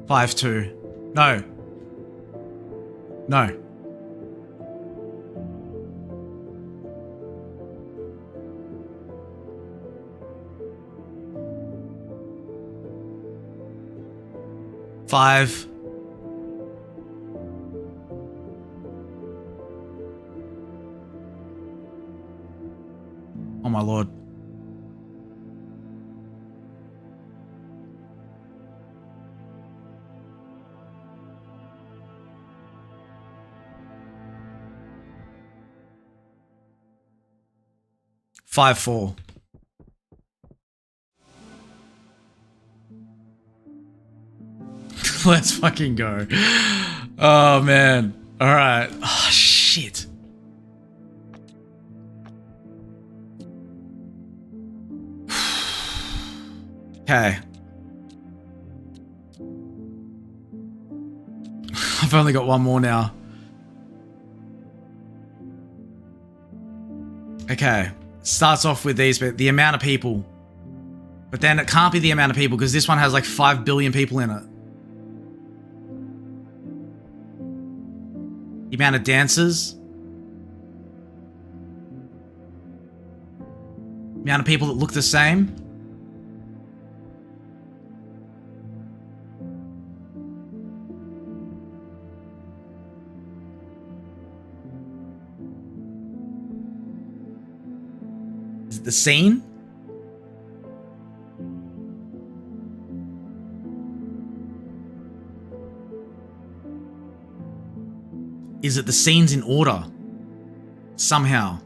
5, 2. No. No. Five. Oh my lord. Five, 4. Let's fucking go. Oh man. All right. Oh shit. Okay. I've only got one more now. Okay. Starts off with these, but the amount of people. But then it can't be the amount of people because this one has like 5 billion people in it. The amount of dancers. The amount of people that look the same. Is it the scene? Is it the scenes in order? Somehow.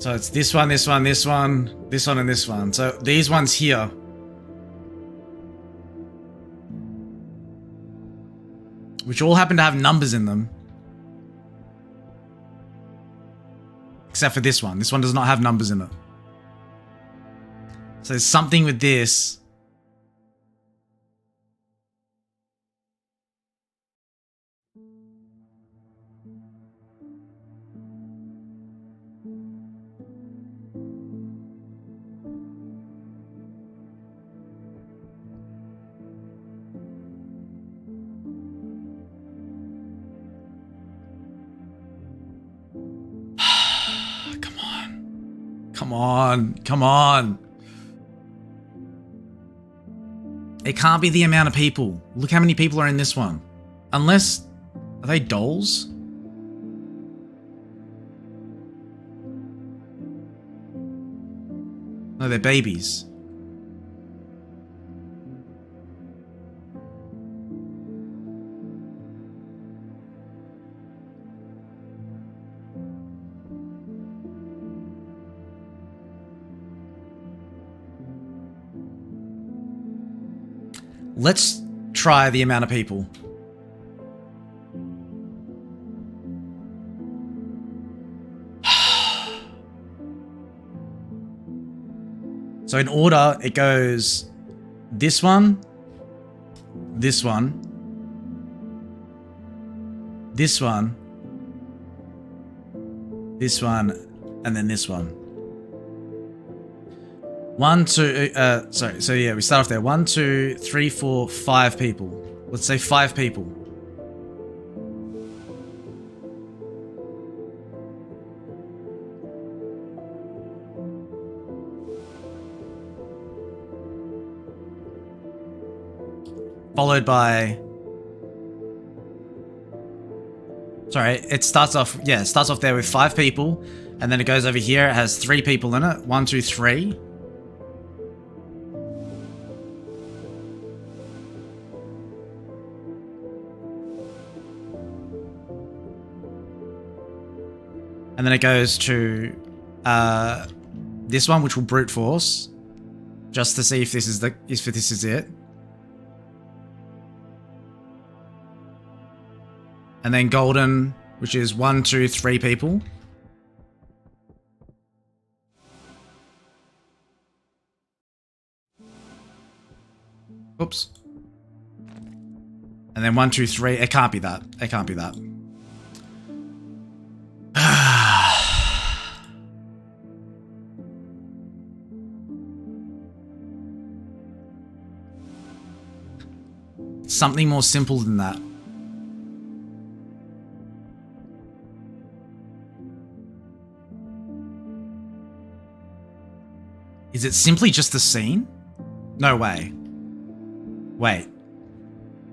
So it's this one, this one, this one, this one, and this one. So these ones here. Which all happen to have numbers in them. Except for this one. This one does not have numbers in it. So there's something with this. Come on, come on. It can't be the amount of people. Look how many people are in this one. Unless, are they dolls? No, they're babies. Let's try the amount of people. So in order, it goes this one, this one, this one, this one, and then this one. 1, 2, sorry, so yeah, we start off there. 1, 2, 3, 4, 5 people. Let's say 5 people. Followed by... Sorry, it starts off, yeah, it starts off there with 5 people, and then it goes over here, it has 3 people in it. 1, 2, 3. And then it goes to this one, which will brute force, just to see if this is it. And then golden, which is 1, 2, 3 people. Oops. And then 1, 2, 3. It can't be that. It can't be that. Something more simple than that. Is it simply just the scene? No way. Wait.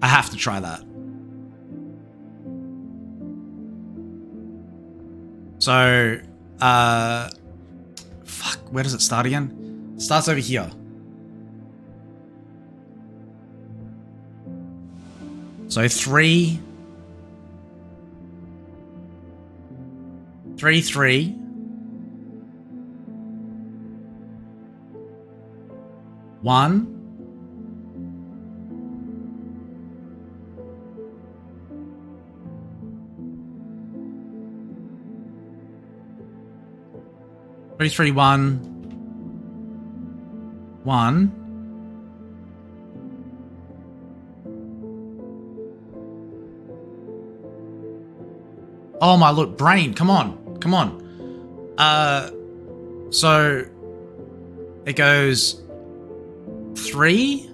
I have to try that. So, fuck, where does it start again? It starts over here. So 3, 3, 3. 1. 3, 3, 1. 1. Oh my lord, brain, come on, come on. So it goes 3,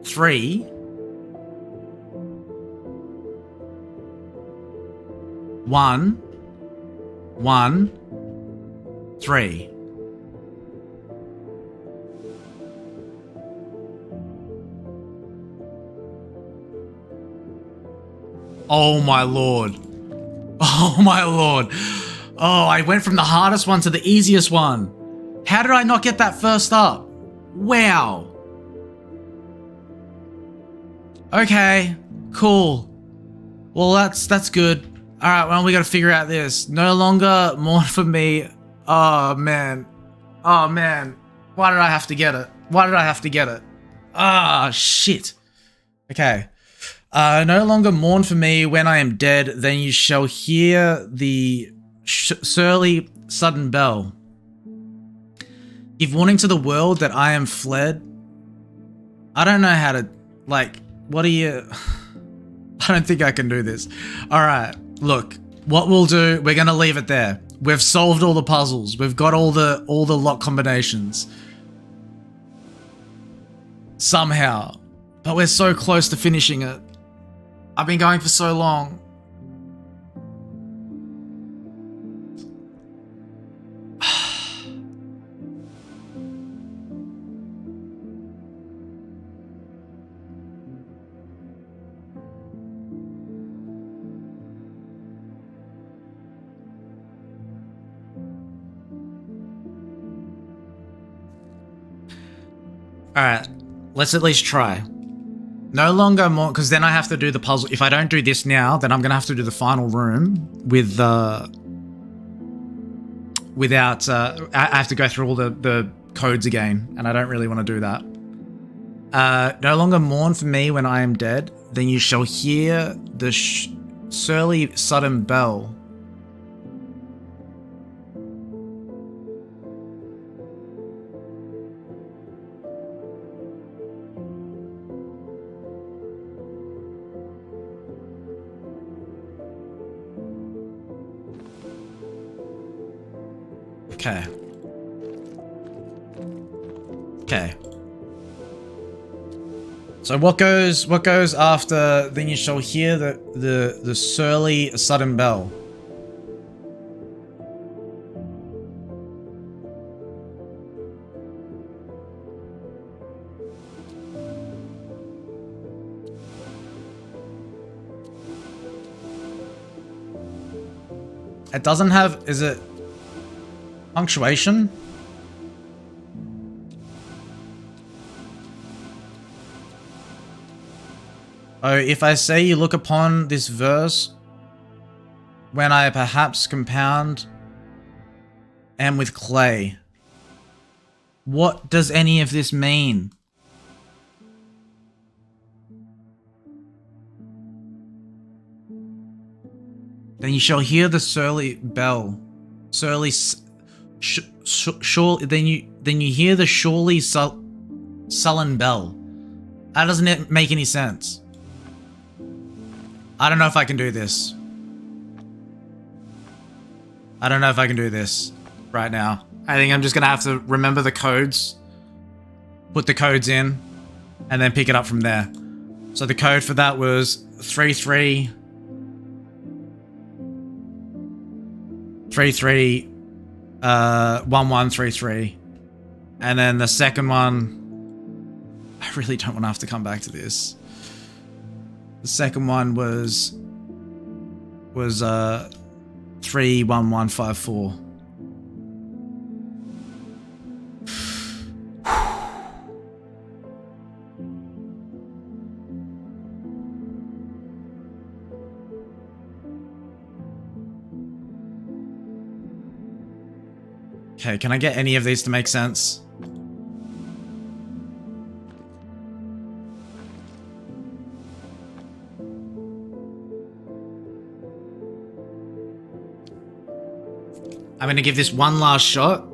3, 1, 1, 3. Oh my lord. Oh my lord. Oh, I went from the hardest one to the easiest one. How did I not get that first up? Wow. Okay, cool. Well, that's good. All right, well, we got to figure out this. No longer mourn for me. Oh, man. Oh, man. Why did I have to get it? Why did I have to get it? Ah, shit. Okay. No longer mourn for me when I am dead, then you shall hear the surly sudden bell. Give warning to the world that I am fled. I don't know how to, like, what are you... I don't think I can do this. Alright, look, what we'll do, we're gonna leave it there. We've solved all the puzzles. We've got all the lock combinations. Somehow. But we're so close to finishing it. I've been going for so long. Alright, let's at least try. No longer more, because then I have to do the puzzle. If I don't do this now, then I'm going to have to do the final room with, without, I have to go through all the codes again, and I don't really want to do that. No longer mourn for me when I am dead, then you shall hear the surly sudden bell. Okay. Okay. So what goes after? Then you shall hear the surly sudden bell. It doesn't have, is it punctuation? Oh, if I say you look upon this verse, when I perhaps compound am with clay. What does any of this mean? Then you shall hear the surly bell. Surly then you hear the surely sullen bell. That doesn't make any sense. I don't know if I can do this. I don't know if I can do this right now. I think I'm just gonna have to remember the codes, put the codes in, and then pick it up from there. So the code for that was 1133, and then the second one, I really don't want to have to come back to this. The second one was 31154. Okay, can I get any of these to make sense? I'm going to give this one last shot,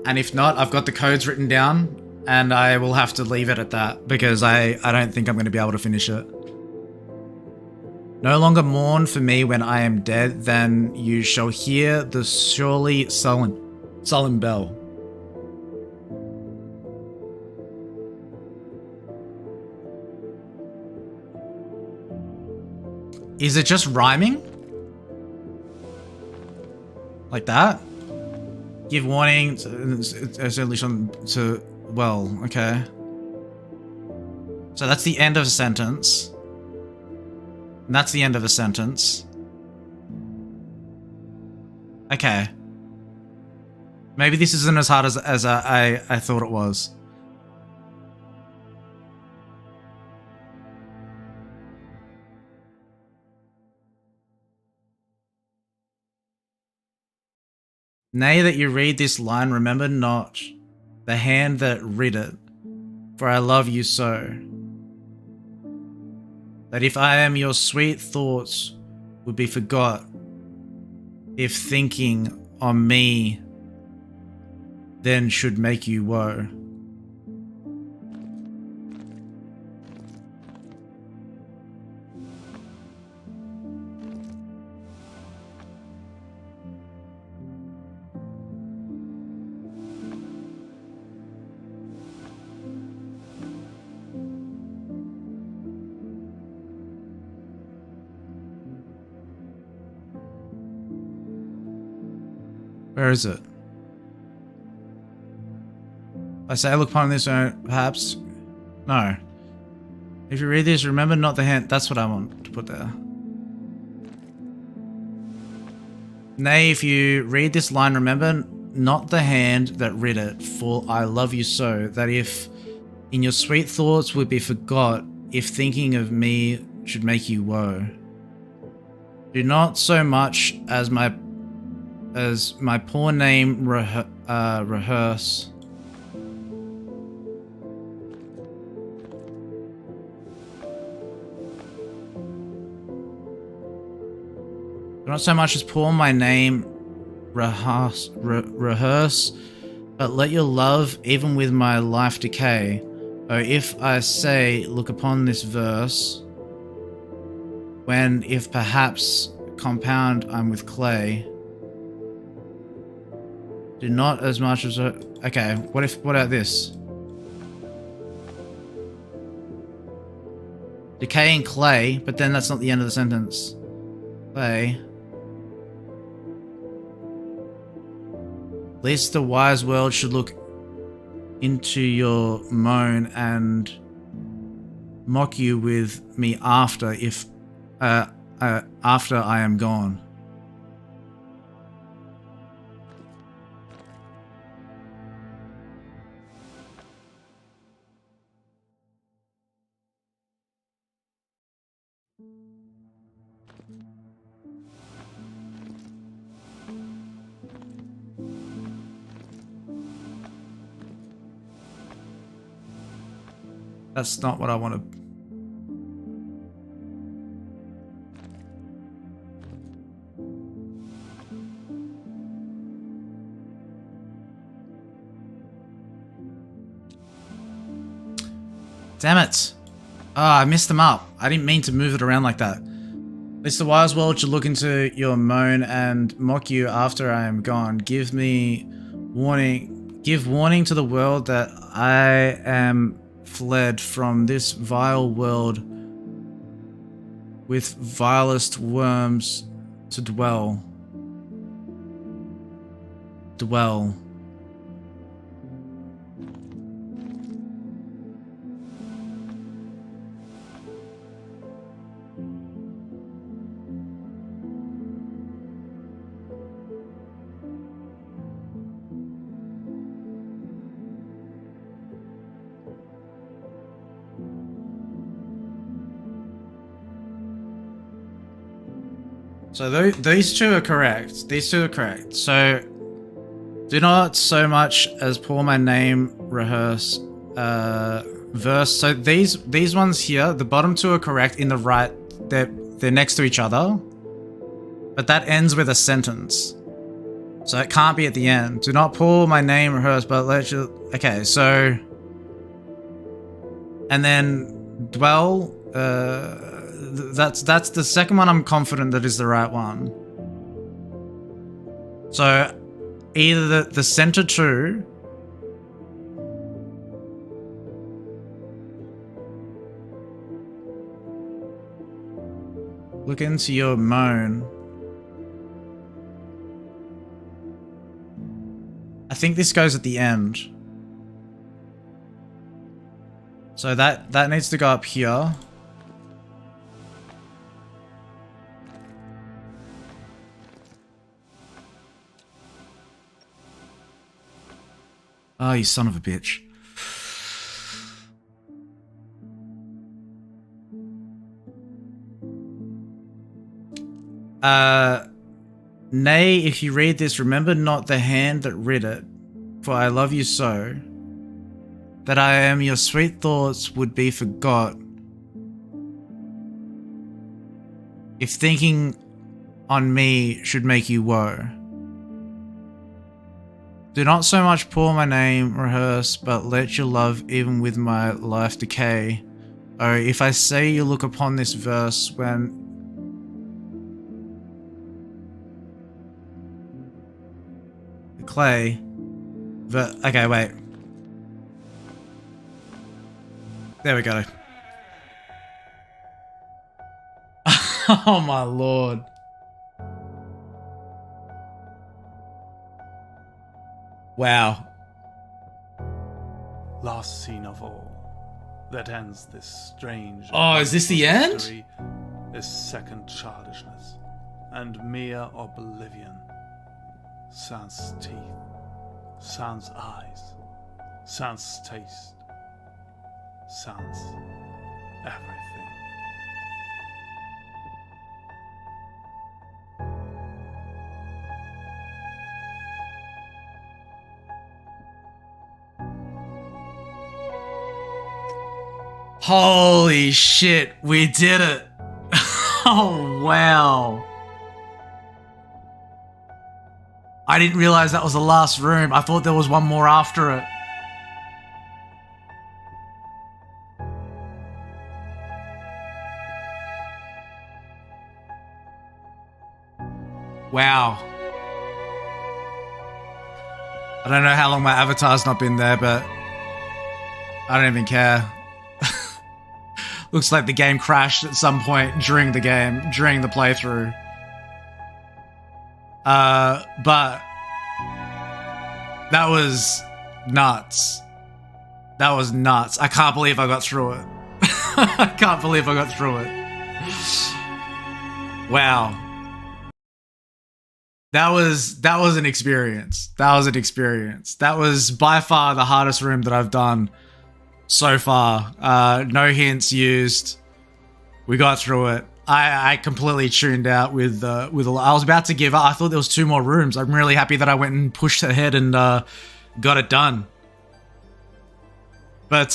and if not, I've got the codes written down, and I will have to leave it at that, because I don't think I'm going to be able to finish it. No longer mourn for me when I am dead, then you shall hear the surely sullen bell. Is it just rhyming? Like that? Give warning to well, okay. So that's the end of a sentence. And that's the end of a sentence. Okay. Maybe this isn't as hard as I thought it was. Nay, that you read this line, remember not the hand that writ it, for I love you so. That if I am your sweet thoughts would be forgot, if thinking on me then should make you woe. Where is it? I say, look upon this, perhaps. No. If you read this, remember not the hand. That's what I want to put there. Nay, if you read this line, remember not the hand that writ it, for I love you so, that if in your sweet thoughts would be forgot, if thinking of me should make you woe. Do not so much as my poor name rehearse. Do not so much as poor my name rehearse, but let your love even with my life decay. Oh, if I say, look upon this verse, when if perhaps compound I'm with clay. Do not as much as a... Okay, what about this? Decaying clay, but then that's not the end of the sentence. Clay. At least the wise world should look into your moan and mock you with me after after I am gone. That's not what I want to... Damn it. I messed them up. I didn't mean to move it around like that. At least the wise world should look into your moan and mock you after I am gone. Give warning to the world that I am fled from this vile world with vilest worms to dwell. So these two are correct. These two are correct. So do not so much as pour my name rehearse verse. So these ones here, the bottom two are correct in the right. They're next to each other. But that ends with a sentence. So it can't be at the end. Do not pour my name rehearse, but let you... Okay, so... And then dwell... That's the second one. I'm confident that is the right one. So either the center two look into your moan. I think this goes at the end. So that needs to go up here. Oh, you son of a bitch. Nay, if you read this, remember not the hand that writ it, for I love you so, that I am your sweet thoughts would be forgot, if thinking on me should make you woe. Do not so much pour my name rehearse, but let your love even with my life decay. Oh, if I say you look upon this verse when... The clay... Okay, wait. There we go. Oh my lord. Wow. Last scene of all, that ends this strange... Oh, is this the end? history, is second childishness, and mere oblivion. Sans teeth, sans eyes, sans taste, sans everything. Holy shit, we did it. Oh, wow. I didn't realize that was the last room. I thought there was one more after it. Wow. I don't know how long my avatar's not been there, but I don't even care. Looks like the game crashed at some point during the playthrough. But that was nuts. That was nuts. I can't believe I got through it. I can't believe I got through it. Wow. That was an experience. That was an experience. That was by far the hardest room that I've done so far. No hints used. We got through it. I completely tuned out with I was about to give up. I thought there was 2 more rooms. I'm really happy that I went and pushed ahead and got it done. But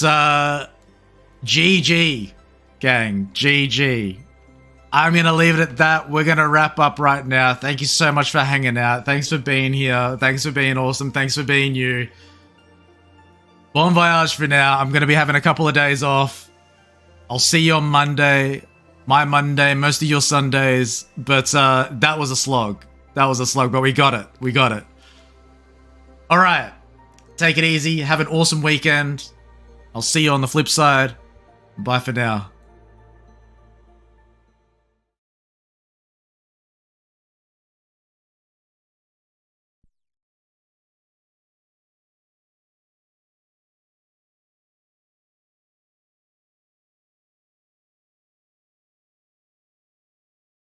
GG, gang. GG. I'm going to leave it at that. We're going to wrap up right now. Thank you so much for hanging out. Thanks for being here. Thanks for being awesome. Thanks for being you. Bon voyage for now. I'm going to be having a couple of days off. I'll see you on Monday. My Monday, most of your Sundays. But that was a slog. That was a slog, but we got it. We got it. All right. Take it easy. Have an awesome weekend. I'll see you on the flip side. Bye for now.